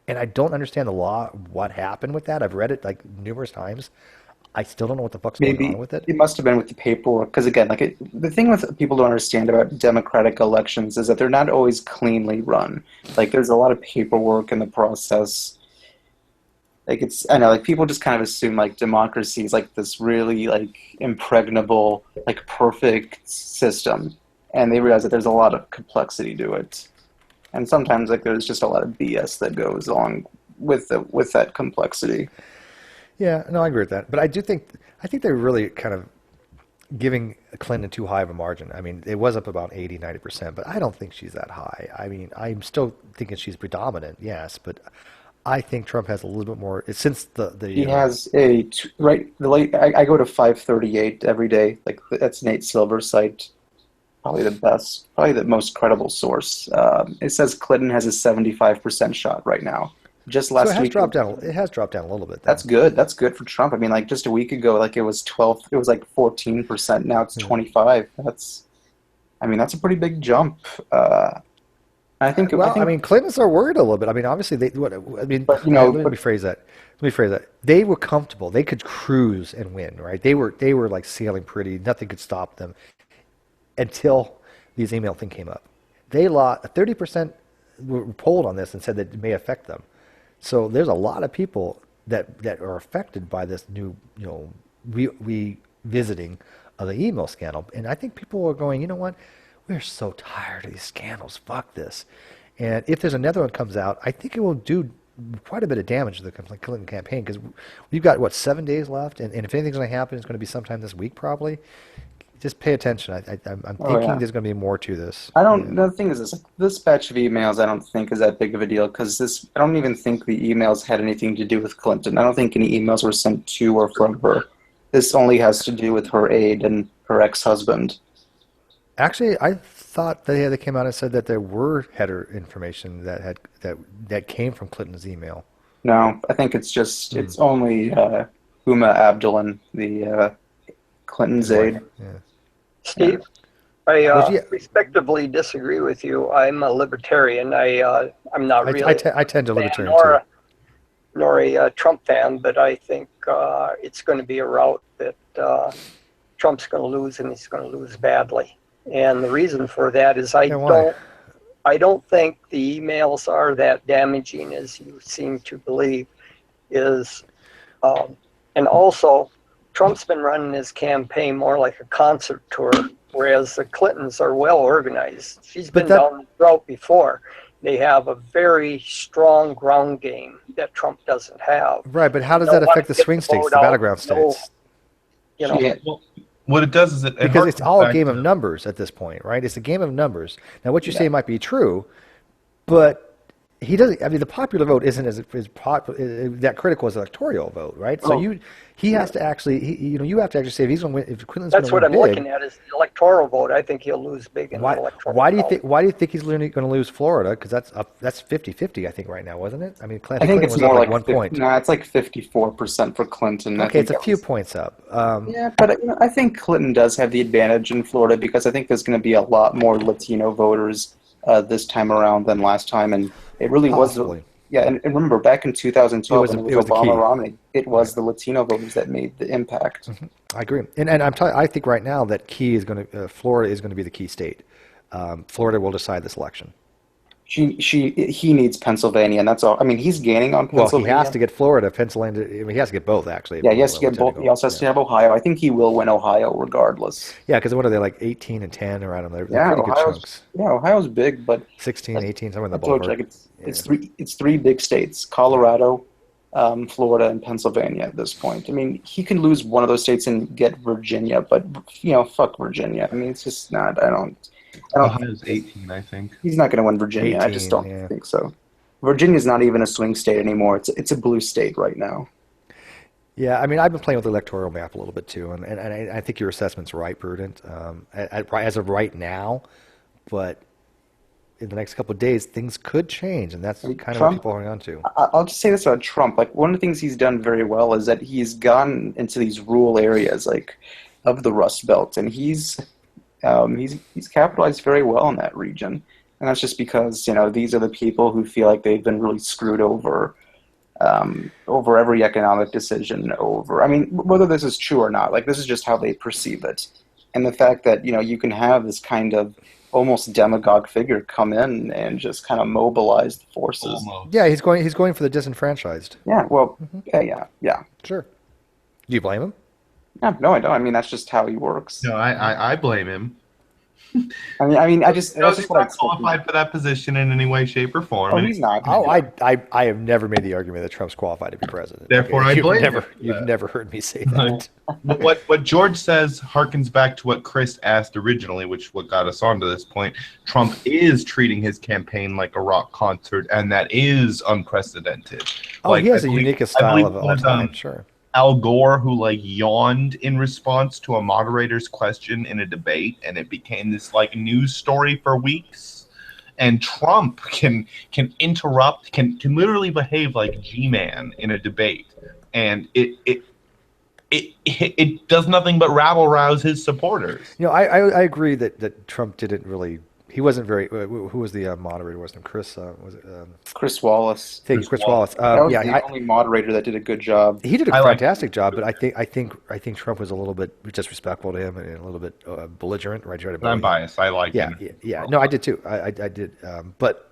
And I don't understand the law, what happened with that. I've read it like numerous times. I still don't know what the fuck's going on with it. It must have been with the paperwork, because again, the thing with people don't understand about democratic elections is that they're not always cleanly run. Like there's a lot of paperwork in the process. I know, people just kind of assume democracy is this really impregnable, perfect system, and they realize that there's a lot of complexity to it, and sometimes there's just a lot of BS that goes along with that complexity. Yeah, no, I agree with that, but I think they're really kind of giving Clinton too high of a margin. I mean, it was up about 80-90%, but I don't think she's that high. I mean, I'm still thinking she's predominant, yes, but I think Trump has a little bit more. Since he has I go to 538 every day. That's Nate Silver's site, probably the most credible source. It says Clinton has a 75% shot right now. Just last week, it has dropped down a little bit. That's good. That's good for Trump. I mean, just a week ago, it was 12. It was 14%. Now it's 25. That's a pretty big jump. I think Clintons are worried a little bit. I mean, obviously let me rephrase that. They were comfortable. They could cruise and win, right? They were sailing pretty. Nothing could stop them until these email thing came up. They lost 30%. Were polled on this and said that it may affect them. So there's a lot of people that are affected by this new. We visiting of the email scandal. And I think people are going, you know what? We're so tired of these scandals. Fuck this. And if there's another one comes out, I think it will do quite a bit of damage to the Clinton campaign because we've got, what, 7 days left? And if anything's going to happen, it's going to be sometime this week probably. Just pay attention. I'm thinking there's going to be more to this. The thing is this, like, this batch of emails I don't think is that big of a deal because I don't even think the emails had anything to do with Clinton. I don't think any emails were sent to or from her. This only has to do with her aide and her ex-husband. Actually, I thought they came out and said that there were header information that came from Clinton's email. No, I think it's just it's only Huma Abdullah, the Clinton's aide. Yeah. Steve, I respectively disagree with you. I'm a libertarian. I'm not really. I tend to libertarian too. Nor a Trump fan, but I think it's going to be a route that Trump's going to lose, and he's going to lose badly. And the reason for that is I don't think the emails are that damaging as you seem to believe. And also, Trump's been running his campaign more like a concert tour, whereas the Clintons are well organized. She's been down the route before. They have a very strong ground game that Trump doesn't have. Right, but how does that affect the swing states, the battleground states? What it does is because it's all a game of numbers at this point, right? It's a game of numbers. Now, what you say might be true, but he doesn't. I mean, the popular vote isn't as that critical as the electoral vote, right? So he has to actually, you have to actually say if he's going to win, if Clinton's that's going to win what I'm looking at is the electoral vote. I think he'll lose big in the electoral. Why do you think he's going to lose Florida? Because that's 50-50, I think, right now, wasn't it? I mean, I think it's more like 1 point. No, it's like 54% for Clinton. Okay, it's a few points up. Yeah, but I think Clinton does have the advantage in Florida because I think there's going to be a lot more Latino voters this time around than last time, and it really was. Yeah, and remember back in 2012 when it was Obama-Romney, it was the Latino voters that made the impact. Mm-hmm. I agree, and I think right now that Florida is going to be the key state. Florida will decide this election. He needs Pennsylvania, and that's all. I mean, he's gaining on Pennsylvania. Well, he has to get Florida, Pennsylvania. I mean, he has to get both, actually. Yeah, he has to get both. He also has to have Ohio. I think he will win Ohio regardless. Yeah, because what are they, like 18 and 10 around them? They're pretty good chunks. Yeah, Ohio's big, but 16, 18, somewhere in the ballpark. It's three big states: Colorado, Florida, and Pennsylvania at this point. I mean, he can lose one of those states and get Virginia, but fuck Virginia. I mean, it's just not. I don't. Ohio's 18, I think. He's not going to win Virginia. 18, I just don't think so. Virginia's not even a swing state anymore. It's a blue state right now. Yeah, I mean, I've been playing with the electoral map a little bit too, and I think your assessment's right, Prudent, as of right now. But in the next couple of days, things could change, and that's kind of what people are holding on to. I'll just say this about Trump. Like, one of the things he's done very well is that he's gone into these rural areas, like, of the Rust Belt, and he's capitalized very well in that region, and that's just because these are the people who feel like they've been really screwed over every economic decision. I mean, whether this is true or not, like this is just how they perceive it, and the fact that you can have this kind of almost demagogue figure come in and just kind of mobilize the forces. Almost. Yeah, he's going for the disenfranchised. Yeah, well, yeah. Sure. Do you blame him? Yeah, no, I don't. I mean, that's just how he works. No, I blame him. I mean, he's not qualified for that position in any way, shape, or form. Oh, he's not. Oh, I have never made the argument that Trump's qualified to be president. Therefore, I blame him. You've never heard me say that. What George says harkens back to what Chris asked originally, which what got us onto this point. Trump is treating his campaign like a rock concert, and that is unprecedented. Oh, he has the uniquest style of all time, sure. Al Gore, who yawned in response to a moderator's question in a debate, and it became this news story for weeks. And Trump can interrupt, can literally behave like G-Man in a debate, and it does nothing but rabble rouse his supporters. I agree that Trump didn't really. He wasn't very. Who was the moderator? Wasn't him Chris? Was it Chris Wallace? Thank you, Chris Wallace. That was the only moderator that did a good job. He did a fantastic job, but I think Trump was a little bit disrespectful to him and a little bit belligerent. Right? I'm biased. I like him. Yeah. No, I did too. I did. But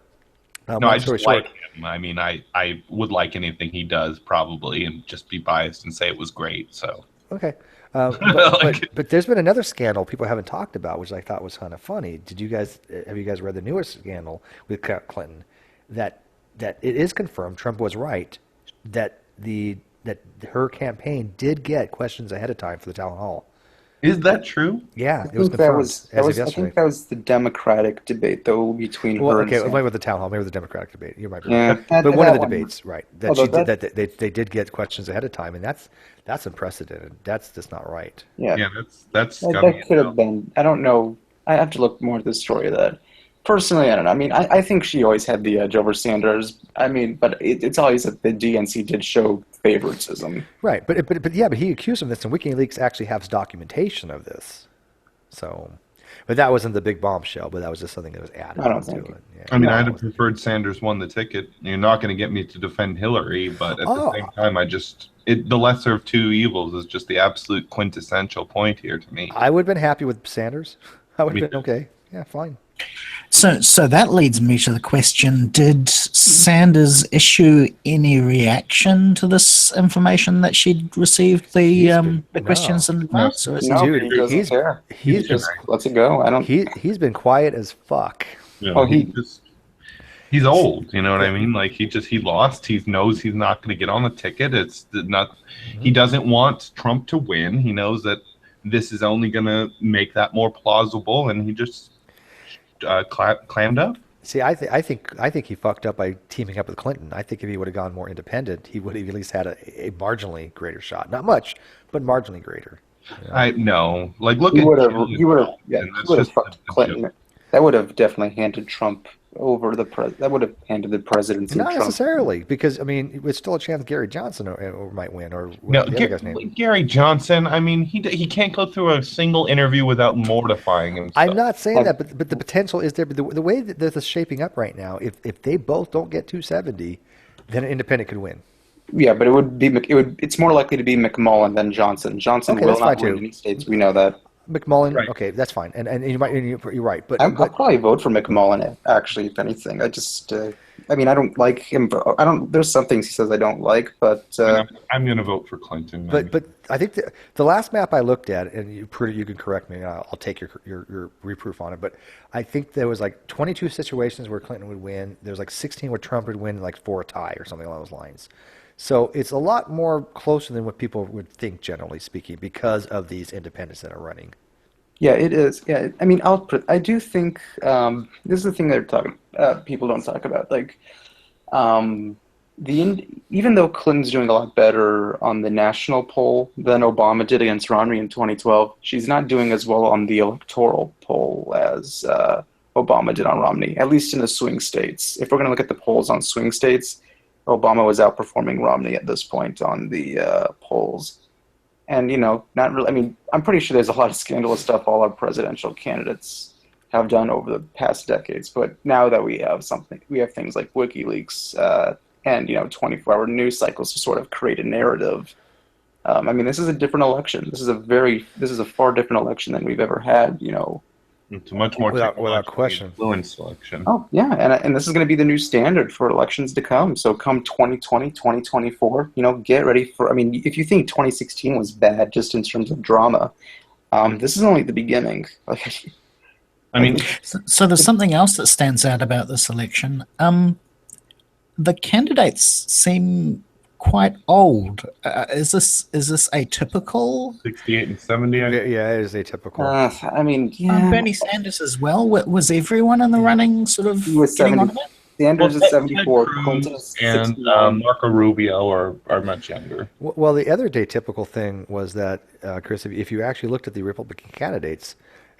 no, I just like him. I mean, I would like anything he does probably, and just be biased and say it was great. So. Okay. Like- But there's been another scandal people haven't talked about, which I thought was kind of funny. Have you guys read the newest scandal with Clinton? That it is confirmed Trump was right that her campaign did get questions ahead of time for the town hall. Is that true? Yeah, I it was think that confirmed was as of I yesterday. think that was the Democratic debate though between Well, her okay, and maybe with the town hall, maybe with the Democratic debate. You might be Yeah, right. that- But one that of the one- debates, right? That although she did that- that they did get questions ahead of time, and that's unprecedented. That's just not right. yeah, Yeah, that's that scummy. could have been. I don't know. I have to look more at the story of that. Personally, I don't know. I mean, I think she always had the edge over Sanders. I mean, but it's always that the DNC did show favoritism. Right, but he accused him of this, and WikiLeaks actually has documentation of this. So, but that wasn't the big bombshell. But that was just something that was added. I don't to think- it. Yeah. I mean, No. I'd have preferred Sanders won the ticket. You're not going to get me to defend Hillary, but at the same time, the lesser of two evils is just the absolute quintessential point here to me. I would have been happy with Sanders. I would Me have been too. okay. Yeah, fine. So that leads me to the question: did Sanders issue any reaction to this information that she'd received the questions in advance? Or is No, Dude, he doesn't he's- care. He he's just lets it go. I don't. He's been quiet as fuck. You Oh, know, he's old. You know what I mean? Like he lost. He knows he's not going to get on the ticket. It's not. He doesn't want Trump to win. He knows that this is only going to make that more plausible, and he just clammed up. See, I think he fucked up by teaming up with Clinton. I think if he would have gone more independent, he would have at least had a marginally greater shot. Not much, but marginally greater. I know. Like look He at would have. Jimmy He would have. Carter, Yeah, and he that's would have just fucked a Clinton. joke. That would have definitely handed Trump over the pres. That would have handed the presidency. Not to Trump. necessarily, because I mean, there's still a chance Gary Johnson might win, or No, what's the other guy's name? Gary Johnson. I mean, he can't go through a single interview without mortifying himself. I'm not saying that, but the potential is there. But the way that this is shaping up right now, if they both don't get 270, then an independent could win. Yeah, but it would be. It's more likely to be McMullen than Johnson. Johnson Okay, will that's not fine, win too. any states. We know that. McMullen, Right. okay, that's fine, and you're right, but I'll probably vote for McMullen. Actually, if anything, I just. I mean, I don't like him. I don't. There's some things he says I don't like, but. I'm going to vote for Clinton. But I think the last map I looked at, and you can correct me, and I'll take your reproof on it. But I think there was like 22 situations where Clinton would win. There was like 16 where Trump would win, like 4 a tie or something along those lines. So it's a lot more closer than what people would think, generally speaking, because of these independents that are running. Yeah, it is. Yeah, I mean, I do think this is the thing that people don't talk about. Like, even though Clinton's doing a lot better on the national poll than Obama did against Romney in 2012, she's not doing as well on the electoral poll as Obama did on Romney, at least in the swing states. If we're going to look at the polls on swing states, Obama was outperforming Romney at this point on the polls. And, not really. I mean, I'm pretty sure there's a lot of scandalous stuff all our presidential candidates have done over the past decades. But now that we have things like WikiLeaks and, 24-hour news cycles to sort of create a narrative. I mean, this is a different election. This is a far different election than we've ever had, It's a much more without question influenced election. Oh, yeah, and this is going to be the new standard for elections to come. So come 2020, 2024, get ready for, I mean, if you think 2016 was bad just in terms of drama, this is only the beginning. I mean, So there's something else that stands out about this election. The candidates seem quite old. Is this atypical? 68 and 70. Yeah, it is atypical. I mean, yeah. Bernie Sanders as well. Was everyone in the running sort of He was getting 70. on it? Sanders is Ted 74, Cruz Clinton is and 69. Marco Rubio are much younger. Well, the other atypical thing was that, Chris, if you actually looked at the Republican candidates,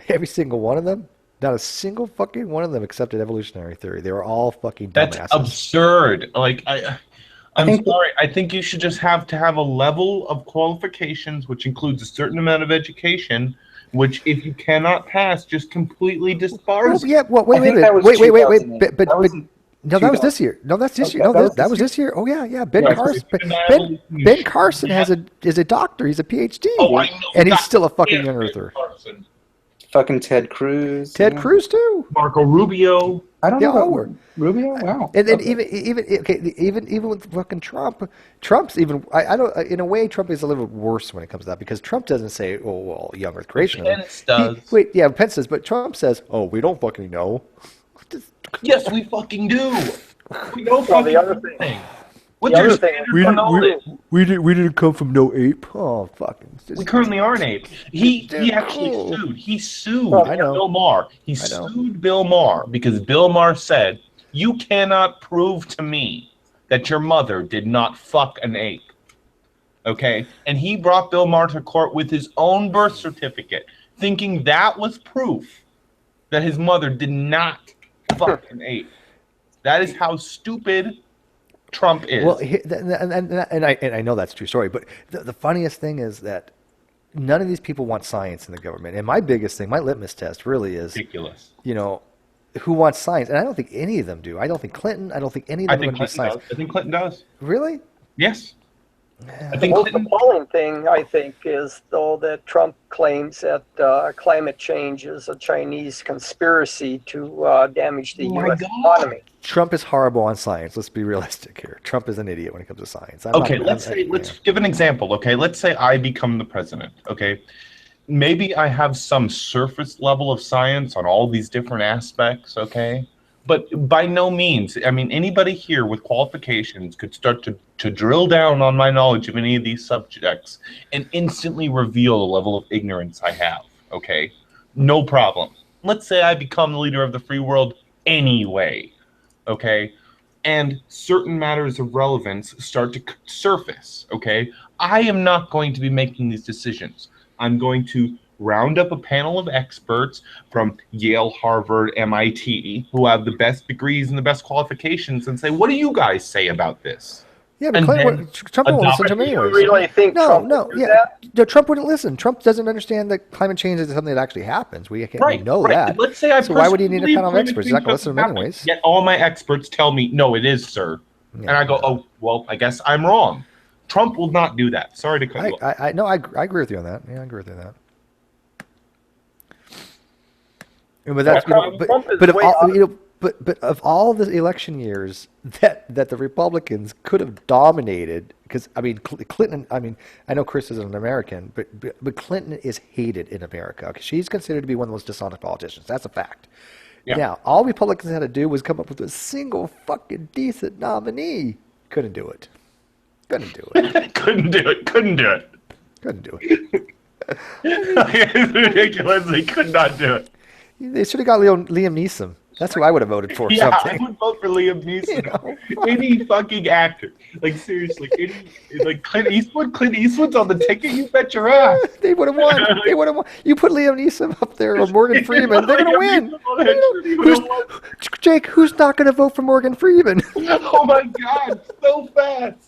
every single one of them, not a single fucking one of them accepted evolutionary theory. They were all fucking dumbasses. That's absurd. Like I'm think- sorry. I think you should just have to have a level of qualifications, which includes a certain amount of education, which if you cannot pass, just completely disbars. Well, yeah. Well, wait. think that was Wait. 2008. But That was no, that was this year. No, that's this Okay, year. No, that was that this was year? this year. Oh yeah. Ben Yeah, Carson. so you Ben denial- Carson is a doctor. He's a PhD. Oh, I know. And he's that. still a fucking Yeah, young Ben earther. Carson. Fucking Ted Cruz. Ted yeah. Cruz too. Marco Rubio. I don't They know all about were. Rubio. Wow. And then Okay. even with fucking Trump, Trump's even I don't in a way Trump is a little worse when it comes to that because Trump doesn't say, "Oh well, young Earth creationism." Pence does. Pence does, but Trump says, "Oh, we don't fucking know." Yes, we fucking do. We don't Well, the fucking other do thing, anything. What's the your other thing, standard for knowledge? we didn't come from no ape. Oh fucking. We currently are an ape. He Dude, actually cool. sued. He sued Well, I know. Bill Maher. He I know. sued Bill Maher because Bill Maher said, "You cannot prove to me that your mother did not fuck an ape." Okay? And he brought Bill Maher to court with his own birth certificate, thinking that was proof that his mother did not fuck an ape. That is how stupid Trump is. Well, and I know that's a true story, but the funniest thing is that none of these people want science in the government. And my biggest thing, my litmus test really is, ridiculous. Who wants science? And I don't think any of them do. I don't think Clinton. I don't think any of I them think want to be Clinton science. does. I think Clinton does. Really? Yes. I the think most Clinton. appalling thing, I think, is though that Trump claims that climate change is a Chinese conspiracy to damage the Oh my U.S. God. economy. Trump is horrible on science. Let's be realistic here. Trump is an idiot when it comes to science. Let's give an example. Okay, let's say I become the president. Okay, maybe I have some surface level of science on all these different aspects. Okay, but by no means, I mean, anybody here with qualifications could start to drill down on my knowledge of any of these subjects and instantly reveal the level of ignorance I have. Okay, no problem. Let's say I become the leader of the free world anyway. Okay, and certain matters of relevance start to surface. Okay, I am not going to be making these decisions. I'm going to round up a panel of experts from Yale, Harvard, MIT, who have the best degrees and the best qualifications, and say, "What do you guys say about this?" Yeah, but And Trump won't listen to him You anyways. really think Trump would do that? No, Trump wouldn't listen. Trump doesn't understand that climate change is something that actually happens. We know that. Let's say I so why would he need a personally panel of believe experts? He's climate not going to listen to him change anyways. Yet all my experts tell me, "No, it is, sir." Yeah, and I go, "Oh, well, I guess I'm wrong." Trump will not do that. Sorry to cut you off. I agree with you on that. Yeah, I agree with you on that. But that's but of all the election years that the Republicans could have dominated, because I mean Clinton. I mean I know Chris is an American, but Clinton is hated in America. Okay? She's considered to be one of the most dishonest politicians. That's a fact. Yeah. Now all Republicans had to do was come up with a single fucking decent nominee. Couldn't do it. Couldn't do it. Couldn't do it. Couldn't do it. Couldn't do it. It's ridiculous. They could not do it. They should have got Liam Neeson. That's who I would have voted for. Yeah, something. I would vote for Liam Neeson. Any fucking actor. Like, seriously. Like Clint Eastwood? Clint Eastwood's on the ticket? You bet your ass. They would have won. They would have won. You put Liam Neeson up there or Morgan Freeman, they're going to win. Jake, who's not going to vote for Morgan Freeman? Oh, my God. So fast.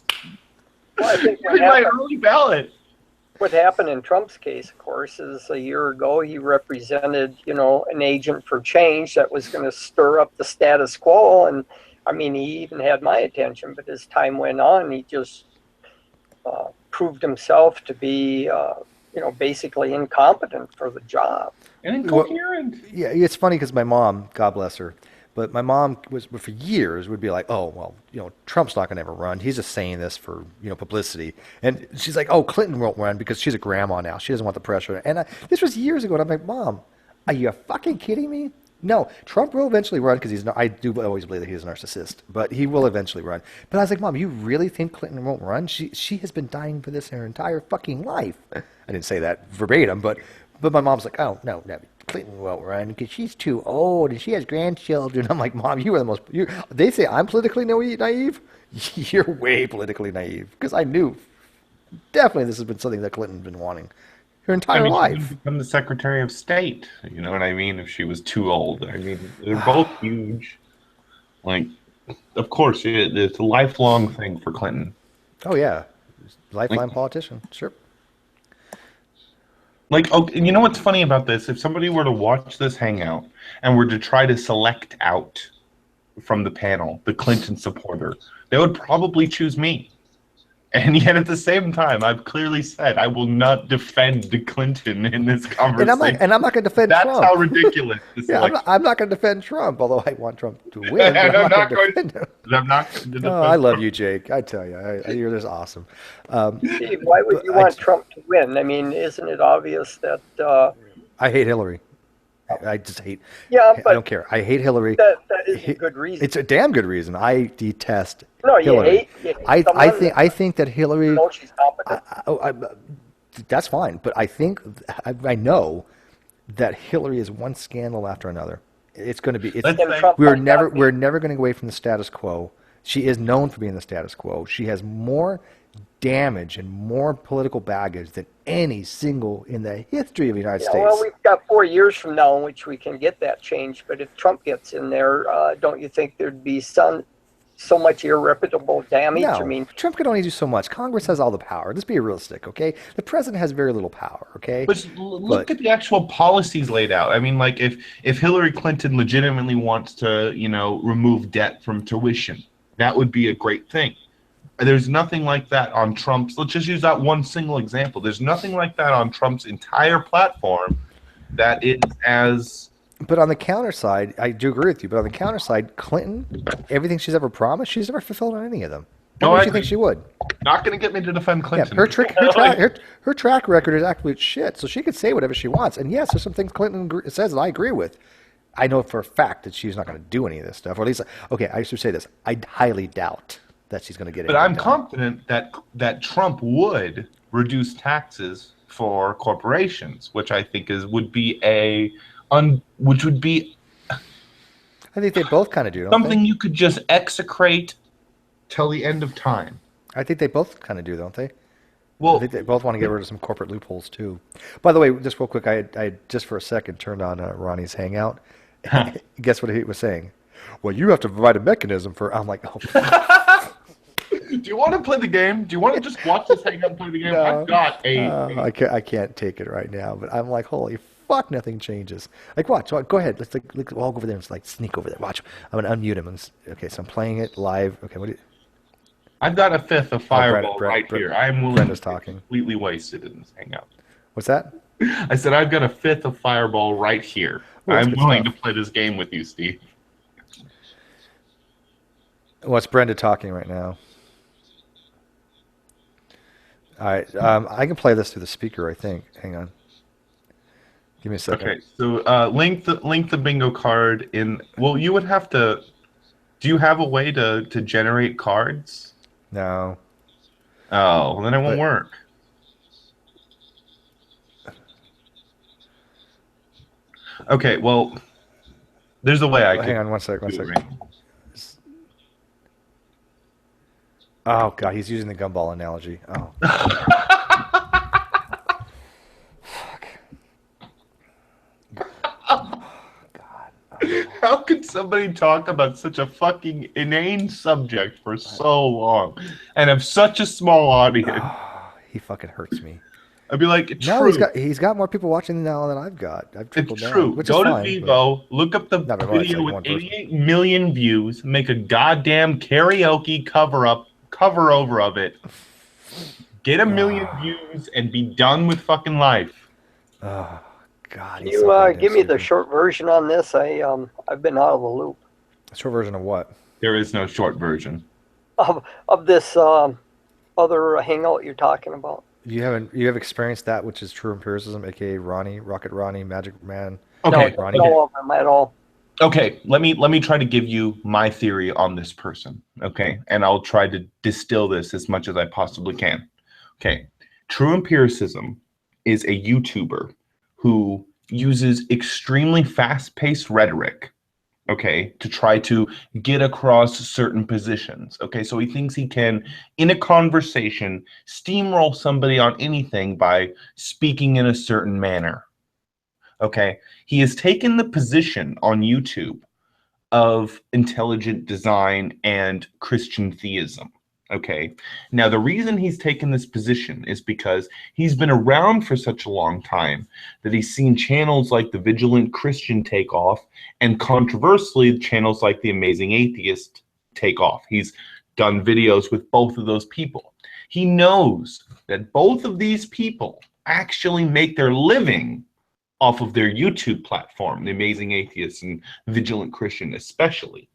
Well, I think my early ballot. What happened in Trump's case, of course, is a year ago he represented, an agent for change that was going to stir up the status quo. And I mean, he even had my attention, but as time went on, he just proved himself to be, basically incompetent for the job. And incoherent. Well, yeah, it's funny because my mom, God bless her, but my mom was for years would be like, "Oh, well, Trump's not going to ever run. He's just saying this for publicity." And she's like, "Oh, Clinton won't run because she's a grandma now. She doesn't want the pressure." And this was years ago. And I'm like, "Mom, are you fucking kidding me?" No, Trump will eventually run because I do always believe that he's a narcissist, but he will eventually run. But I was like, "Mom, you really think Clinton won't run? She has been dying for this her entire fucking life." I didn't say that verbatim, but my mom's like, "Oh, no, Clinton won't run because she's too old and she has grandchildren." I'm like, "Mom, you are the most." They say I'm politically naive. You're way politically naive because I knew definitely this has been something that Clinton's been wanting her entire life. She would become the Secretary of State. You know what I mean? If she was too old, I mean, they're both huge. Like, of course, it's a lifelong thing for Clinton. Oh yeah, lifelong politician, sure. Like, okay, you know what's funny about this? If somebody were to watch this hangout and were to try to select out from the panel the Clinton supporter, they would probably choose me. And yet at the same time, I've clearly said I will not defend Clinton in this conversation. And I'm not going to defend That's Trump. how ridiculous this Yeah, election. I'm not going to defend Trump, although I want Trump to win. But I'm not going to defend him. I'm not going to defend I love Trump. you, Jake. I tell you, you're just awesome. Steve, why would you want Trump to win? I mean, isn't it obvious that? I hate Hillary. I just hate. Yeah, but I don't care. I hate Hillary. That is a good reason. It's a damn good reason. I detest No, you Hillary. hate I think that Hillary. You know she's competent. That's fine, but I think I know that Hillary is one scandal after another. It's going to be. We're never going to go away from the status quo. She is known for being the status quo. She has more damage and more political baggage than any single in the history of the United States. Well, we've got 4 years from now in which we can get that changed. But if Trump gets in there, don't you think there'd be so much irreparable damage? No, I mean, Trump can only do so much. Congress has all the power. Let's be realistic, okay? The president has very little power, okay? But look at the actual policies laid out. I mean, like if Hillary Clinton legitimately wants to, remove debt from tuition, that would be a great thing. There's nothing like that on Trump's. Let's just use that one single example. There's nothing like that on Trump's entire platform that is as. But on the counter side, I do agree with you. But on the counter side, Clinton, everything she's ever promised, she's never fulfilled on any of them. Why do you think she would? Not going to get me to defend Clinton. Yeah, her track record is absolute shit. So she could say whatever she wants. And yes, there's some things Clinton says that I agree with. I know for a fact that she's not going to do any of this stuff. Or at least, okay, I should say this. I highly doubt that she's going to get it. But I'm confident that Trump would reduce taxes for corporations, which I think would be I think they both kind of do. Something you could just execrate till the end of time. I think they both kind of do, don't they? Well, I think they both want to get rid of some corporate loopholes too. By the way, just real quick, I just for a second turned on Ronnie's Hangout. Guess what he was saying? Well, you have to provide a mechanism for. I'm like, oh. Do you want to play the game? Do you want to just watch this Hangout and play the game? No. I've got I can't take it right now, but I'm like, holy fuck, nothing changes. Like, watch. Go ahead. Let's we'll all go over there and just sneak over there. Watch. I'm gonna unmute him. Okay, so I'm playing it live. Okay, what do you? I've got a fifth of Fireball right here. I am willing Brenda's to talking. completely wasted in this Hangout. What's that? I said I've got a fifth of Fireball right here. I'm willing to play this game with you, Steve. What's Brenda talking right now? All right, I can play this through the speaker, I think. Hang on. Give me a second. Okay, so link the bingo card in. Well, you would have to. Do you have a way to generate cards? No. Oh, well, then it won't work. Okay, well, there's a way I can. Hang on one second. Oh god, he's using the gumball analogy. Oh. Fuck. Oh, God. How could somebody talk about such a fucking inane subject for so long and have such a small audience? Oh, he fucking hurts me. I'd be like, true. No, he's got more people watching now than I've got. I've trickled It's down, true. which Go is to fine, Vivo, look up the video with 88 million views, make a goddamn karaoke cover over of it. Get 1 million views and be done with fucking life. Oh God. Can you give me the short version on this? I've been out of the loop. Short version of what? There is no short version. Of this other hangout you're talking about. You have experienced that, which is true empiricism, aka Ronnie, Rocket Ronnie, Magic Man. Okay, Ronnie. No of them at all. Okay, let me try to give you my theory on this person. Okay, and I'll try to distill this as much as I possibly can. Okay, true empiricism is a YouTuber who uses extremely fast-paced rhetoric, okay, to try to get across certain positions. Okay, so he thinks he can, in a conversation, steamroll somebody on anything by speaking in a certain manner. Okay, he has taken the position on YouTube of intelligent design and Christian theism. Okay, now the reason he's taken this position is because he's been around for such a long time that he's seen channels like the Vigilant Christian take off, and controversially, channels like the Amazing Atheist take off. He's done videos with both of those people. he knows that both of these people actually make their living off of their YouTube platform, The Amazing Atheist and Vigilant Christian especially.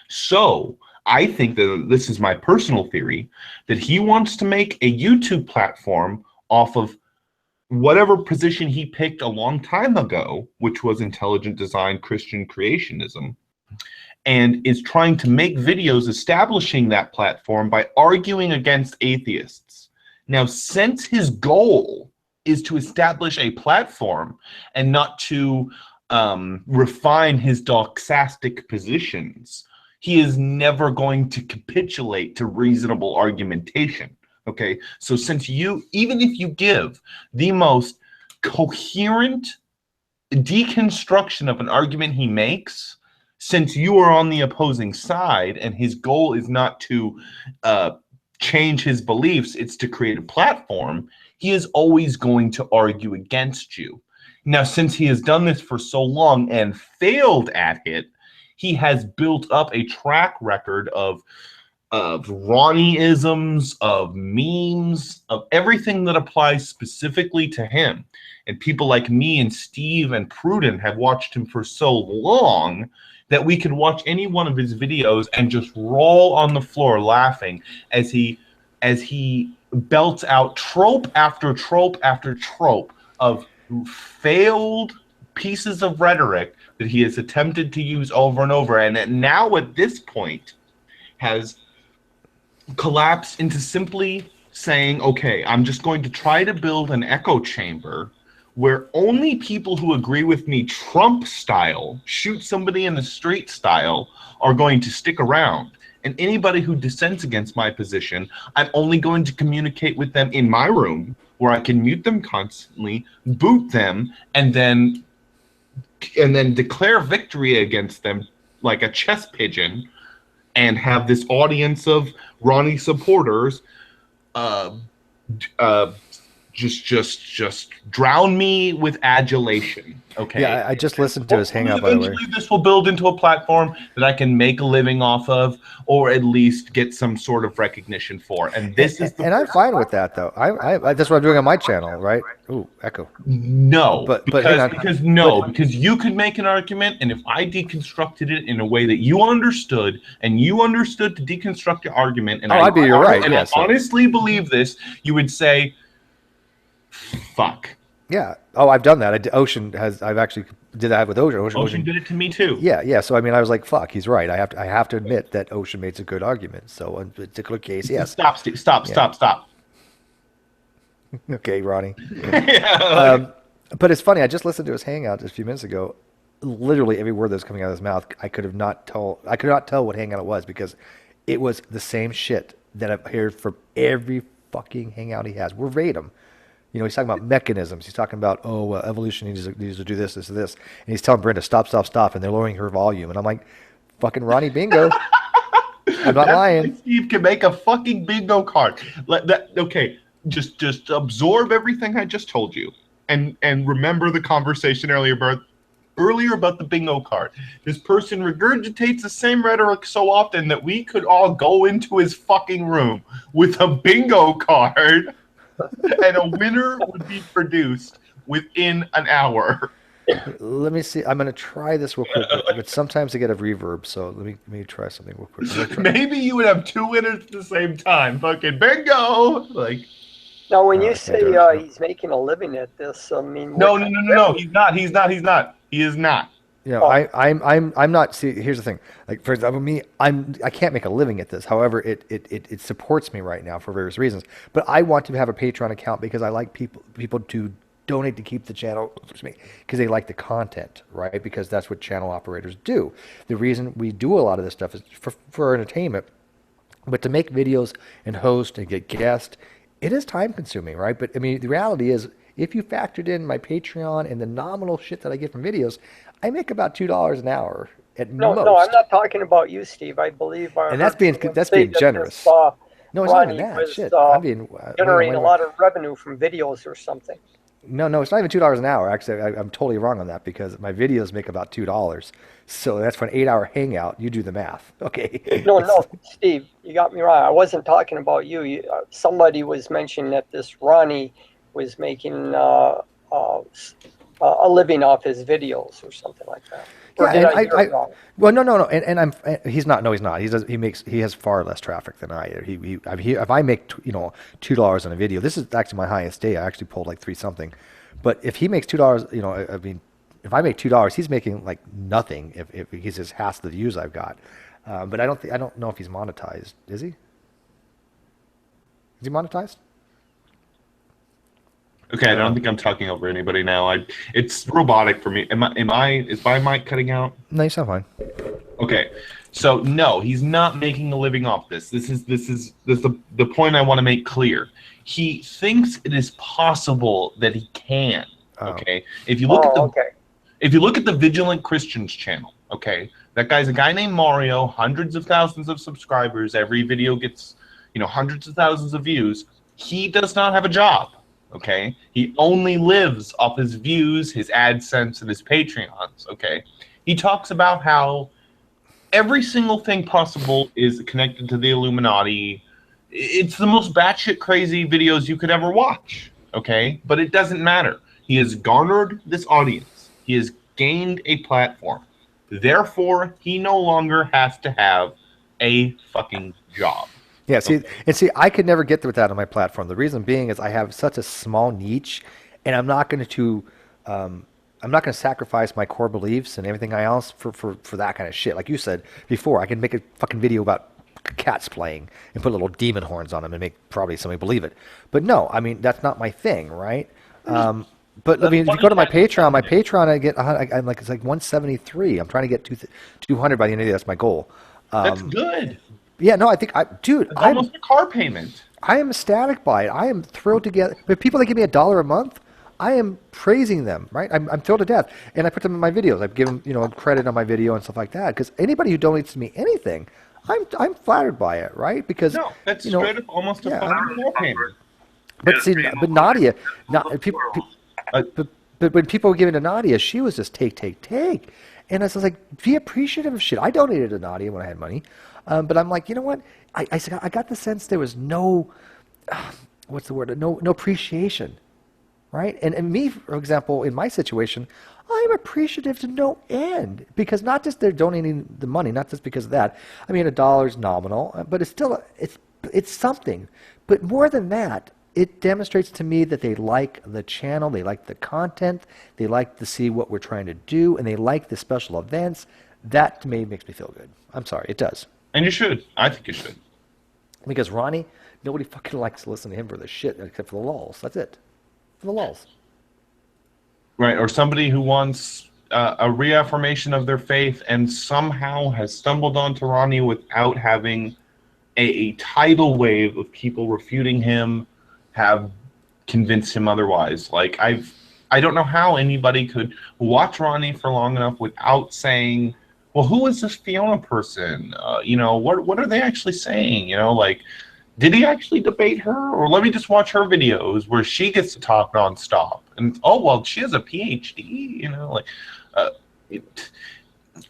So I think that this is my personal theory, that he wants to make a YouTube platform off of whatever position he picked a long time ago, which was intelligent design, Christian creationism, and is trying to make videos establishing that platform by arguing against atheists. Now, since his goal is to establish a platform and not to refine his doxastic positions, he is never going to capitulate to reasonable argumentation. Okay, so since even if you give the most coherent deconstruction of an argument he makes, since you are on the opposing side and his goal is not to change his beliefs, it's to create a platform, he is always going to argue against you. Now, since he has done this for so long and failed at it, he has built up a track record of Ronnie-isms, of memes, of everything that applies specifically to him. And people like me and Steve and Pruden have watched him for so long that we could watch any one of his videos and just roll on the floor laughing as he belts out trope after trope after trope of failed pieces of rhetoric that he has attempted to use over and over, and that now at this point has collapsed into simply saying, okay, I'm just going to try to build an echo chamber where only people who agree with me Trump style, shoot somebody in the street style, are going to stick around. And anybody who dissents against my position, I'm only going to communicate with them in my room where I can mute them constantly, boot them, and then declare victory against them like a chess pigeon, and have this audience of Ronnie supporters just drown me with adulation. Okay. Yeah, I just listened to his hangout, by the way. Eventually this will build into a platform that I can make a living off of, or at least get some sort of recognition for. And this is the, and I'm fine with that, though. I that's what I'm doing on my channel, right? Ooh, echo. No, because you could make an argument, and if I deconstructed it in a way that you understood, and you understood to deconstruct your argument, and you're right. And I honestly believe this, you would say, fuck. Yeah. Oh, I've done that. I've actually did that with Ocean. Ocean did it to me too. Yeah. So I mean, I was like, "Fuck, he's right." I have to admit that Ocean makes a good argument. So in a particular case, yes. Stop. Okay, Ronnie. Yeah, but it's funny. I just listened to his hangout just a few minutes ago. Literally every word that was coming out of his mouth, I could not tell what hangout it was, because it was the same shit that I've heard from every fucking hangout he has. We're verbatim. You know, he's talking about mechanisms. He's talking about, evolution needs to do this, and he's telling Brenda, stop, and they're lowering her volume. And I'm like, fucking Ronnie Bingo. I'm not lying. Steve can make a fucking bingo card. Okay, just absorb everything I just told you, and remember the conversation earlier about the bingo card. This person regurgitates the same rhetoric so often that we could all go into his fucking room with a bingo card. And a winner would be produced within an hour. Let me see. I'm going to try this real quick, but sometimes I get a reverb, so let me try something real quick. Maybe you would have two winners at the same time. Fucking bingo! Like. Now, when you say he's making a living at this, I mean. No. He's not. He is not. You know, I'm not. See, here's the thing. Like, for example, me, I can't make a living at this. However, it supports me right now for various reasons. But I want to have a Patreon account because I like people to donate to keep the channel, because they like the content, right? Because that's what channel operators do. The reason we do a lot of this stuff is for entertainment, but to make videos and host and get guests, it is time consuming, right? But I mean, the reality is, if you factored in my Patreon and the nominal shit that I get from videos, I make about $2 an hour at most. No, I'm not talking about you, Steve. I believe and that's being generous. No, it's not even that. Shit, I'm being generating a lot of revenue from videos or something. No, it's not even $2 an hour. Actually, I'm totally wrong on that because my videos make about $2. So that's for an 8-hour hangout. You do the math. Okay. No, Steve, you got me wrong. I wasn't talking about you. Somebody was mentioning that this Ronnie was making a living off his videos or something like that. Or Yeah, did and I hear it wrong? well, no, and he's not. No, he's not. He has far less traffic than I do. If I make $2 on a video, this is actually my highest day. I actually pulled like 3 something, but if he makes $2, I mean, if I make $2, he's making like nothing. If he's just half the views I've got, but I don't know if he's monetized. Is he? Is he monetized? Okay, I don't think I'm talking over anybody now. It's robotic for me. Is my mic cutting out? No, you sound fine. Okay, so no, he's not making a living off this. This is the point I want to make clear. He thinks it is possible that he can. Okay, if you look if you look at the Vigilant Christians channel, okay, that guy's a guy named Mario, hundreds of thousands of subscribers. Every video gets hundreds of thousands of views. He does not have a job. Okay, he only lives off his views, his AdSense, and his Patreons. Okay, he talks about how every single thing possible is connected to the Illuminati. It's the most batshit crazy videos you could ever watch. Okay, but it doesn't matter. He has garnered this audience. He has gained a platform. Therefore, he no longer has to have a fucking job. Yeah, see, I could never get with that on my platform. The reason being is I have such a small niche, and I'm not going to sacrifice my core beliefs and everything else for that kind of shit. Like you said before, I can make a fucking video about cats playing and put little demon horns on them and make probably somebody believe it. But no, I mean that's not my thing, right? But I mean, if you go to my Patreon, I get I'm like it's like 173. I'm trying to get 200 by the end of the year. That's my goal. That's good. Yeah, no, I think it's almost a car payment. I am ecstatic by it. I am thrilled to get with people that give me $1 a month. I am praising them, right? I'm thrilled to death, and I put them in my videos. I give them, credit on my video and stuff like that. Because anybody who donates to me anything, I'm flattered by it, right? Because that's straight up almost a fucking car payment. But see, but Nadia, but when people were giving to Nadia, she was just take, and I was like, be appreciative of shit. I donated to Nadia when I had money. But I'm like, you know what? I got the sense there was no, what's the word? No appreciation, right? And me, for example, in my situation, I'm appreciative to no end because not just they're donating the money, not just because of that. I mean, $1 is nominal, but it's still it's something. But more than that, it demonstrates to me that they like the channel, they like the content, they like to see what we're trying to do, and they like the special events. That to me makes me feel good. I'm sorry, it does. And you should. I think you should. Because Ronnie, nobody fucking likes to listen to him for the shit except for the lulz. That's it. For the lulz. Right, or somebody who wants a reaffirmation of their faith and somehow has stumbled onto Ronnie without having a tidal wave of people refuting him, have convinced him otherwise. Like, I don't know how anybody could watch Ronnie for long enough without saying, well, who is this Fiona person? What are they actually saying? Did he actually debate her? Or let me just watch her videos where she gets to talk nonstop. And, oh, well, she has a PhD,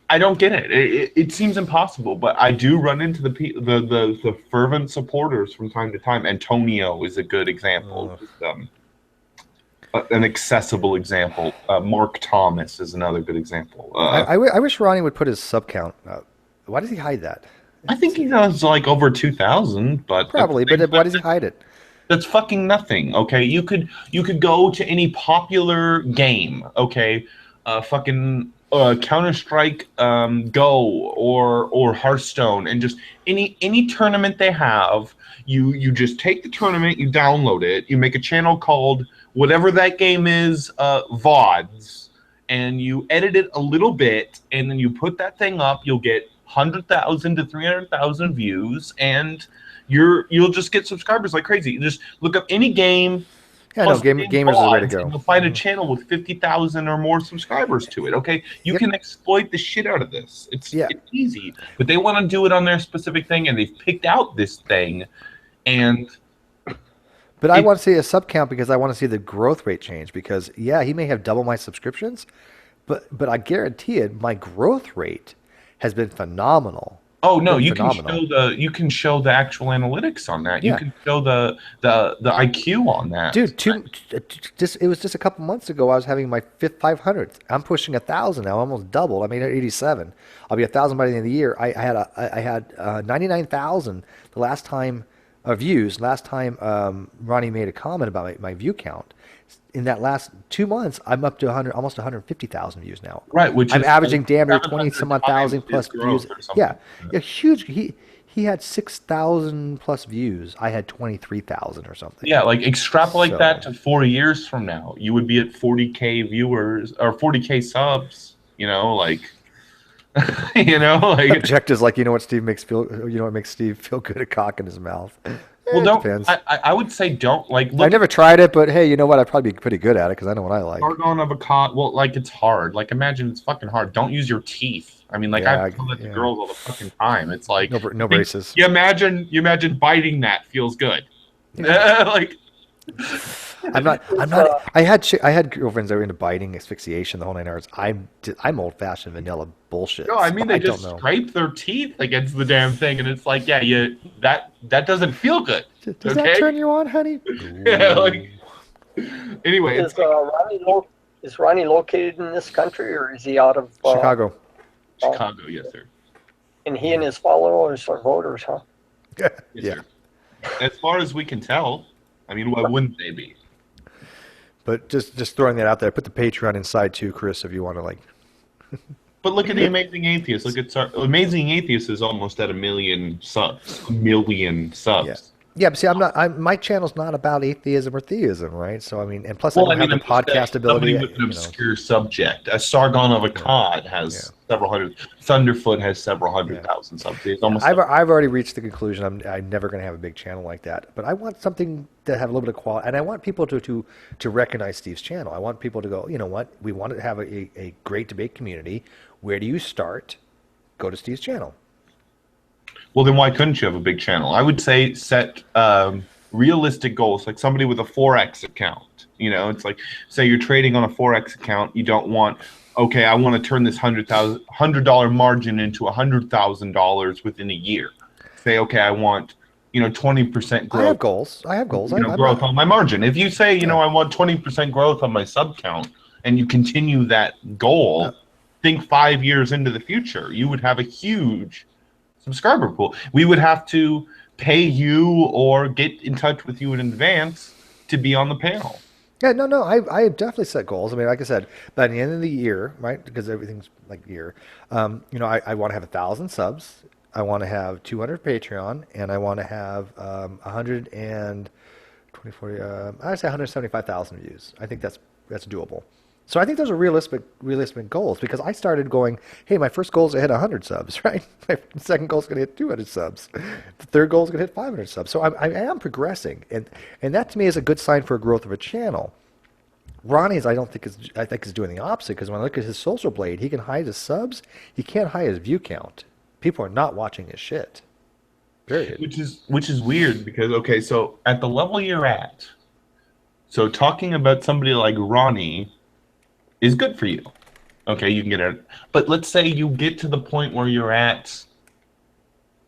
I don't get it. It seems impossible, but I do run into the fervent supporters from time to time. Antonio is a good example. An accessible example. Mark Thomas is another good example. I wish Ronnie would put his sub count up. Why does he hide that? I think he has like over 2,000, but probably. But why does he hide it? That's fucking nothing. Okay, you could go to any popular game. Okay, fucking Counter-Strike Go or Hearthstone, and just any tournament they have. You just take the tournament, you download it, you make a channel called whatever that game is, VODs, and you edit it a little bit, and then you put that thing up. You'll get 100,000 to 300,000 views, and you'll just get subscribers like crazy. You just look up any game. Yeah, no, gamers is the way to go. And you'll find a channel with 50,000 or more subscribers to it. Okay, you can exploit the shit out of this. It's easy, but they want to do it on their specific thing, and they've picked out this thing, and But I want to see a sub count because I want to see the growth rate change. Because yeah, he may have double my subscriptions, but I guarantee it, my growth rate has been phenomenal. Oh no, Been you can phenomenal. show the actual analytics on that. You Yeah. can show the IQ on that. Dude, it was just a couple months ago. I was having my 500th. I'm pushing 1,000 now, almost doubled. I made 87. I'll be 1,000 by the end of the year. I had 99,000 the last time views. Last time Ronnie made a comment about my view count. In that last 2 months, I'm up to 100, almost 150,000 views now. Right, which I'm is averaging like damn near 700 20 some odd thousand times plus his growth views. or something Yeah, like that. yeah, huge. He had 6,000 plus views. I had 23,000 or something. Yeah, like extrapolate So- that to 4 years from now. You would be at 40K viewers or 40K subs, you know, like Objectives like what makes Steve feel good at cock in his mouth. well, It don't depends. I would say don't like I look never tried it, but hey, you know what? I'd probably be pretty good at it because I know what I like. argon of a cod. Well, like it's hard. Like imagine it's fucking hard. Don't use your teeth. I mean, like Yeah, I tell that to yeah. girls all the fucking time. It's like No braces. You imagine biting that feels good. Like I'm not. I had girlfriends that were into biting, asphyxiation, the whole nine yards. I'm old fashioned vanilla bullshit. no, I mean they don't just know. scrape their teeth against the damn thing, and it's like, yeah, that doesn't feel good. Does okay? that turn you on, honey? Yeah, like anyway, Is Ronnie located in this country, or is he out of Chicago. Chicago, yes, sir. And he and his followers are voters, huh? Yes, Yeah. sir. As far as we can tell, I mean, why wouldn't they be? But just throwing that out there. Put the Patreon inside too, Chris, if you want to like. But look at the Amazing Atheist. Look at Amazing Atheist is almost at 1 million subs. 1 million subs. Yeah. Yeah, but see, my channel's not about atheism or theism, right? So I mean, and plus Well, I don't have the podcast ability. Somebody with an obscure subject. A Sargon of Akkad has several hundred. Thunderfoot has several hundred thousand subs. It's almost I've already reached the conclusion I'm never going to have a big channel like that. But I want something to have a little bit of quality, and I want people to recognize Steve's channel. I want people to go, you know what? We want to have a great debate community. Where do you start? Go to Steve's channel. Well, then why couldn't you have a big channel? I would say set realistic goals, like somebody with a Forex account. You know, it's like, say you're trading on a Forex account. You don't want, okay, I want to turn this $100 margin into $100,000 within a year. Say, okay, I want 20% growth. I have goals. Growth on my margin. If you say, I want 20% growth on my sub count, and you continue that goal, think 5 years into the future, you would have a huge subscriber pool. We would have to pay you or get in touch with you in advance to be on the panel. Yeah, no, I have definitely set goals. I mean, like I said, by the end of the year, right? Because everything's like year. I want to have 1,000 subs. I want to have 200 Patreon, and I want to have 120, 40. I say 175,000 views. I think that's doable. So I think those are realistic goals, because I started going, hey, my first goal is to hit 100 subs, right? My second goal is going to hit 200 subs. The third goal is going to hit 500 subs. So I am progressing, and that to me is a good sign for growth of a channel. Ronnie's, I think is doing the opposite, because when I look at his Social Blade, he can hide his subs, he can't hide his view count. People are not watching his shit. Period. Which is weird, because okay, so at the level you're at, so talking about somebody like Ronnie is good for you. Okay, you can get it. But let's say you get to the point where you're at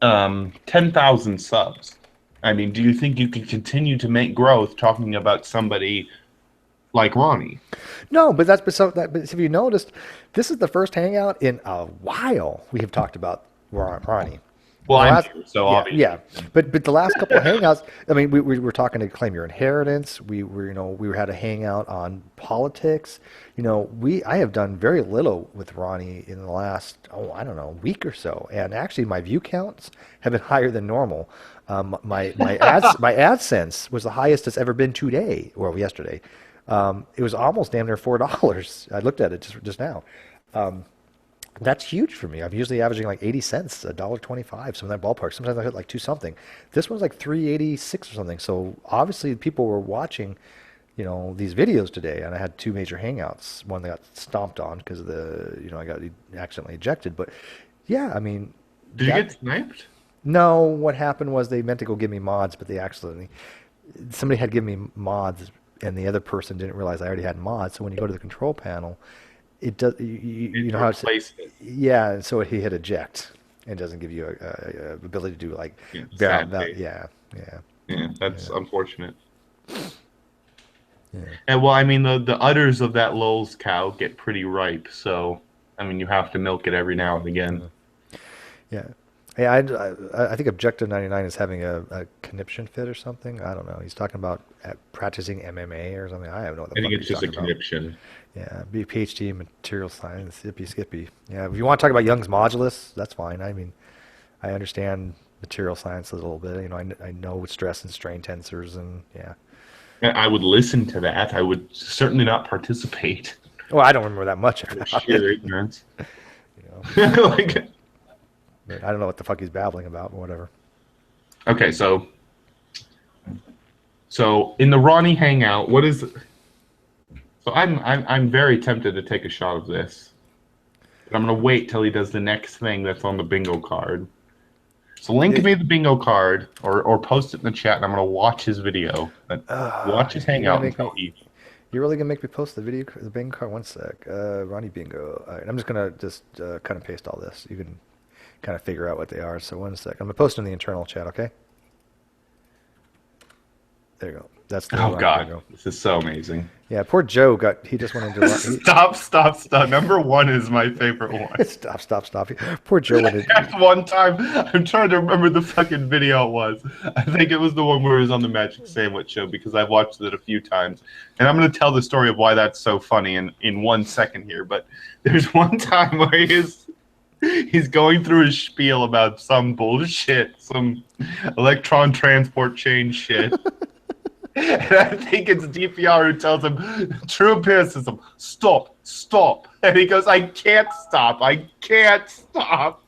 10,000 subs. I mean, do you think you can continue to make growth talking about somebody like Ronnie? No, but if you noticed, this is the first hangout in a while we have talked about Ronnie. Well, obviously. Yeah, but the last couple of hangouts, I mean, we were talking to Claim Your Inheritance. We had a hangout on politics. I have done very little with Ronnie in the last week or so, and actually my view counts have been higher than normal. My AdSense was the highest it's ever been today or yesterday. It was almost damn near $4. I looked at it just now. That's huge for me. I'm usually averaging like 80 cents, $1.25, some of that ballpark. Sometimes I hit like 2 something. This one's like 3.86 or something. So obviously people were watching, these videos today, and I had 2 major hangouts. One that got stomped on because of I got accidentally ejected. But yeah, I mean, did you get sniped? No. What happened was they meant to go give me mods, but they accidentally somebody had given me mods, and the other person didn't realize I already had mods. So when you go to the control panel, it does. You know how it's yeah. So he hit eject. It doesn't give you a ability to do like yeah. That's unfortunate. Yeah. And well, I mean, the udders of that Lowell's cow get pretty ripe, so I mean, you have to milk it every now and again. Yeah. Yeah, I think Objective 99 is having a conniption fit or something. I don't know. He's talking about practicing MMA or something. I don't know what the fuck he's talking about. I think it's just a conniption. Yeah, be PhD in material science, skippy. Yeah, if you want to talk about Young's modulus, that's fine. I mean, I understand material science a little bit. You know, I know stress and strain tensors, and yeah. I would listen to that. I would certainly not participate. Well, I don't remember that much about sheer ignorance. You know. Like, I don't know what the fuck he's babbling about, but whatever. Okay, so in the Ronnie Hangout, what is? So I'm very tempted to take a shot of this, but I'm gonna wait till he does the next thing that's on the bingo card. So link me the bingo card, or post it in the chat, and I'm gonna watch his video. Watch his Hangout. You're really gonna make me post the video, the bingo card? One sec. Ronnie bingo. All right, I'm just gonna kind of paste all this. You can kind of figure out what they are. So one sec. I'm gonna post in the internal chat. Okay. There you go. That's the God, bingo. This is so amazing. Yeah, poor Joe he just went into stop. Number one is my favorite one. Stop. Poor Joe went into one time. I'm trying to remember the fucking video it was. I think it was the one where he was on the Magic Sandwich Show because I've watched it a few times. And I'm going to tell the story of why that's so funny in 1 second here. But there's one time where he's going through his spiel about some bullshit, some electron transport chain shit. And I think it's DPR who tells him, true empiricism, stop. And he goes, I can't stop.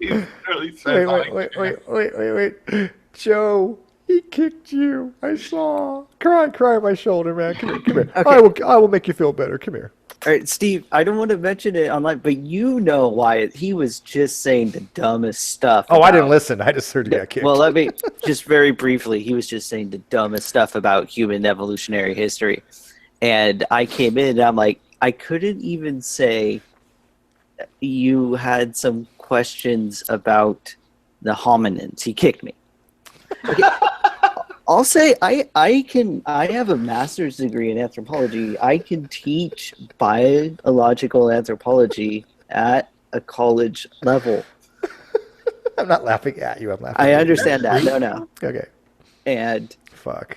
He really says, wait. Joe, he kicked you. I saw. Cry on my shoulder, man. Come here. Okay. I will make you feel better. Come here. All right, Steve, I don't want to mention it online, but you know why he was just saying the dumbest stuff. I didn't listen. I just heard he got kicked. Well, let me just very briefly. He was just saying the dumbest stuff about human evolutionary history. And I came in and I'm like, I couldn't even say you had some questions about the hominins. He kicked me. Okay. I'll say I have a master's degree in anthropology. I can teach biological anthropology at a college level. I'm not laughing at you. I'm laughing. I understand that. No. Okay. And fuck.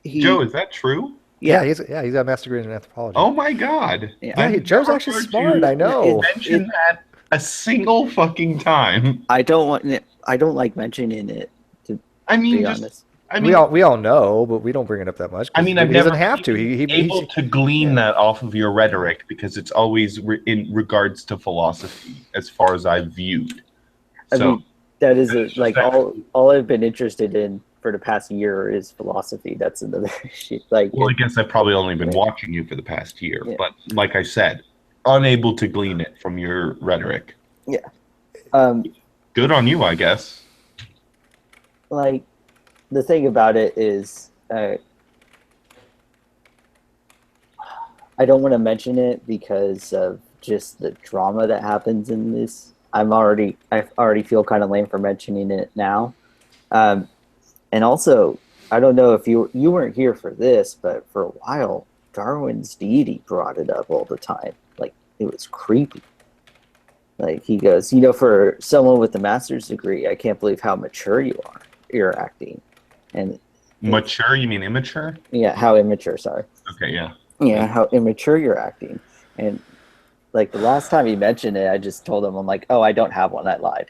Joe, is that true? Yeah, he's got a master's degree in anthropology. Oh my God. Yeah, Joe's actually smart. I know. Mention that a single fucking time. I don't like mentioning it. To be honest. We all know, but we don't bring it up that much. I mean, he doesn't have to. He's able to glean that off of your rhetoric because it's always in regards to philosophy, as far as I've viewed. I mean, that is all I've been interested in for the past year is philosophy. That's another issue. I guess I've probably only been watching you for the past year, but like I said, unable to glean it from your rhetoric. Yeah. Good on you, I guess. The thing about it is, I don't want to mention it because of just the drama that happens in this. I already feel kind of lame for mentioning it now. And also, I don't know if you weren't here for this, but for a while, Darwin's deity brought it up all the time. It was creepy. He goes, for someone with a master's degree, I can't believe how mature you're acting. And mature? You mean immature? Yeah, how immature, sorry. Okay, yeah. Yeah, how immature you're acting. And the last time he mentioned it, I just told him, I'm like, oh, I don't have one. I lied.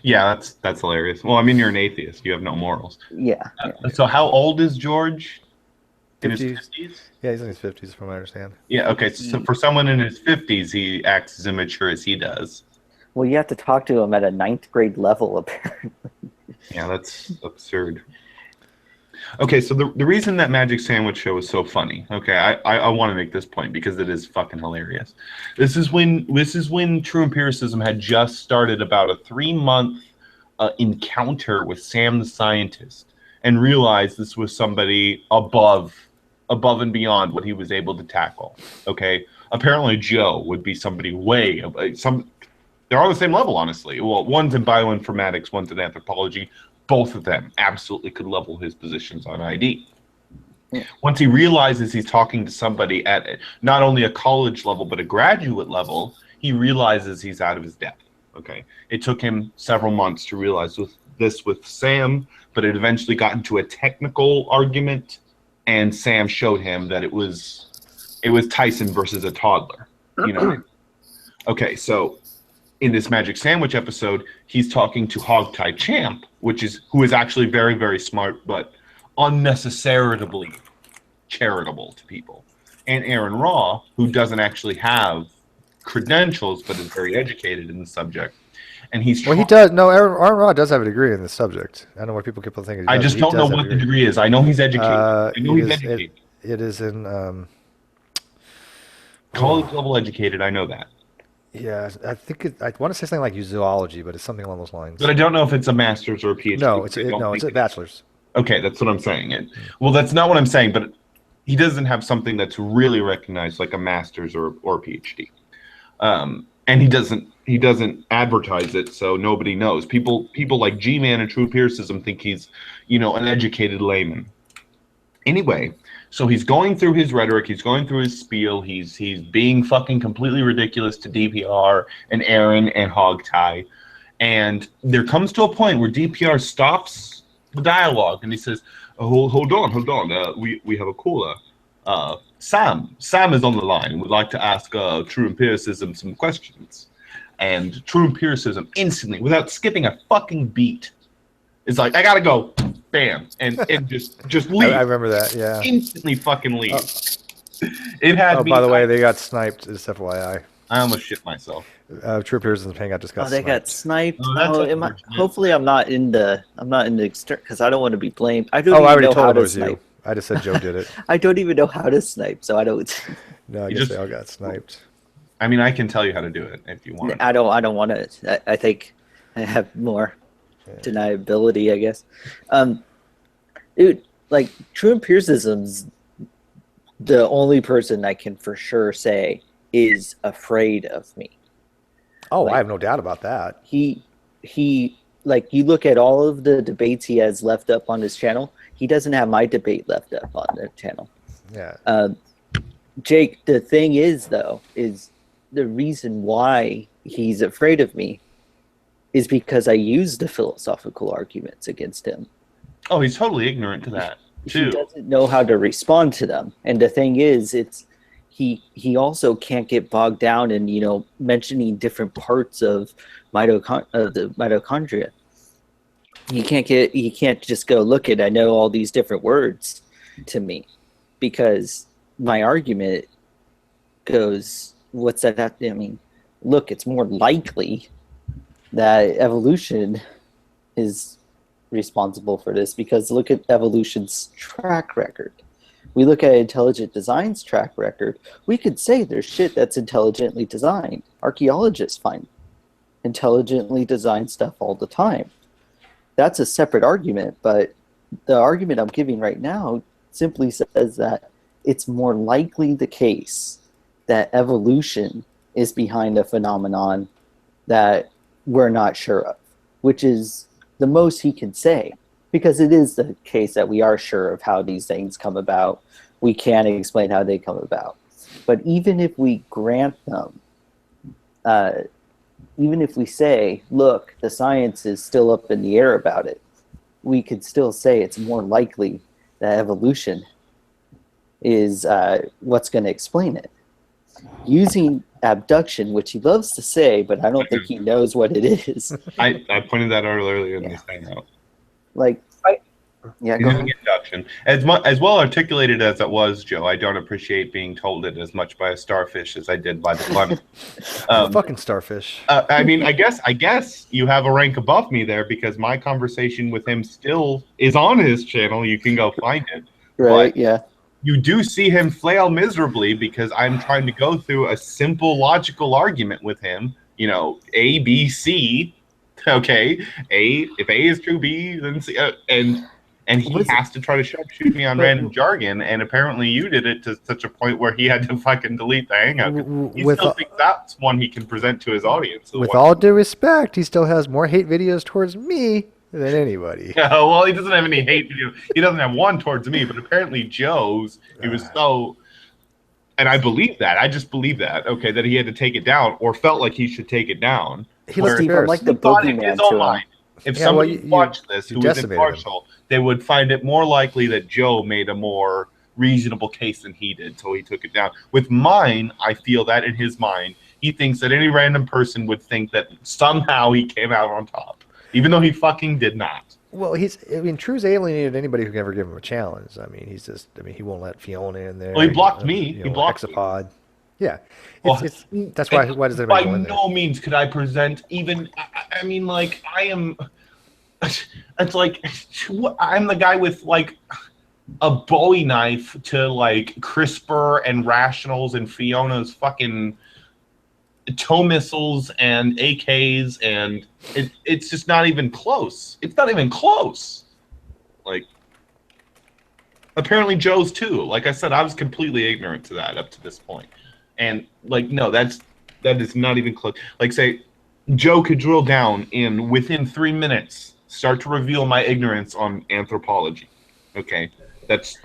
Yeah, that's hilarious. Well, I mean, you're an atheist. You have no morals. Yeah. So how old is George? In his 50s? Yeah, he's in his 50s, from what I understand. Yeah, okay. So for someone in his 50s, he acts as immature as he does. Well, you have to talk to him at a 9th grade level, apparently. Yeah, that's absurd. Okay, so the reason that Magic Sandwich Show is so funny, okay, I want to make this point because it is fucking hilarious. This is when True Empiricism had just started about a 3-month encounter with Sam the Scientist. and realized this was somebody above and beyond what he was able to tackle. Okay, apparently Joe would be somebody way they're on the same level, honestly. Well, one's in bioinformatics, one's in anthropology. Both of them absolutely could level his positions on ID. Yeah. Once he realizes he's talking to somebody at not only a college level but a graduate level, he realizes he's out of his depth. Okay, it took him several months to realize with Sam, but it eventually got into a technical argument, and Sam showed him that it was Tyson versus a toddler. You know. Okay, so in this Magic Sandwich episode, he's talking to Hogtie Champ, who is actually very, very smart, but unnecessarily charitable to people. And Aaron Raw, who doesn't actually have credentials, but is very educated in the subject. And he's he does. No, Aaron Raw does have a degree in the subject. I don't know what people keep thinking. I just don't know what the degree is. I know he's educated. It is in college level educated. I know that. Yeah, I think I want to say something like zoology, but it's something along those lines. But I don't know if it's a master's or a PhD. No, it's a bachelor's. Okay, that's what I'm saying. Well, that's not what I'm saying, but he doesn't have something that's really recognized like a master's or PhD. And he doesn't advertise it, so nobody knows. People like G-Man and True Empiricism think he's, an educated layman. Anyway, so he's going through his rhetoric, he's going through his spiel, he's being fucking completely ridiculous to DPR and Aaron and Hogtie, and there comes to a point where DPR stops the dialogue and he says, "Oh, hold on, we have a caller. Sam is on the line and would like to ask True Empiricism some questions." And True Empiricism instantly, without skipping a fucking beat, is like, "I gotta go," bam, and just leave. I remember that, yeah. Instantly fucking leave. It had me. By the way, they got sniped. Just FYI. I almost shit myself. True Empiricism's hangout just got. They sniped. got sniped. Hopefully, I'm not in the because I don't want to be blamed. I already told it was you. I just said Joe did it. I don't even know how to snipe, so I don't. No, I guess they all got sniped. I mean, I can tell you how to do it if you want. I don't want to. I think I have more deniability, I guess. Dude, like True Empiricism's the only person I can for sure say is afraid of me. Oh, like, I have no doubt about that. He like you look at all of the debates he has left up on his channel. He doesn't have my debate left up on the channel. Yeah. Jake, the thing is the reason why he's afraid of me is because I use the philosophical arguments against him. Oh, he's totally ignorant to that too. He doesn't know how to respond to them. And the thing is, he also can't get bogged down in mentioning different parts of the mitochondria. He can't just go, look at, I know all these different words to me, because my argument goes, what's that have to, I mean, look, it's more likely that evolution is responsible for this, because look at evolution's track record. We look at intelligent design's track record, we could say there's shit that's intelligently designed. Archaeologists find intelligently designed stuff all the time. That's a separate argument, but the argument I'm giving right now simply says that it's more likely the case that evolution is behind a phenomenon that we're not sure of, which is the most he can say, because it is the case that we are sure of how these things come about. We can explain how they come about. But even if we grant them, even if we say, look, the science is still up in the air about it, we could still say it's more likely that evolution is what's going to explain it. Using abduction, which he loves to say, but I don't think he knows what it is. I pointed that out earlier in this hangout. Like, yeah, go ahead. Abduction. As well articulated as it was, Joe, I don't appreciate being told it as much by a starfish as I did by the bunny. Fucking starfish. I mean, I guess you have a rank above me there, because my conversation with him still is on his channel. You can go find it. Right, but yeah. You do see him flail miserably because I'm trying to go through a simple logical argument with him. A, B, C. Okay, if A is true, B, then C. And and he has to try to sharpshoot me on random jargon, and apparently you did it to such a point where he had to fucking delete the hangout. He still thinks that's one he can present to his audience. With all due respect, he still has more hate videos towards me than anybody. Yeah, well, he doesn't have any hate video. He doesn't have one towards me, but apparently Joe's, he was so... And I believe that. I just believe that, okay, that he had to take it down or felt like he should take it down. He was like the boogeyman to him. If somebody watched this who was impartial, they would find it more likely that Joe made a more reasonable case than he did, so he took it down. With mine, I feel that in his mind, he thinks that any random person would think that somehow he came out on top, even though he fucking did not. Well, True's alienated anybody who can ever give him a challenge. I mean, he won't let Fiona in there. Well, he blocked me. He blocked Exapod. Yeah. That's why does anybody by go in there? no means could I present even, I mean, like, I am, it's like, I'm the guy with, like, a Bowie knife to, like, CRISPR and Rationals and Fiona's fucking tow missiles and AKs, and it's just not even close. It's not even close. Like, apparently Joe's too. Like I said, I was completely ignorant to that up to this point. And like, no, that is not even close. Like, say, Joe could drill down in within 3 minutes, start to reveal my ignorance on anthropology. Okay, that's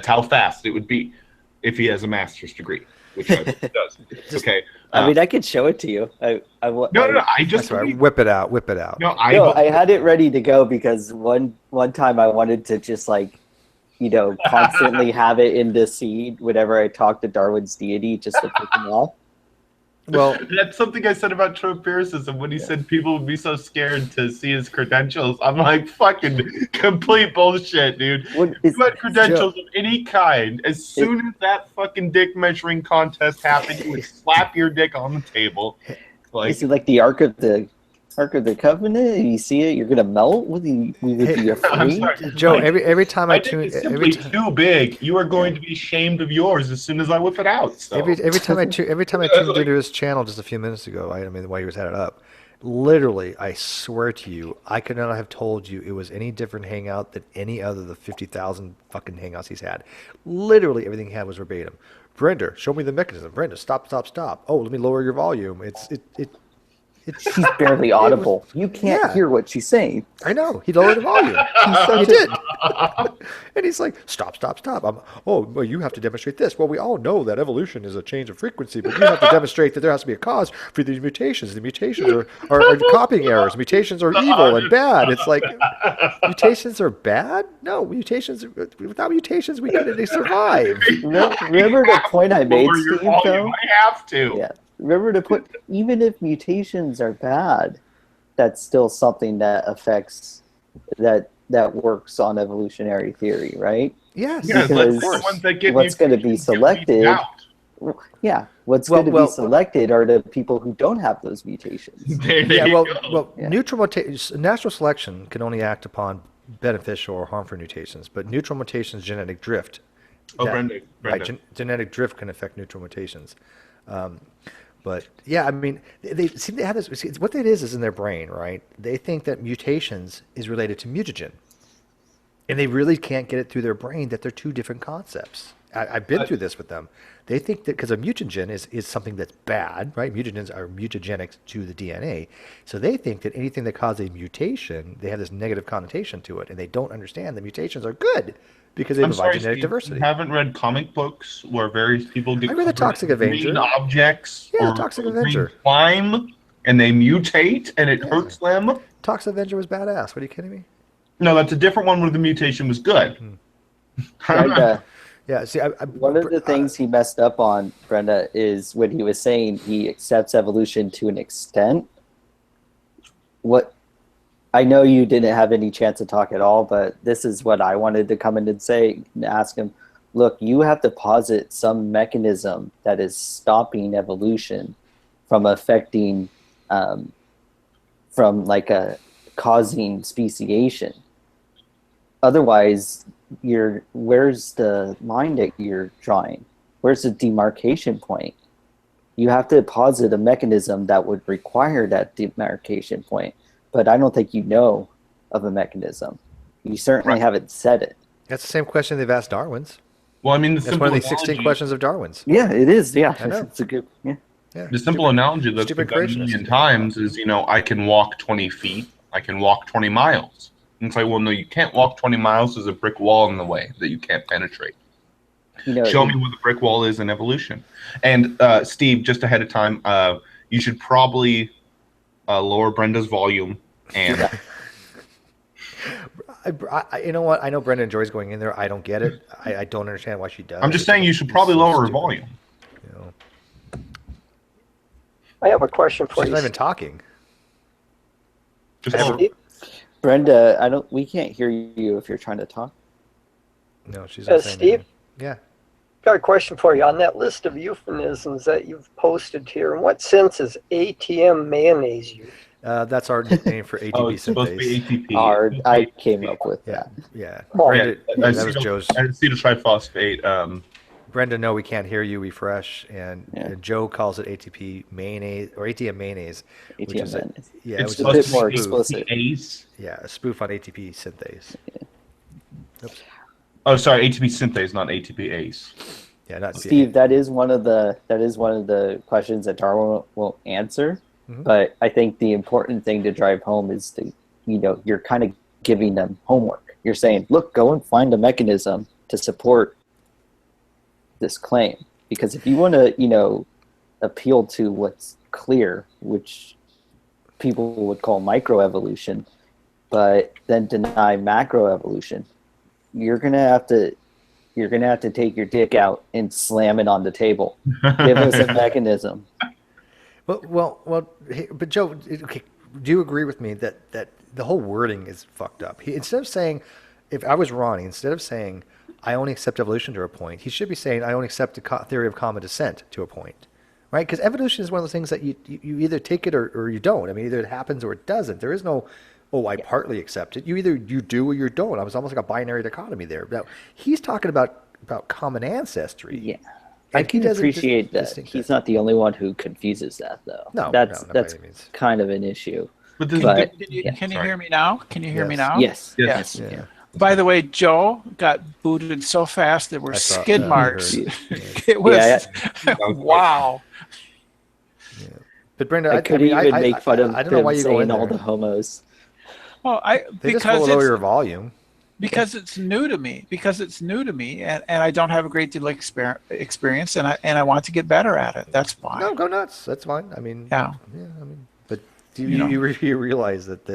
how fast it would be if he has a master's degree, which I hope he does. Okay. I mean, I could show it to you. No, I just whip it out. No, I had it ready to go because one time I wanted to just like, constantly have it in the seed whenever I talk to Darwin's deity, just to pick him off. Well, that's something I said about True empiricism when he said people would be so scared to see his credentials. I'm like, fucking complete bullshit, dude. If you had credentials of any kind, as soon as that fucking dick measuring contest happened, you would slap your dick on the table. Like, is it like the Ark of the Covenant? You see it, you're gonna melt. Would you be afraid? Joe, every time I tune, too big, you are going to be ashamed of yours as soon as I whip it out. So. Every time I tuned into his channel just a few minutes ago, I mean, while he was had it up, literally, I swear to you, I could not have told you it was any different hangout than any other of the 50,000 fucking hangouts he's had. Literally, everything he had was verbatim. Brenda, show me the mechanism. Brenda, stop. Oh, let me lower your volume. She's barely audible. You can't hear what she's saying. I know. He lowered the volume. He did. And he's like, stop. Well, you have to demonstrate this. Well, we all know that evolution is a change of frequency, but you have to demonstrate that there has to be a cause for these mutations. The mutations are copying errors. Mutations are evil and bad. It's like, mutations are bad? No, without mutations, we couldn't survive. Remember the point I made, Steve, though? I have to. Yeah. Remember to put, even if mutations are bad, that's still something that affects, that works on evolutionary theory, right? Yes. Because what's going to be selected, what's going to be selected are the people who don't have those mutations. Natural selection can only act upon beneficial or harmful mutations, but neutral mutations, genetic drift. Brenda. Right, genetic drift can affect neutral mutations. But yeah, I mean, they seem to have this. What it is in their brain, right? They think that mutations is related to mutagen, and they really can't get it through their brain that they're two different concepts. I've been through this with them. They think that because a mutagen is something that's bad, right? Mutagens are mutagenic to the DNA, so they think that anything that causes a mutation, they have this negative connotation to it, and they don't understand that mutations are good. Because they provide genetic diversity. You haven't read comic books where various people get I read the Toxic Avenger. Green objects or Toxic Avenger. Climb and they mutate and it hurts them. Toxic Avenger was badass. What are you kidding me? No, that's a different one where the mutation was good. One of the things he messed up on, Brenda, is when he was saying he accepts evolution to an extent. I know you didn't have any chance to talk at all, but this is what I wanted to come in and say and ask him. Look, you have to posit some mechanism that is stopping evolution from affecting, from like causing speciation. Otherwise, where's the line that you're drawing? Where's the demarcation point? You have to posit a mechanism that would require that demarcation point. But I don't think you know of a mechanism. You certainly haven't said it. That's the same question they've asked Darwin's. Well, I mean, the That's simple one of the 16 analogy, questions of Darwin's. Yeah, it is. Yeah, I know. it's a good. Yeah. Yeah. the simple analogy that's been stupid done a creationist. million times is, I can walk 20 feet, I can walk 20 miles. And it's like, well, no, you can't walk 20 miles. There's a brick wall in the way that you can't penetrate. Show me where the brick wall is in evolution. And Steve, just ahead of time, you should probably lower Brenda's volume. And you know what? I know Brenda enjoys going in there. I don't get it. I don't understand why she does. I'm just saying you should probably lower her volume. I have a question for She's you. not even talking. Brenda, we can't hear you if you're trying to talk. No, she's not saying Steve? anything. Yeah. Got a question for you. On that list of euphemisms that you've posted here, in what sense is ATM mayonnaise used? That's our nickname for ATP synthase. Supposed to be ATP. I came up with that. Yeah. Oh. Brenda, that was Joe's. Acetyltriphosphate. Brenda, no, we can't hear you. Refresh. And Joe calls it ATP mayonnaise or ATM mayonnaise. Which is mayonnaise. It's a bit more explicit. Yeah, a spoof on ATP synthase. Oops. Oh, sorry, ATP synthase, not ATP ACE. Yeah, not Steve. That is one of the questions that Darwin won't answer. Mm-hmm. But I think the important thing to drive home is you're kind of giving them homework. You're saying, look, go and find a mechanism to support this claim. Because if you want to, appeal to what's clear, which people would call microevolution, but then deny macroevolution, you're gonna have to take your dick out and slam it on the table. Give us a mechanism. Well, but Joe, okay, do you agree with me that the whole wording is fucked up? Instead of saying, if I was Ronnie, instead of saying, I only accept evolution to a point, he should be saying, I only accept the theory of common descent to a point, right? Because evolution is one of those things that you either take it or you don't. I mean, either it happens or it doesn't. There is no, I partly accept it. You either you do or you don't. I was almost like a binary dichotomy there. Now, he's talking about common ancestry. Yeah. I can appreciate that. He's not the only one who confuses that, though. No, that's means. kind of an issue. Can you hear me now? Can you hear me now? Yes. Yeah. By the way, Joe got booted so fast there were skid marks. It was wow. Yeah. But Brenda, I couldn't even make fun of I don't know why you go in all there. the homos. Well, they just will lower your volume. Because it's new to me. And I don't have a great deal of experience, and I want to get better at it. That's fine. No, go nuts. That's fine. I mean, yeah. I mean, but you realize that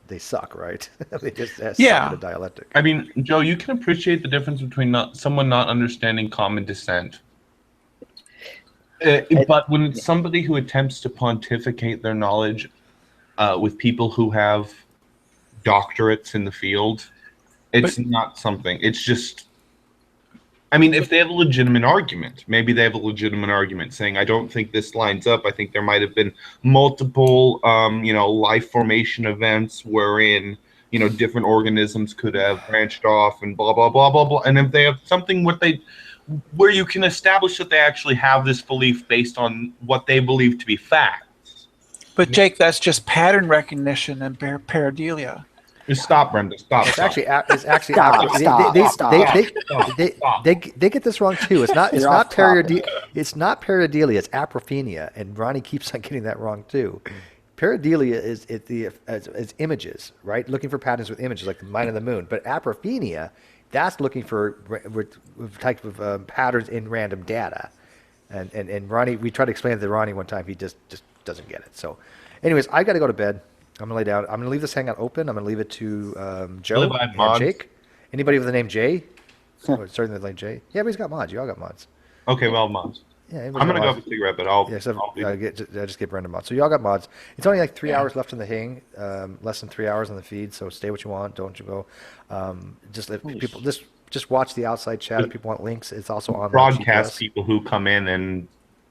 they suck, right? They just suck at a dialectic. I mean, Joe, you can appreciate the difference between someone not understanding common descent. But when it's somebody who attempts to pontificate their knowledge with people who have doctorates in the field, it's not something. It's just, I mean, if they have a legitimate argument, maybe they have a legitimate argument saying, I don't think this lines up. I think there might have been multiple, life formation events wherein, different organisms could have branched off and blah, blah, blah, blah, blah. And if they have something where you can establish that they actually have this belief based on what they believe to be facts. But Jake, that's just pattern recognition and pareidolia. Stop, Brenda. Stop. It's actually they get this wrong too. It's not pareidolia. It's not pareidolia. It's apophenia, and Ronnie keeps on getting that wrong too. Pareidolia is images, right? Looking for patterns with images, like the mind of the moon. But apophenia, that's looking for type of patterns in random data. And Ronnie, we tried to explain it to Ronnie one time. He just doesn't get it. So, anyways, I got to go to bed. I'm gonna lay down. I'm gonna leave this hangout open. I'm gonna leave it to Joe and Jake. Anybody with the name Jay? Starting with the name Jay. Yeah, but he's got mods. You all got mods. Okay, well, mods. Yeah, I'm gonna go have a cigarette, but I'll. Yeah, I just get Brenda mods. So you all got mods. It's only like 3 hours left in the hang. Less than 3 hours on the feed. So stay what you want. Don't you go. Just let people just watch the outside chat. If people want links, it's also on broadcast people who come in and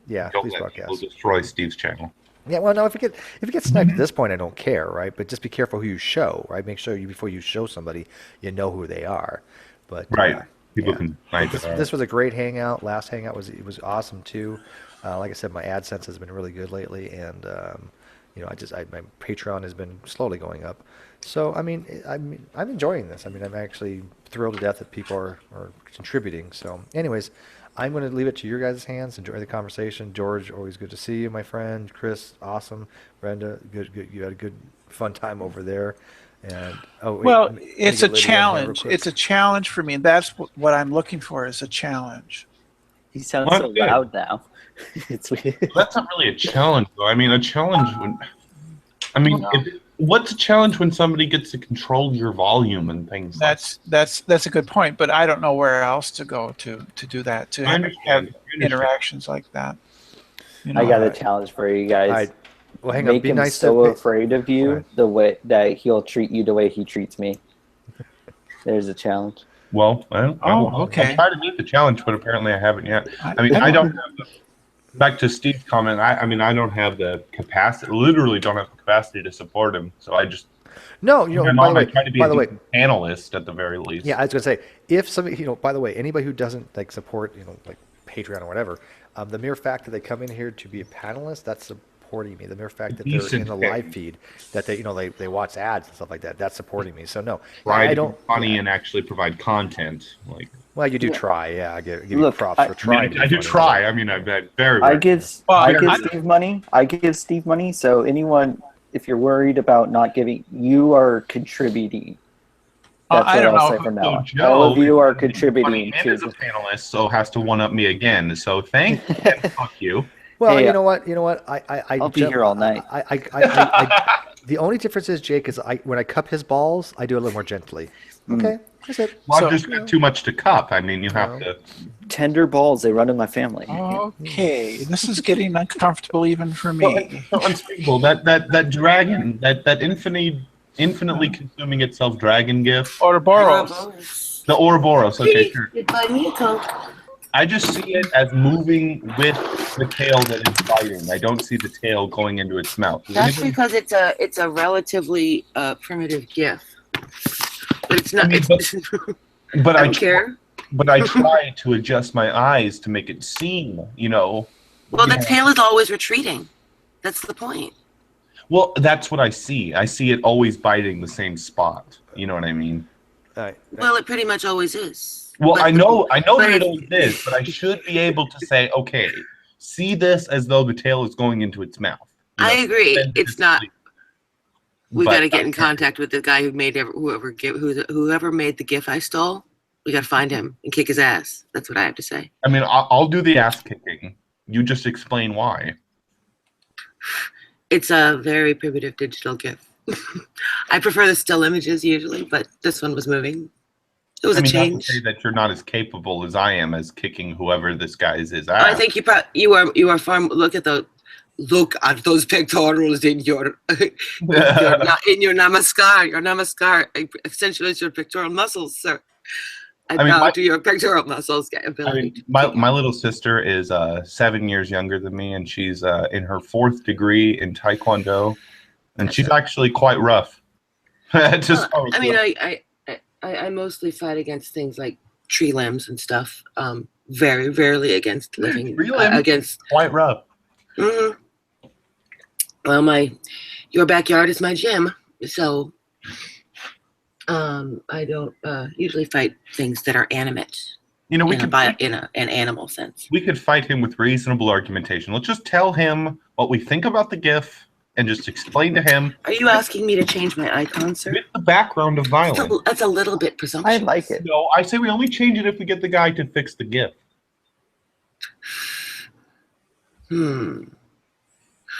don't let broadcast. people destroy Steve's channel. Yeah, well, no, if it gets sniped at this point, I don't care, right? But just be careful who you show, right? Make sure before you show somebody, you know who they are. But right, people can find it. This was a great hangout. Last hangout was awesome too. Like I said, my AdSense has been really good lately, and my Patreon has been slowly going up. So I'm enjoying this. I'm actually thrilled to death that people are contributing. So, anyways, I'm going to leave it to your guys' hands. Enjoy the conversation. George, always good to see you, my friend. Chris, awesome. Brenda, good. You had a good, fun time over there. And well, it's a challenge. It's a challenge for me. That's what I'm looking for, is a challenge. He sounds so loud now. It's weird. That's not really a challenge, though. A challenge would. What's a challenge when somebody gets to control your volume and things? That's a good point, but I don't know where else to go to do that, to have interactions like that. I got a challenge for you guys. Well, hang on. Make be him nice so afraid of you the way that he'll treat you the way he treats me. There's a challenge. Well, okay. I try to meet the challenge, but apparently I haven't yet. I don't have back to Steve's comment. I don't have the capacity. Literally, don't have the capacity to support him. So I just by the way, try to be a panelist at the very least. Yeah, I was gonna say, if somebody, by the way, anybody who doesn't support, like Patreon or whatever, the mere fact that they come in here to be a panelist, that's supporting me. The mere fact that they're in the live feed, that they watch ads and stuff like that, that's supporting me. So no, I don't funny and actually provide content like. Well, you do try, yeah. I give you props for trying. I do try. I've been very. I give Steve money. I give Steve money. So anyone, if you're worried about not giving, you are contributing. That's what I'll say from now on. All of you are contributing to. As a panelist, so has to one up me again. So thank you and fuck you. Well, you know what? I'll be here all night. The only difference is, Jake, is when I cup his balls, I do it a little more gently. Okay, that's it. Well, I've just got too much to cup. You have to. Tender balls, they run in my family. Okay, this is getting uncomfortable even for me. Well, unspeakable. That dragon, that infinitely consuming itself dragon gif. Ouroboros. The Ouroboros. Okay, sure. Buy me a Coke. I just see it as moving with the tail that is biting. I don't see the tail going into its mouth. That's because it's a relatively primitive GIF. But it's not. But I don't care. But I try to adjust my eyes to make it seem, Well, the tail is always retreating. That's the point. Well, that's what I see. I see it always biting the same spot. You know what I mean? Well, it pretty much always is. Well, I know that it always is, but I should be able to say, okay, see this as though the tail is going into its mouth. I agree. It's not. We got to get in contact with the guy who made whoever made the GIF I stole. We got to find him and kick his ass. That's what I have to say. I'll do the ass kicking. You just explain why. It's a very primitive digital GIF. I prefer the still images usually, but this one was moving. It was a change. Not to say that you're not as capable as I am as kicking whoever this guy is ass. I think you are far. Look at those pectorals in your namaskar. Your namaskar accentuates your pectoral muscles, sir. I bow to your pectoral muscles ability. My little sister is 7 years younger than me, and she's in her 4th degree in Taekwondo, and she's actually quite rough. I mostly fight against things like tree limbs and stuff. Very rarely against living against quite rough. Mm-hmm. Well, your backyard is my gym, so I don't usually fight things that are animate. In an animal sense. We could fight him with reasonable argumentation. Let's just tell him what we think about the GIF and just explain to him. Are you asking me to change my icon, sir? With the background of violence. That's a little bit presumptuous. I like it. No, I say we only change it if we get the guy to fix the GIF.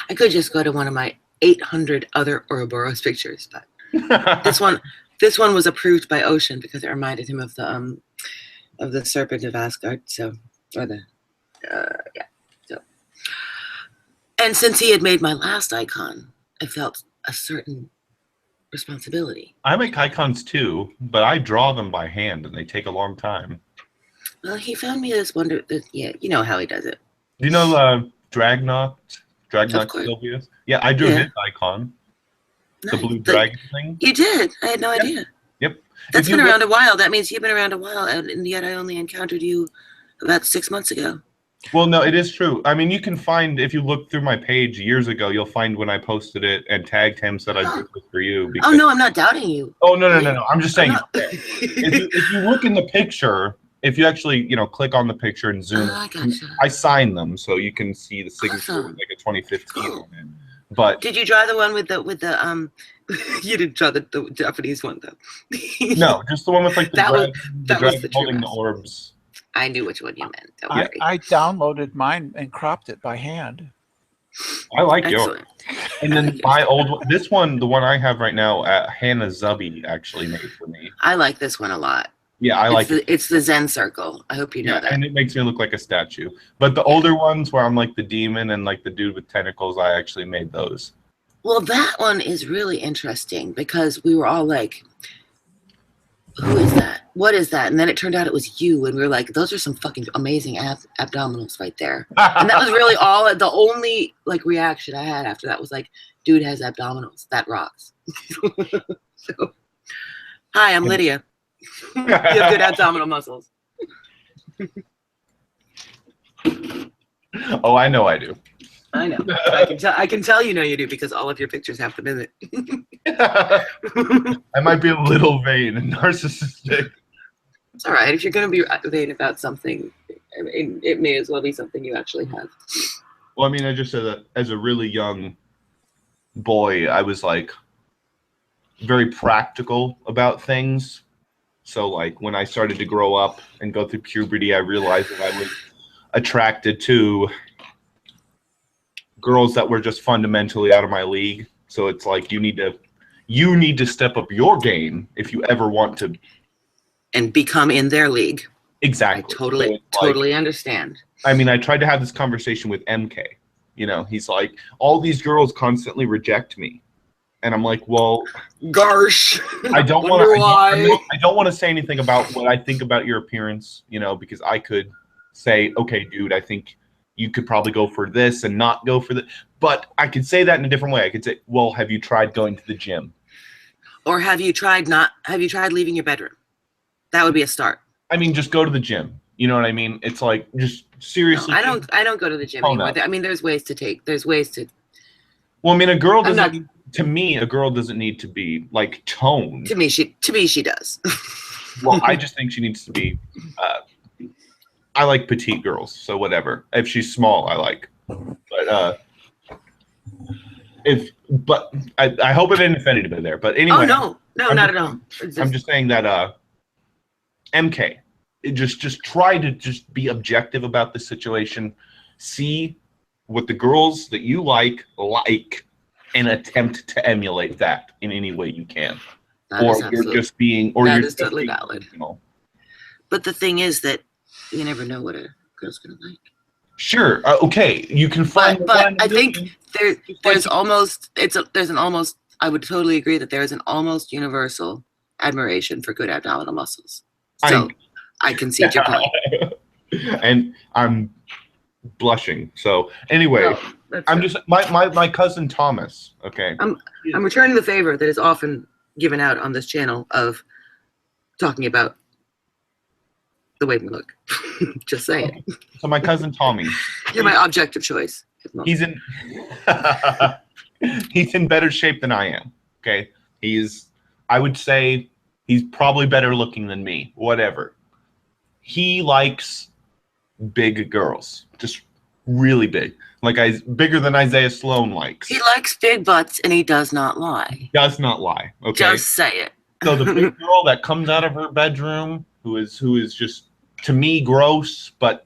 I could just go to one of my 800 other Ouroboros pictures, but this one was approved by Ocean because it reminded him of the Serpent of Asgard. So, and since he had made my last icon, I felt a certain responsibility. I make icons too, but I draw them by hand, and they take a long time. Well, he found me this wonder. You know how he does it. Do you know Dragnaut Sylvius? Yeah, I drew his icon. The blue dragon thing. You did? I had no idea. Yep. That's been around a while. That means you've been around a while, and yet I only encountered you about 6 months ago. Well, no, it is true. I mean, you can find, if you look through my page years ago, you'll find when I posted it and tagged him, said I did this for you. Oh Because, no, I'm not doubting you. oh, no. I'm just saying, not- if you look in the picture, if you actually, click on the picture and zoom, I gotcha. I signed them so you can see the signature with Awesome. like a 2015 Cool. on it. But Did you draw the one with the you didn't draw the Japanese one though. no, just the one with like the That was- dragon, that was dragon the true holding the master. orbs. I knew which one you meant. Don't I, worry. I downloaded mine and cropped it by hand. I like yours. Excellent. And then my old one, this one, the one I have right now, Hannah Zubby actually made for me. I like this one a lot. Yeah, I like it. It's the Zen circle. I hope you know that. And it makes me look like a statue. But the older ones where I'm like the demon and like the dude with tentacles, I actually made those. Well, that one is really interesting because we were all like, who is that? What is that? And then it turned out it was you. And we were like, those are some fucking amazing abdominals right there. And that was really the only like reaction I had after that was like, dude has abdominals. That rocks. So, hi, I'm Lydia. You have good abdominal muscles. Oh, I know I do. I know. I can tell you know you do because all of your pictures have them in it. I might be a little vain and narcissistic. It's all right. If you're going to be vain about something, I mean, it may as well be something you actually have. Well, I mean, I just said that as a really young boy, I was like very practical about things. So like when I started to grow up and go through puberty, I realized that I was attracted to girls that were just fundamentally out of my league. So it's like you need to step up your game if you ever want to And become in their league. Exactly. I totally So understand. I mean, I tried to have this conversation with MK. He's like, all these girls constantly reject me. And I'm like, well, Garsh. I don't want Wonder to. why. I don't want to say anything about what I think about your appearance, because I could say, okay, dude, I think you could probably go for this and not go for that. But I could say that in a different way. I could say, well, have you tried going to the gym? Or have you tried leaving your bedroom? That would be a start. I mean, just go to the gym. You know what I mean? It's like, just seriously. No, I don't go to the gym anymore. I mean, there's ways to. Well, I mean, a girl doesn't. To me, a girl doesn't need to be like toned. To me, she does. Well, I just think she needs to be. I like petite girls, so whatever. If she's small, I like. But I hope I didn't offend anybody there. But anyway. Oh no, not at all. I'm just saying that MK, just try to just be objective about the situation. See what the girls that you like, and attempt to emulate that in any way you can. That is totally valid. But the thing is that you never know what a girl's gonna like. Sure. Okay. You can find. But I think there's an almost. I would totally agree that there is an almost universal admiration for good abdominal muscles. So I concede your point. And I'm blushing. So anyway, I'm just my cousin Thomas. Okay. I'm returning the favor that is often given out on this channel of talking about the way we look. Just saying. So my cousin Tommy. You're my object of choice. He's in he's in better shape than I am. Okay. I would say he's probably better looking than me. Whatever. He likes big girls. Just really big. Like bigger than Isaiah Sloan likes. He likes big butts and he does not lie. Does not lie. Okay. Just say it. So the big girl that comes out of her bedroom, who is just to me gross, but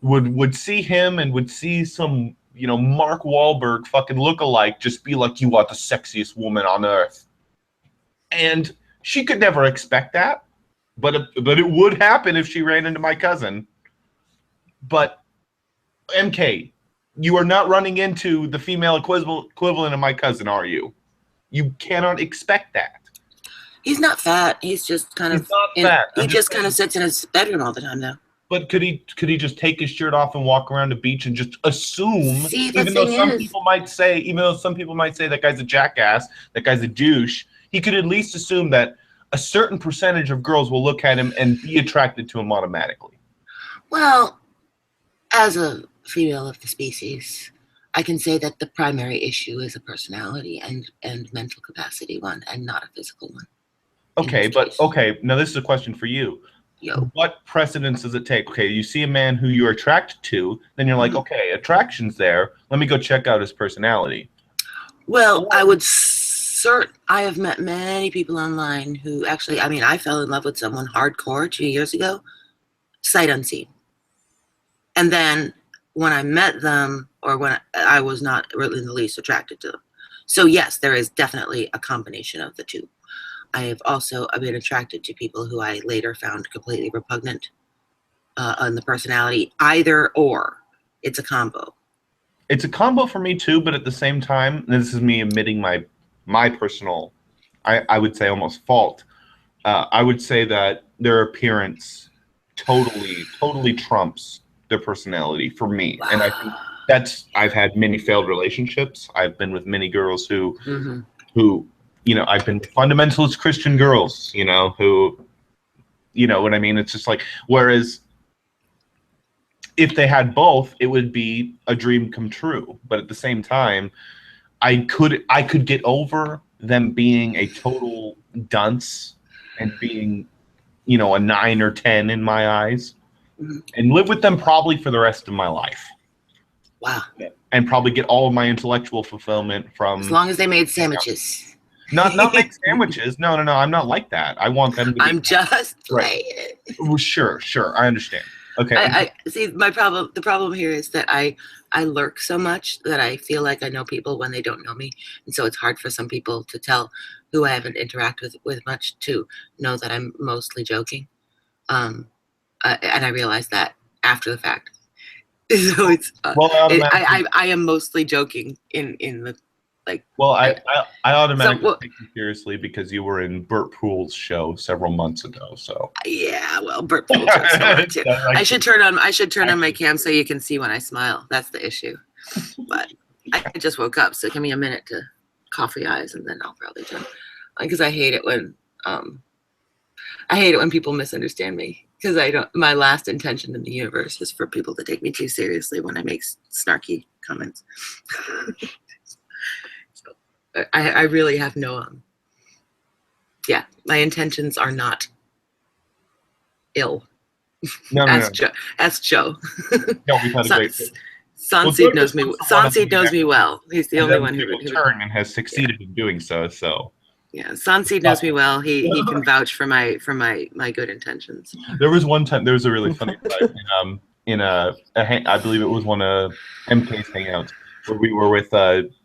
would see him and would see some, Mark Wahlberg fucking look-alike just be like, you are the sexiest woman on earth. And she could never expect that, but it would happen if she ran into my cousin. But MK, you are not running into the female equivalent of my cousin, are you? You cannot expect that. He's not fat. He's just kind of. Fat. He just kind of sits in his bedroom all the time now. But could he just take his shirt off and walk around the beach and just assume? Even though some people might say that guy's a jackass, that guy's a douche, he could at least assume that a certain percentage of girls will look at him and be attracted to him automatically. Well, As a female of the species, I can say that the primary issue is a personality and mental capacity one, and not a physical one. Okay, but okay, now this is a question for you. Yo. What precedence does it take? Okay, you see a man who you're attracted to, then you're like, okay, attraction's there. Let me go check out his personality. Well, I have met many people online who actually, I mean, I fell in love with someone hardcore 2 years ago, sight unseen. And then when I met them, or when I was not really in the least attracted to them. So yes, there is definitely a combination of the two. I have also been attracted to people who I later found completely repugnant on the personality. Either or, it's a combo. It's a combo for me too, but at the same time, this is me admitting my personal, I would say almost fault. I would say that their appearance totally trumps their personality for me. Wow. And I think I've had many failed relationships. I've been with many girls who, you know, I've been fundamentalist Christian girls, you know, who, you know what I mean? It's just like, whereas if they had both, it would be a dream come true. But at the same time, I could get over them being a total dunce and being, you know, a 9 or 10 in my eyes, and live with them probably for the rest of my life. Wow. And probably get all of my intellectual fulfillment from. As long as they made sandwiches. Not make sandwiches. No. I'm not like that. I want them to. I'm just playing. Well, sure. I understand. Okay. I see the problem here is that I lurk so much that I feel like I know people when they don't know me, and so it's hard for some people to tell who I haven't interacted with much to know that I'm mostly joking. And I realized that after the fact. So it's I am mostly joking in the like. Well, I automatically take you seriously because you were in Burt Poole's show several months ago. So yeah, well, Burt Poole jokes so much too. I should turn on my cam so you can see when I smile. That's the issue. But I just woke up, so give me a minute to coffee eyes, and then I'll probably turn. Because I hate it when people misunderstand me. Because my last intention in the universe is for people to take me too seriously when I make snarky comments. So I really have no, yeah, my intentions are not ill. No. Ask Joe. No, we've had a great. Sanseed knows me. Sanseed knows me well. He's the only one who turn and has succeeded in doing so. So. Yeah, Sanseed knows me well. He can vouch for my good intentions. There was one time. There was a really funny time I believe it was one of MK's hangouts where we were with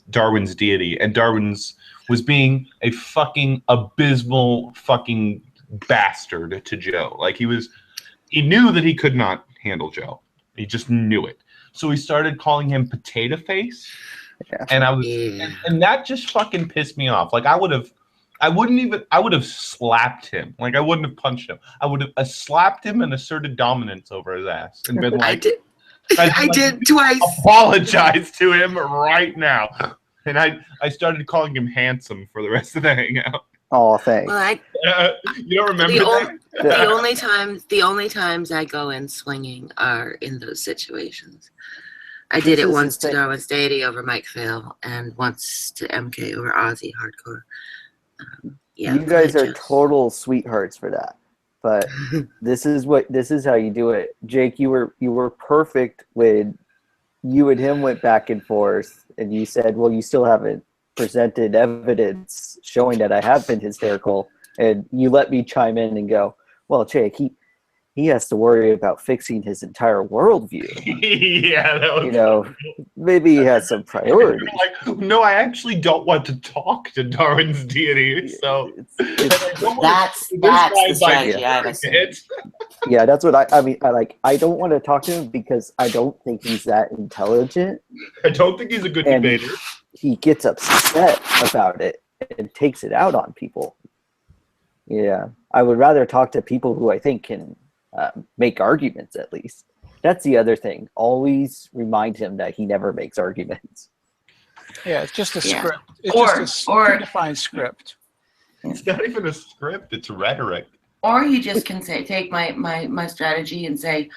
Darwin's deity, and Darwin's was being a fucking abysmal fucking bastard to Joe. Like he knew that he could not handle Joe. He just knew it. So he started calling him Potato Face, and and that just fucking pissed me off. Like I would have slapped him. Like I wouldn't have punched him. I would have slapped him and asserted dominance over his ass and been like, I did twice. Apologize to him right now. And I started calling him handsome for the rest of the hangout. Oh, thanks. Well, you don't remember that? The only times I go in swinging are in those situations. I did it once to Darwin's deity over Mike Fail, and once to MK over Aussie Hardcore. Yeah, you guys are total sweethearts for that, but this is how you do it. Jake, you were perfect when you and him went back and forth, and you said, well, you still haven't presented evidence showing that I have been hysterical, and you let me chime in and go, well, Jake, he has to worry about fixing his entire worldview. Yeah, that was maybe he has some priorities. Like, no, I actually don't want to talk to Darwin's deity. So that's the strategy. Yeah, that's what I mean. I don't want to talk to him because I don't think he's that intelligent. I don't think he's a good debater. He gets upset about it and takes it out on people. Yeah, I would rather talk to people who I think can make arguments at least. That's the other thing. Always remind him that he never makes arguments. Yeah, it's just a script. It's just a predefined script. It's not even a script. It's rhetoric. Or he just can take my strategy and say,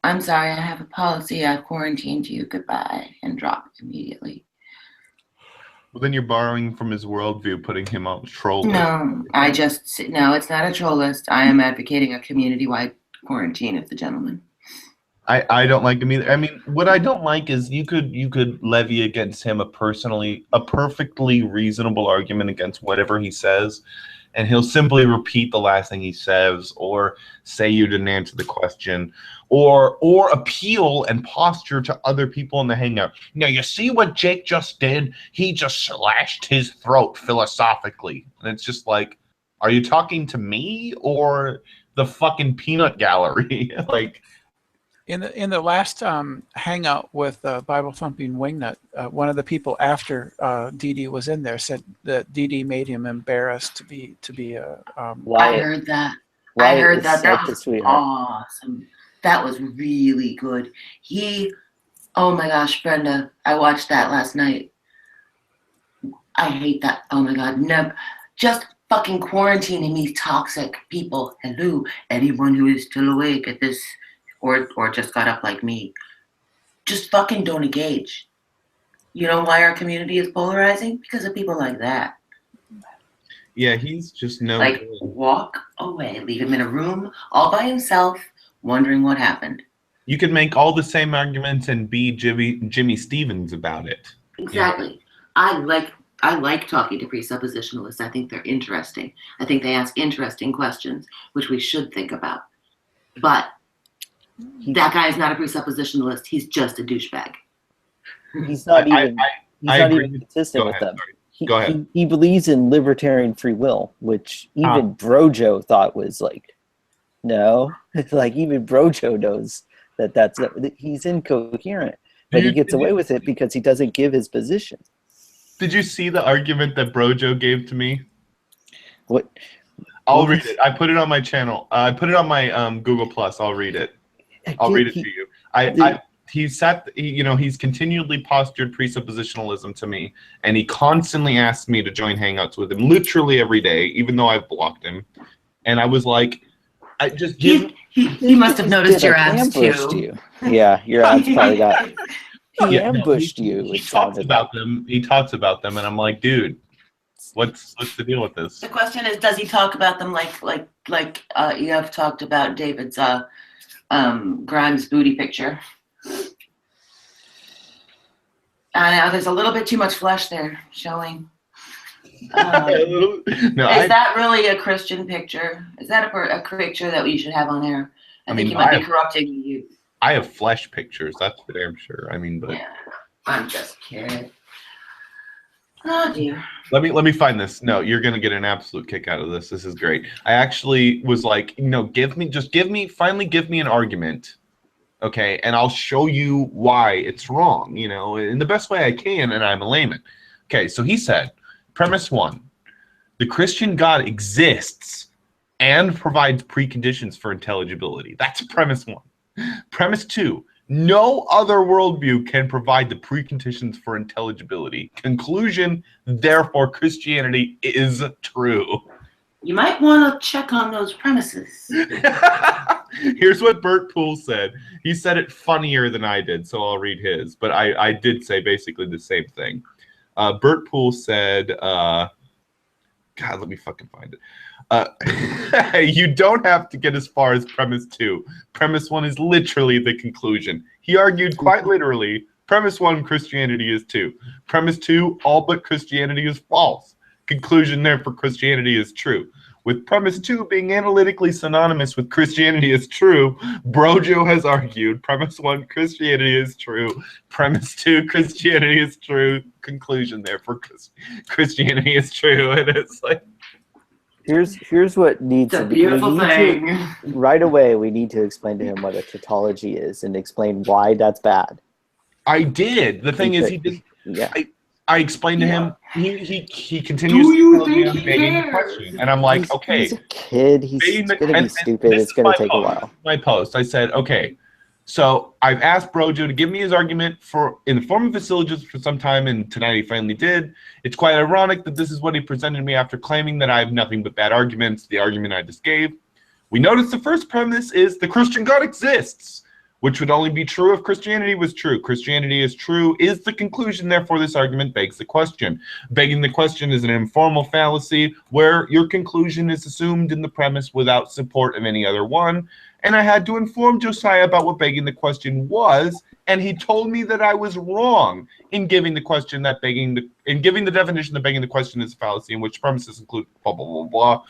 I'm sorry, I have a policy. I've quarantined you. Goodbye, and drop immediately. Well, then you're borrowing from his worldview, putting him on troll list. No, no, it's not a troll list. I am advocating a community-wide quarantine of the gentleman. I don't like him either. I mean, what I don't like is you could levy against him a perfectly reasonable argument against whatever he says, and he'll simply repeat the last thing he says, or say you didn't answer the question, or appeal and posture to other people in the hangout. Now, you see what Jake just did? He just slashed his throat philosophically. And it's just like, are you talking to me or the fucking peanut gallery? Like, in the last hangout with Bible Thumping Wingnut, one of the people after Dee was in there said that Dee made him embarrassed to be I heard that. I heard that. That was awesome. That was really good. Oh my gosh, Brenda, I watched that last night. I hate that. Oh my God, no, just fucking quarantining these toxic people. Hello, anyone who is still awake at this. Or just got up like me. Just fucking don't engage. You know why our community is polarizing? Because of people like that. Yeah, he's just no like good. Walk away, leave him in a room all by himself, wondering what happened. You could make all the same arguments and be Jimmy Stevens about it. Exactly. Yeah. I like talking to presuppositionalists. I think they're interesting. I think they ask interesting questions, which we should think about. But that guy is not a presuppositionalist. He's just a douchebag. He's not even consistent with them. Go ahead. He believes in libertarian free will, which even Brojo thought was like, no. Like even Brojo knows that he's incoherent, but he gets away with it because he doesn't give his position. Did you see the argument that Brojo gave to me? What? I'll read it. I put it on my channel. I put it on my Google Plus. I'll read it. I'll read it to you. He's continually postured presuppositionalism to me, and he constantly asked me to join hangouts with him, literally every day, even though I've blocked him. And I was like, I just he must have noticed your ads too. Yeah, your ads probably got. He ambushed you. He talks about them. He talks about them, and I'm like, dude, what's the deal with this? The question is, does he talk about them like you have talked about David's Grimes booty picture? There's a little bit too much flesh there showing. Is that really a Christian picture? Is that a picture that we should have on air? I think you might be corrupting you. I have flesh pictures, that's for damn sure. I mean, but yeah, I'm just kidding. Oh dear. Let me find this. No, you're gonna get an absolute kick out of this. This is great. I actually was like, finally give me an argument, okay, and I'll show you why it's wrong, in the best way I can, and I'm a layman. Okay, so he said, premise 1, the Christian God exists and provides preconditions for intelligibility. That's premise 1. Premise 2, no other worldview can provide the preconditions for intelligibility. Conclusion, therefore, Christianity is true. You might want to check on those premises. Here's what Bert Poole said. He said it funnier than I did, so I'll read his. But I did say basically the same thing. Bert Poole said, God, let me fucking find it. You don't have to get as far as premise 2. Premise 1 is literally the conclusion. He argued quite literally, premise 1, Christianity is 2. Premise 2, all but Christianity is false. Conclusion, therefore, Christianity is true. With premise 2 being analytically synonymous with Christianity is true, Brojo has argued premise 1, Christianity is true. Premise 2, Christianity is true. Conclusion, therefore, Christianity is true. And it's like, Here's what needs it's to a be. beautiful thing. Right away, we need to explain to him what a tautology is and explain why that's bad. I did. The thing is, he did. Yeah. I explained to him. He continues to tell me I'm begging the question, and I'm like, okay. He's a kid. He's going to be stupid. It's going to take a while. My post. I said, okay. So I've asked Brojo to give me his argument in the form of a syllogism for some time, and tonight he finally did. It's quite ironic that this is what he presented me after claiming that I have nothing but bad arguments, the argument I just gave. We notice the first premise is the Christian God exists. which would only be true if Christianity was true. Christianity is true is the conclusion, therefore this argument begs the question. Begging the question is an informal fallacy where your conclusion is assumed in the premise without support of any other one. And I had to inform Josiah about what begging the question was, and he told me that I was wrong in giving the question that in giving the definition that begging the question is a fallacy in which premises include blah blah blah blah,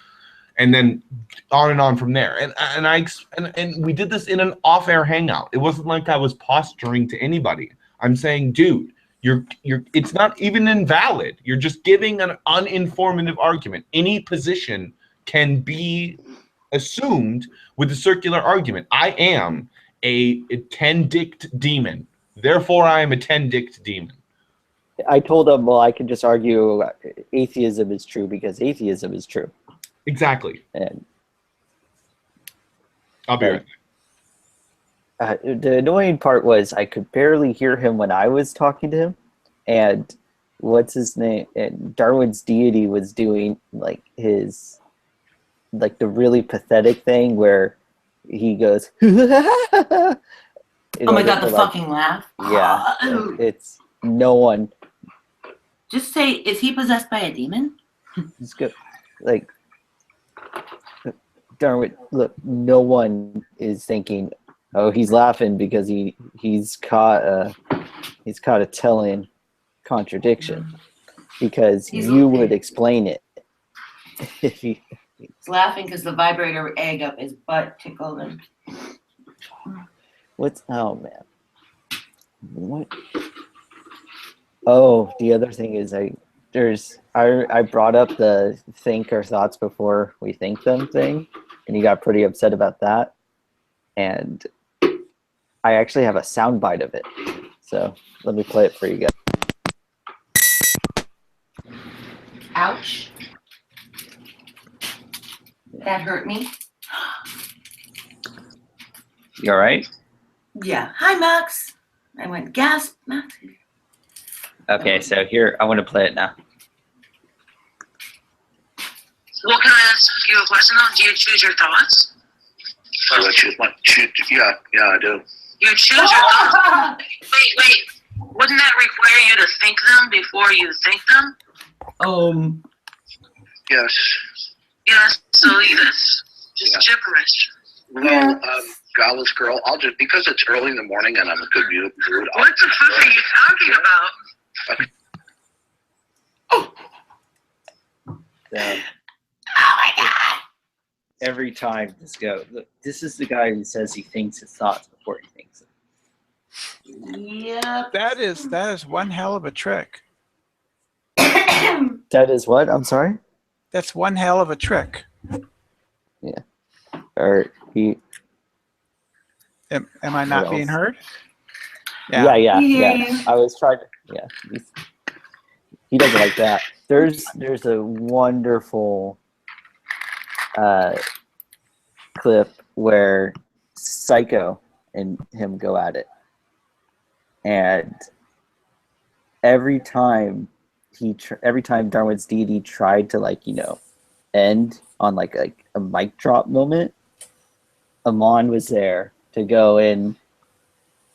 and then on and on from there. And we did this in an off-air hangout. It wasn't like I was posturing to anybody. I'm saying, dude, it's not even invalid. You're just giving an uninformative argument. Any position can be assumed with the circular argument. I am a 10-dict demon. Therefore, I am a 10-dict demon. I told him, well, I can just argue atheism is true because atheism is true. Exactly. And I'll be right back. The annoying part was I could barely hear him when I was talking to him. And what's his name? And Darwin's deity was doing like his, like the really pathetic thing where he goes, oh my god, the fucking laugh. Yeah. It's no one. Just say, is he possessed by a demon? It's good. Like, Darwin, look, no one is thinking, oh, he's laughing because he's caught a telling contradiction, because you would explain it if he. He's laughing because the vibrator egg up his butt tickled him. Oh man. What? Oh, the other thing is I brought up the think our thoughts before we think them thing, and he got pretty upset about that. And I actually have a sound bite of it. So let me play it for you guys. Ouch. That hurt me. You all right? Yeah. Hi, Max. I went, gasp, Max. Okay, so here, I want to play it now. Well, can I ask you a question though? Do you choose your thoughts? I choose yeah, I do. You choose your thoughts? Wait. Wouldn't that require you to think them before you think them? Yes. Yes, so that's just gibberish. Well, Godless Girl, I'll just, because it's early in the morning and I'm in a good mood. What the fuck are you talking about? Oh my god. Every time this is the guy who says he thinks his thoughts before he thinks it. Yeah. That is one hell of a trick. That is what? I'm sorry? That's one hell of a trick. Yeah. Or he. Am I not being heard? Yeah. I was trying to. Yeah. He doesn't like that. There's a wonderful clip where Psycho and him go at it, and every time Darwin's deity tried to end on like a mic drop moment, Amon was there to go in,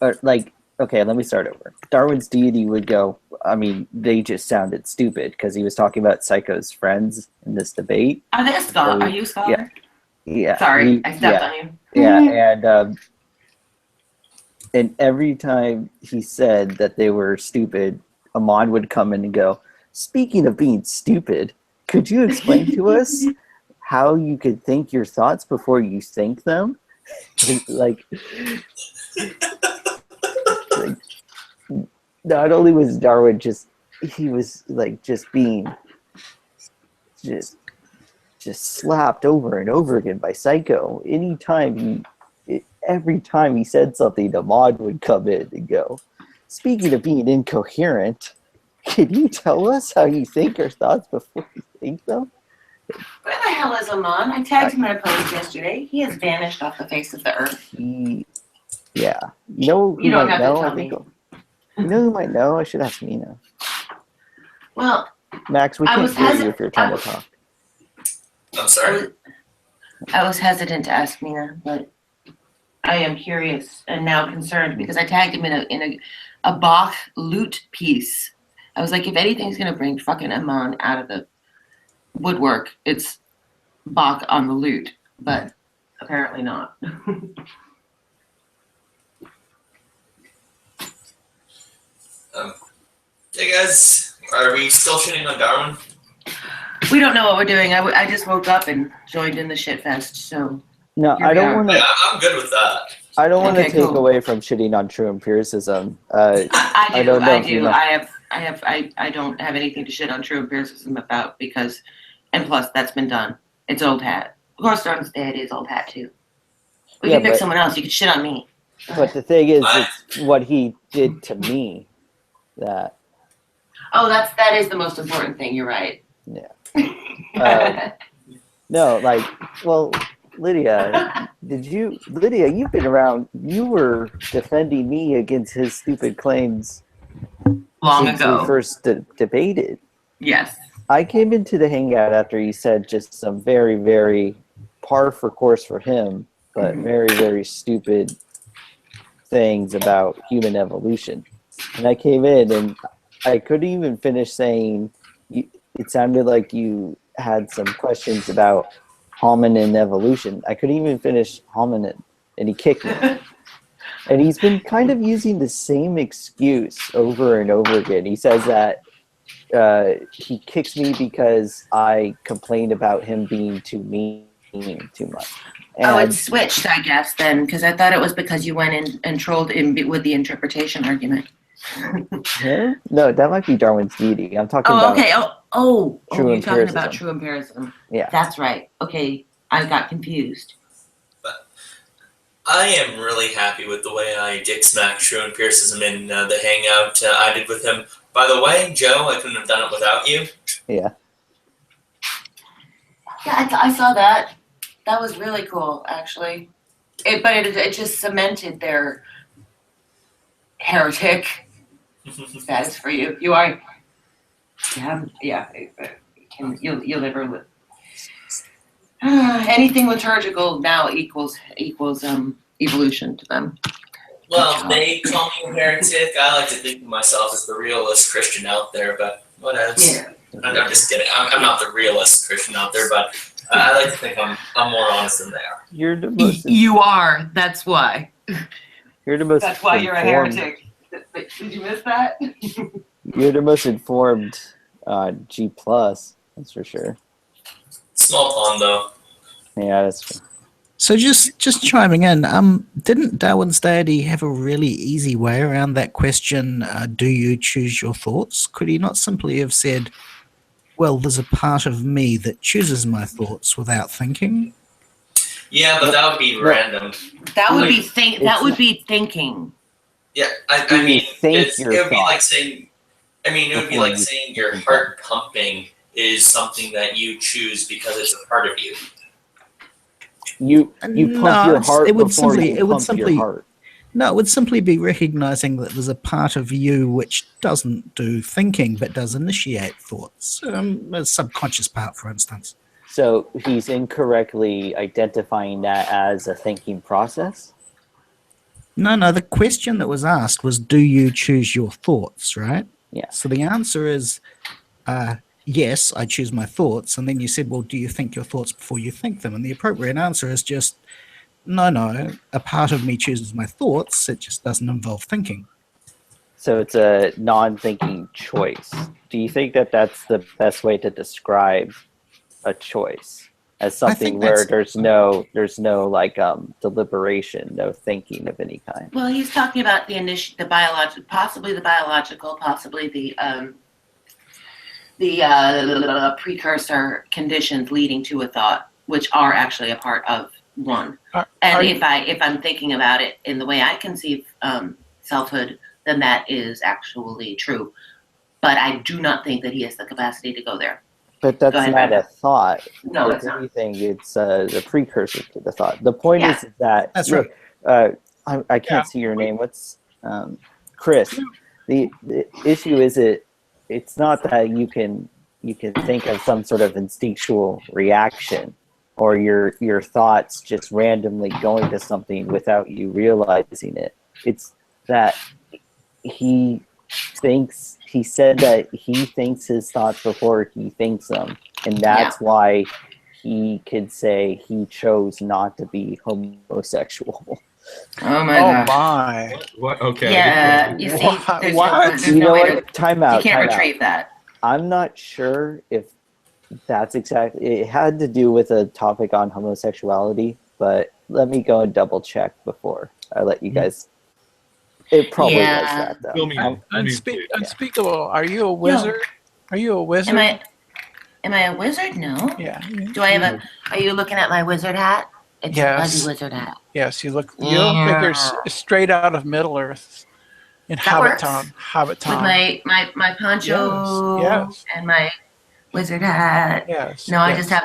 or okay, let me start over. Darwin's deity would go, I mean, they just sounded stupid because he was talking about Psycho's friends in this debate. Are they a scholar? Are you a scholar? Yeah. Sorry, I stepped on you. Yeah, and every time he said that they were stupid, Amon would come in and go, speaking of being stupid, could you explain to us how you could think your thoughts before you think them? Not only was Darwin he was just slapped over and over again by Psycho. Every time he said something, Ahmad would come in and go, speaking of being incoherent, can you tell us how you think our thoughts before you think them? Where the hell is Amon? I tagged him in a post yesterday. He has vanished off the face of the earth. Yeah. You know who You don't might have to know? tell I think. me. You know who might know? I should ask Mina. Well, Max, we can't hear you if you're trying to talk. I'm sorry? I was hesitant to ask Mina, but I am curious and now concerned because I tagged him in a Bach lute piece. I was like, if anything's gonna bring fucking Amon out of the woodwork, it's Bach on the lute, but apparently not. Hey guys, are we still shitting on Darwin? We don't know what we're doing. I just woke up and joined in the shit fest, so. No, here I we don't are. want to. Yeah, I'm good with that. I don't want to Okay, take cool. away from shitting on true empiricism. I don't know if you do. know. I don't have anything to shit on true empiricism about because, and plus that's been done. It's old hat. Of course, Darwin's dead is old hat too. We Yeah, can pick but- someone else. You can shit on me. But the thing is, it's what he did to me that. Oh, that is the most important thing. You're right. Yeah. No, like, well, Lydia, Lydia, you've been around. You were defending me against his stupid claims Long since ago. we first debated. Yes. I came into the hangout after he said just some very, very par for course for him, but very, very stupid things about human evolution. And I came in and I couldn't even finish saying, it sounded like you had some questions about hominin evolution. I couldn't even finish hominin, and he kicked me. And he's been kind of using the same excuse over and over again. He says that he kicks me because I complained about him being too mean too much. Oh, And it switched, I guess, then, because I thought it was because you went in and trolled him with the interpretation argument. him? No, that might be Darwin's deity. I'm talking Oh, about okay. Oh, true you're talking about empiricism. true empiricism. Yeah. That's right. Okay, I got confused. I am really happy with the way I dick smacked true empiricism in the hangout I did with him. By the way, Joe, I couldn't have done it without you. Yeah. Yeah, I saw that. That was really cool, actually. But it just cemented their heretic status for you. You are, yeah. You'll never live. Anything liturgical now equals evolution to them. Well, they call me a heretic. I like to think of myself as the realist Christian out there, but what else? Yeah. I'm just kidding. I'm not the realist Christian out there, but I like to think I'm more honest than they are. You're the most. You are. That's why. You're the most. That's why you're a informed- heretic. Did you miss that? You're the most informed G+. That's for sure. Small pond, though. Yeah, that's true. So just chiming in, didn't Darwin's deity have a really easy way around that question, do you choose your thoughts? Could he not simply have said, well, there's a part of me that chooses my thoughts without thinking? Yeah, but that would be random. That would Like, be thinking. Yeah, I Do you mean, think it your would be like thoughts saying, it would be before like you saying your think heart pumping is something that you choose because it's a part of you. You pump your heart before you pump your heart. No, it would simply be recognizing that there's a part of you which doesn't do thinking but does initiate thoughts. A subconscious part, for instance. So he's incorrectly identifying that as a thinking process? No, the question that was asked was, do you choose your thoughts, right? Yeah. So the answer is, yes, I choose my thoughts. And then you said, well, do you think your thoughts before you think them? And the appropriate answer is just, no, a part of me chooses my thoughts. It just doesn't involve thinking. So it's a non-thinking choice. Do you think that that's the best way to describe a choice? As something where there's no like deliberation, no thinking of any kind. Well, he's talking about the biological, possibly the biological, possibly the precursor conditions leading to a thought, which are actually a part of one. And if I'm thinking about it in the way I conceive selfhood, then that is actually true. But I do not think that he has the capacity to go there. But that's ahead, not Brenda. a thought. No, if it's not. anything, it's the precursor to the thought. The point is that That's right. I can't see your name. What's Chris? The issue is it's not that you can think of some sort of instinctual reaction. or your thoughts just randomly going to something without you realizing it. It's that he said that he thinks his thoughts before he thinks them, and that's why he could say he chose not to be homosexual. Oh my Oh gosh. my. What? Okay. Yeah, you see, there's What? no way to, Time out. you can't time out. retrieve that. I'm not sure if that's exactly. It had to do with a topic on homosexuality, but let me go and double check before I let you guys. It probably was that though. Unspeakable. Are you a wizard? Are you a wizard? Am I a wizard? No. Yeah. Do I have a? Are you looking at my wizard hat? It's a Yes. fuzzy wizard hat. Yes, you look like you're straight out of Middle Earth in That works. Hobbit With Town. my poncho Yes. and my wizard hat. Yes. No, I yes. just have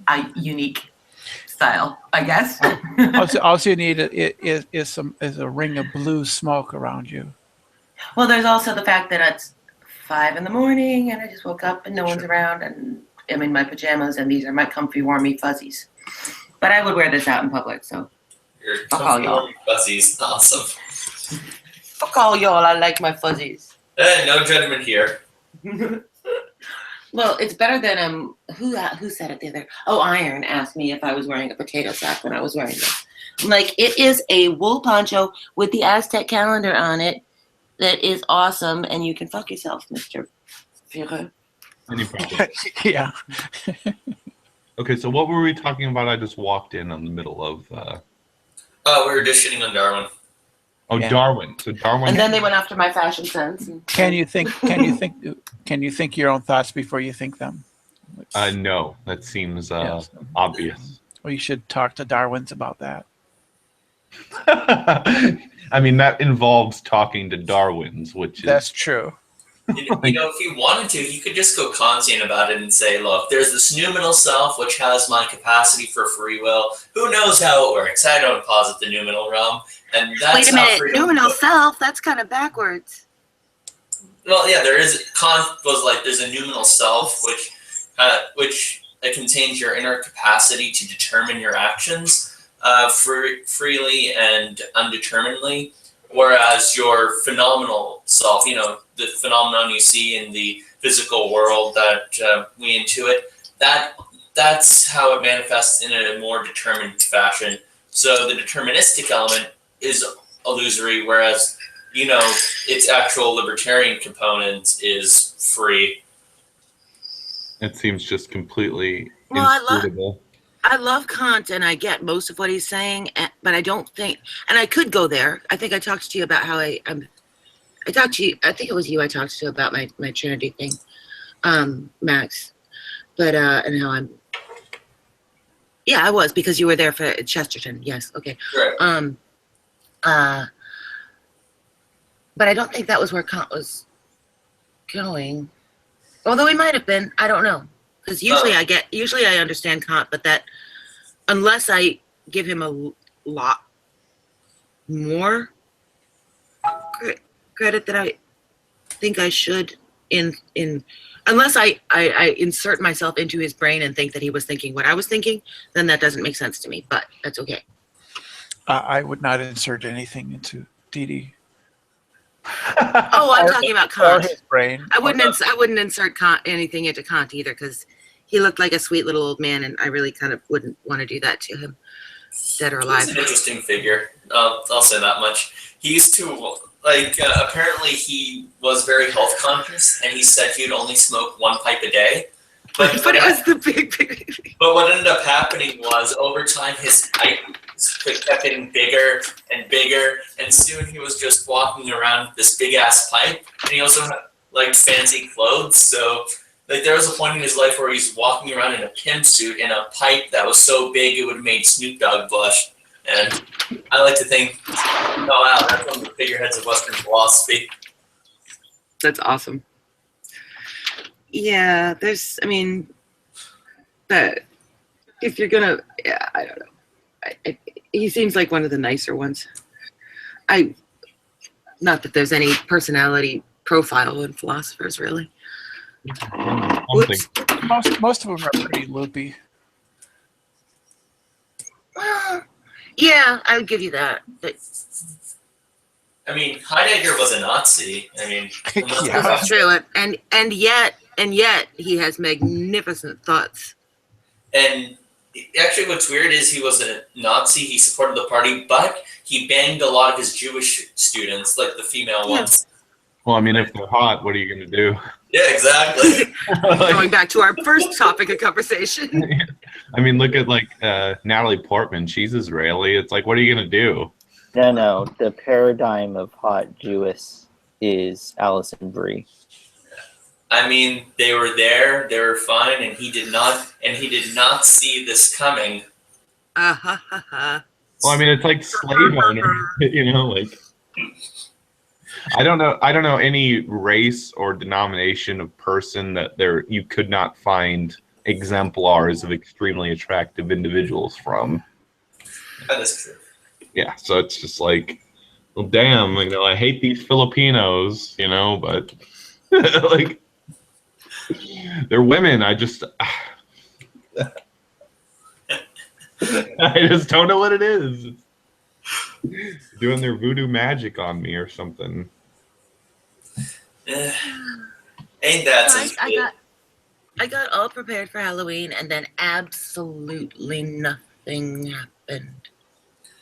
a unique style, I guess. all you need is a ring of blue smoke around you. Well, there's also the fact that it's 5 a.m. and I just woke up and no one's around and I'm in my pajamas and these are my comfy, warmy fuzzies. But I would wear this out in public, so Your fuck all y'all. warm fuzzies. Awesome. Fuck all y'all, I like my fuzzies. No judgment here. Well, it's better than who said it the other? Oh, Iron asked me if I was wearing a potato sack when I was wearing this. I'm like, it is a wool poncho with the Aztec calendar on it that is awesome, and you can fuck yourself, Mr. Führer. Any problem? Yeah. Okay, so what were we talking about? I just walked in on the middle of. We were just shitting on Darwin. Oh, Yeah. Darwin. So Darwin. And then they went after my fashion sense. Can you think your own thoughts before you think them? No, that seems Yes. obvious. Well, you should talk to Darwin's about that. I mean, that involves talking to Darwin's, which is. That's true. You know, if he wanted to, he could just go Kantian about it and say, look, there's this noumenal self which has my capacity for free will. Who knows how it works? I don't posit the noumenal realm. And that's Wait a how minute, freedom noumenal self, that's kind of backwards. Well, yeah, there is. Kant was like, there's a noumenal self which contains your inner capacity to determine your actions freely and undeterminedly, whereas your phenomenal self, the phenomenon you see in the physical world that we intuit, that's how it manifests in a more determined fashion. So the deterministic element is illusory, whereas its actual libertarian component is free. It seems just completely Well, inscrutable. I love Kant and I get most of what he's saying, but I don't think, and I could go there. I think I talked to you about how I talked to you, I think it was you I talked to about my Trinity thing, Max, but, and how yeah, I was, because you were there for Chesterton. Yes. Okay. Right. But I don't think that was where Kant was going. Although he might have been, I don't know. Because usually I understand Kant, but that unless I give him a lot more credit that I think I should unless I insert myself into his brain and think that he was thinking what I was thinking, then that doesn't make sense to me, but that's okay. I would not insert anything into Didi. Oh, I'm talking about Kant. Or his brain. I wouldn't insert anything into Kant either, because he looked like a sweet little old man, and I really kind of wouldn't want to do that to him, dead or alive. He's an interesting figure. I'll say that much. He used to, apparently he was very health conscious, and he said he would only smoke 1 pipe a day. But it was the big. But what ended up happening was, over time, his pipe kept getting bigger and bigger, and soon he was just walking around with this big ass pipe, and he also liked fancy clothes. So there was a point in his life where he's walking around in a pimp suit in a pipe that was so big it would have made Snoop Dogg blush. And I like to think, oh wow, that's one of the figureheads of Western philosophy. That's awesome. Yeah, but if you're gonna, yeah, I don't know. He seems like one of the nicer ones. Not that there's any personality profile in philosophers, really. Something. Most of them are pretty loopy. Well, yeah, I would give you that. But I mean, Heidegger was a Nazi. I mean, this is true, and yet he has magnificent thoughts. And actually, what's weird is he was a Nazi. He supported the party, but he banged a lot of his Jewish students, like the female ones. Well, I mean, if they're hot, what are you going to do? Yeah, exactly. Going back to our first topic of conversation. I mean, look at like Natalie Portman. She's Israeli. It's like, what are you going to do? No. The paradigm of hot Jewess is Alison Brie. I mean, they were there, they were fine, and he did not see this coming. Well, I mean, it's like slave owner, you know, like I don't know any race or denomination of person that you could not find exemplars of extremely attractive individuals from. That is true. Yeah, so it's just like, well, damn, you know, I hate these Filipinos, you know, but like they're women. I just don't know what it is. Doing their voodoo magic on me or something. Ain't that So some I got all prepared for Halloween, and then absolutely nothing happened.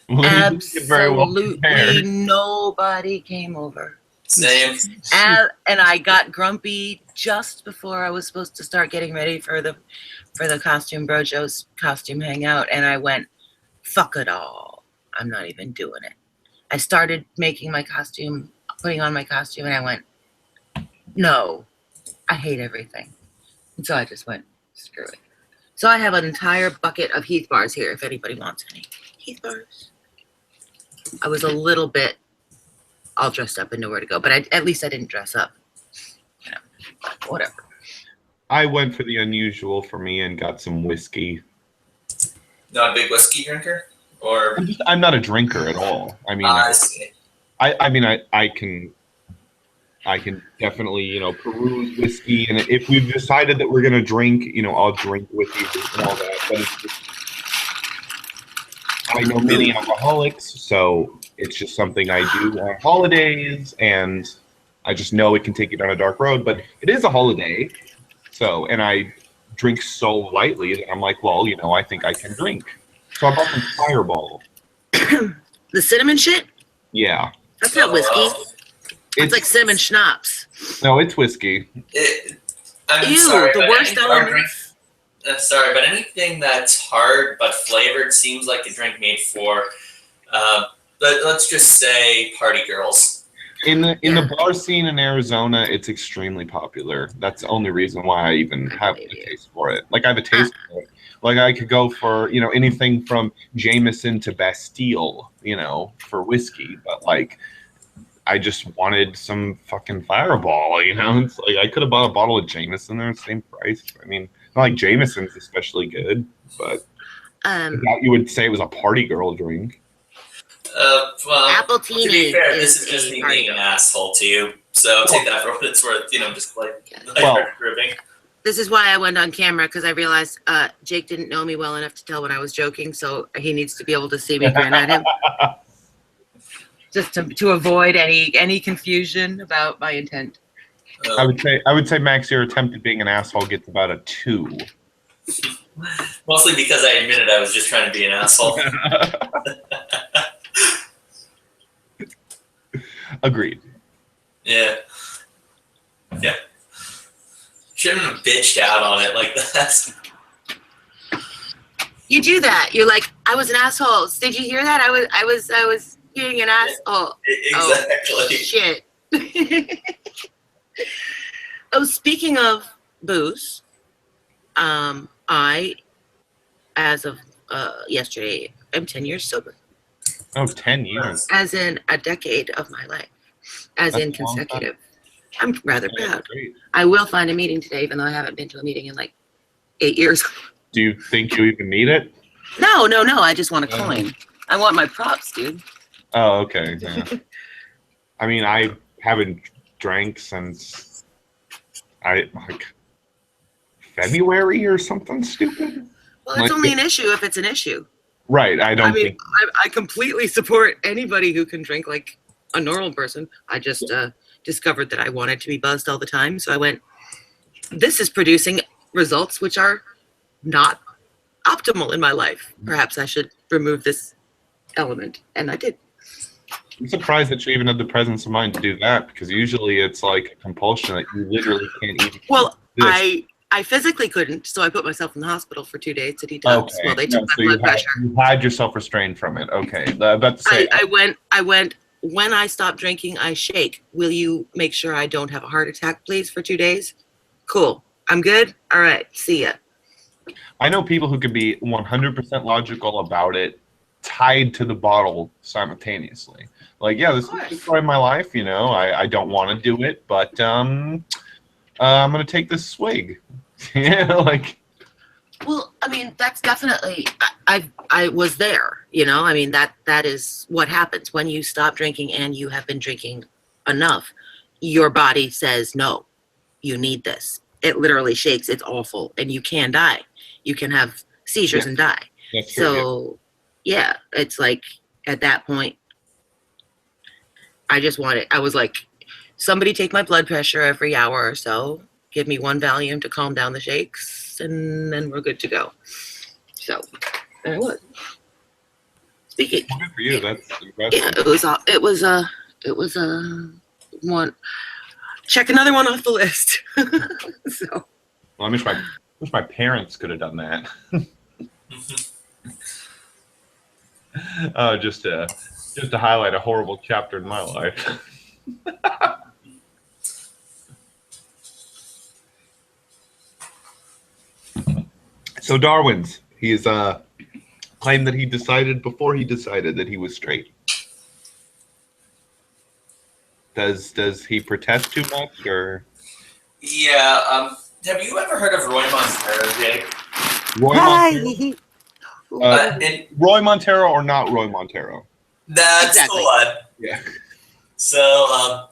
Well, Absolutely nobody came over. Same. And I got grumpy just before I was supposed to start getting ready for the Costume Brojo's costume hangout, and I went, fuck it all. I'm not even doing it. I started making my costume, putting on my costume, and I went, no, I hate everything. And so I just went, screw it. So I have an entire bucket of Heath bars here if anybody wants any. Heath bars. I was a little bit all dressed up and nowhere to go, but at least I didn't dress up. You know, whatever. I went for the unusual for me and got some whiskey. Not a big whiskey drinker? Or I'm not a drinker at all. I mean, I see. I can definitely, you know, peruse whiskey, and if we've decided that we're gonna drink, you know, I'll drink with you and all that. But it's just, I know many alcoholics, so it's just something I do on holidays, and I just know it can take you down a dark road. But it is a holiday, so, and I drink so lightly that I'm like, well, you know, I think I can drink. So I bought some Fireball. The cinnamon shit? Yeah. That's not whiskey. It's like cinnamon schnapps. No, it's whiskey. I'm Ew, sorry, the but worst any hard element. drink- sorry, but anything that's hard but flavored seems like a drink made for, let's just say, party girls. In the bar scene in Arizona, it's extremely popular. That's the only reason why I even have a taste for it. Like, I have a taste for it. Like, I could go for, you know, anything from Jameson to Bastille, you know, for whiskey. But, like, I just wanted some fucking Fireball, you know? It's like, I could have bought a bottle of Jameson. They're the same price. I mean, not like Jameson's especially good, but I doubt you would say it was a party girl drink. Well, to be Appletini fair, is this is just a me party being an asshole to you. So take that for what it's worth, you know, just like grouping. This is why I went on camera, because I realized Jake didn't know me well enough to tell when I was joking, so he needs to be able to see me grin at him. Just to avoid any confusion about my intent. I would say, Max, your attempt at being an asshole gets about a 2. Mostly because I admitted I was just trying to be an asshole. Agreed. Yeah. Shouldn't have bitched out on it like that. You do that. You're like, I was an asshole. Did you hear that? I was being an asshole. Exactly. Oh, shit. Oh, speaking of booze, I, as of yesterday, am 10 years sober. Oh, 10 years. As in a decade of my life. As That's in a long time. consecutive. I'm rather Yeah, proud. great. I will find a meeting today, even though I haven't been to a meeting in like 8 years. Do you think you even need it? No. I just want a coin. I want my props, dude. Oh, okay. Yeah. I mean, I haven't drank since like February or something stupid. Well, it's only an issue if it's an issue. Right. I mean, think I completely support anybody who can drink like a normal person. I just discovered that I wanted to be buzzed all the time, so I went, this is producing results which are not optimal in my life. Perhaps I should remove this element, and I did. I'm surprised that you even had the presence of mind to do that, because usually it's like a compulsion that you literally can't even. Well, I physically couldn't, so I put myself in the hospital for 2 days to detox while they took my blood pressure. You had yourself restrained from it. Okay, about to say. I went. When I stop drinking, I shake. Will you make sure I don't have a heart attack, please, for 2 days? Cool. I'm good. All right. See ya. I know people who can be 100% logical about it, tied to the bottle simultaneously. Like, yeah, this is destroy my life. I don't want to do it, but I'm gonna take this swig. Like. Well, I mean, that's definitely. I was there. I mean, that is what happens when you stop drinking and you have been drinking enough. Your body says no. You need this. It literally shakes. It's awful, and you can die. You can have seizures and die. That's true, so, yeah, it's like at that point, I was like, somebody take my blood pressure every hour or so. Give me 1 Valium to calm down the shakes, and then we're good to go. So there it was. Speaking. Good for you. That's impressive. Yeah, it was one. Check another one off the list. So. Well, I wish my parents could have done that. Just to highlight a horrible chapter in my life. So Darwin's, he's claimed that he decided before he decided that he was straight. Does he protest too much, or? Yeah. Have you ever heard of Roy Montero, Jake? Roy Montero or not Roy Montero? That's the one. Yeah. So,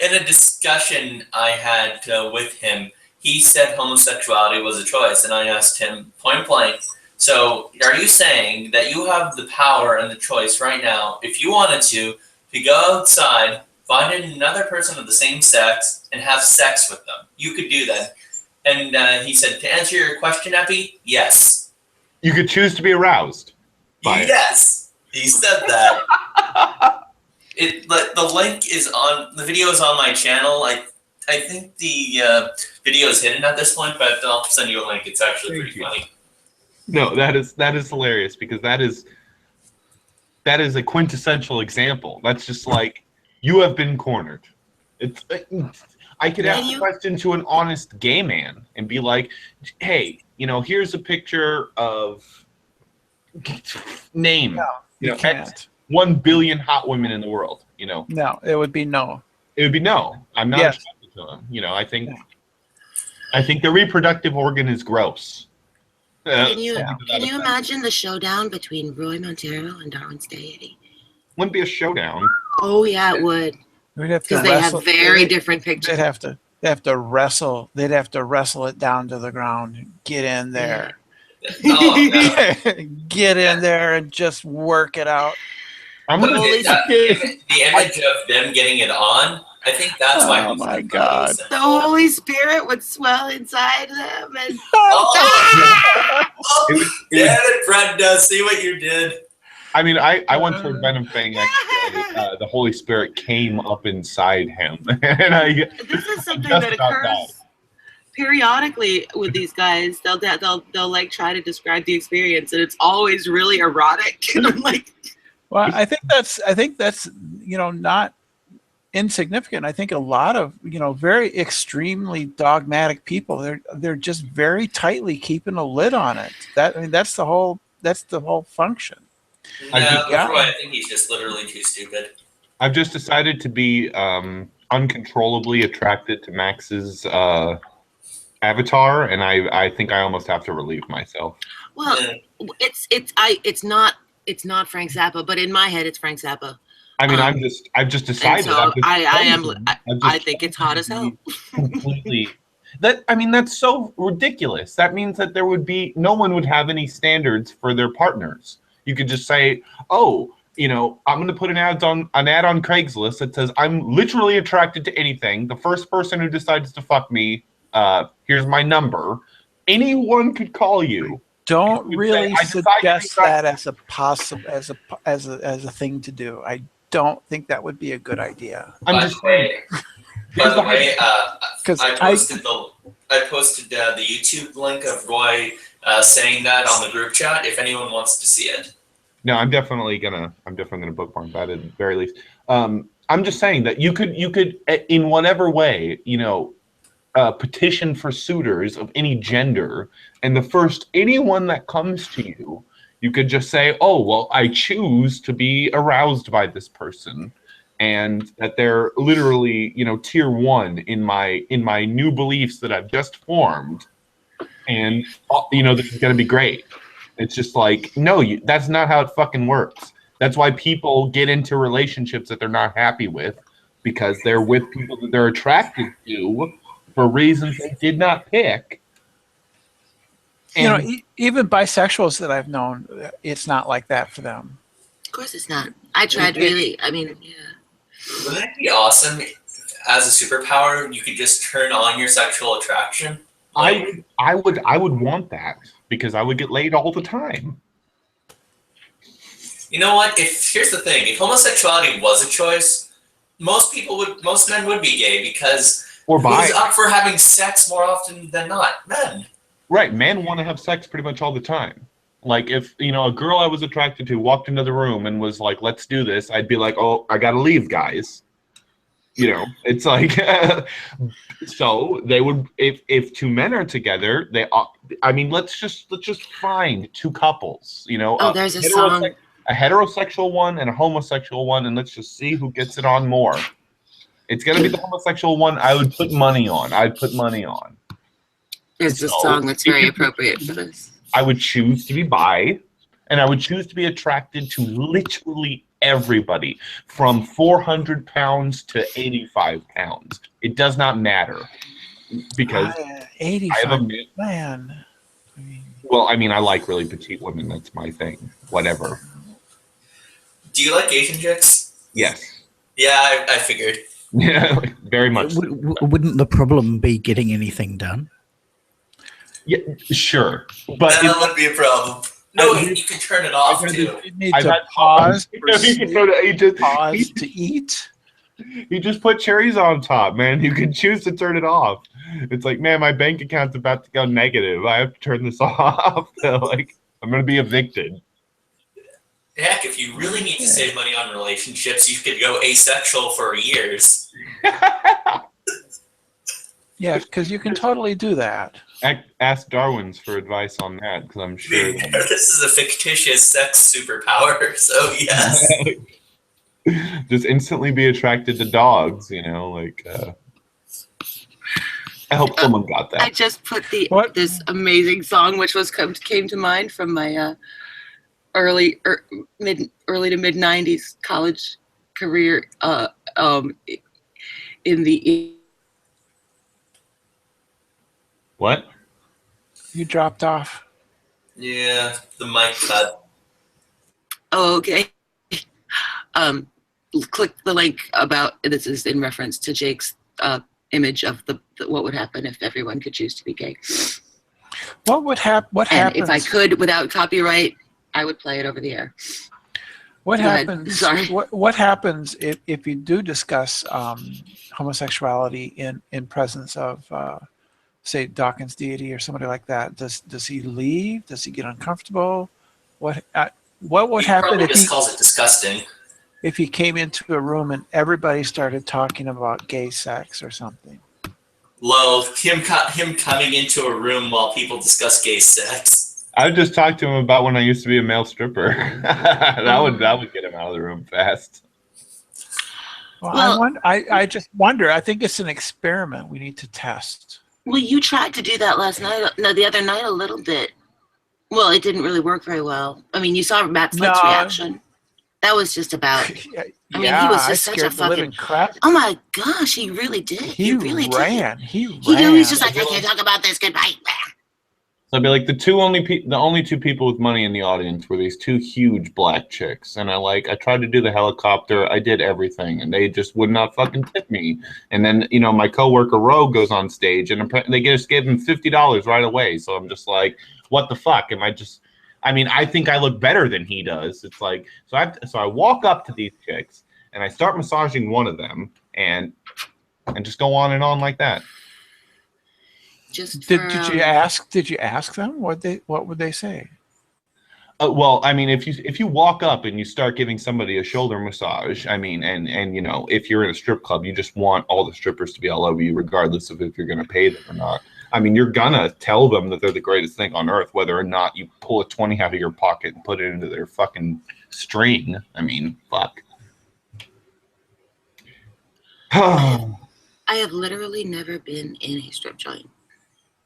in a discussion I had with him, he said homosexuality was a choice, and I asked him point blank, so are you saying that you have the power and the choice right now, if you wanted to go outside, find another person of the same sex, and have sex with them? You could do that. And he said, to answer your question, Epi, yes. You could choose to be aroused by it. Yes, he said that. The link is on, the video is on my channel. I think the video is hidden at this point, but I'll send you a link. It's actually pretty funny. No, that is hilarious, because that is a quintessential example. That's just like, you have been cornered. I could ask a question to an honest gay man and be like, hey, here's a picture of name. No, you can't. 1 billion hot women in the world, No, it would be no. It would be no. I'm not attracted to them. I think the reproductive organ is gross. Can you imagine the showdown between Roy Montero and Darwin's deity? Wouldn't be a showdown. Oh yeah, it would. Because they have very different pictures. They'd have to wrestle. They'd have to wrestle it down to the ground. Get in there. Get in there and just work it out. The image of them getting it on, I think that's why. Oh my God! The Holy Spirit would swell inside them, and damn it, Brenda! See what you did. I mean, I once heard Venom saying actually the Holy Spirit came up inside him, and this is something that occurs periodically with these guys. They'll like try to describe the experience, and it's always really erotic. And I'm like, well, I think that's not insignificant. I think a lot of very extremely dogmatic people, they're just very tightly keeping a lid on it. That's the whole function. I think he's just literally too stupid. I've just decided to be uncontrollably attracted to Max's avatar, and I think I almost have to relieve myself. Well, it's not Frank Zappa, but in my head it's Frank Zappa. I mean, I've just decided. So I think it's hot as hell. Completely. That's so ridiculous. That means that no one would have any standards for their partners. You could just say, oh, I'm going to put an ad on Craigslist that says I'm literally attracted to anything. The first person who decides to fuck me, here's my number. Anyone could call you. Don't really suggest that as a possible as a thing to do. I don't think that would be a good idea. By the way, I posted the YouTube link of Roy saying that on the group chat. If anyone wants to see it. No, I'm definitely gonna bookmark that at the very least. I'm just saying that you could in whatever way, petition for suitors of any gender, and anyone that comes to you, you could just say, oh, well, I choose to be aroused by this person, and that they're literally, tier 1 in my new beliefs that I've just formed, and this is gonna be great. It's just like, no, that's not how it fucking works. That's why people get into relationships that they're not happy with, because they're with people that they're attracted to for reasons they did not pick. And, even bisexuals that I've known, it's not like that for them. Of course it's not. I tried yeah. Wouldn't it be awesome as a superpower you could just turn on your sexual attraction? I would want that, because I would get laid all the time. You know what? Here's the thing: if homosexuality was a choice, most men would be gay, because who's up for having sex more often than not? Men. Right, men want to have sex pretty much all the time. Like if a girl I was attracted to walked into the room and was like, "Let's do this," I'd be like, "Oh, I gotta leave, guys." It's like, so they would, if two men are together, let's just find two couples, there's a song. A heterosexual one and a homosexual one, and let's just see who gets it on more. It's going to be the homosexual one I would put money on. There's a song that's very appropriate for this. I would choose to be bi, and I would choose to be attracted to literally everybody from 400 pounds to 85 pounds. It does not matter, because 85, man. I like really petite women. That's my thing. Whatever. Do you like Asian chicks? Yes. Yeah, I figured. Yeah, very much. Wouldn't the problem be getting anything done? Yeah, sure, but that would be a problem. No, you can turn it off too. You need to pause. Pause to eat. You just put cherries on top, man. You can choose to turn it off. It's like, man, my bank account's about to go negative. I have to turn this off. Like, I'm gonna be evicted. Heck, if you really need to save money on relationships, you could go asexual for years. Yeah, because you can totally do that. Ask Darwin's for advice on that, because I'm sure. This is a fictitious sex superpower, so yes. Just instantly be attracted to dogs, I hope someone got that. I just put this amazing song, which came to mind from my early to mid '90s college career. What? You dropped off. Yeah, the mic cut. Oh, okay. Click the link about this is in reference to Jake's image of what would happen if everyone could choose to be gay. What would happen? What happens if I could, without copyright, I would play it over the air. What Go happens? ahead. Sorry. What happens if you do discuss homosexuality in presence of say Dawkins' deity or somebody like that? Does he leave? Does he get uncomfortable? What would happen if he calls it disgusting? If he came into a room and everybody started talking about gay sex or something? Him coming into a room while people discuss gay sex. I just talked to him about when I used to be a male stripper. that would get him out of the room fast. Well, I just wonder. I think it's an experiment we need to test. Well, you tried to do that the other night a little bit. Well, it didn't really work very well. I mean, you saw Matt's reaction. That was just about. I mean, he Yeah, was I just such a scared the living fucking. crap. Oh my gosh, he really did. He really did. ran. He He knew he's just ran. like, I can't talk about this. Goodbye. So I'd be like, the only two people with money in the audience were these two huge black chicks, and I tried to do the helicopter, I did everything, and they just would not fucking tip me. And then my coworker Ro goes on stage, and they just gave him $50 right away. So I'm just like, what the fuck? I think I look better than he does. It's like, so I walk up to these chicks, and I start massaging one of them, and just go on and on like that. Just did you ask? Did you ask them what would they say? Well, I mean, if you walk up and you start giving somebody a shoulder massage, I mean, and if you're in a strip club, you just want all the strippers to be all over you, regardless of if you're going to pay them or not. I mean, you're gonna tell them that they're the greatest thing on earth, whether or not you pull a 20 out of your pocket and put it into their fucking string. I mean, fuck. I have literally never been in a strip joint.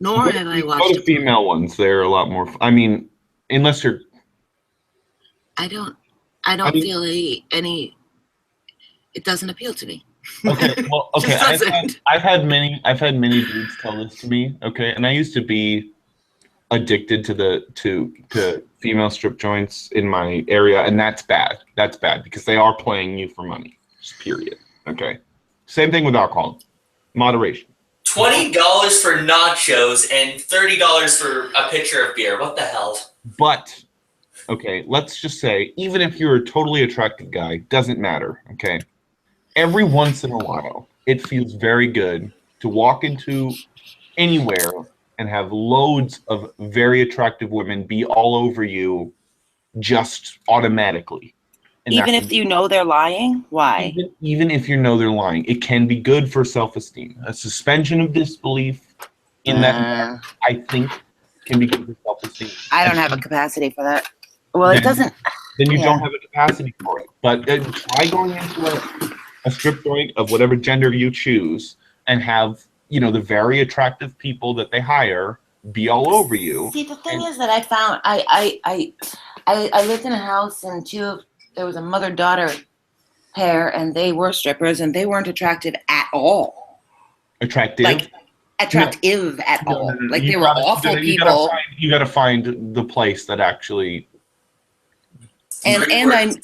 Nor have I watched Go to female ones. They're a lot more. I mean, unless you're. I don't feel any. It doesn't appeal to me. Okay. Well, okay. I've had many dudes tell this to me. Okay, and I used to be addicted to female strip joints in my area, and that's bad. That's bad because they are playing you for money. Just period. Okay. Same thing with alcohol. Moderation. $20 for nachos and $30 for a pitcher of beer. What the hell? But, okay, let's just say, even if you're a totally attractive guy, doesn't matter, okay? Every once in a while, it feels very good to walk into anywhere and have loads of very attractive women be all over you just automatically. And even if you know they're lying? Why? Even if you know they're lying, it can be good for self-esteem. A suspension of disbelief in that, I think, can be good for self-esteem. I don't have a capacity for that. Well, it doesn't. Then you don't have a capacity for it. But try going into a strip joint of whatever gender you choose and have, the very attractive people that they hire be all over you. See, the thing is that I found I lived in a house and there was a mother-daughter pair, and they were strippers, and they weren't attractive at all. Attractive? Like, attractive at all. Like, they were awful people. You got to find the place that actually... And lighting.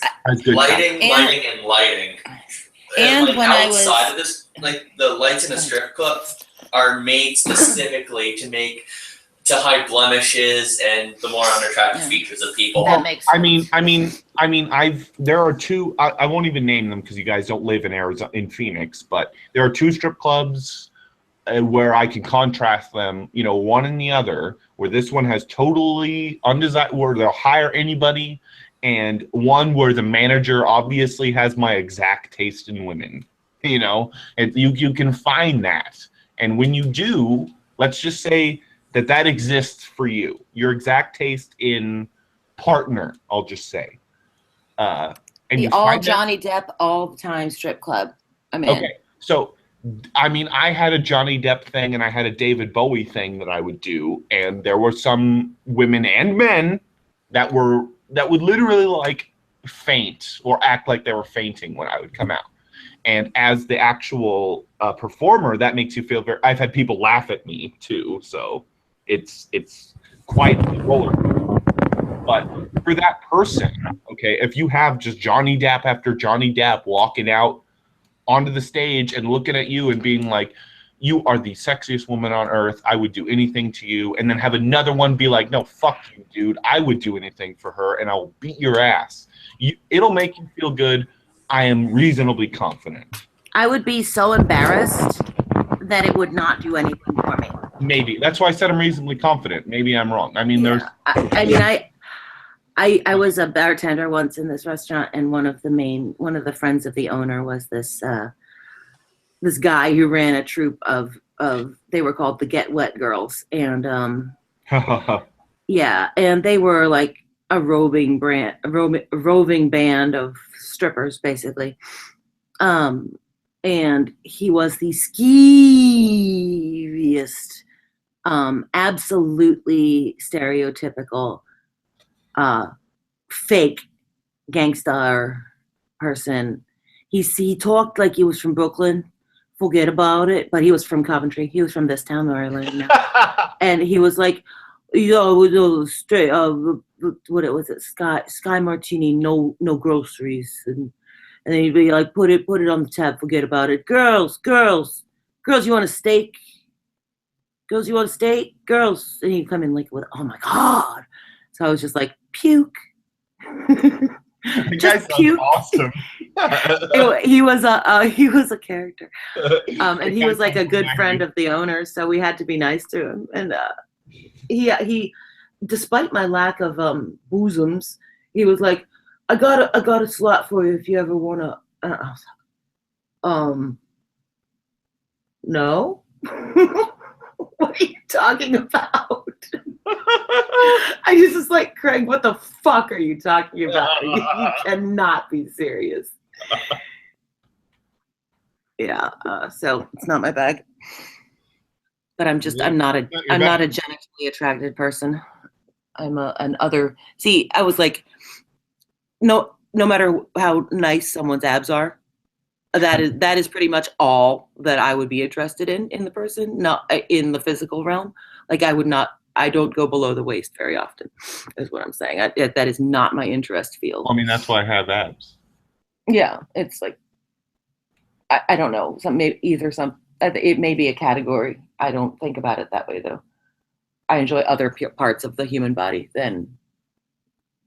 And like when I was... outside of this, like, the lights in a strip club are made specifically to hide blemishes and the more unattractive features of people. That makes sense. There are two. I won't even name them because you guys don't live in Phoenix, but there are two strip clubs where I can contrast them. One and the other, where this one has totally undesired, where they'll hire anybody, and one where the manager obviously has my exact taste in women. And you can find that, and when you do, let's just say that exists for you. Your exact taste in partner, I'll just say. And you all Johnny Depp, all the time strip club. I'm in. Okay, so, I had a Johnny Depp thing and I had a David Bowie thing that I would do, and there were some women and men that would literally faint or act like they were fainting when I would come out. And as the actual performer, that makes you feel very... I've had people laugh at me too, so it's quite a roller coaster. But for that person, okay, if you have just Johnny Depp after Johnny Depp walking out onto the stage and looking at you and being like, you are the sexiest woman on earth, I would do anything to you, and then have another one be like, no, fuck you, dude, I would do anything for her and I will beat your ass. It'll make you feel good. I am reasonably confident. I would be so embarrassed that it would not do anything for me. Maybe. That's why I said I'm reasonably confident. Maybe I'm wrong. There's... I was a bartender once in this restaurant, and one of the friends of the owner was this guy who ran a troupe of they were called the Get Wet Girls, and yeah, and they were like a roving band of strippers, basically. And he was the skeeviest, absolutely stereotypical, fake gangstar person. He talked like he was from Brooklyn. Forget about it. But he was from Coventry. He was from this town where I live now. And he was like, straight, what it was, Sky Martini, no groceries. And then he'd be like, put it on the tab, forget about it. Girls, you want a steak? Girls, you want a steak? Girls. And he'd come in like, oh my God. So I was just like, puke. Just puke. Awesome. he was a character. And he was like a good friend of the owner, so we had to be nice to him. And he despite my lack of bosoms, he was like, I got a slot for you if you ever wanna. I was like, no. What are you talking about? I just was like, Craig, what the fuck are you talking about? You cannot be serious. Yeah, so it's not my bag. But I'm not a genetically attracted person. I'm an other. See, I was like, no matter how nice someone's abs are, that is pretty much all that I would be interested in the person, not in the physical realm. Like I don't go below the waist very often, is what I'm saying. That is not my interest field. Well, I mean, that's why I have abs. Yeah, it's like, I don't know. It may be a category. I don't think about it that way, though. I enjoy other parts of the human body than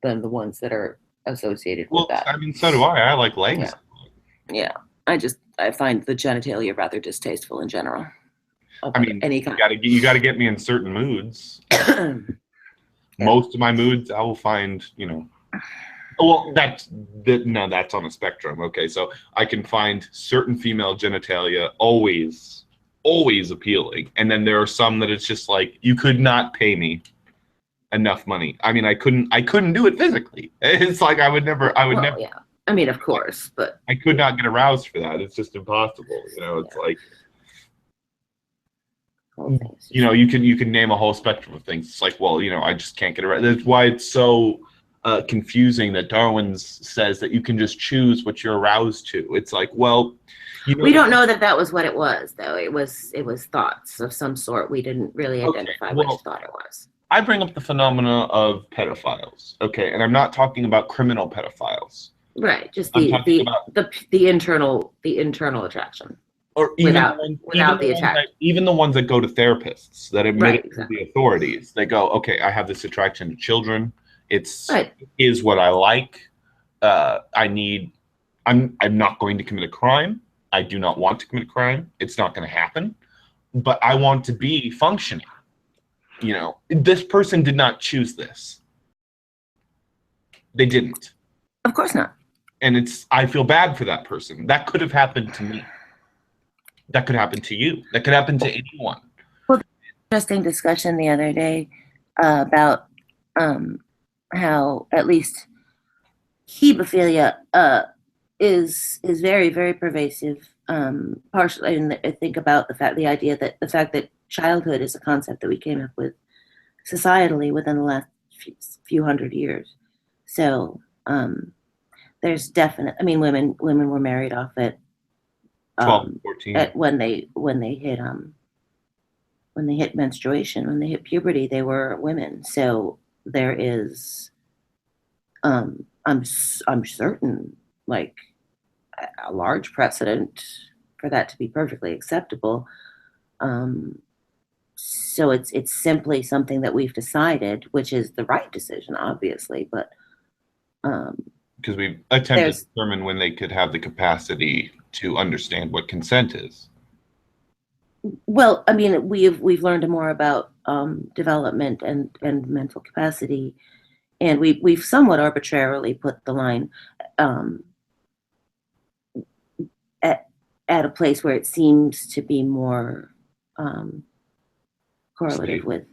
the ones that are associated with that. I mean, so do I. I like legs. Yeah. I find the genitalia rather distasteful in general. I mean, any kind. You got to get me in certain moods. Most of my moods, I will find, well, that's on a spectrum. Okay, so I can find certain female genitalia always appealing, and then there are some that it's just like, you could not pay me enough money. I mean, I couldn't do it physically. It's like I would never. Yeah. I mean, of course, but I could not get aroused for that. It's just impossible. It's like, you can name a whole spectrum of things. It's like, well, I just can't get around. That's why it's so confusing that Darwin says that you can just choose what you're aroused to. It's like, well, we don't know that was what it was, though. It was thoughts of some sort. We didn't really identify which thought it was. I bring up the phenomena of pedophiles, okay, and I'm not talking about criminal pedophiles. Right, just the internal attraction, or even without the attraction. Even the ones that go to therapists that admit it to the authorities, they go, okay, I have this attraction to children. Is what I like. I'm not going to commit a crime. I do not want to commit a crime. It's not going to happen. But I want to be functioning. This person did not choose this. They didn't. Of course not. And I feel bad for that person. That could have happened to me. That could happen to you. That could happen to anyone. Well, interesting discussion the other day about how at least hebephilia is very, very pervasive. Partially, and I think about the fact that childhood is a concept that we came up with societally within the last few hundred years. So there's definite. I mean, women were married off at 12, 14. At when they hit menstruation, when they hit puberty, they were women. So there is, I'm certain, like a large precedent for that to be perfectly acceptable. So it's simply something that we've decided, which is the right decision, obviously, but because we attempted to determine when they could have the capacity to understand what consent is. Well, I mean, we've learned more about development and mental capacity, and we've somewhat arbitrarily put the line at a place where it seems to be more correlative with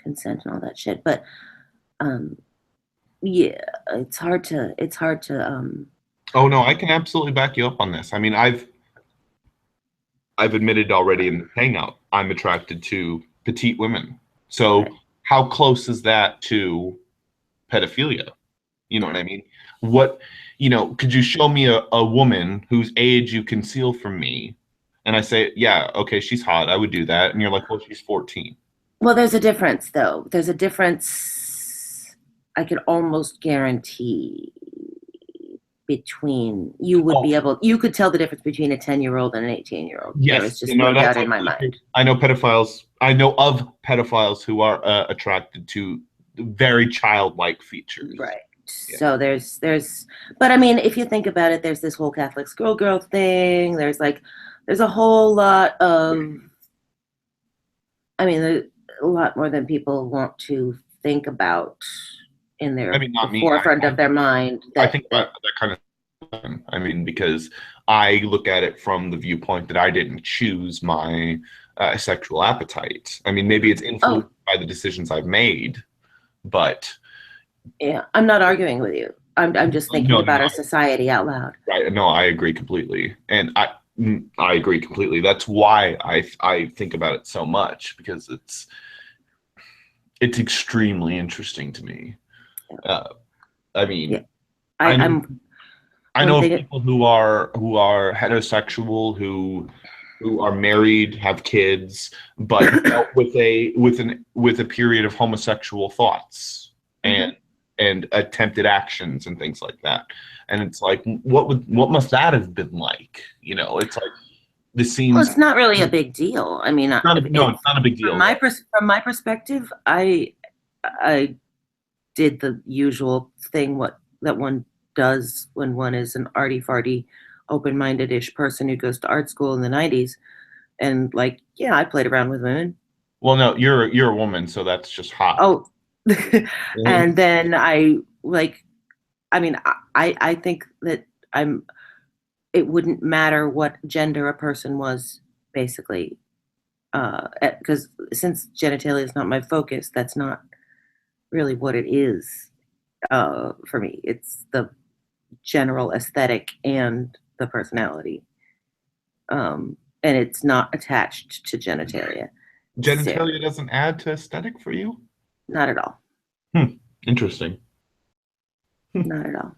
consent and all that shit. But yeah, it's hard to. Oh no, I can absolutely back you up on this. I mean, I've admitted already in the hangout, I'm attracted to petite women. So how close is that to pedophilia? You know what I mean? What, could you show me a woman whose age you conceal from me? And I say, yeah, okay, she's hot. I would do that. And you're like, well, she's 14. Well, there's a difference, though. There's a difference. I could almost guarantee between you could tell the difference between a 10-year-old and an 18-year-old. Yes, there is just no doubt in my mind. I know pedophiles. I know of pedophiles who are attracted to very childlike features. Right. Yeah. So there's, but I mean, if you think about it, there's this whole Catholic girl thing. There's a whole lot of, I mean, there's a lot more than people want to think about in their forefront of their mind. I think that kind of, because I look at it from the viewpoint that I didn't choose my sexual appetite. I mean, maybe it's influenced by the decisions I've made, but. Yeah, I'm not arguing with you. I'm just thinking about our society out loud. Right. No, I agree completely. And I agree completely. That's why I think about it so much, because it's extremely interesting to me. I mean, yeah. I know people who are heterosexual, who are married, have kids, but dealt with a period of homosexual thoughts and attempted actions and things like that. And it's like, what must that have been like? It's like, this seems. Well, it's not really a big deal. I mean, it's not a big deal. From my perspective, I did the usual thing that one does when one is an arty-farty, open-minded-ish person who goes to art school in the 90s. And I played around with women. Well, no, you're a woman, so that's just hot. Oh, and then I think that it wouldn't matter what gender a person was, basically, because since genitalia is not my focus, that's not really what it is for me. It's the general aesthetic and the personality, and it's not attached to genitalia. Genitalia doesn't add to aesthetic for you? Not at all. Interesting. Not at all.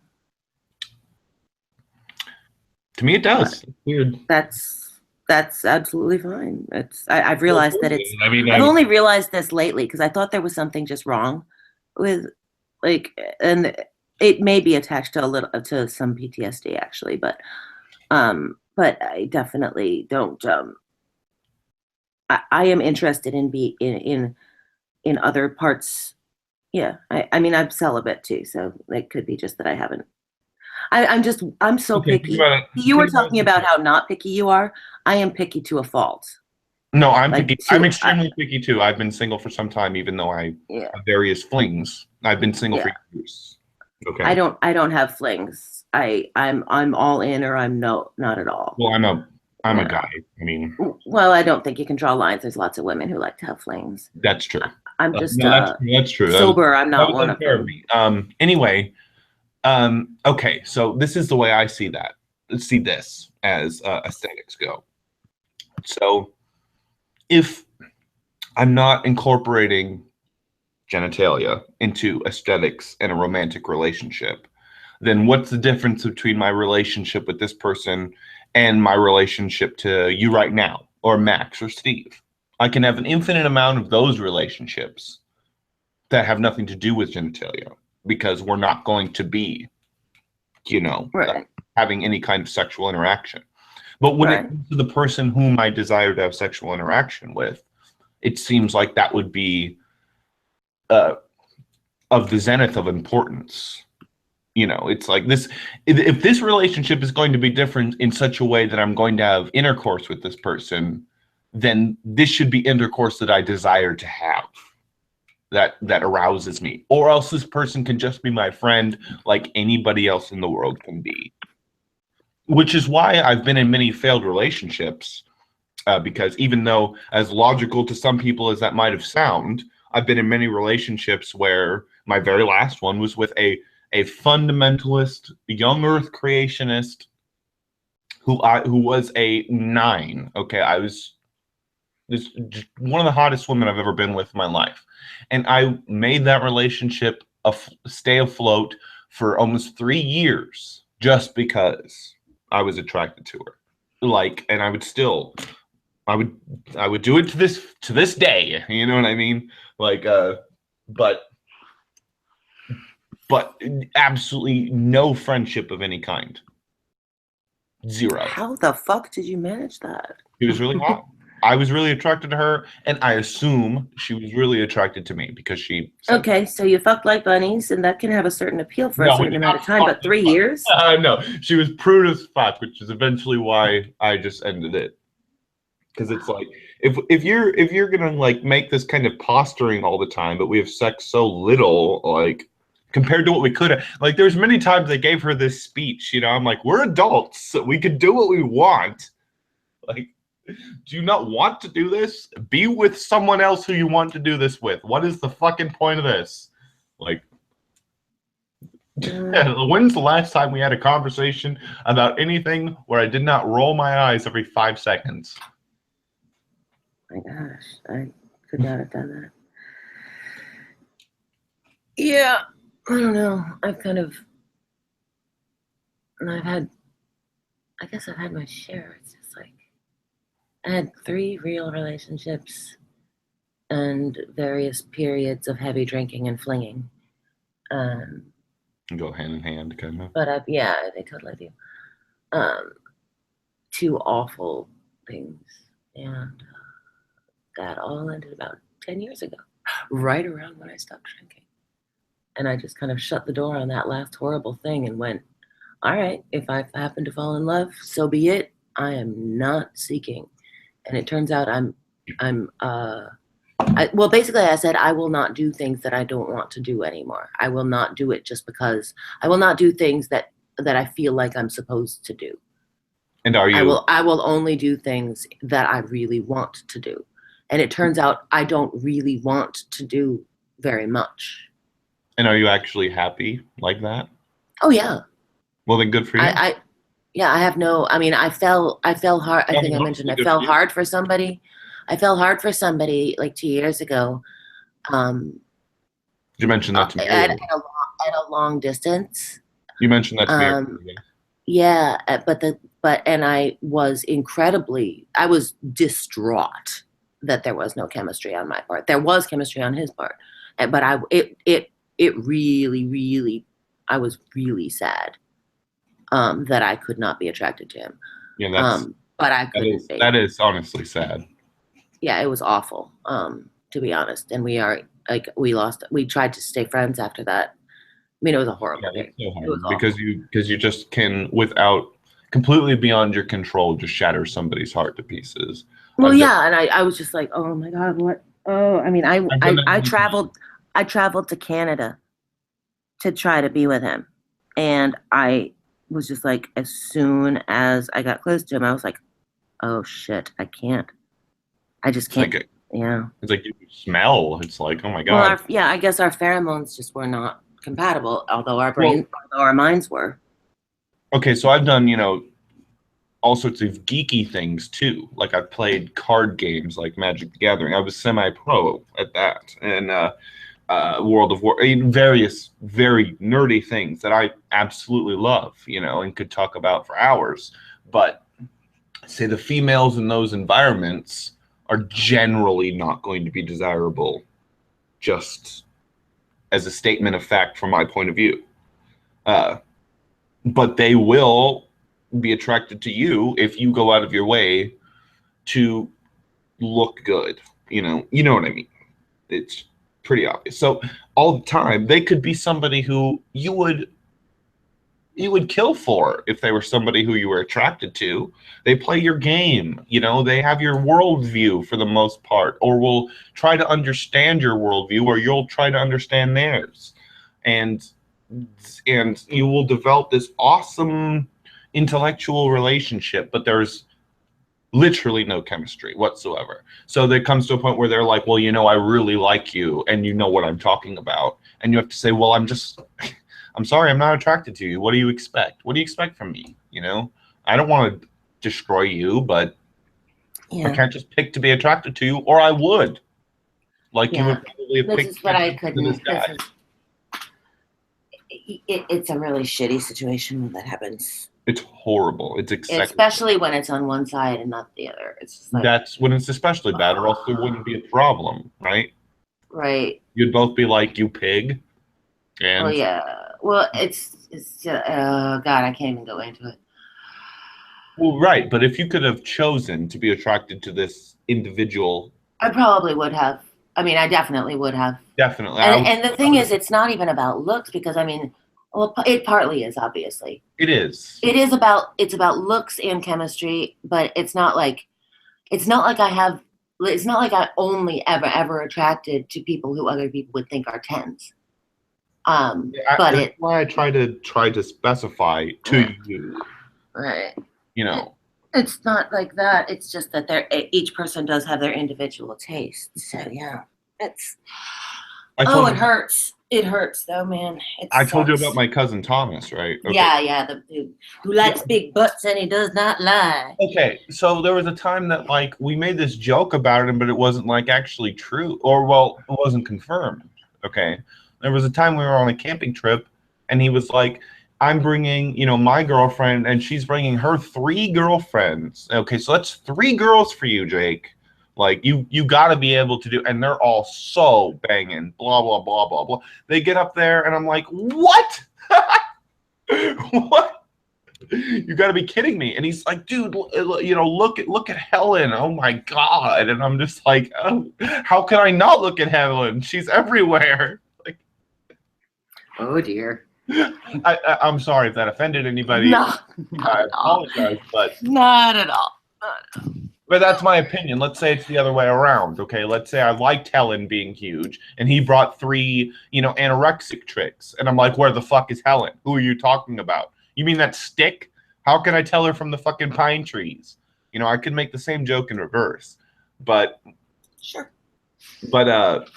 To me, it does. It's weird. That's absolutely fine. I've realized that it's. I mean, I've only realized this lately because I thought there was something just wrong with, and it may be attached to some PTSD actually, but I definitely don't. I am interested in other parts. Yeah, I mean, I'm celibate too, so it could be just that I haven't. I'm so picky. You were talking about how not picky you are. I am picky to a fault. No, I'm picky. I'm extremely picky too. I've been single for some time, even though I have various flings. I've been single for years. Okay. I don't have flings. I'm all in or I'm not at all. Well, I'm a guy. I mean. Well, I don't think you can draw lines. There's lots of women who like to have flings. That's true. I'm just that's true. Sober. I'm not one of them. Anyway, okay. So this is the way I see this as aesthetics go. So if I'm not incorporating genitalia into aesthetics in a romantic relationship, then what's the difference between my relationship with this person and my relationship to you right now, or Max or Steve? I can have an infinite amount of those relationships that have nothing to do with genitalia because we're not going to be, having any kind of sexual interaction. But when it comes to the person whom I desire to have sexual interaction with, it seems like that would be of the zenith of importance. It's like this, if this relationship is going to be different in such a way that I'm going to have intercourse with this person, then this should be intercourse that I desire to have, that arouses me. Or else this person can just be my friend like anybody else in the world can be. Which is why I've been in many failed relationships, because even though as logical to some people as that might have sound, I've been in many relationships where my very last one was with a fundamentalist, young earth creationist who was a 9. Okay, I was one of the hottest women I've ever been with in my life. And I made that relationship stay afloat for almost 3 years just because I was attracted to her. Like, and I would do it to this day. You know what I mean? Like, but absolutely no friendship of any kind. Zero. How the fuck did you manage that? She was really hot. I was really attracted to her, and I assume she was really attracted to me because she said Okay, so you fucked like bunnies, and that can have a certain appeal for No, a certain we amount of time, but 3 years? no, she was prude as fuck, which is eventually why I just ended it. Because it's like, if you're gonna like make this kind of posturing all the time, but we have sex so little, like compared to what we could have. Like, there's many times I gave her this speech. You know, I'm like, we're adults, so we can do what we want. Like, do you not want to do this? Be with someone else who you want to do this with. What is the fucking point of this? Like, when's the last time we had a conversation about anything where I did not roll my eyes every 5 seconds? My gosh, I could not have done that. Yeah, I don't know. I guess I've had my share. It's just like, I had 3 real relationships and various periods of heavy drinking and flinging. Go hand in hand, kind of. But yeah, they totally do. 2 awful things, and that all ended about 10 years ago, right around when I stopped drinking. And I just kind of shut the door on that last horrible thing and went, all right, if I happen to fall in love, so be it. I am not seeking. And it turns out well, basically I said, I will not do things that I don't want to do anymore. I will not do it just because. I will not do things that I feel like I'm supposed to do. And are you? I will only do things that I really want to do. And it turns out I don't really want to do very much. And are you actually happy like that? Oh yeah. Well, then good for you. I have no, I mean, I fell hard. I think I mentioned I fell hard for somebody. I fell hard for somebody like 2 years ago. You mentioned that to me at a long distance. You mentioned that to me. Yeah, and I was distraught that there was no chemistry on my part. There was chemistry on his part, but it really, really, I was really sad that I could not be attracted to him. Yeah, but I couldn't be. That is honestly sad. Yeah, it was awful, to be honest. And we tried to stay friends after that. I mean, it was a horrible thing. So hard because you just can, without completely beyond your control, just shatter somebody's heart to pieces. Well, yeah, and I was just like, oh my God, what? Oh, I mean, I traveled to Canada to try to be with him, and I was just like, as soon as I got close to him, I was like, oh shit, I can't. I just can't. Yeah. It's like you smell. It's like, oh my God. Well, I guess our pheromones just were not compatible, although although our minds were. Okay, so I've done, all sorts of geeky things too. Like I've played card games like Magic the Gathering. I was semi-pro at that, and World of War, various very nerdy things that I absolutely love, and could talk about for hours. But say the females in those environments are generally not going to be desirable, just as a statement of fact from my point of view. But they will be attracted to you if you go out of your way to look good. You know what I mean? It's pretty obvious. So all the time, they could be somebody who you would kill for if they were somebody who you were attracted to. They play your game, they have your worldview for the most part, or will try to understand your worldview, or you'll try to understand theirs. And you will develop this awesome intellectual relationship, but there's literally no chemistry whatsoever. So there comes to a point where they're like, well, I really like you, and you know what I'm talking about. And you have to say, well, I'm sorry, I'm not attracted to you. What do you expect? What do you expect from me? I don't want to destroy you, but I can't just pick to be attracted to you, or I would. Like you would probably have picked. This is what I couldn't. it's a really shitty situation when that happens. It's horrible. It's exactly. Especially when it's on one side and not the other. It's just like, that's when it's especially bad, or else it wouldn't be a problem, right? Right. You'd both be like, "You pig," and well, yeah. Well, it's God, I can't even go into it. well, right. But if you could have chosen to be attracted to this individual, I probably would have. I mean, I definitely would have. Definitely. And the thing is, it's not even about looks because I mean, well, it partly is obviously. It is. It's about looks and chemistry, but it's not like I only ever attracted to people who other people would think are 10s. That's why I try to specify to you. Right. You know. It's not like that. It's just that each person does have their individual taste. So yeah, it's. It hurts. It hurts though, man. I told you about my cousin Thomas, right? Okay. Yeah, the dude who likes big butts and he does not lie. Okay, so there was a time that like we made this joke about him, but it wasn't like actually true, or well, it wasn't confirmed. Okay, there was a time we were on a camping trip, and he was like, "I'm bringing, my girlfriend, and she's bringing her 3 girlfriends. Okay, so that's 3 girls for you, Jake. Like you got to be able to do, and they're all so banging, blah blah blah blah blah. They get up there, and I'm like, what? What? You got to be kidding me! And he's like, dude, look at Helen. Oh my god! And I'm just like, oh, how can I not look at Helen? She's everywhere. Like, oh dear. I'm sorry if that offended anybody. No, I apologize, but not at all. But that's my opinion. Let's say it's the other way around, okay? Let's say I liked Helen being huge, and he brought 3, anorexic tricks, and I'm like, where the fuck is Helen? Who are you talking about? You mean that stick? How can I tell her from the fucking pine trees? I could make the same joke in reverse, but sure. But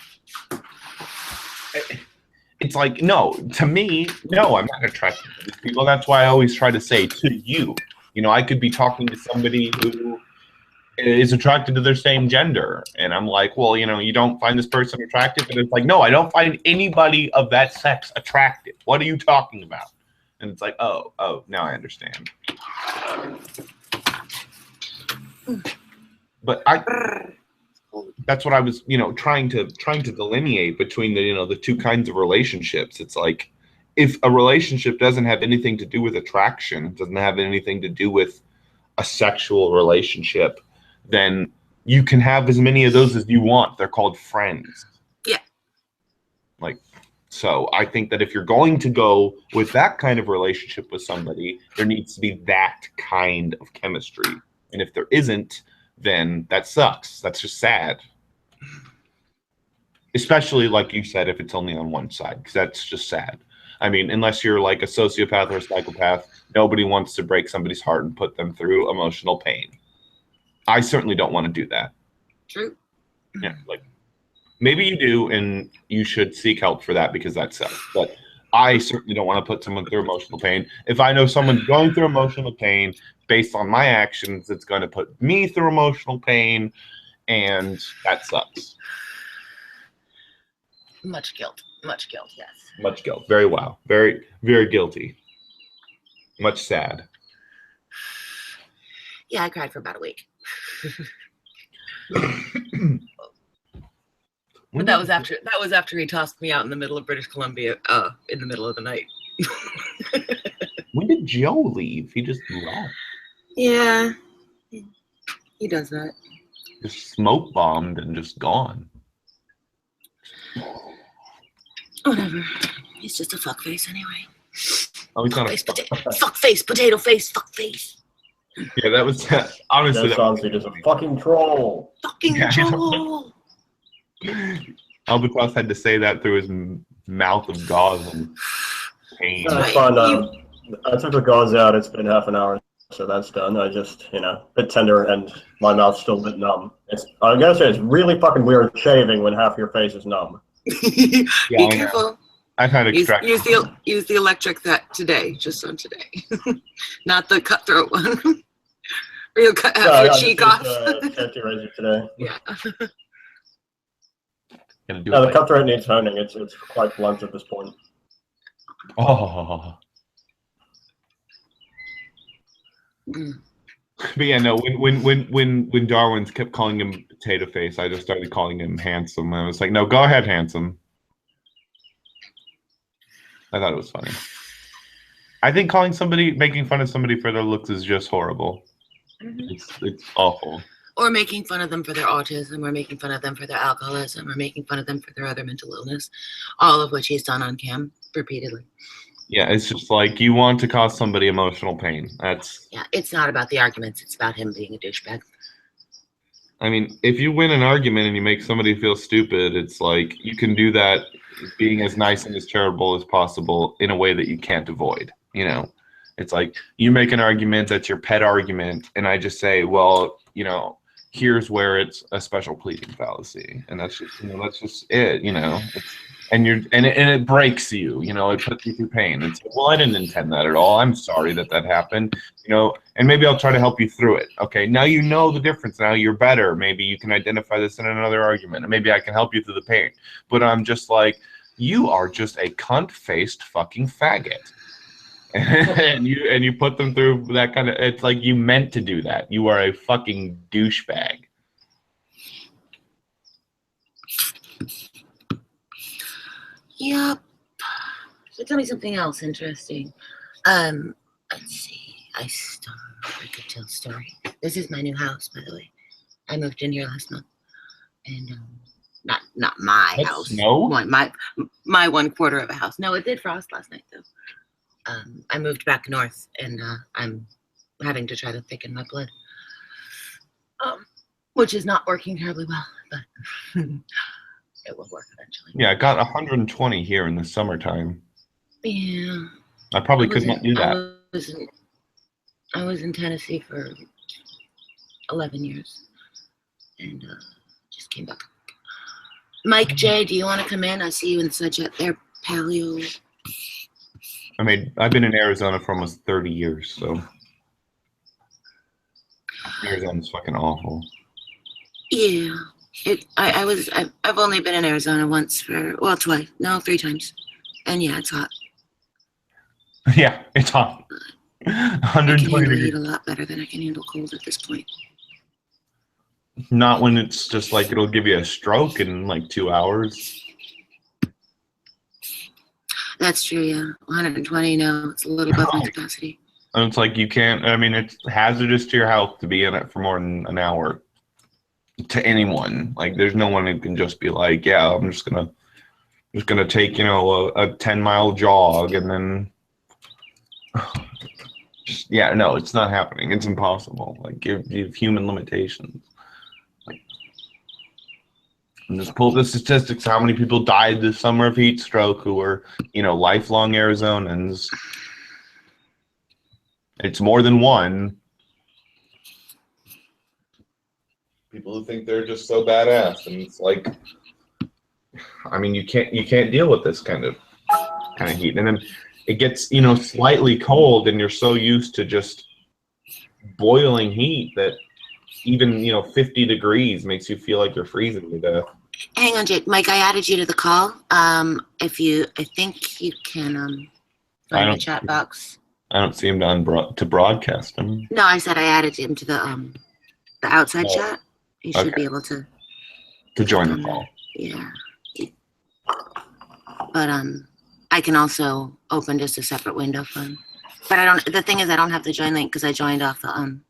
it's like, no, to me, no, I'm not attracted to these people. That's why I always try to say to you, I could be talking to somebody who is attracted to their same gender, and I'm like, well, you don't find this person attractive, and it's like, no, I don't find anybody of that sex attractive. What are you talking about? And it's like, oh, now I understand. But that's what I was, trying to delineate between the 2 kinds of relationships. It's like, if a relationship doesn't have anything to do with attraction, doesn't have anything to do with a sexual relationship, then you can have as many of those as you want. They're called friends. Yeah. So I think that if you're going to go with that kind of relationship with somebody, there needs to be that kind of chemistry. And if there isn't, then that sucks. That's just sad. Especially, like you said, if it's only on one side, because that's just sad. I mean, unless you're like a sociopath or a psychopath, nobody wants to break somebody's heart and put them through emotional pain. I certainly don't want to do that. True. Yeah, maybe you do, and you should seek help for that because that sucks. But I certainly don't want to put someone through emotional pain. If I know someone's going through emotional pain based on my actions, it's going to put me through emotional pain, and that sucks. Much guilt, yes. Much guilt. Very wow. Very, very guilty. Much sad. Yeah, I cried for about a week. But that was after he tossed me out in the middle of British Columbia in the middle of the night. When did Joe leave? He just left. Yeah. He does that. Just smoke bombed and just gone. Whatever. He's just a fuckface anyway. Oh, he's not fuckface, potato face, fuckface. Yeah, that was honestly. That's honestly just a fucking troll. Fucking troll. Albatross had to say that through his mouth of gauze and pain. That's fine. I took the gauze out. It's been half an hour, so that's done. I just, a bit tender, and my mouth's still a bit numb. I gotta say, it's really fucking weird shaving when half your face is numb. Be careful. I've had extraction. Use the electric today, just on today, not the cutthroat one. Or you'll cut half your cheek off. Safety razor today. Yeah. No, the cutthroat needs honing. It's quite blunt at this point. Oh. But yeah, no. When Darwin's kept calling him potato face, I just started calling him handsome. I was like, no, go ahead, handsome. I thought it was funny. I think making fun of somebody for their looks is just horrible. It's awful. Or making fun of them for their autism, or making fun of them for their alcoholism, or making fun of them for their other mental illness, all of which he's done on cam repeatedly. Yeah, it's just like you want to cause somebody emotional pain. Yeah, it's not about the arguments, it's about him being a douchebag. I mean, if you win an argument and you make somebody feel stupid, it's like you can do that being as nice and as charitable as possible in a way that you can't avoid. You know, it's like you make an argument that's your pet argument, and I just say, well, you know, here's where it's a special pleading fallacy, and that's just, you know, that's just it. You know, and it breaks you. You know, it puts you through pain. It's like, well, I didn't intend that at all. I'm sorry that happened. You know, and maybe I'll try to help you through it. Okay, now you know the difference. Now you're better. Maybe you can identify this in another argument, and maybe I can help you through the pain. But I'm just like, you are just a cunt-faced fucking faggot. and you put them through that kind of, it's like you meant to do that. You are a fucking douchebag. Yep. So tell me something else interesting. Let's see. I could tell a story. This is my new house, by the way. I moved in here last month, and not my house. Snow? My 1/4 of a house. No, it did frost last night though. I moved back north, and I'm having to try to thicken my blood, which is not working terribly well, but it will work eventually. Yeah, I got 120 here in the summertime. Yeah. I probably could not do that. I was in Tennessee for 11 years, and just came back. Mike J, do you want to come in? I see you in such a paleo. I mean, I've been in Arizona for almost 30 years, so Arizona's fucking awful. Yeah, I've only been in Arizona once twice, no, 3 times, and yeah, it's hot. Yeah, it's hot. 120 I can handle degrees. heat a lot better than I can handle cold at this point. Not when it's just like it'll give you a stroke in like 2 hours. That's true, yeah. 120, no, it's a little above my capacity. And it's like you can't, I mean, it's hazardous to your health to be in it for more than an hour. To anyone. Like, there's no one who can just be like, yeah, I'm just gonna take, you know, a 10-mile jog and then just, yeah, no, it's not happening. It's impossible. Like, you have human limitations. And just pull the statistics, how many people died this summer of heat stroke who were, you know, lifelong Arizonans. It's more than one. People who think they're just so badass, and it's like, I mean, you can't deal with this kind of heat. And then it gets, you know, slightly cold, and you're so used to just boiling heat that even, you know, 50 degrees makes you feel like you're freezing to death. Hang on, Jake. Mike, I added you to the call. I think you can find the chat box. I don't see him to broadcast him. No, I said I added him to the outside chat. You should be able to join the call. Yeah. But I can also open just a separate window for him. But the thing is, I don't have the join link because I joined off the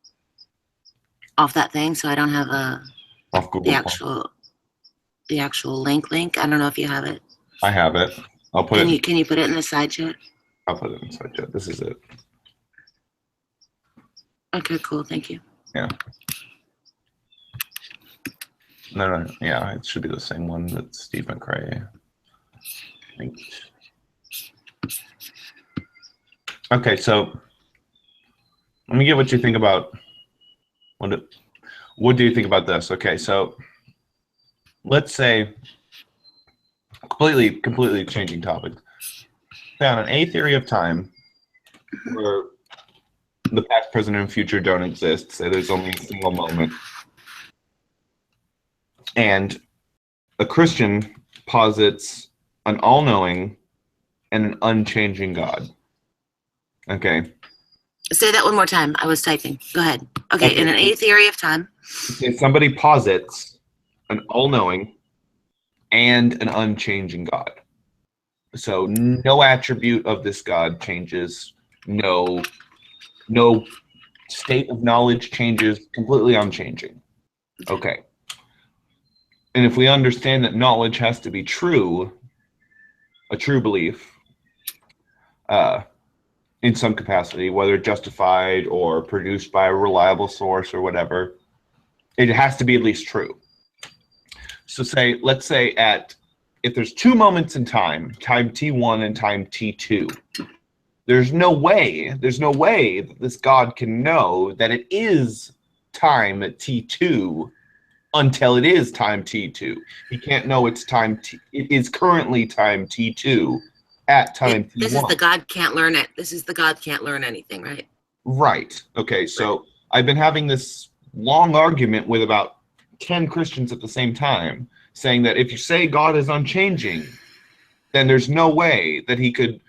off that thing, so I don't have the actual link. I don't know if you have it. I have it. I'll put it. Can you put it in the side chat? I'll put it in the side chat. This is it. Okay, cool. Thank you. Yeah. No. Yeah, it should be the same one that Steve McRae. Okay, so let me get what you think about what do you think about this? Okay, so let's say completely changing topics. On an A theory of time where the past, present, and future don't exist, say there's only a single moment, and a Christian posits an all-knowing and an unchanging God. Okay. Say that one more time. I was typing. Go ahead. Okay, in an A theory of time. Okay, somebody posits an all-knowing and an unchanging God. So no attribute of this God changes. No state of knowledge changes. Completely unchanging. Okay. And if we understand that knowledge has to be true, a true belief, in some capacity, whether justified or produced by a reliable source or whatever, it has to be at least true. So let's say if there's two moments in time t1 and time t2, there's no way that this God can know that it is time at t2 until it is time t2. He can't know it is currently time t2 at time t1. This is the God can't learn it. This is the God can't learn anything, right? Right. Okay, so I've been having this long argument with about 10 Christians at the same time, saying that if you say God is unchanging, then there's no way that he could,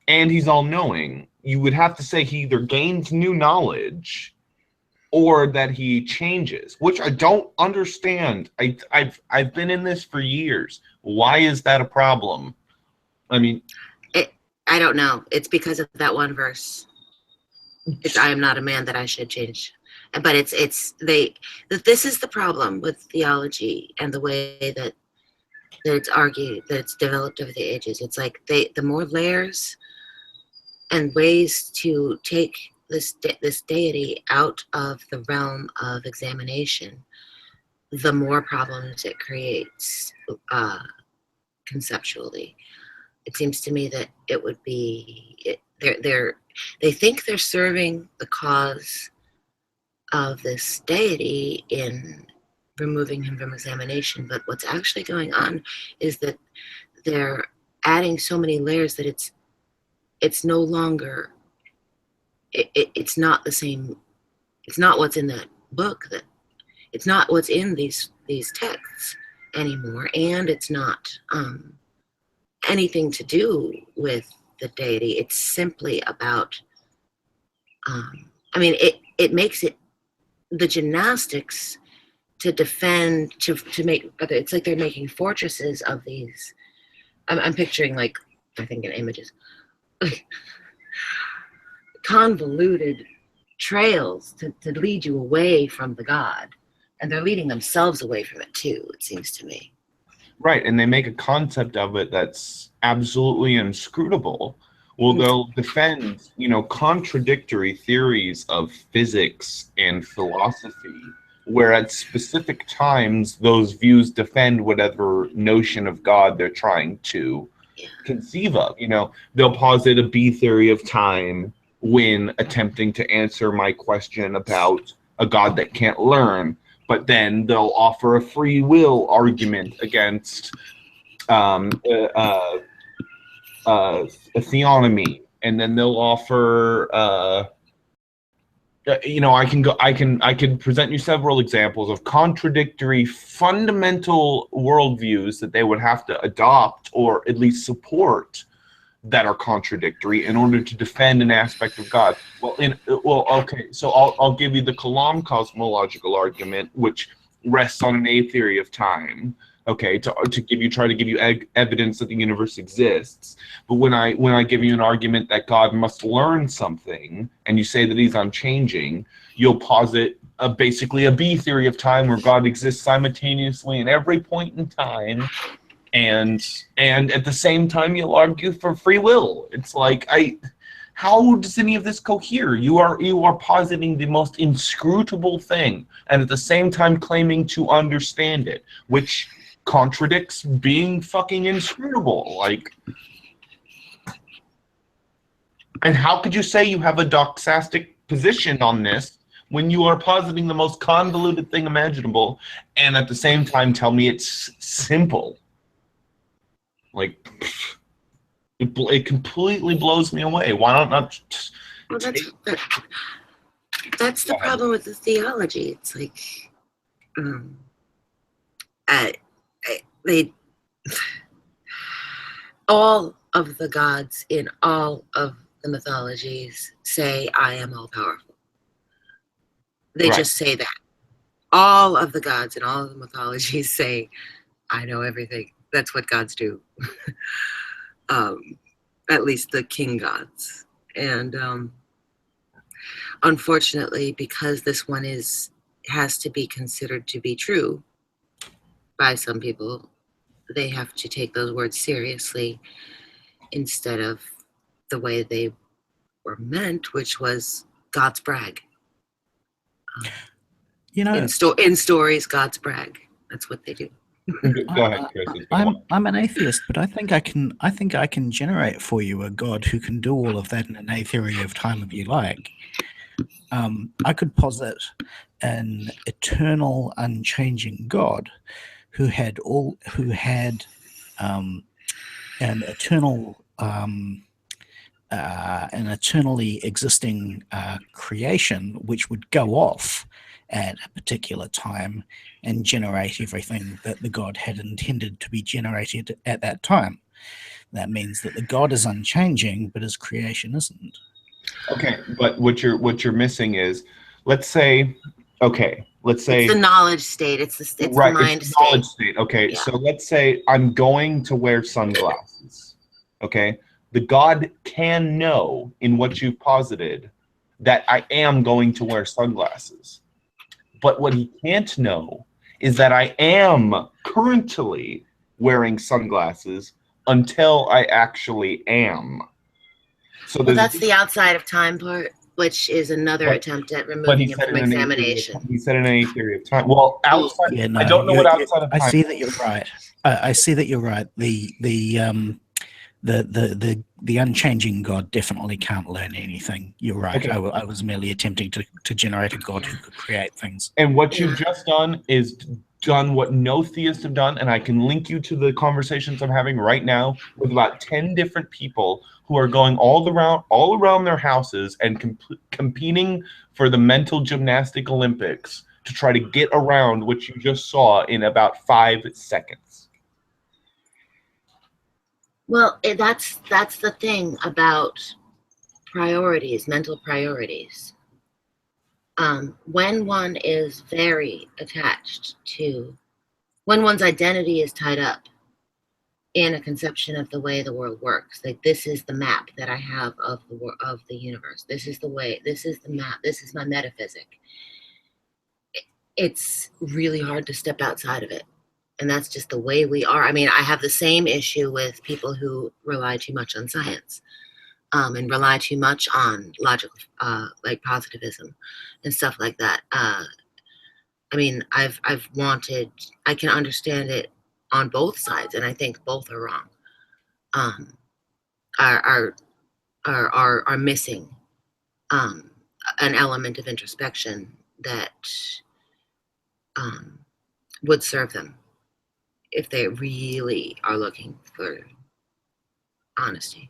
and he's all-knowing. You would have to say he either gains new knowledge or that he changes, which I don't understand. I've been in this for years. Why is that a problem? I mean, I don't know. It's because of that one verse. It's I am not a man that I should change. But this is the problem with theology and the way that it's argued, that it's developed over the ages. It's like the more layers and ways to take this deity out of the realm of examination, the more problems it creates conceptually. It seems to me that it would be they think they're serving the cause of this deity in removing him from examination, but what's actually going on is that they're adding so many layers that it's no longer it's not the same. It's not what's in that book, that it's not what's in these texts anymore, and it's not anything to do with the deity. It's simply about I mean, it makes it the gymnastics to defend, to make, it's like they're making fortresses of these. I'm picturing, like, I think in images, like convoluted trails to lead you away from the God. And they're leading themselves away from it too, it seems to me. Right, and they make a concept of it that's absolutely inscrutable. Well, they'll defend, contradictory theories of physics and philosophy, where at specific times those views defend whatever notion of God they're trying to conceive of. They'll posit a B theory of time when attempting to answer my question about a God that can't learn, but then they'll offer a free will argument against a theonomy, and then they'll offer I can present you several examples of contradictory fundamental worldviews that they would have to adopt or at least support that are contradictory in order to defend an aspect of God. Okay, so I'll give you the Kalam cosmological argument, which rests on an A theory of time. Okay, try to give you evidence that the universe exists. But when I give you an argument that God must learn something, and you say that he's unchanging, you'll posit basically a B theory of time where God exists simultaneously in every point in time, and at the same time you'll argue for free will. It's like, how does any of this cohere? You are positing the most inscrutable thing, and at the same time claiming to understand it, which contradicts being fucking inscrutable. Like, and how could you say you have a doxastic position on this when you are positing the most convoluted thing imaginable, and at the same time tell me it's simple? Like, it completely blows me away. Why not just well, that's the problem with the theology. It's like they all of the gods in all of the mythologies say, I am all powerful. They Right. just say that. All of the gods in all of the mythologies say, I know everything. That's what gods do. At least the king gods. And unfortunately, because this one has to be considered to be true by some people, they have to take those words seriously instead of the way they were meant, which was God's brag. You know, in stories, God's brag. That's what they do. Go ahead, Chris. I'm an atheist, but I think I can generate for you a God who can do all of that in any theory of time if you like. I could posit an eternal, unchanging God who had an eternal an eternally existing creation which would go off at a particular time and generate everything that the God had intended to be generated at that time. That means that the God is unchanging, but his creation isn't. Okay, but what you're missing is, let's say It's the knowledge state. It's the right, mind it's the knowledge state. state. Okay, Yeah. so let's say I'm going to wear sunglasses. Okay, the God can know in what you've posited that I am going to wear sunglasses. But what he can't know is that I am currently wearing sunglasses until I actually am. So Well, that's the outside of time part, which is another But- attempt at but removing he it said from it in any examination. he said in any theory of time. Well, outside, Yeah, no, I don't know what outside of time. I see that you're right. I see that you're right. The unchanging God definitely can't learn anything. You're right. Okay. I was merely attempting to generate a God who could create things. And what you've just done is done what no theists have done, and I can link you to the conversations I'm having right now with about 10 different people who are going all around their houses and competing for the mental gymnastic Olympics to try to get around what you just saw in about 5 seconds. Well, that's the thing about priorities, mental priorities. When one is very attached to, when one's identity is tied up in a conception of the way the world works, like this is the map that I have of the universe. This is the way. This is the map. This is my metaphysic. It's really hard to step outside of it. And that's just the way we are. I mean, I have the same issue with people who rely too much on science and rely too much on logical, like positivism and stuff like that. I mean, I can understand it on both sides, and I think both are wrong. Are missing an element of introspection that would serve them if they really are looking for honesty.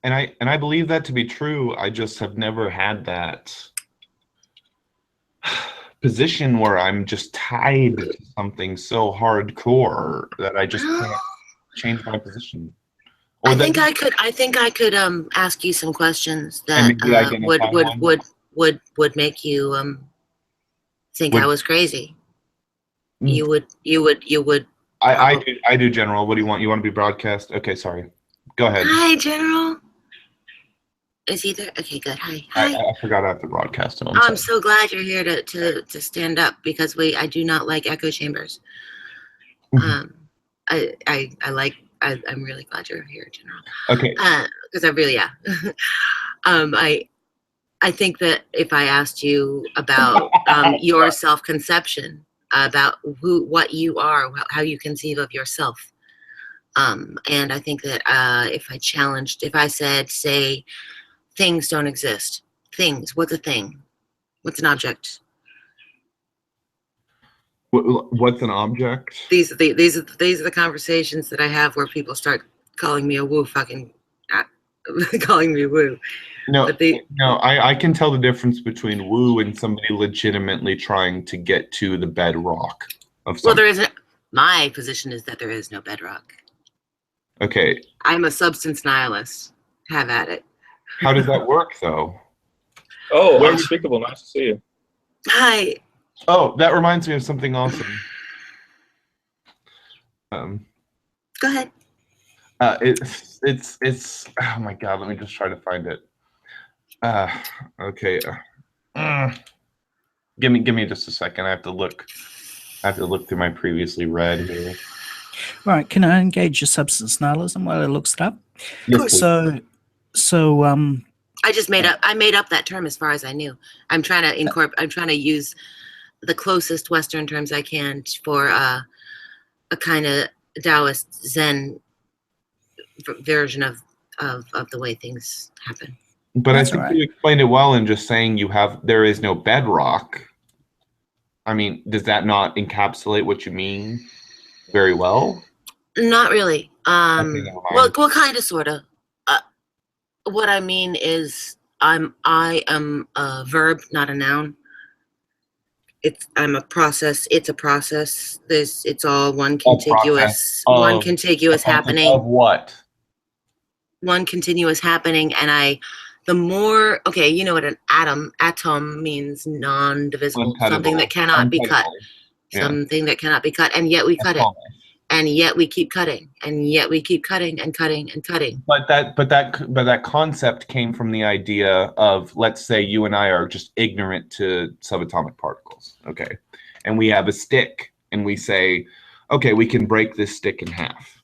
And I believe that to be true. I just have never had that position where I'm just tied to something so hardcore that I just can't change my position. Or I think I could ask you some questions that maybe identify would make you think I was crazy. Mm. You would. I do, General. What do you want? You want to be broadcast? Okay, sorry. Go ahead. Hi, General. Is he there? Okay, good. Hi. I forgot I have to broadcast him. I'm so glad you're here to stand up because I do not like echo chambers. I'm really glad you're here, General. Okay. Because I really I think that if I asked you about your self-conception, about what you are, how you conceive of yourself, and I think that if I said, say, things don't exist. Things. What's a thing? What's an object? What's an object? These are the conversations that I have where people start calling me a woo calling me woo. No, I can tell the difference between woo and somebody legitimately trying to get to the bedrock of something. Well, there isn't. My position is that there is no bedrock. Okay. I'm a substance nihilist. Have at it. How does that work, though? Oh, unspeakable. Nice to see you. Hi. Oh, that reminds me of something awesome. Go ahead. It's oh my god, let me just try to find it. Okay. Give me just a second. I have to look through my previously read here. Right, can I engage your substance nihilism while it looks it up? Yes, so I made up that term as far as I knew. I'm trying to use the closest Western terms I can for a kind of Taoist Zen version of the way things happen. But I think you explained it well in just saying there is no bedrock. I mean, does that not encapsulate what you mean very well? Not really. Okay, never mind. Well, kind of, sort of. What I mean is, I am a verb, not a noun. I'm a process. It's a process. It's all one contiguous happening. Of what? One continuous happening, and the more, okay, you know what an atom means, non-divisible, something that cannot be cut, something that cannot be cut, and yet we cut it, and yet we keep cutting, and yet we keep cutting and cutting and cutting. But that concept came from the idea of, let's say you and I are just ignorant to subatomic particles, okay, and we have a stick, and we say, okay, we can break this stick in half.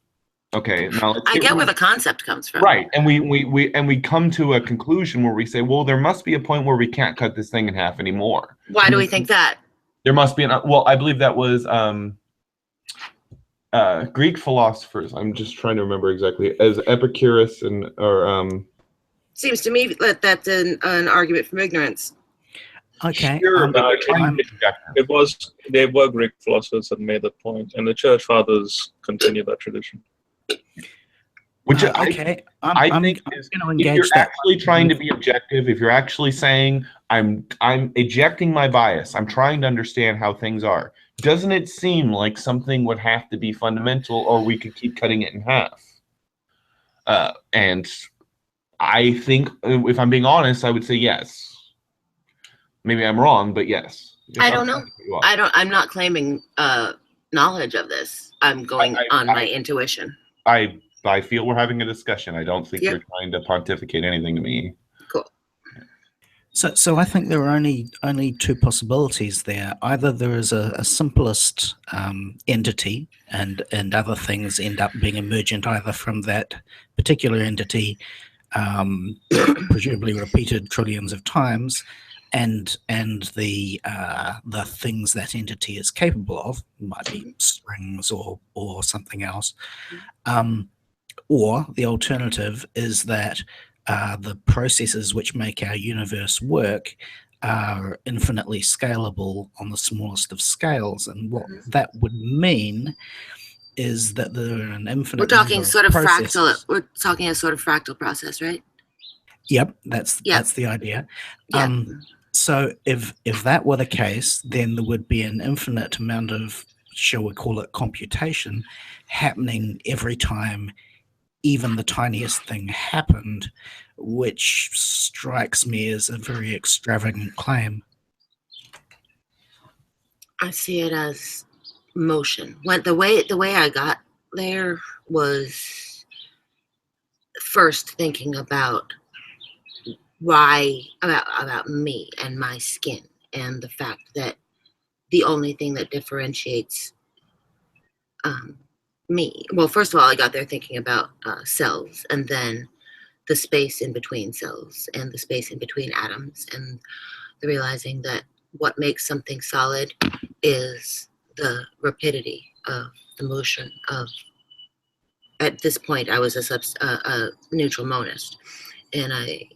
Okay, now I get where the concept comes from. Right, and we come to a conclusion where we say, well, there must be a point where we can't cut this thing in half anymore. Why do we think that? There must be I believe that was Greek philosophers. I'm just trying to remember exactly, as Epicurus Seems to me that that's an argument from ignorance. Okay. Sure, but they were Greek philosophers that made that point, and the church fathers continue that tradition. Which okay, I think is, if you're actually trying to be objective, if you're actually saying I'm ejecting my bias, I'm trying to understand how things are, doesn't it seem like something would have to be fundamental, or we could keep cutting it in half? And I think, if I'm being honest, I would say yes. Maybe I'm wrong, but yes. I don't know. I'm not claiming knowledge of this. I'm going on my intuition. I feel we're having a discussion. I don't think you're trying to pontificate anything to me. Cool. So I think there are only two possibilities there. Either there is a simplest entity, and other things end up being emergent either from that particular entity, presumably repeated trillions of times, and the things that entity is capable of, might be strings or something else. Or the alternative is that the processes which make our universe work are infinitely scalable on the smallest of scales. And what that would mean is that there are an infinite. We're talking sort of processes. fractal. We're talking a sort of fractal process, right? Yep, that's the idea. Yeah. So if that were the case, then there would be an infinite amount of, shall we call it, computation happening every time even the tiniest thing happened, which strikes me as a very extravagant claim. I see it as motion. The way I got there was first thinking about about me and my skin, and the fact that the only thing that differentiates me. Well, first of all, I got there thinking about cells, and then the space in between cells and the space in between atoms, and the realizing that what makes something solid is the rapidity of the motion of. At this point, I was a neutral monist, and I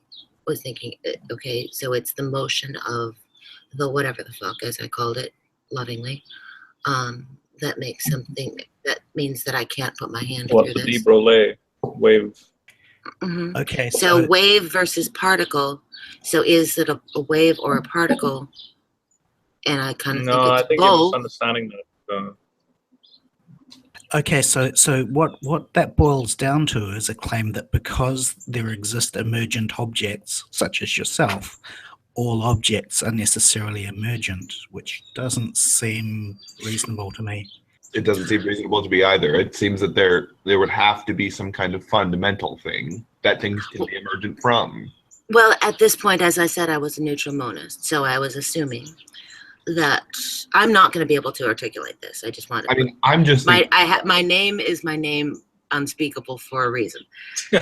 was thinking, okay, so it's the motion of the whatever the fuck, as I called it lovingly, that makes something, that means that I can't put my hand through What's the this. de Broglie wave? Mm-hmm. Okay. So wave versus particle. So is it a wave or a particle? And I kind of think it's I think both. you're misunderstanding that. Okay, so what that boils down to is a claim that because there exist emergent objects, such as yourself, all objects are necessarily emergent, which doesn't seem reasonable to me. It doesn't seem reasonable to me either. It seems that there would have to be some kind of fundamental thing that things can be emergent from. Well, at this point, as I said, I was a neutral monist, so I was assuming that I'm not going to be able to articulate this. I just wanted. I mean, I'm just. My name is my name, unspeakable for a reason. So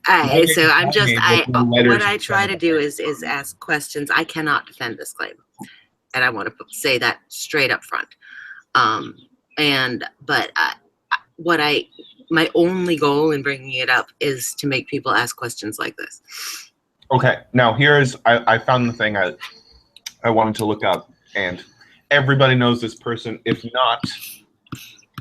I'm just. What I try to do is ask questions. I cannot defend this claim, and I want to say that straight up front. My only goal in bringing it up is to make people ask questions like this. Okay, now I found the thing I wanted to look up, and everybody knows this person. If not,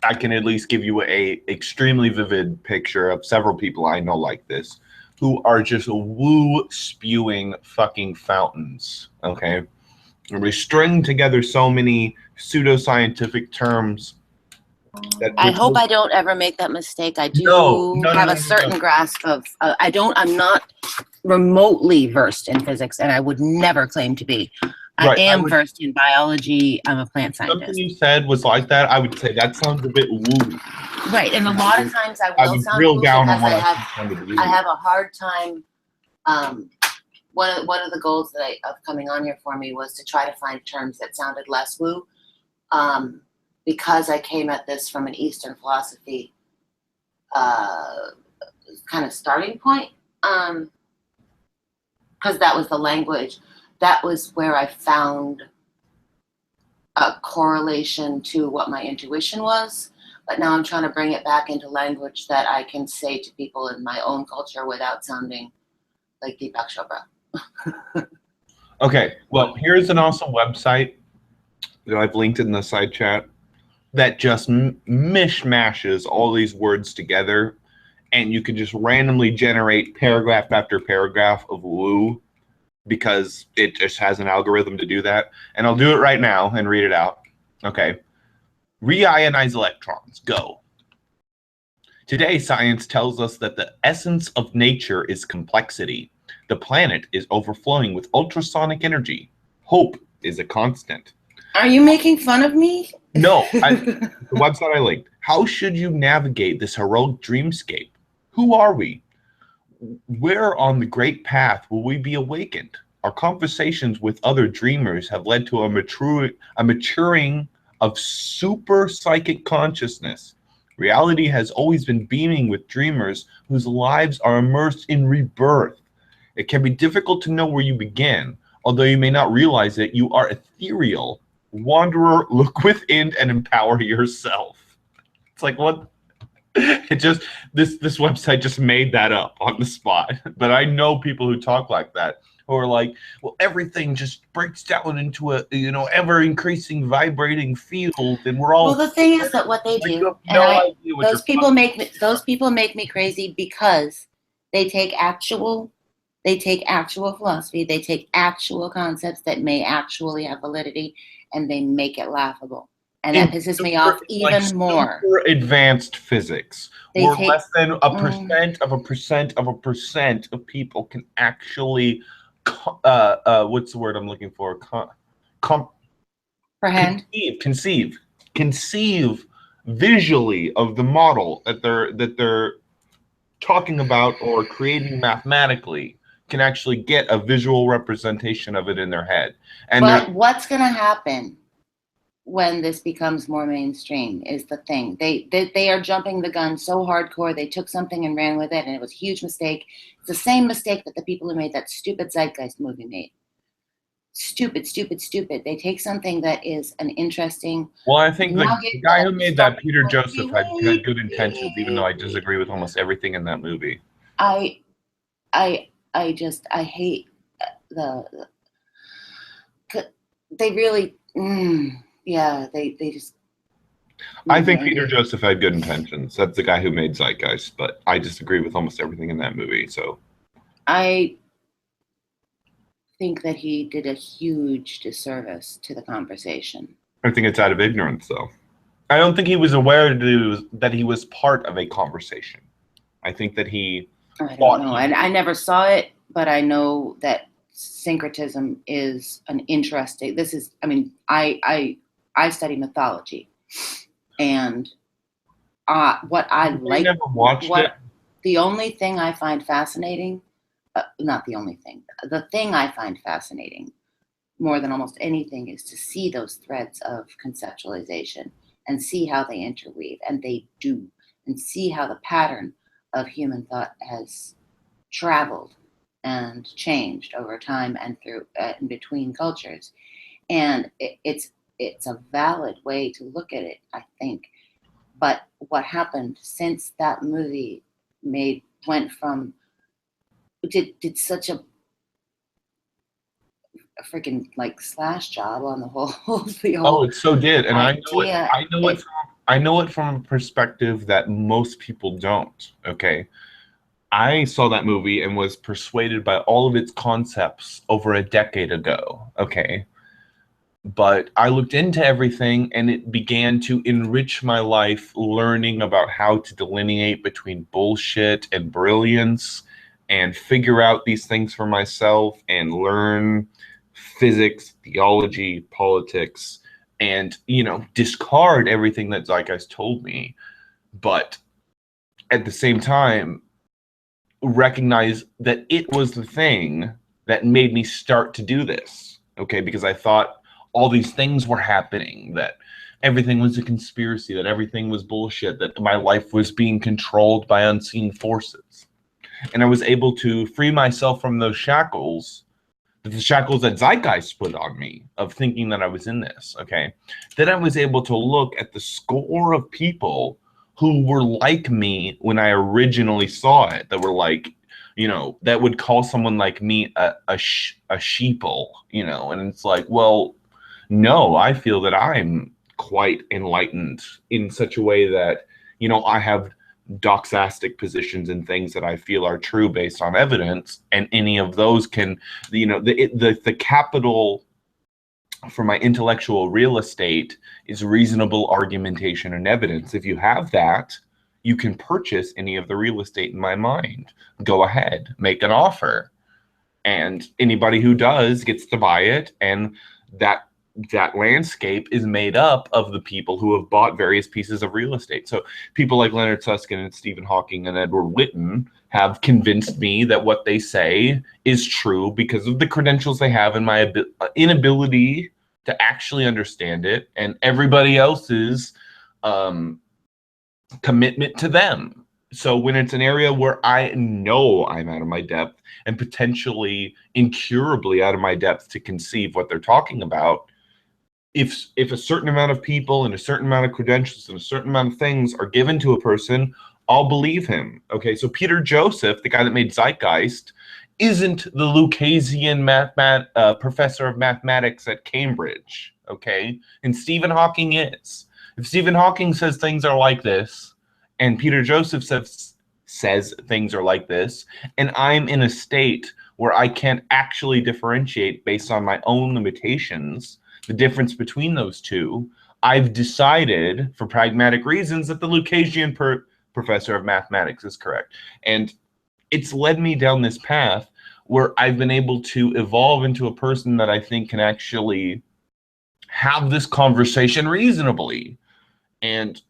I can at least give you a extremely vivid picture of several people I know like this, who are just woo spewing fucking fountains. Okay, and we string together so many pseudoscientific terms. I hope I don't ever make that mistake. I do have a certain grasp of. I'm not remotely versed in physics, and I would never claim to be. I am versed in biology. I'm a plant scientist. Something you said was like that. I would say that sounds a bit woo. Right, and a lot of times I will sound woo because I have a hard time. One of the goals of coming on here for me was to try to find terms that sounded less woo. Because I came at this from an Eastern philosophy kind of starting point, because that was the language. That was where I found a correlation to what my intuition was. But now I'm trying to bring it back into language that I can say to people in my own culture without sounding like Deepak Chopra. Okay, well, here's an awesome website that I've linked in the side chat that just mishmashes all these words together, and you can just randomly generate paragraph after paragraph of woo because it just has an algorithm to do that. And I'll do it right now and read it out. Okay. Reionize electrons. Go. Today, science tells us that the essence of nature is complexity. The planet is overflowing with ultrasonic energy. Hope is a constant. Are you making fun of me? No, the website I linked. How should you navigate this heroic dreamscape? Who are we? Where on the great path will we be awakened? Our conversations with other dreamers have led to a maturing of super psychic consciousness. Reality has always been beaming with dreamers whose lives are immersed in rebirth. It can be difficult to know where you begin, although you may not realize it. You are ethereal. Wanderer, look within and empower yourself. It's like, what? It just, this website just made that up on the spot. But I know people who talk like that, who are like, well, everything just breaks down into a, ever increasing vibrating field, and we're all. Well, the thing is that what they do, those people make me crazy because they take actual philosophy, they take actual concepts that may actually have validity, and they make it laughable. And that pisses me off even more. Super advanced physics, where less than a percent of a percent of a percent of people can actually, what's the word I'm looking for? Conceive visually of the model that they're talking about or creating mathematically, can actually get a visual representation of it in their head. But what's going to happen when this becomes more mainstream is the thing. They are jumping the gun so hardcore. They took something and ran with it, and it was a huge mistake. It's the same mistake that the people who made that stupid Zeitgeist movie made. Stupid. They take something that is an interesting. Well, I think the guy who made that, Peter Joseph, had good intentions, even though I disagree with almost everything in that movie. I hate they really, they just. I think Peter Joseph had good intentions. That's the guy who made Zeitgeist, but I disagree with almost everything in that movie. So I think that he did a huge disservice to the conversation. I think it's out of ignorance, though. I don't think he was aware that he was part of a conversation. I think that he I don't know. I never saw it, but I know that syncretism is an interesting. This is. I mean, I study mythology, and what I like. Never watched it. The only thing I find fascinating, not the only thing, the thing I find fascinating more than almost anything is to see those threads of conceptualization and see how they interweave, and they do, and see how the pattern of human thought has traveled and changed over time and through in between cultures. And it's a valid way to look at it, I think. But what happened since that movie went from did such a freaking like slash job on the whole Oh, it so did, and idea. I know it from a perspective that most people don't. Okay, I saw that movie and was persuaded by all of its concepts over a decade ago. Okay, but I looked into everything, and it began to enrich my life, learning about how to delineate between bullshit and brilliance, and figure out these things for myself, and learn physics, theology, politics, and discard everything that Zeitgeist told me, but at the same time recognize that it was the thing that made me start to do this. Okay, because I thought all these things were happening, that everything was a conspiracy, that everything was bullshit, that my life was being controlled by unseen forces. And I was able to free myself from those shackles, the shackles that Zeitgeist put on me, of thinking that I was in this. Okay, then I was able to look at the score of people who were like me when I originally saw it, that were like, that would call someone like me a sheeple, and it's like, well, no, I feel that I'm quite enlightened in such a way that, I have doxastic positions and things that I feel are true based on evidence, and any of those can, the capital for my intellectual real estate is reasonable argumentation and evidence. If you have that, you can purchase any of the real estate in my mind. Go ahead, make an offer, and anybody who does gets to buy it, and that landscape is made up of the people who have bought various pieces of real estate. So people like Leonard Susskind and Stephen Hawking and Edward Whitten have convinced me that what they say is true because of the credentials they have and my inability to actually understand it, and everybody else's commitment to them. So when it's an area where I know I'm out of my depth and potentially incurably out of my depth to conceive what they're talking about, if a certain amount of people and a certain amount of credentials and a certain amount of things are given to a person, I'll believe him. Okay, so Peter Joseph, the guy that made Zeitgeist, isn't the Lucasian professor of mathematics at Cambridge. Okay, and Stephen Hawking is. If Stephen Hawking says things are like this, and Peter Joseph says things are like this, and I'm in a state where I can't actually differentiate based on my own limitations the difference between those two, I've decided, for pragmatic reasons, that the Lucasian professor of mathematics is correct. And it's led me down this path where I've been able to evolve into a person that I think can actually have this conversation reasonably. And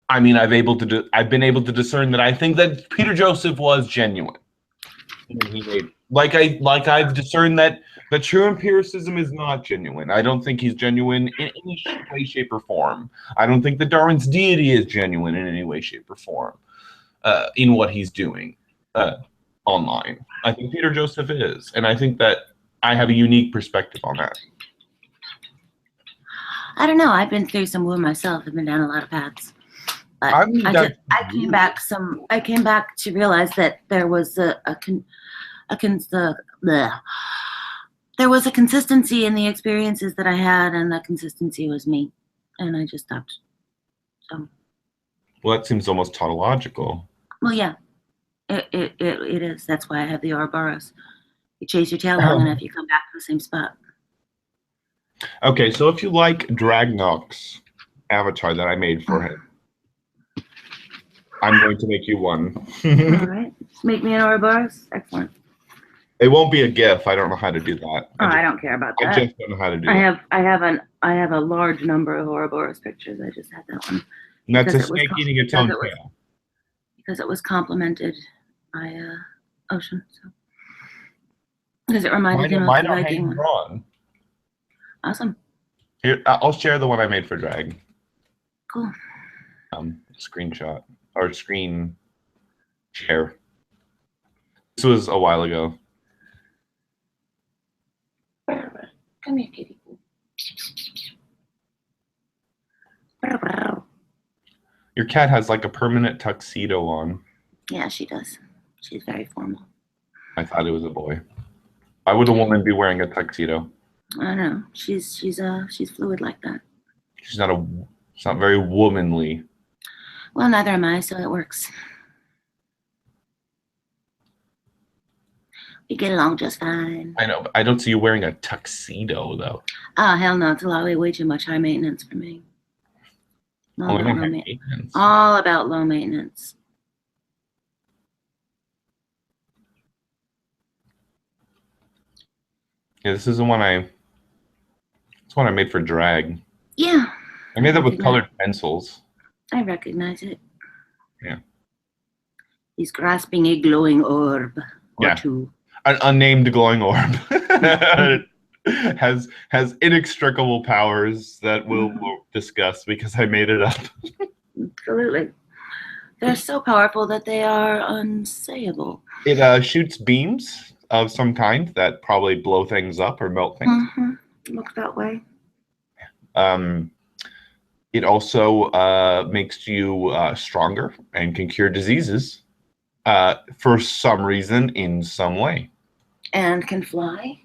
I mean, I've been able to discern that I think that Peter Joseph was genuine. I've discerned that true empiricism is not genuine. I don't think he's genuine in any way, shape, or form. I don't think that Darwin's deity is genuine in any way, shape, or form in what he's doing online. I think Peter Joseph is, and I think that I have a unique perspective on that. I don't know. I've been through some wound myself. I've been down a lot of paths. But I came back to realize that there was there was a consistency in the experiences that I had, and that consistency was me, and I just stopped. So. Well, that seems almost tautological. Well, yeah, it is. That's why I have the Ouroboros. You chase your tail long enough, you come back to the same spot. Okay, so if you like Dragnox, avatar that I made for him. I'm going to make you one. All right. Make me an Ouroboros. Excellent. It won't be a GIF. I don't know how to do that. Oh, I don't care about that. I just don't know how to do I it. have a large number of Ouroboros pictures. I just had that one. And that's a because it was snake eating its own tail. Because it was complimented by Ocean. So. Because it reminded him of the Viking one. Drawn. Awesome. Here, I'll share the one I made for drag. Cool. Screenshot or screen share. This was a while ago. Come here, kitty. Your cat has like a permanent tuxedo on. Yeah, she does. She's very formal. I thought it was a boy. Why would a woman be wearing a tuxedo? I don't know. She's fluid like that. It's not very womanly. Well, neither am I, so it works. We get along just fine. I know, but I don't see you wearing a tuxedo though. Oh, hell no. It's way too much high maintenance for me. All about low maintenance. Yeah, this is the one I made for drag. Yeah. I made that with colored pencils. I recognize it. Yeah. He's grasping a glowing orb or two. An unnamed glowing orb. has inextricable powers that we'll discuss because I made it up. Absolutely. They're so powerful that they are unsayable. It shoots beams of some kind that probably blow things up or melt things. Mm-hmm. Looks that way. It also makes you stronger and can cure diseases for some reason in some way. And can fly?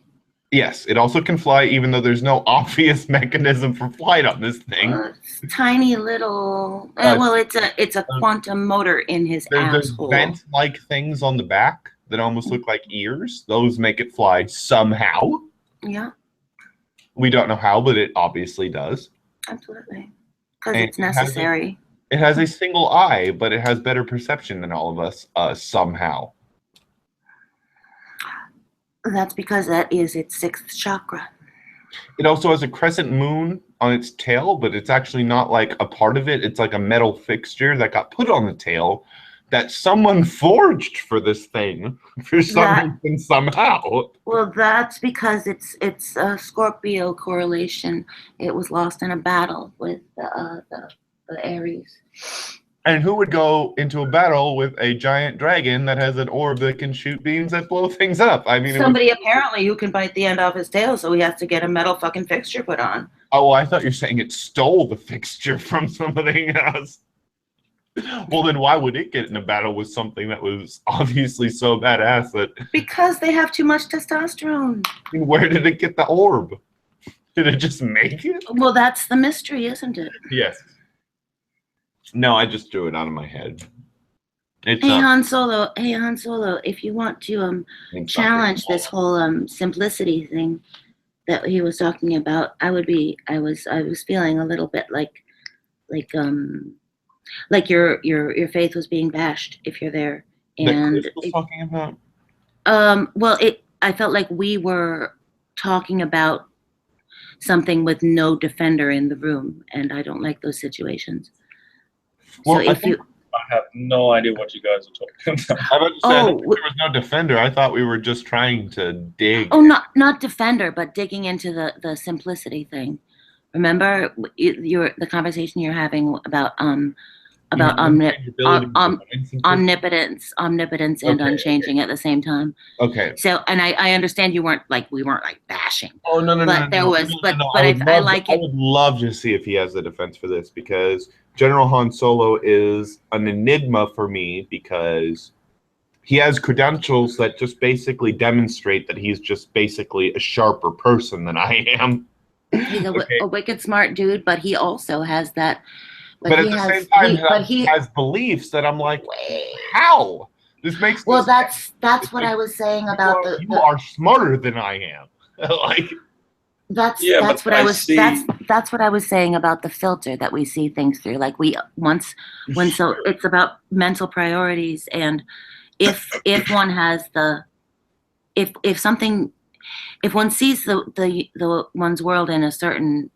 Yes, it also can fly, even though there's no obvious mechanism for flight on this thing. It's tiny little. Well, it's a quantum motor in his asshole. There's vent-like things on the back that almost look like ears. Those make it fly somehow. Yeah. We don't know how, but it obviously does. Absolutely. Because it's necessary. It has a single eye, but it has better perception than all of us somehow. That's because that is its sixth chakra. It also has a crescent moon on its tail, but it's actually not like a part of it. It's like a metal fixture that got put on the tail that someone forged for this thing for some reason somehow. Well, that's because it's a Scorpio correlation. It was lost in a battle with the Aries. And who would go into a battle with a giant dragon that has an orb that can shoot beams that blow things up? I mean, somebody apparently who can bite the end off his tail, so he has to get a metal fucking fixture put on. Oh, well, I thought you were saying it stole the fixture from somebody else. Well, then why would it get in a battle with something that was obviously so badass that... Because they have too much testosterone. Where did it get the orb? Did it just make it? Well, that's the mystery, isn't it? Yes. No, I just threw it out of my head. Hey Han Solo, if you want to challenge this whole simplicity thing that he was talking about, I was feeling a little bit like your faith was being bashed if you're there. And that Chris was talking about? Well, I felt like we were talking about something with no defender in the room, and I don't like those situations. Well, so if you I have no idea what you guys are talking about. I was about to say, there was no defender. I thought we were just trying to dig. Oh, not defender, but digging into the simplicity thing. Remember the conversation you're having about omnipotence and unchanging at the same time. Okay. So, and I understand we weren't bashing. Oh no! I would love to see if he has the defense for this, because General Han Solo is an enigma for me, because he has credentials that just basically demonstrate that he's just basically a sharper person than I am. He's a wicked smart dude, but he also has that. But at the same time, he has beliefs that I'm like, how? This makes well. That's what I was saying about you are smarter than I am. That's Yeah, that's but what I I was see. that's what I was saying about the filter that we see things through. Like so it's about mental priorities, and if one has if something if one sees the one's world in a certain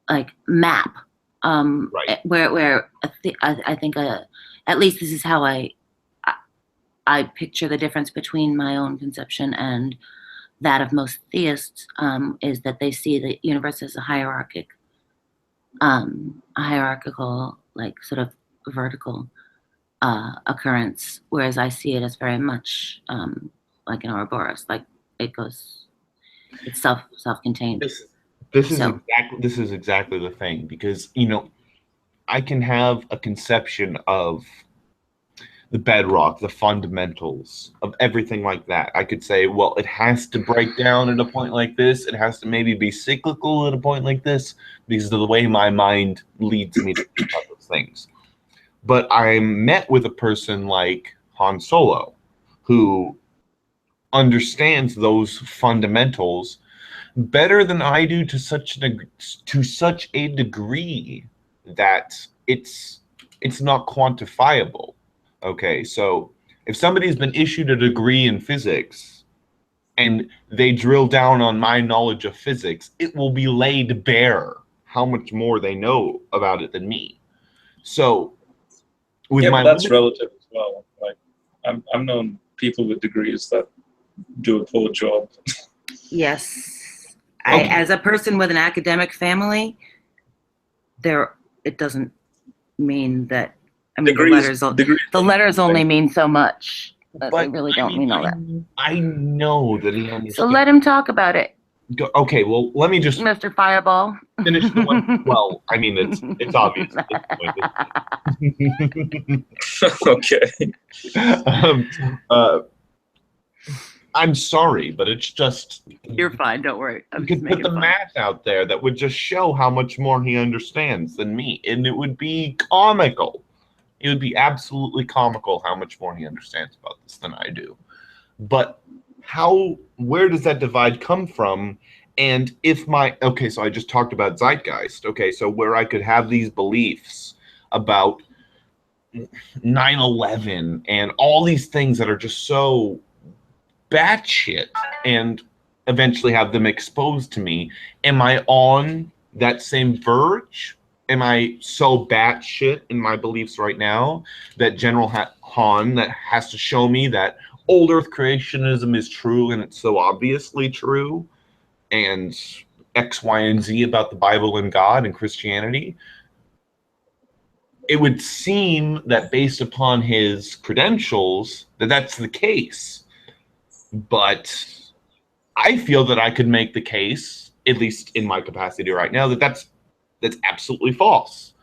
like map, Right. where I think at least this is how I picture the difference between my own conception and that of most theists, is that they see the universe as a hierarchical, like sort of vertical occurrence, whereas I see it as very much like an Ouroboros, like it's self-contained. This is exactly the thing, because I can have a conception of the bedrock, the fundamentals of everything like that. I could say, well, it has to break down at a point like this. It has to maybe be cyclical at a point like this, because of the way my mind leads me to think about those things. But I'm met with a person like Han Solo, who understands those fundamentals better than I do, to such a degree that it's not quantifiable. Okay, so if somebody's been issued a degree in physics and they drill down on my knowledge of physics, it will be laid bare how much more they know about it than me. So with Yeah, my but that's relative as well. Like, I've known people with degrees that do a poor job. Yes. Okay. As a person with an academic family, it doesn't mean that. I mean, the letters only mean so much, but they really don't mean all that. I know that he understands. So let him talk about it, Okay, well, let me just Mr. Fireball. finish the one. Well, I mean, it's obvious at this point. Okay. I'm sorry, but it's just... You're fine, don't worry. You could put the math out there that would just show how much more he understands than me, and it would be comical. It would be absolutely comical how much more he understands about this than I do. But where does that divide come from? And okay, so I just talked about zeitgeist. Okay, so where I could have these beliefs about 9/11 and all these things that are just so batshit, and eventually have them exposed to me. Am I on that same verge? Am I so batshit in my beliefs right now that General Han that has to show me that old Earth creationism is true and it's so obviously true, and X, Y, and Z about the Bible and God and Christianity? It would seem that based upon his credentials that that's the case. But I feel that I could make the case, at least in my capacity right now, that that's absolutely false.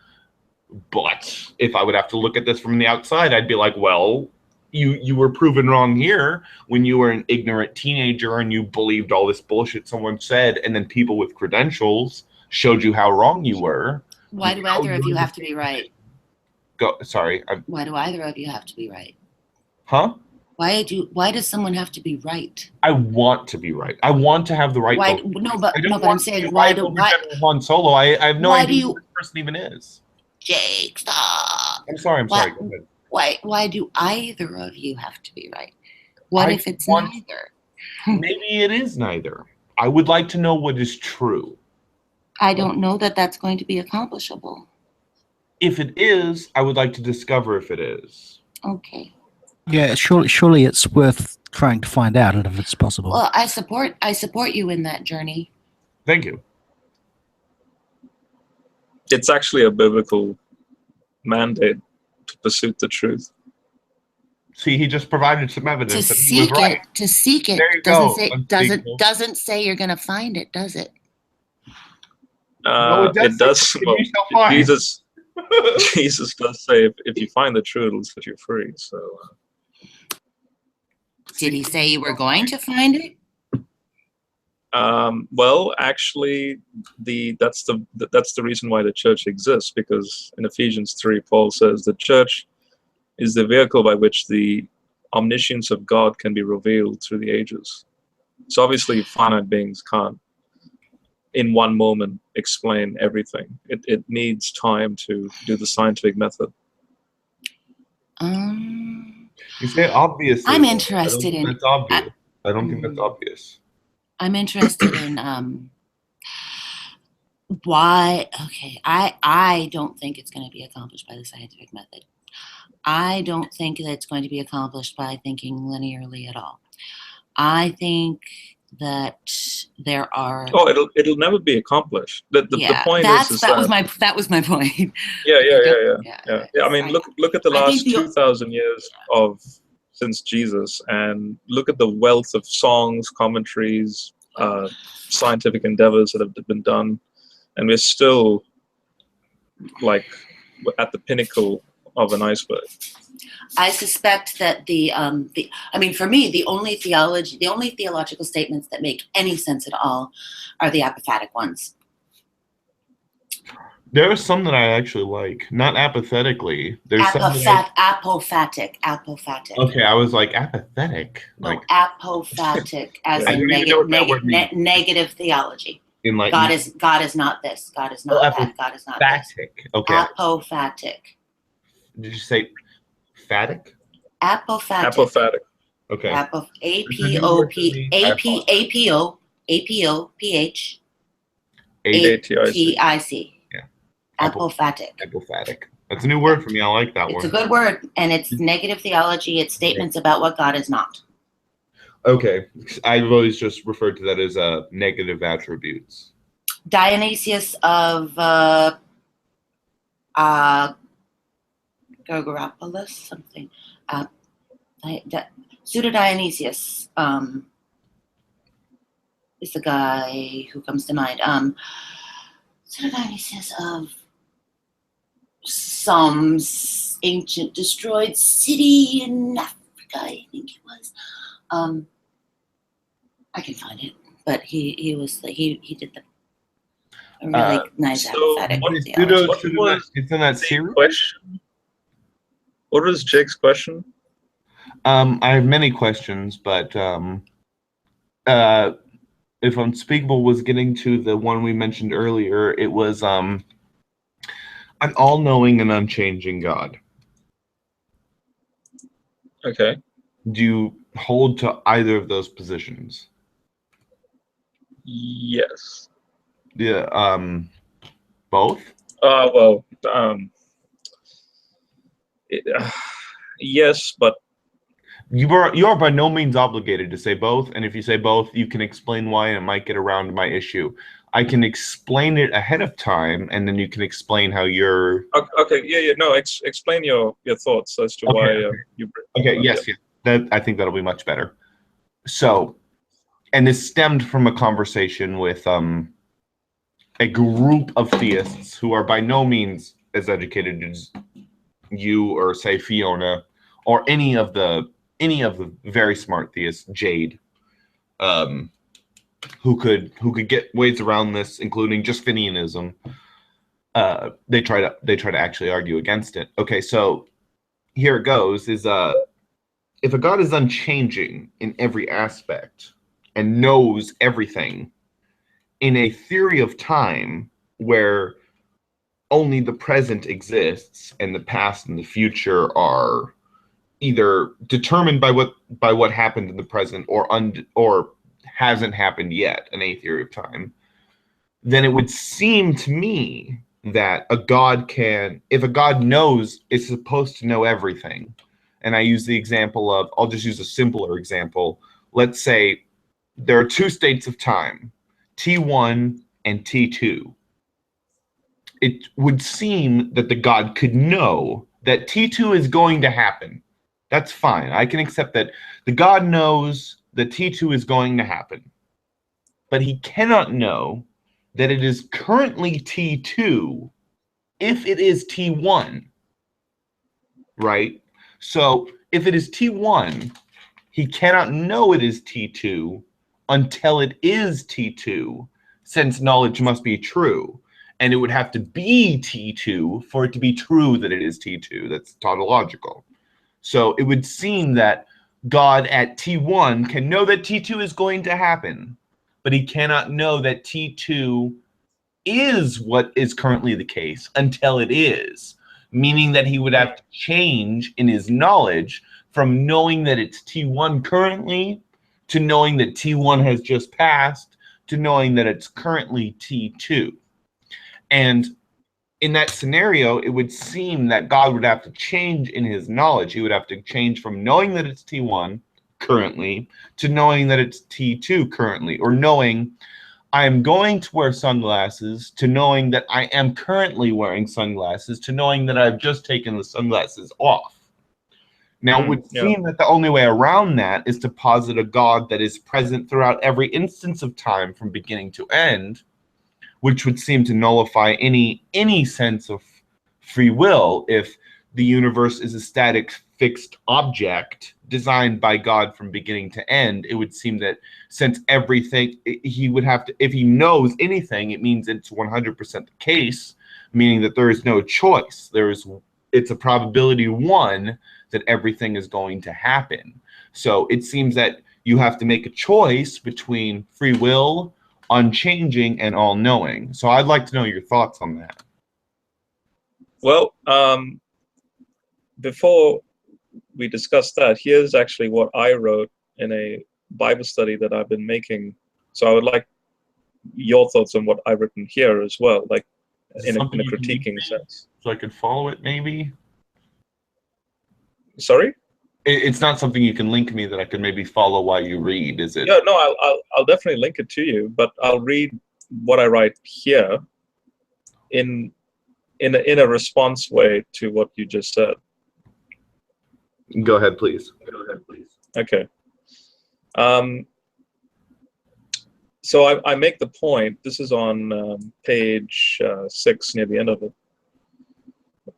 But if I would have to look at this from the outside, I'd be like, well, you were proven wrong here when you were an ignorant teenager and you believed all this bullshit someone said, and then people with credentials showed you how wrong you were. Why do either of you have to be right? Why do either of you have to be right? Huh? Why does someone have to be right? I want to be right. I want to have the right. But I'm saying why Han Solo? I have no idea who this person even is. Jake, stop. I'm sorry. Go ahead. Why do either of you have to be right? What if it's neither? Maybe it is neither. I would like to know what is true. I don't know that that's going to be accomplishable. If it is, I would like to discover if it is. Okay. Yeah, surely it's worth trying to find out if it's possible. Well, I support you in that journey. Thank you. It's actually a biblical mandate to pursue the truth. See, he just provided some evidence that he was right. To seek it There you doesn't say you're going to find it, does it? No, it does. Well, Jesus does say, if you find the truth, it'll set you free. So. Did he say you were going to find it? Well, actually, that's the reason why the church exists, because in Ephesians 3, Paul says the church is the vehicle by which the omniscience of God can be revealed through the ages. So obviously, finite beings can't in one moment explain everything. It needs time to do the scientific method. You say obviously. I'm though. I don't interested think in. that's obvious. I don't think that's obvious. I'm interested in why. Okay, I don't think it's going to be accomplished by the scientific method. I don't think that it's going to be accomplished by thinking linearly at all. I think that there are. Oh, it'll never be accomplished. The point is that was my point. Yeah. I mean, look at the last 2,000 years since Jesus, and look at the wealth of songs, commentaries, scientific endeavors that have been done, and we're still like at the pinnacle of an iceberg. I suspect that I mean, for me, the only theological statements that make any sense at all are the apophatic ones. There are some that I actually like, not apathetically. There's Apophatic. Okay, I was like apathetic. No, Like apophatic, as in negative theology. in like God is not this. God is not that. God is not this. Okay. Apophatic. Did you say phatic? Apophatic. Apophatic. Okay. APOPH ATIC. Yeah. Apophatic. Apophatic. That's a new word for me. I like that one. It's a good word, and it's negative theology. It's statements about what God is not. Okay. I've always just referred to that as negative attributes. Dionysius of Gorgoropoulos, something. Pseudo Dionysius is the guy who comes to mind. Pseudo Dionysius of some ancient destroyed city in Africa, I think it was. I can find it, but he did the really nice apophatic theology. It's in that series. Question? What was Jake's question? I have many questions, but if Unspeakable was getting to the one we mentioned earlier, it was an all-knowing and unchanging God. Okay. Do you hold to either of those positions? Yes. Yeah. Both? Yes, but you are by no means obligated to say both, and if you say both, you can explain why, and it might get around my issue. I can explain it ahead of time, and then you can explain how you're. Okay. Yeah. No. Explain your thoughts as to why you. Okay. Yes. Yeah. That I think that'll be much better. So, and this stemmed from a conversation with a group of theists who are by no means as educated as you or say Fiona or any of the very smart theists, Jade, who could get ways around this, including Justinianism. They try to actually argue against it. Okay, so here it goes: is if a God is unchanging in every aspect and knows everything, in a theory of time where only the present exists and the past and the future are either determined by what happened in the present or hasn't happened yet in a theory of time, then it would seem to me that if a God knows, it's supposed to know everything. And I use the example of, I'll just use a simpler example. Let's say there are two states of time, T1 and T2. It would seem that the God could know that T2 is going to happen. That's fine. I can accept that the God knows that T2 is going to happen. But he cannot know that it is currently T2 if it is T1. Right? So if it is T1, he cannot know it is T2 until it is T2, since knowledge must be true. And it would have to be T2 for it to be true that it is T2. That's tautological. So it would seem that God at T1 can know that T2 is going to happen, but he cannot know that T2 is what is currently the case until it is, meaning that he would have to change in his knowledge from knowing that it's T1 currently to knowing that T1 has just passed to knowing that it's currently T2. And in that scenario, it would seem that God would have to change in his knowledge. He would have to change from knowing that it's T1 currently to knowing that it's T2 currently, or knowing I am going to wear sunglasses to knowing that I am currently wearing sunglasses to knowing that I've just taken the sunglasses off. Now, it would seem that the only way around that is to posit a God that is present throughout every instance of time from beginning to end, which would seem to nullify any sense of free will if the universe is a static fixed object designed by God from beginning to end. It would seem that since everything, he would have to, if he knows anything, it means it's 100% the case, meaning that there is no choice. It's a probability 1 that everything is going to happen. So it seems that you have to make a choice between free will, unchanging, and all-knowing. So I'd like to know your thoughts on that. Well, before we discuss that, here's actually what I wrote in a Bible study that I've been making. So I would like your thoughts on what I've written here as well, like in a critiquing sense. So I could follow it, maybe? Sorry? It's not something you can link me that I could maybe follow while you read, is it? Yeah, no, I'll definitely link it to you, but I'll read what I write here in a response way to what you just said. Go ahead, please. Okay. So I make the point, this is on page 6 near the end of it,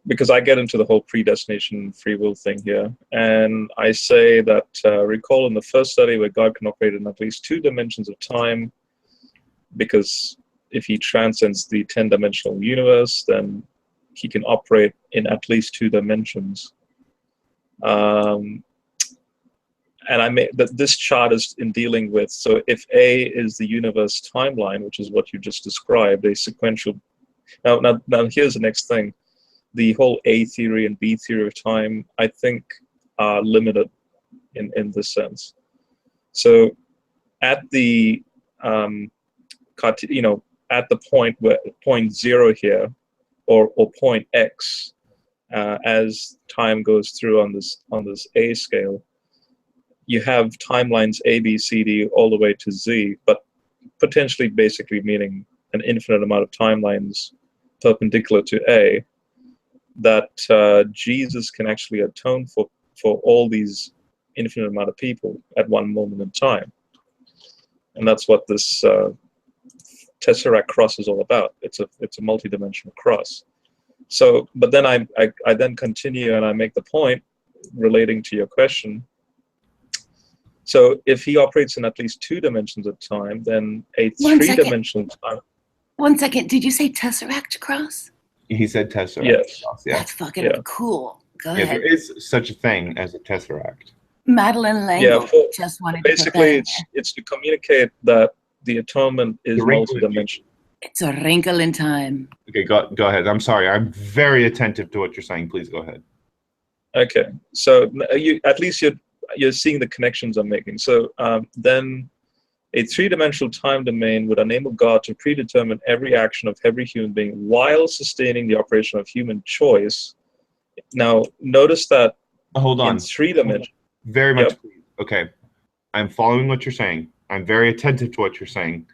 because I get into the whole predestination free will thing here. And I say that, recall in the first study where God can operate in at least 2 dimensions of time, because if he transcends the 10-dimensional universe, then he can operate in at least 2 dimensions. And I made that this chart is in dealing with, so if A is the universe timeline, which is what you just described, a sequential. Now here's the next thing. The whole A theory and B theory of time, I think, are limited in this sense. So at the at the point 0 here, or point X, as time goes through on this A scale, you have timelines A, B, C, D all the way to Z, but potentially basically meaning an infinite amount of timelines perpendicular to A, that Jesus can actually atone for all these infinite amount of people at one moment in time. And that's what this Tesseract cross is all about. It's a multi-dimensional cross. So, but then I then continue and I make the point relating to your question. So if he operates in at least 2 dimensions of time, then a 3-dimensional time. 1 second. Did you say Tesseract cross? He said Tesseract. Yes. Cross, yeah. That's fucking cool. Go ahead. There is such a thing as a Tesseract. Madeline Langle just wanted basically to put it's to communicate that the atonement is multi-dimensional. It's a wrinkle in time. Okay, go ahead. I'm sorry. I'm very attentive to what you're saying. Please go ahead. Okay, so at least you're seeing the connections I'm making. So then a 3-dimensional time domain would enable God to predetermine every action of every human being while sustaining the operation of human choice. Now, notice that hold on. In 3 dimensions. Very much. Yep. Okay, I'm following what you're saying. I'm very attentive to what you're saying.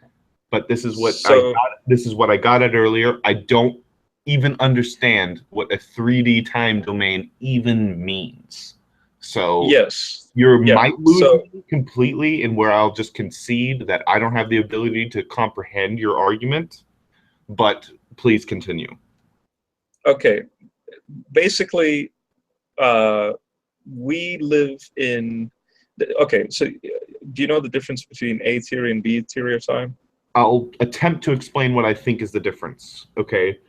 But this is what I got at earlier. I don't even understand what a 3D time domain even means. So yes, might lose me completely, and where I'll just concede that I don't have the ability to comprehend your argument. But please continue. Okay, basically, we live in. Okay, so do you know the difference between A theory and B theory of time? I'll attempt to explain what I think is the difference. Okay.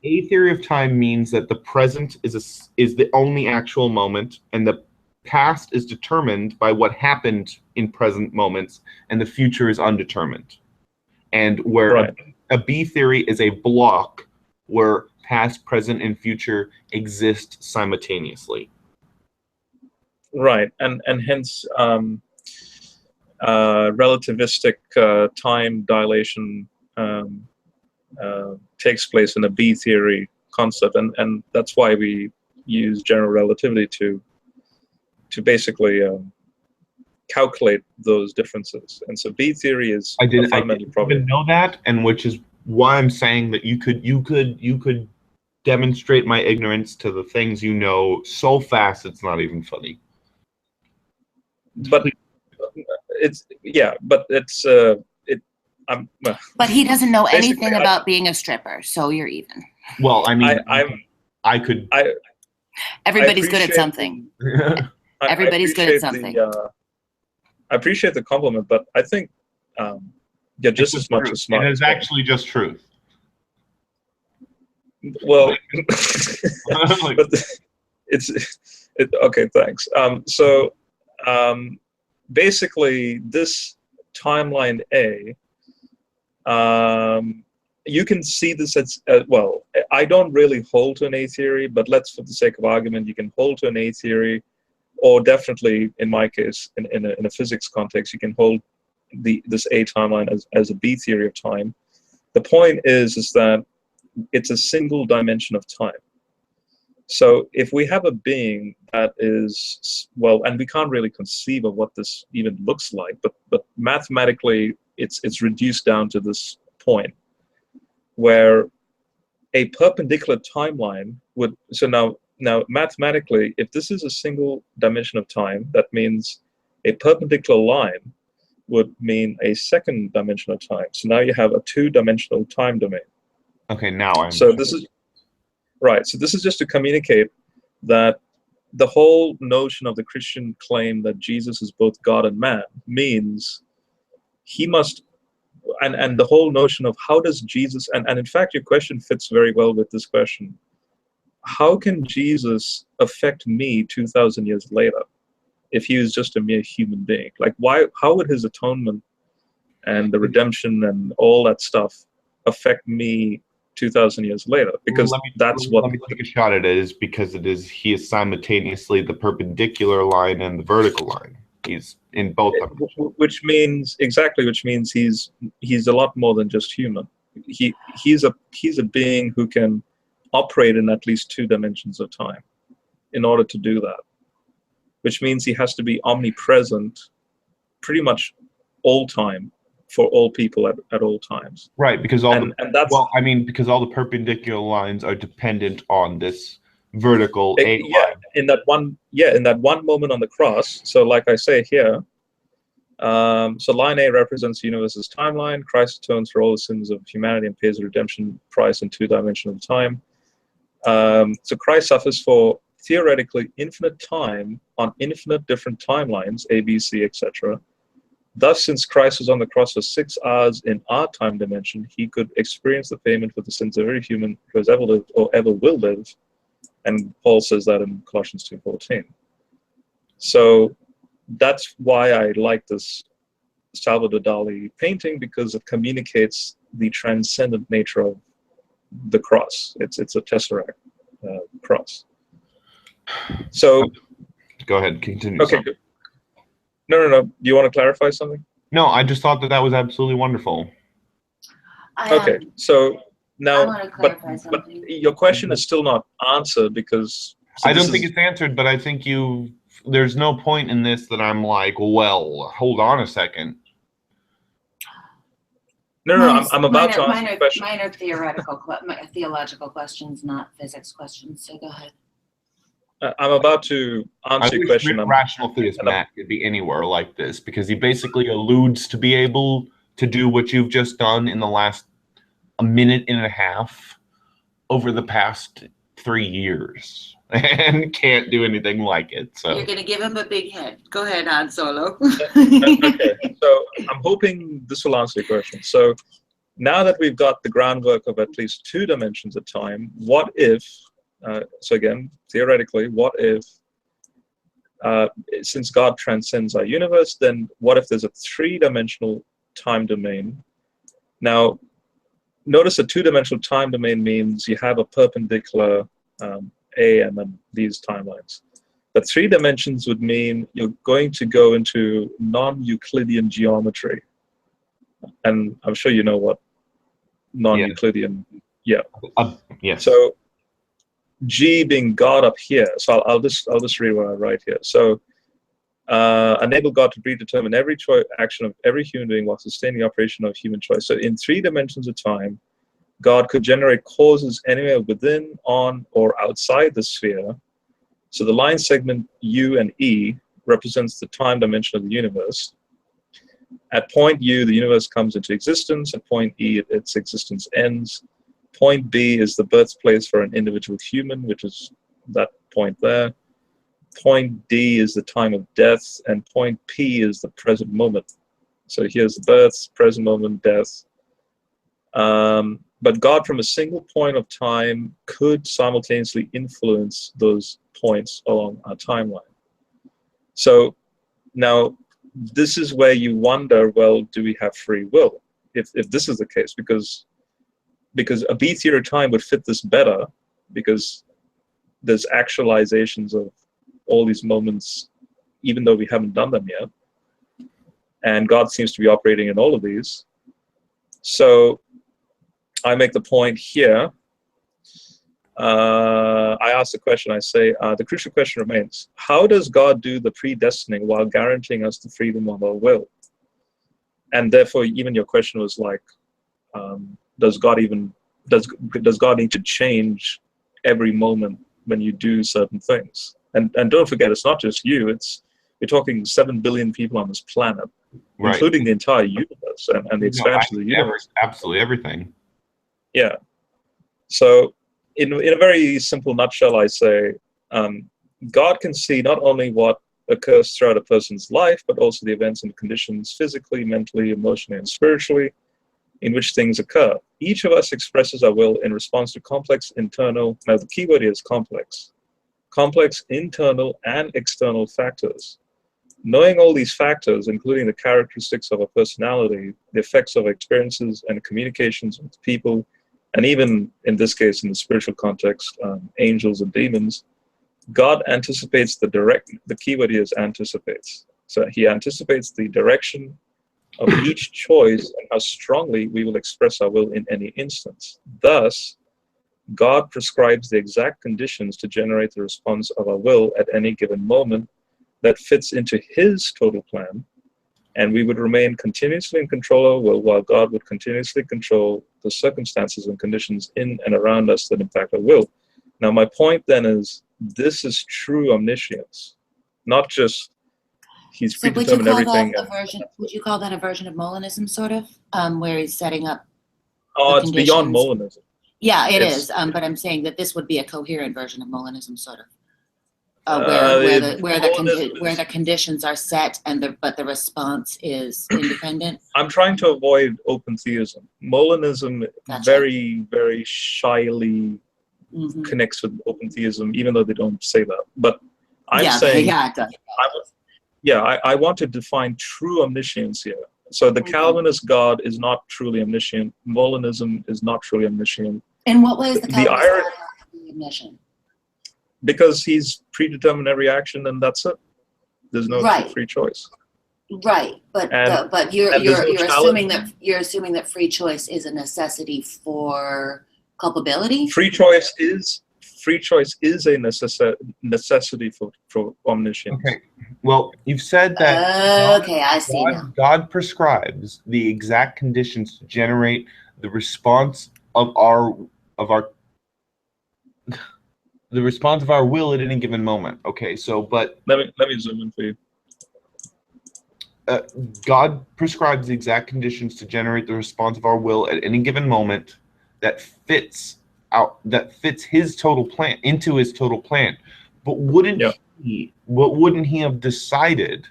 A theory of time means that the present is the only actual moment, and the past is determined by what happened in present moments, and the future is undetermined. And where a B theory is a block where past, present, and future exist simultaneously. Right, and hence relativistic time dilation takes place in a B theory concept, and that's why we use general relativity to basically calculate those differences. And so B theory is I didn't problem. even know that, and which is why I'm saying that you could demonstrate my ignorance to the things you know so fast it's not even funny. But it's But he doesn't know anything about being a stripper, so you're even. Well, I mean, Everybody's good at something. Everybody's good at something. I appreciate the compliment, but I think just as much as smart. It is actually just truth. Well, but okay. Thanks. So basically, this timeline A, you can see this as well. I don't really hold to an A theory, but let's, for the sake of argument, you can hold to an A theory, or definitely, in my case, in a physics context, you can hold this A timeline as a B theory of time. The point is that it's a single dimension of time. So if we have a being that is, well, and we can't really conceive of what this even looks like, but mathematically it's reduced down to this point where a perpendicular timeline would, so now mathematically, if this is a single dimension of time, that means a perpendicular line would mean a second dimension of time. So now you have a two-dimensional time domain. Okay, now I'm. So this is right. So this is just to communicate that the whole notion of the Christian claim that Jesus is both God and man means he must, and the whole notion of how does Jesus, and in fact your question fits very well with this question. How can Jesus affect me 2,000 years later if he is just a mere human being? Like, how would his atonement and the redemption and all that stuff affect me 2,000 years later? Because let me take a shot at it. Because he is simultaneously the perpendicular line and the vertical line. He's in both of them. Which means he's a lot more than just human. He's a being who can operate in at least two dimensions of time in order to do that, which means he has to be omnipresent pretty much all time for all people at all times. Right, because because all the perpendicular lines are dependent on this vertical A line. In that one moment on the cross. So like I say here, so line A represents the universe's timeline. Christ atones for all the sins of humanity and pays the redemption price in two-dimensional time. So Christ suffers for theoretically infinite time on infinite different timelines, A, B, C, etc. Thus, since Christ was on the cross for 6 hours in our time dimension, he could experience the payment for the sins of every human who has ever lived or ever will live. And Paul says that in Colossians 2:14. So that's why I like this Salvador Dali painting, because it communicates the transcendent nature of the cross. It's a tesseract cross. So go ahead, continue. Okay, good. No. Do you want to clarify something? No, I just thought that was absolutely wonderful. Okay, so now, I want to clarify but your question is still not answered because I don't think it's answered, but I think there's no point in this that I'm like, well, hold on a second. No, I'm about to answer the question. Mine are theological questions, not physics questions. So go ahead. I'm about to answer your question. Rational theist Matt could be anywhere like this, because he basically alludes to be able to do what you've just done in the last a minute and a half over the past 3 years, and can't do anything like it. So you're gonna give him a big head. Go ahead, Han Solo. Okay, so I'm hoping this will answer your question. So now that we've got the groundwork of at least 2 dimensions of time, what if? So again, theoretically, what if since God transcends our universe, then what if there's a three-dimensional time domain? Now, notice a two-dimensional time domain means you have a perpendicular A and then these timelines. But 3 dimensions would mean you're going to go into non-Euclidean geometry. And I'm sure you know what non-Euclidean, yeah. Yes. So G being God up here. So I'll just read what I write here. So enable God to predetermine every action of every human being while sustaining the operation of human choice. So in 3 dimensions of time, God could generate causes anywhere within, on, or outside the sphere. So the line segment U and E represents the time dimension of the universe. At point U, the universe comes into existence. At point E, its existence ends. Point B is the birthplace for an individual human, which is that point there. Point D is the time of death, and point P is the present moment. So here's birth, present moment, death. But God, from a single point of time, could simultaneously influence those points along our timeline. So now, this is where you wonder, well, do we have free will? If this is the case, because a B theory of time would fit this better, because there's actualizations of all these moments, even though we haven't done them yet. And God seems to be operating in all of these. So I make the point here. I ask the question, I say, the crucial question remains, how does God do the predestining while guaranteeing us the freedom of our will? And therefore, even your question was like, does God need to change every moment when you do certain things? And don't forget, it's not just you, you're talking 7 billion people on this planet, Right. including the entire universe and the expansion of the universe. Absolutely everything. Yeah. So in a very simple nutshell, I say, God can see not only what occurs throughout a person's life, but also the events and conditions physically, mentally, emotionally, and spiritually in which things occur. Each of us expresses our will in response to complex internal, now the key word is complex internal and external factors. Knowing all these factors, including the characteristics of a personality, the effects of experiences and communications with people, and even in this case, in the spiritual context, angels and demons, God anticipates the keyword here is anticipates. So he anticipates the direction of each choice and how strongly we will express our will in any instance. Thus, God prescribes the exact conditions to generate the response of our will at any given moment that fits into his total plan, and we would remain continuously in control of our will while God would continuously control the circumstances and conditions in and around us that impact our will. Now, my point then is, this is true omniscience, not just he's So predetermined everything. Would you call that a version of Molinism, sort of, where he's setting up? Oh, it's beyond Molinism. Yeah, it is. But I'm saying that this would be a coherent version of Molinism, sort of, where the conditions are set but the response is independent. I'm trying to avoid open theism. Molinism very, very shyly connects with open theism, even though they don't say that. But I'm saying, it does. I want to define true omniscience here. So the Calvinist God is not truly omniscient. Molinism is not truly omniscient. In what way is the Calvinist God not truly omniscient? Because he's predetermined every action, and that's it. There's no free choice. Right, but you're assuming that free choice is a necessity for culpability. Free choice is a necessity for omniscience. Okay. Well, you've said that I see now. God prescribes the exact conditions to generate the response of our will at any given moment. Okay, so but let me zoom in for you. God prescribes the exact conditions to generate the response of our will at any given moment that fits his total plan into his total plan. But wouldn't he have decided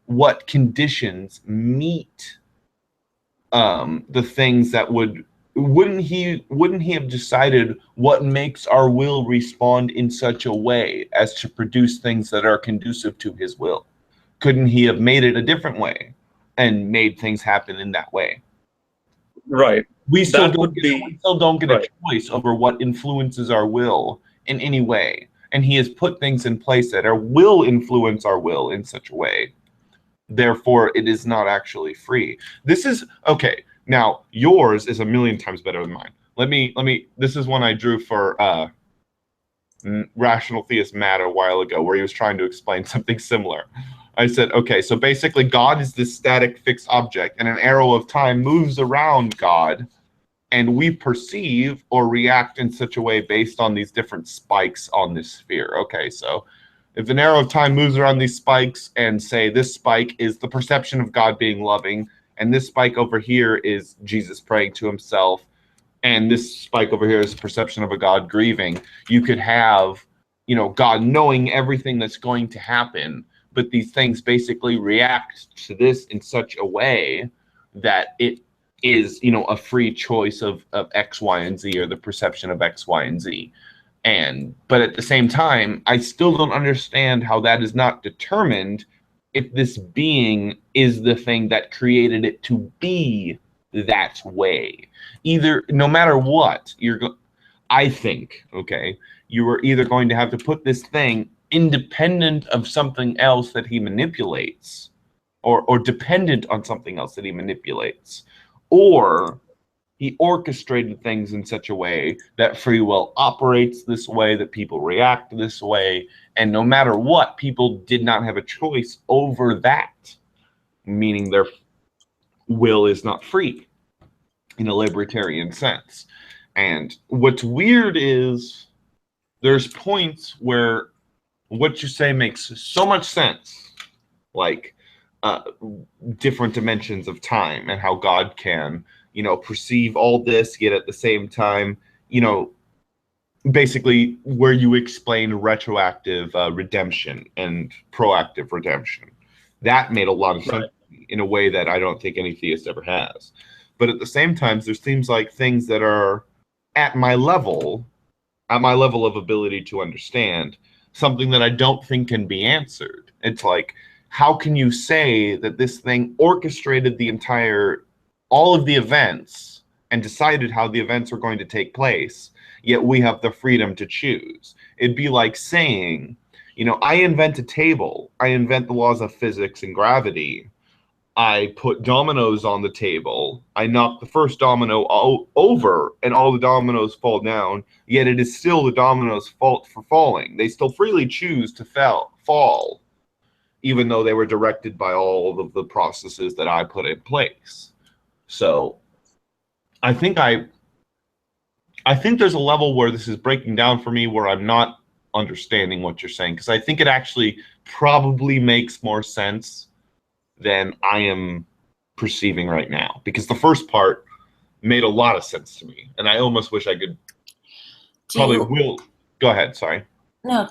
what conditions meet the things that would wouldn't he have decided what makes our will respond in such a way as to produce things that are conducive to his will? Couldn't he have made it a different way and made things happen in that way? Right. We still That don't would get, be we still don't get right. a choice over what influences our will in any way. And he has put things in place that will influence our will in such a way. Therefore, it is not actually free. This is okay. Now, yours is a million times better than mine. Let me. This is one I drew for Rational Theist Matt a while ago, where he was trying to explain something similar. I said, okay, so basically, God is this static, fixed object, and an arrow of time moves around God, and we perceive or react in such a way based on these different spikes on this sphere. Okay, so if an arrow of time moves around these spikes and say this spike is the perception of God being loving, and this spike over here is Jesus praying to himself, and this spike over here is perception of a God grieving, you could have, God knowing everything that's going to happen, but these things basically react to this in such a way that it is, a free choice of X, Y, and Z, or the perception of X, Y, and Z. But at the same time, I still don't understand how that is not determined if this being is the thing that created it to be that way. Either, no matter what, I think, okay, you are either going to have to put this thing independent of something else that he manipulates, or dependent on something else that he manipulates, or he orchestrated things in such a way that free will operates this way, that people react this way, and no matter what, people did not have a choice over that, meaning their will is not free in a libertarian sense. And what's weird is there's points where what you say makes so much sense, like different dimensions of time and how God can, perceive all this, yet at the same time, basically where you explain retroactive redemption and proactive redemption. That made a lot of sense in a way that I don't think any theist ever has. But at the same time, there seems like things that are at my level of ability to understand, something that I don't think can be answered. It's like, how can you say that this thing orchestrated all of the events and decided how the events are going to take place, yet we have the freedom to choose? It'd be like saying, I invent a table, I invent the laws of physics and gravity, I put dominoes on the table, I knock the first domino over, and all the dominoes fall down, yet it is still the dominoes' fault for falling. They still freely choose to fall, even though they were directed by all of the processes that I put in place. So I think there's a level where this is breaking down for me where I'm not understanding what you're saying, because I think it actually probably makes more sense than I am perceiving right now, because the first part made a lot of sense to me, and I almost wish I could will go ahead. Sorry. No,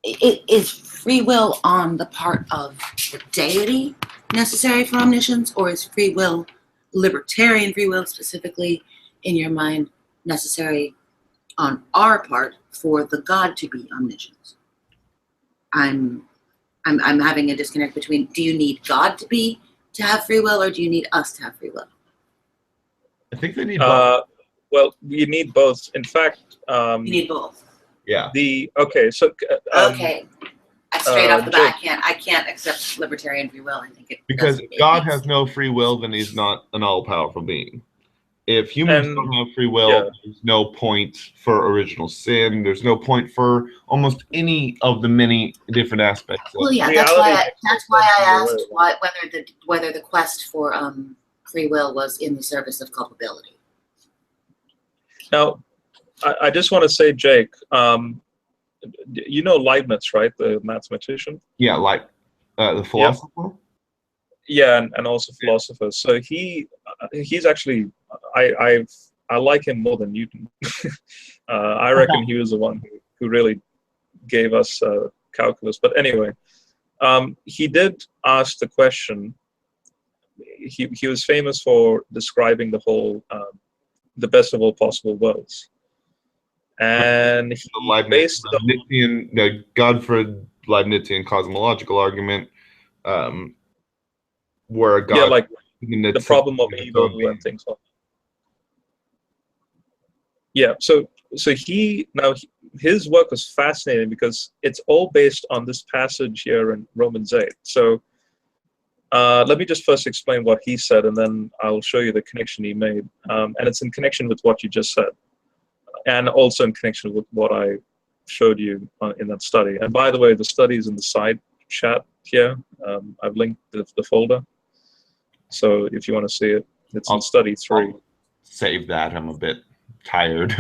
is free will on the part of the deity necessary for omniscience, or is free will, libertarian free will specifically, in your mind, necessary on our part for the God to be omniscient? I'm having a disconnect between, do you need God to have free will, or do you need us to have free will? I think they need both. Well, you need both. In fact, you need both. Yeah. Okay. Straight off the bat, I can't accept libertarian free will. I think it because if God has no free will, then he's not an all-powerful being. If humans don't have free will, there's no point for original sin. There's no point for almost any of the many different aspects. Well, yeah, that's why I asked whether the quest for free will was in the service of culpability. Now, I just want to say, Jake, you know Leibniz, right? The mathematician? Yeah, like the philosopher? Yeah, and also philosopher. So he's actually, I like him more than Newton. I reckon he was the one who really gave us calculus. But anyway, he did ask the question, he was famous for describing the whole the best of all possible worlds, and he based the Godfrey Leibnizian cosmological argument, where a God, like the problem of evil and things like that. Yeah, so his work was fascinating because it's all based on this passage here in Romans 8. So let me just first explain what he said, and then I'll show you the connection he made. And it's in connection with what you just said, and also in connection with what I showed you in that study. And by the way, the study is in the side chat here. I've linked the folder. So if you want to see it, it's in study 3. I'll save that. I'm a bit tired.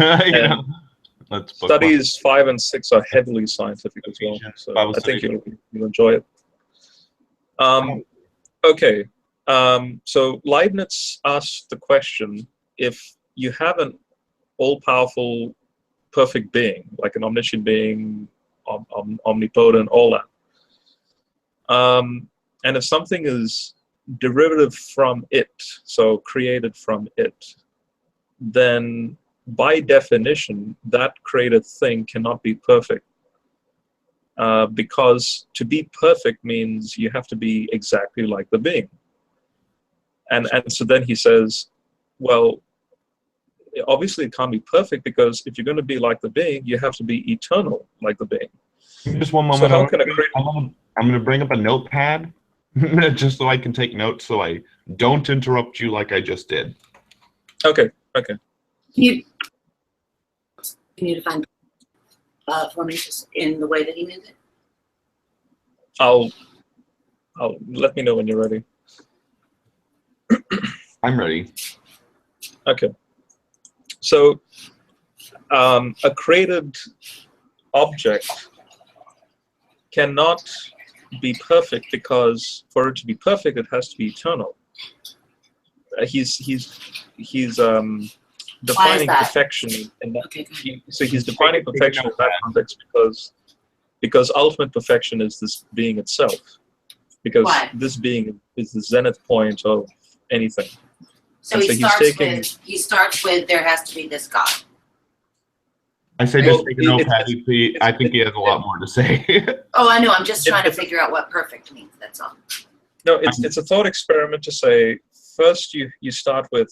Let's studies 5 and 6 are heavily scientific as well. So I think you'll enjoy it. Okay. So Leibniz asked the question, if you have an all-powerful, perfect being, like an omniscient being, omnipotent, all that, and if something is derivative from it, so created from it, then by definition, that created thing cannot be perfect. Because to be perfect means you have to be exactly like the being. And so then he says, well, obviously it can't be perfect, because if you're going to be like the being, you have to be eternal like the being. Just one moment. So how can I create... I'm going to bring up a notepad just so I can take notes, so I don't interrupt you like I just did. Okay. Okay. Can you define for me just in the way that he meant it? I'll let me know when you're ready. I'm ready. Okay. So a created object cannot be perfect, because for it to be perfect, it has to be eternal. He's defining perfection in that. So he's defining perfection in that context because ultimate perfection is this being itself. Because this being is the zenith point of anything. So he starts with there has to be this God. I say just take a notepad. I think he has a lot more to say. Oh, I know. I'm just trying to figure out what perfect means. That's all. No, it's a thought experiment to say, first you start with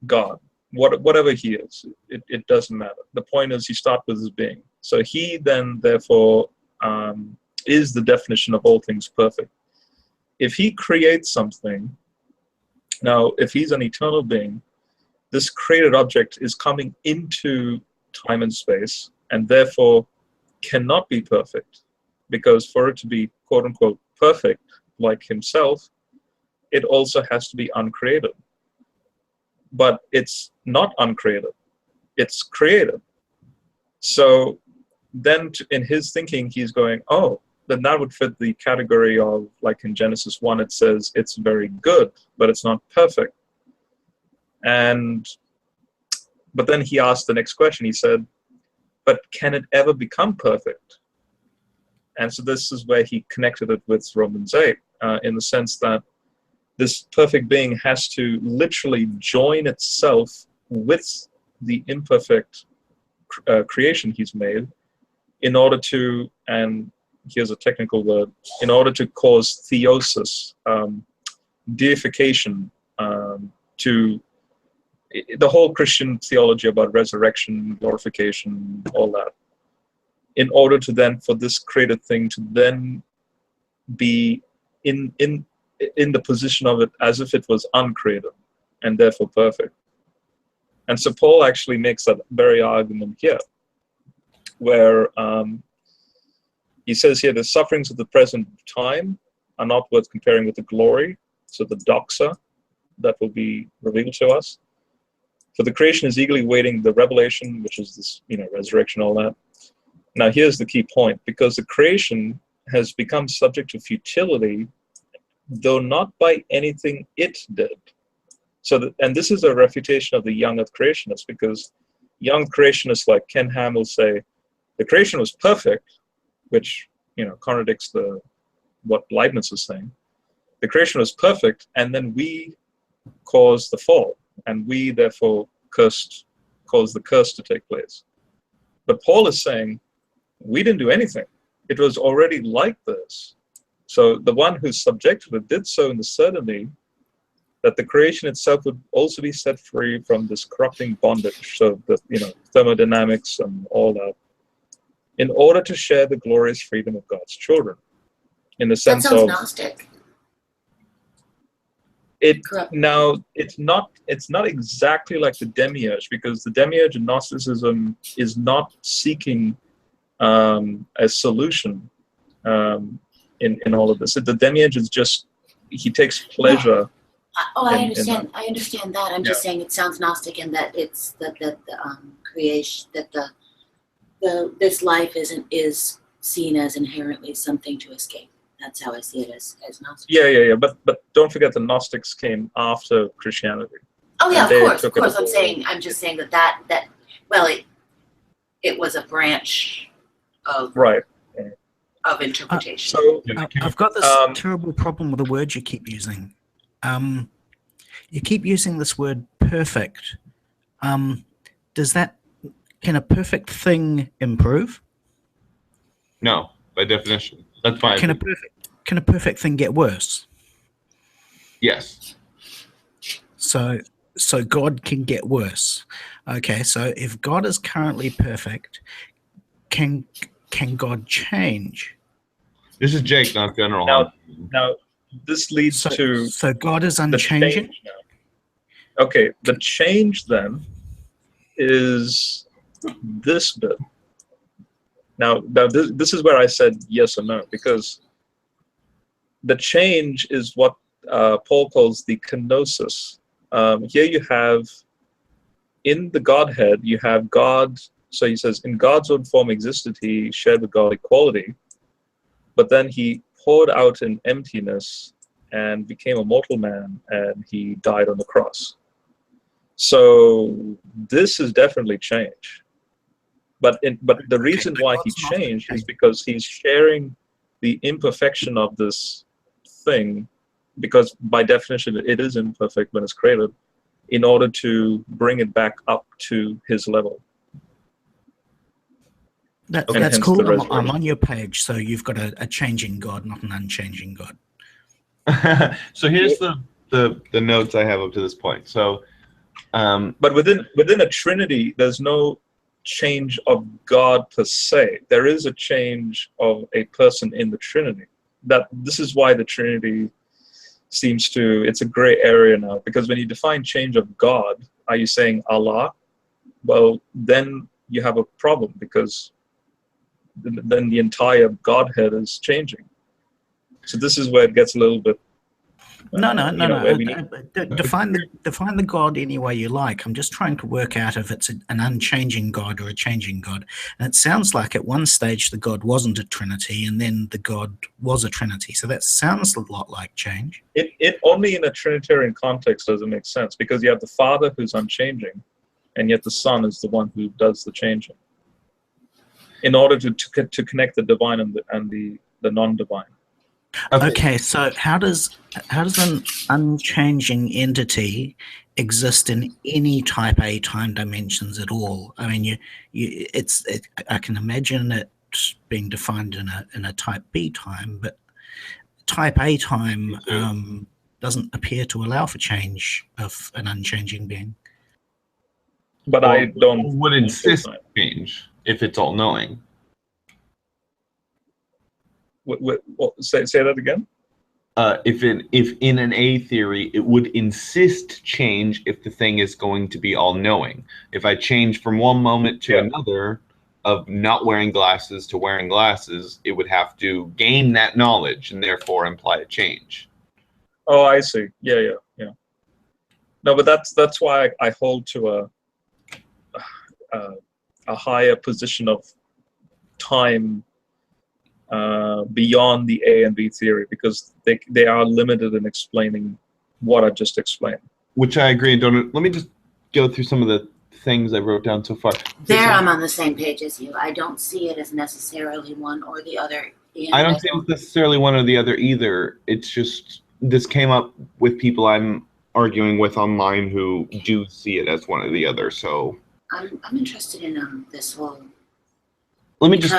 God, whatever he is. It doesn't matter. The point is you start with his being. So he then, therefore, is the definition of all things perfect. If he creates something, now, if he's an eternal being, this created object is coming into time and space, and therefore cannot be perfect, because for it to be quote-unquote perfect like himself, it also has to be uncreated. But it's not uncreated, it's created. So then in his thinking, he's going, oh, then that would fit the category of, like in Genesis 1, it says it's very good, but it's not perfect. But then he asked the next question. He said, but can it ever become perfect? And so this is where he connected it with Romans 8, in the sense that this perfect being has to literally join itself with the imperfect creation he's made in order to, and here's a technical word, in order to cause theosis, deification, to the whole Christian theology about resurrection, glorification, all that, in order to then, for this created thing to then be in the position of it as if it was uncreated and therefore perfect. And so Paul actually makes that very argument here, where he says here, the sufferings of the present time are not worth comparing with the glory, so the doxa, that will be revealed to us. For the creation is eagerly waiting the revelation, which is this, resurrection, all that. Now here's the key point, because the creation has become subject to futility, though not by anything it did. So, and this is a refutation of the young earth creationists, because young creationists like Ken Ham will say, the creation was perfect, which, contradicts what Leibniz is saying. The creation was perfect, and then we caused the fall, and we therefore caused the curse to take place. But Paul is saying, we didn't do anything. It was already like this. So the one who subjected it did so in the certainty that the creation itself would also be set free from this corrupting bondage, so the thermodynamics and all that, in order to share the glorious freedom of God's children. In the sense That sounds of Gnostic. Now it's not exactly like the demiurge, because the demiurge in Gnosticism is not seeking a solution in all of this. The demiurge is just, he takes pleasure. I understand. I understand that. I'm just saying it sounds Gnostic in that it's that the creation, that the this life is seen as inherently something to escape. That's how I see it as Gnostic. Yeah. But don't forget the Gnostics came after Christianity. Oh yeah, of course. I'm just saying that well, it was a branch of of interpretation. I've got this terrible problem with the word you keep using. You keep using this word perfect. Can a perfect thing improve? No, by definition. That's fine. Can a perfect thing get worse? Yes. So God can get worse. Okay, so if God is currently perfect, can God change? This is Jake, not General. Now this leads to... So God is unchanging? Okay, the change then is this bit. Now this is where I said yes or no, because the change is what Paul calls the kenosis. Here you have, in the Godhead, you have God. So he says, in God's own form existed, he shared with God equality, but then he poured out in emptiness and became a mortal man, and he died on the cross. So this is definitely change. But the reason why he changed is because he's sharing the imperfection of this thing, because by definition it is imperfect when it's created, in order to bring it back up to his level. That's cool. I'm on your page, so you've got a changing God, not an unchanging God. So here's the notes I have up to this point. So, but within a Trinity, there's no change of God per se. There is a change of a person in the Trinity. This is why the Trinity seems to, it's a gray area now, because when you define change of God, are you saying Allah? Well, then you have a problem, because then the entire Godhead is changing. So this is where it gets a little bit No. Define the God any way you like. I'm just trying to work out if it's an unchanging God or a changing God. And it sounds like at one stage the God wasn't a Trinity, and then the God was a Trinity. So that sounds a lot like change. It only in a Trinitarian context does it make sense, because you have the Father who's unchanging, and yet the Son is the one who does the changing, in order to connect the divine and the non-divine. Okay, so how does an unchanging entity exist in any type A time dimensions at all? I mean, I can imagine it being defined in a type B time, but type A time doesn't appear to allow for change of an unchanging being. But I don't would insist change if it's all knowing. Say that again. If in an A theory, it would insist change if the thing is going to be all knowing. If I change from one moment to another of not wearing glasses to wearing glasses, it would have to gain that knowledge and therefore imply a change. Oh, I see. Yeah. No, but that's why I hold to a higher position of time beyond the A and B theory, because they are limited in explaining what I just explained. Which I agree. Let me just go through some of the things I wrote down so far. I'm on the same page as you. I don't see it as necessarily one or the other. I don't think it's necessarily one or the other either. It's just this came up with people I'm arguing with online who do see it as one or the other. So I'm interested in this whole. let me just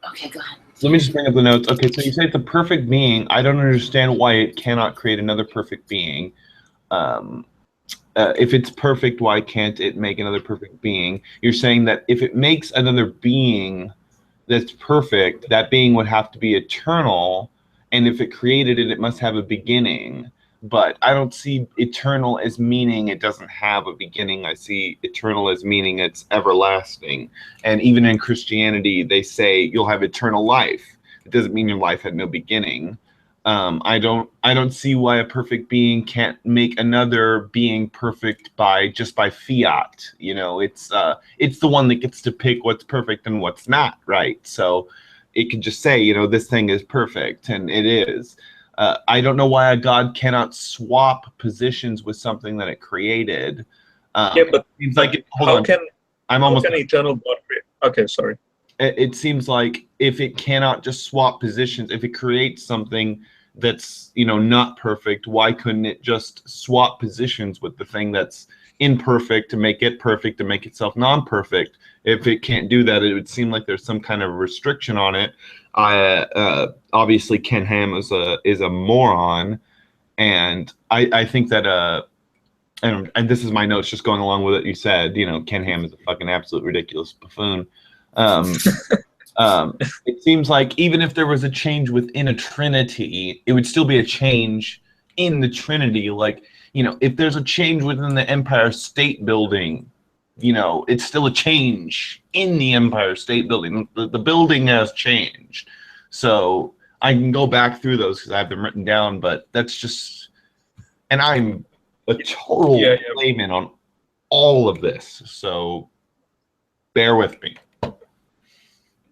Okay, go ahead. let me just bring up the notes. Okay, so you say it's a perfect being. I don't understand why it cannot create another perfect being. If it's perfect, why can't it make another perfect being? You're saying that if it makes another being that's perfect, that being would have to be eternal, and if it created it, it must have a beginning. But I don't see eternal as meaning it doesn't have a beginning. I see eternal as meaning it's everlasting. And even in Christianity, they say you'll have eternal life. It doesn't mean your life had no beginning. I don't see why a perfect being can't make another being perfect by fiat. You know, it's the one that gets to pick what's perfect and what's not, right? So it could just say, you know, this thing is perfect, and it is. I don't know why a god cannot swap positions with something that it created. Yeah, but it seems like how can eternal God create? Okay, sorry. It seems like if it cannot just swap positions, if it creates something that's, you know, not perfect, why couldn't it just swap positions with the thing that's imperfect to make it perfect, to make itself non-perfect? If it can't do that, it would seem like there's some kind of restriction on it. Obviously Ken Ham is a moron, and I think that and this is my notes just going along with what you said, you know, Ken Ham is a fucking absolute ridiculous buffoon. It seems like even if there was a change within a trinity, it would still be a change in the trinity. Like, you know, if there's a change within the Empire State Building, you know, it's still a change in the Empire State Building. The building has changed. So I can go back through those because I have them written down, but that's just, and I'm a total layman on all of this. So bear with me.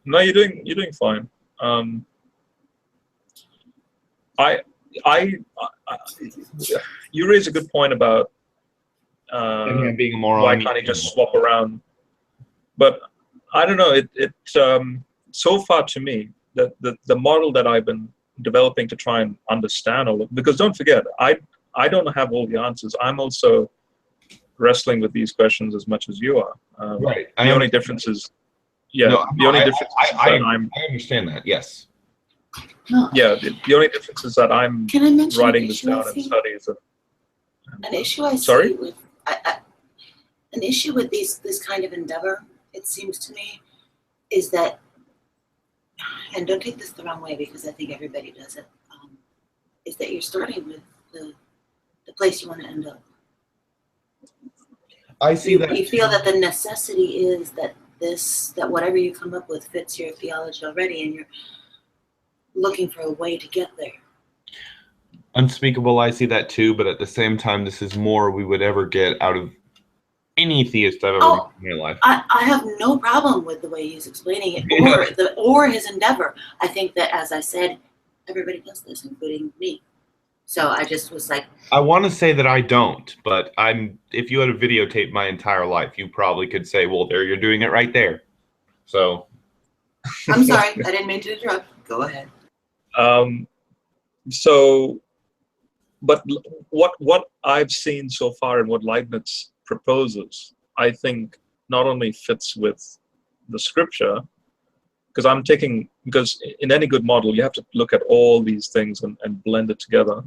No, you're doing fine. You raise a good point about being a moron. Why can't he just swap around? But I don't know. So far to me, the model that I've been developing to try and understand all of, because don't forget, I don't have all the answers. I'm also wrestling with these questions as much as you are. Right. The only difference is. Yeah, no, the only difference is that I understand that, yes. Yeah, the only difference is that I'm Can I mention writing an this issue down I in see? studies. An issue I Sorry? see with an issue with this kind of endeavor, it seems to me, is that, and don't take this the wrong way because I think everybody does it, is that you're starting with the place you want to end up. I see that. You feel that the necessity is that whatever you come up with fits your theology already, and you're looking for a way to get there. Unspeakable, I see that too, but at the same time, this is more we would ever get out of any theist I've ever met in my life. I have no problem with the way he's explaining it, or his endeavor. I think that, as I said, everybody does this, including me. So I just was like, I want to say that I don't, but if you had to videotape my entire life, you probably could say, well, there, you're doing it right there. So. I'm sorry, I didn't mean to interrupt. Go ahead. But what I've seen so far and what Leibniz proposes, I think not only fits with the scripture, because in any good model, you have to look at all these things and blend it together.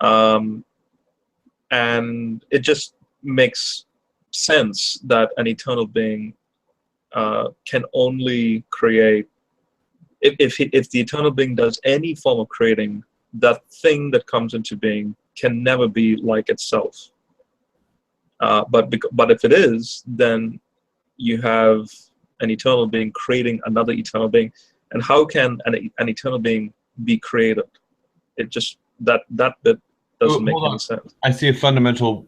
And it just makes sense that an eternal being can only create, if the eternal being does any form of creating, that thing that comes into being can never be like itself. But if it is, then you have an eternal being creating another eternal being. And how can an eternal being be created? It just, that bit doesn't make any sense. I see a fundamental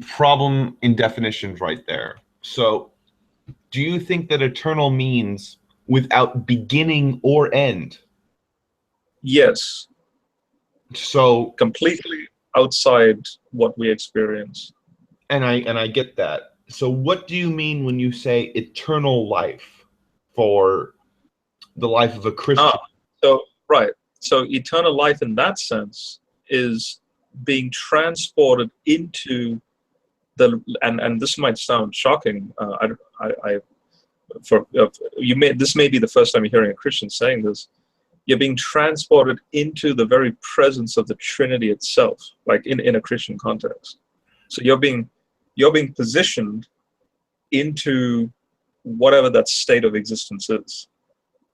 problem in definitions right there. So do you think that eternal means without beginning or end? Yes. So completely outside what we experience. And I get that. So what do you mean when you say eternal life for the life of a Christian? So eternal life in that sense is being transported into the, and this might sound shocking. This may be the first time you're hearing a Christian saying this. You're being transported into the very presence of the Trinity itself, like in a Christian context. So you're being positioned into whatever that state of existence is.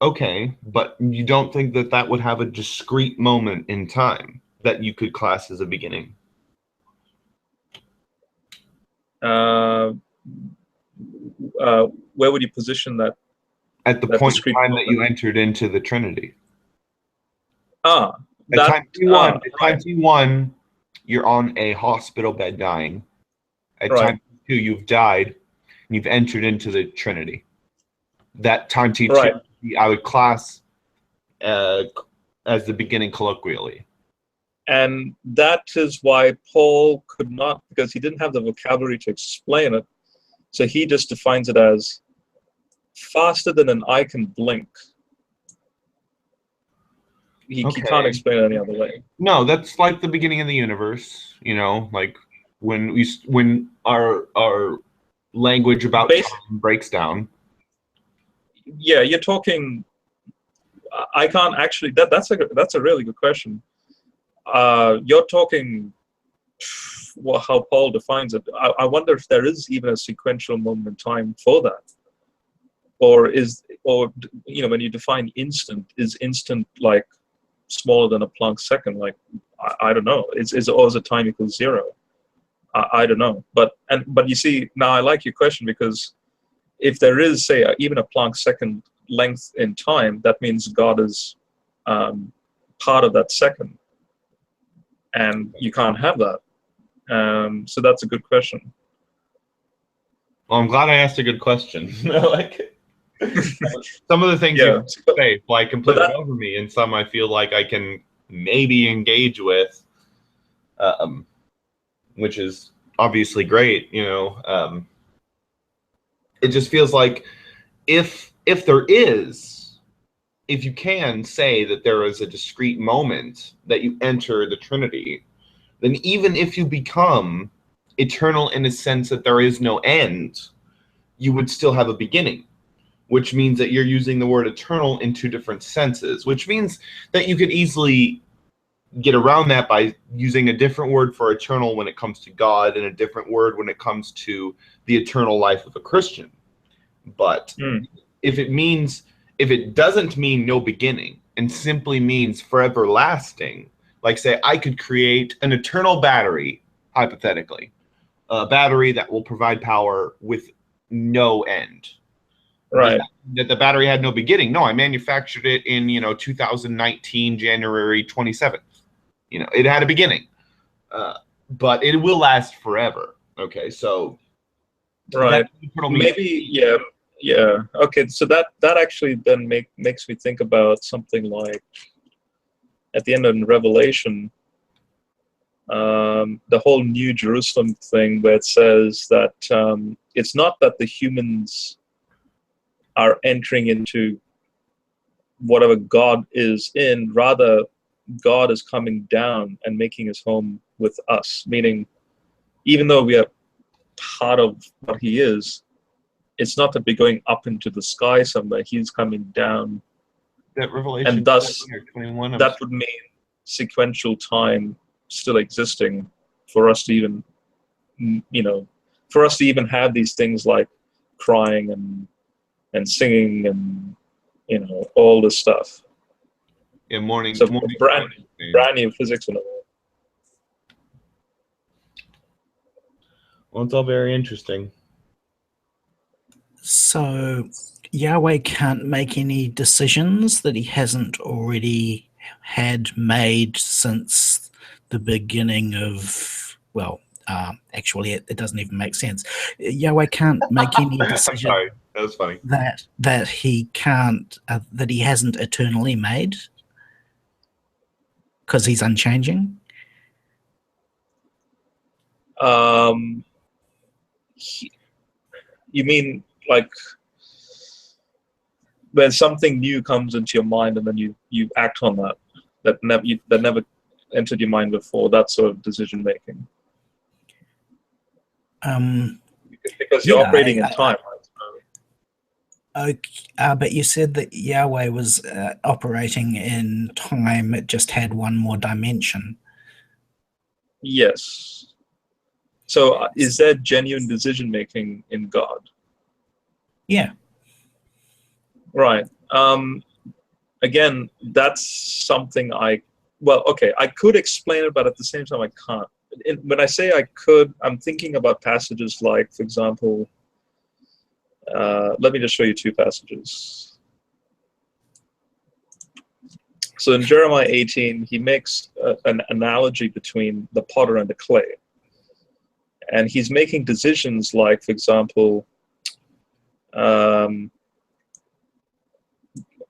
Okay, but you don't think that that would have a discrete moment in time that you could class as a beginning? Where would you position that? At the point in time that you entered into the Trinity. At time T1, you're on a hospital bed dying. At time T2, you've died, and you've entered into the Trinity. That time T2, I would class as the beginning colloquially. And that is why Paul could not, because he didn't have the vocabulary to explain it, so he just defines it as faster than an eye can blink. He can't explain it any other way. No, that's like the beginning of the universe. You know, like when our language about time breaks down. Yeah, you're talking. I can't actually. That's a really good question. You're talking. Well, how Paul defines it. I wonder if there is even a sequential moment in time for that, or when you define instant, is instant like smaller than a Planck second? Like I don't know. Is it time equals zero? I don't know. But you see, now I like your question, because if there is, say, even a Planck second length in time, that means God is part of that second, and you can't have that. So that's a good question. Well, I'm glad I asked a good question. I like it. Some of the things you say fly completely over me, and some I feel like I can maybe engage with, which is obviously great. You know, it just feels like if you can say that there is a discrete moment that you enter the Trinity, then even if you become eternal in a sense that there is no end, you would still have a beginning, which means that you're using the word eternal in two different senses, which means that you could easily get around that by using a different word for eternal when it comes to God and a different word when it comes to the eternal life of a Christian. But if it doesn't mean no beginning and simply means forever lasting, like say I could create an eternal battery, hypothetically, a battery that will provide power with no end. Right. That the battery had no beginning. No, I manufactured it in 2019 January 27th. It had a beginning, but it will last forever. Okay, so right, maybe yeah. Okay, so that actually then makes me think about something like at the end of Revelation, the whole New Jerusalem thing, where it says that it's not that the humans are entering into whatever God is in, rather God is coming down and making his home with us, meaning even though we are part of what he is, it's not that we're going up into the sky somewhere, he's coming down. That Revelation, and thus 21, that would mean sequential time still existing for us to even have these things like crying and singing and all this stuff. Yeah, morning. Brand new physics and all. Well, it's all very interesting. So Yahweh can't make any decisions that he hasn't already had made since the beginning of, actually it doesn't even make sense. Yahweh can't make any decision Sorry, that was funny. that he can't, that he hasn't eternally made, because he's unchanging. You mean like when something new comes into your mind and then you act on that never entered your mind before, that sort of decision making? Because you're operating in time, right? Okay, but you said that Yahweh was operating in time. It just had one more dimension. Yes. So is there genuine decision making in God? Yeah. Right. Again, that's something well, okay, I could explain it, but at the same time, I can't. When I say I could, I'm thinking about passages like, for example, let me just show you two passages. So in Jeremiah 18, he makes an analogy between the potter and the clay. And he's making decisions like, for example,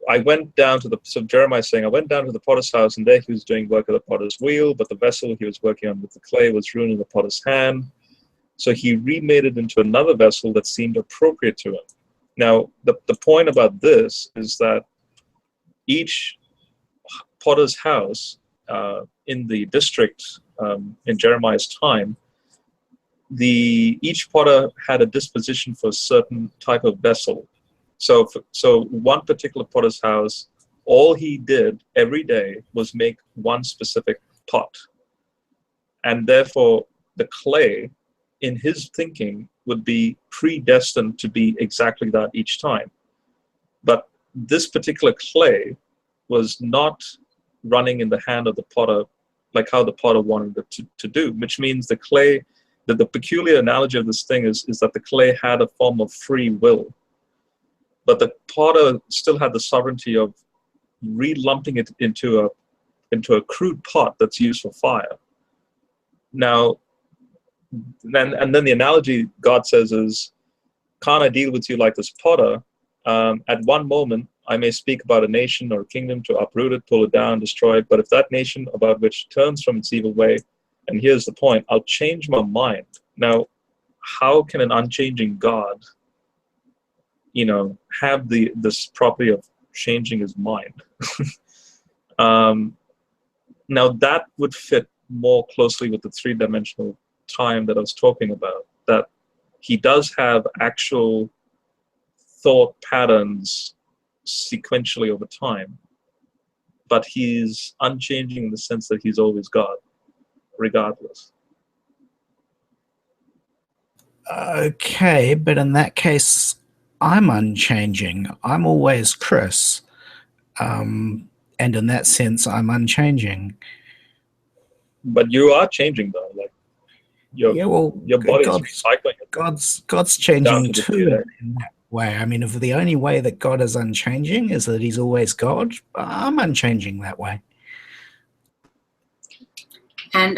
I went down to so Jeremiah is saying, I went down to the potter's house, and there he was doing work at the potter's wheel, but the vessel he was working on with the clay was ruined in the potter's hand. So he remade it into another vessel that seemed appropriate to him. Now, the point about this is that each potter's house in the district in Jeremiah's time, each potter had a disposition for a certain type of vessel. So one particular potter's house, all he did every day was make one specific pot. And therefore, the clay, in his thinking, would be predestined to be exactly that each time. But this particular clay was not running in the hand of the potter like how the potter wanted it to do, which means the clay, the peculiar analogy of this thing is that the clay had a form of free will. But the potter still had the sovereignty of relumping it into a crude pot that's used for fire. Now, and then the analogy God says is, can't I deal with you like this potter? At one moment, I may speak about a nation or a kingdom to uproot it, pull it down, destroy it. But if that nation about which turns from its evil way, and here's the point, I'll change my mind. Now, how can an unchanging God, have this property of changing his mind? Now, that would fit more closely with the three-dimensional time that I was talking about, that he does have actual thought patterns sequentially over time, but he's unchanging in the sense that he's always God, regardless. Okay, but in that case, I'm unchanging. I'm always Chris. And in that sense, I'm unchanging. But you are changing, though. Like your body is recycling. God's changing too in that way. I mean, if the only way that God is unchanging is that he's always God, I'm unchanging that way. And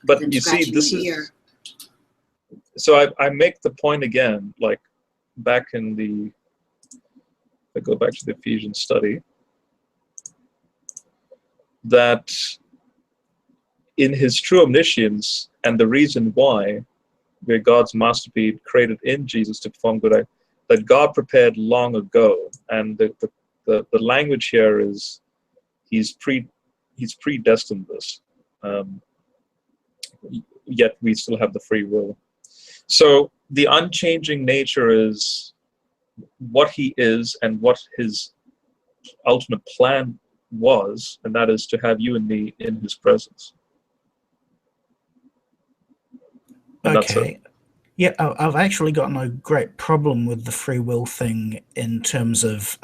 but you see, this is so I make the point again, like back in the, I go back to the Ephesians study, that in his true omniscience and the reason why we're God's masterpiece created in Jesus to perform good, that God prepared long ago, and the language here is he's predestined this, yet we still have the free will. So the unchanging nature is what he is and what his ultimate plan was, and that is to have you and me in his presence. And okay. Yeah, I've actually got no great problem with the free will thing in terms of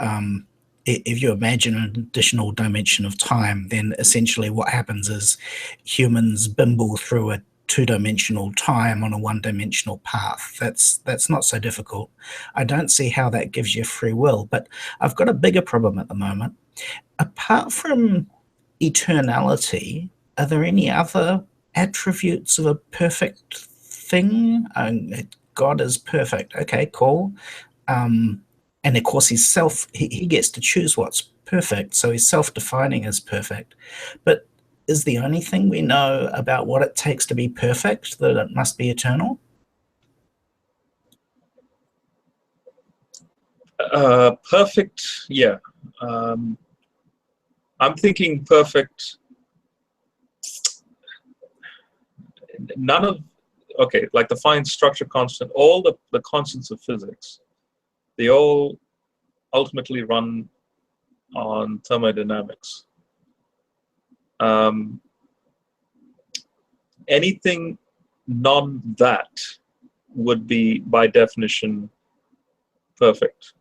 if you imagine an additional dimension of time, then essentially what happens is humans bimble through a two-dimensional time on a one-dimensional path. That's not so difficult. I don't see how that gives you free will, but I've got a bigger problem at the moment. Apart from eternality, are there any other attributes of a perfect thing? God is perfect. Okay, cool. And of course, he gets to choose what's perfect, so he's self-defining as perfect. But is the only thing we know about what it takes to be perfect that it must be eternal? Perfect, yeah. I'm thinking perfect. None of, okay, like the fine structure constant, all the constants of physics, they all ultimately run on thermodynamics. Anything non-that would be, by definition, perfect.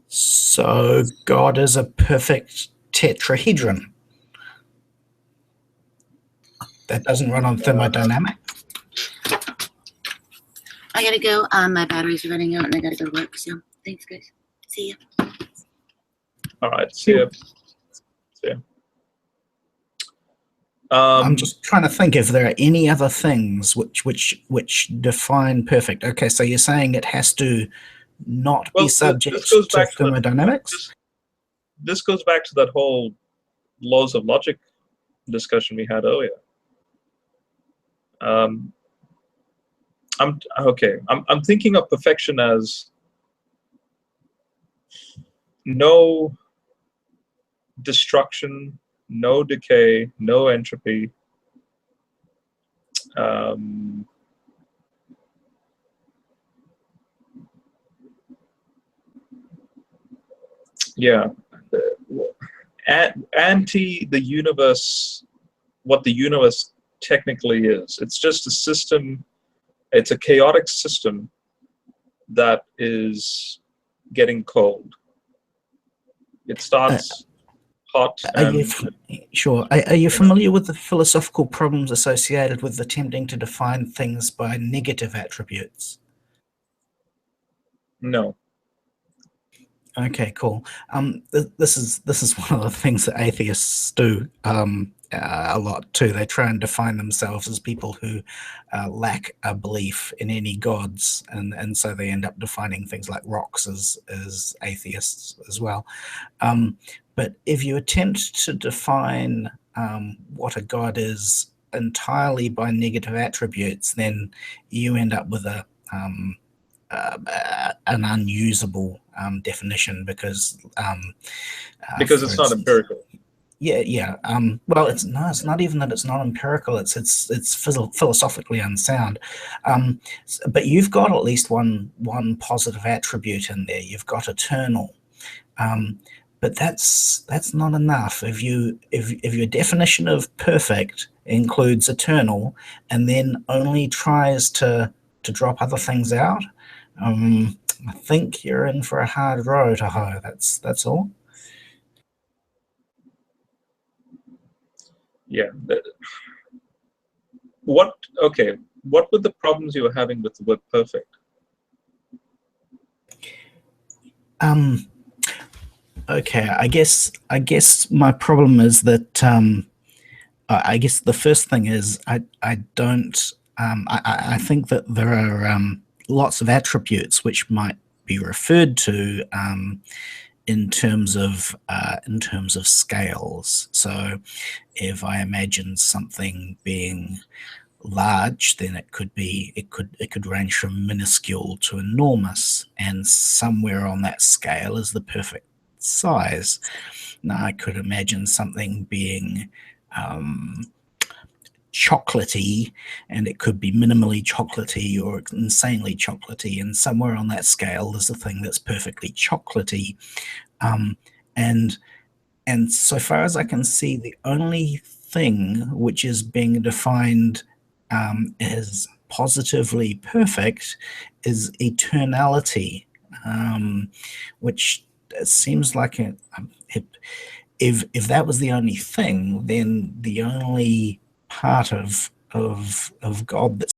So God is a perfect tetrahedron that doesn't run on thermodynamics. I gotta go. My batteries are running out, and I gotta go to work. So thanks, guys. See ya. All right. See ya. See ya. I'm just trying to think if there are any other things which define perfect. Okay, so you're saying it has to not be subject to thermodynamics? This goes back to that whole laws of logic discussion we had earlier. I'm thinking of perfection as no destruction, no decay, no entropy. Yeah, anti the universe, what the universe technically is. It's just a system. It's a chaotic system that is getting cold. It starts hot. Sure. Are you familiar with the philosophical problems associated with attempting to define things by negative attributes? No. Okay, cool. This is one of the things that atheists do a lot too. They try and define themselves as people who lack a belief in any gods, and so they end up defining things like rocks as atheists as well. But if you attempt to define what a god is entirely by negative attributes, then you end up with an unusable definition because it's not empirical. Yeah. Well, it's not even that it's not empirical. It's philosophically unsound. But you've got at least one positive attribute in there. You've got eternal. But that's not enough. If your definition of perfect includes eternal and then only tries to drop other things out, I think you're in for a hard row to hoe. That's all. Yeah. What were the problems you were having with the word perfect? Okay, I guess my problem is that I guess the first thing is I don't I think that there are lots of attributes which might be referred to in terms of scales. So if I imagine something being large, then it could range from minuscule to enormous, and somewhere on that scale is the perfect size. Now I could imagine something being chocolatey, and it could be minimally chocolatey or insanely chocolatey, and somewhere on that scale is the thing that's perfectly chocolatey. And so far as I can see, the only thing which is being defined as positively perfect is eternality, which seems like if that was the only thing, then the only part of God that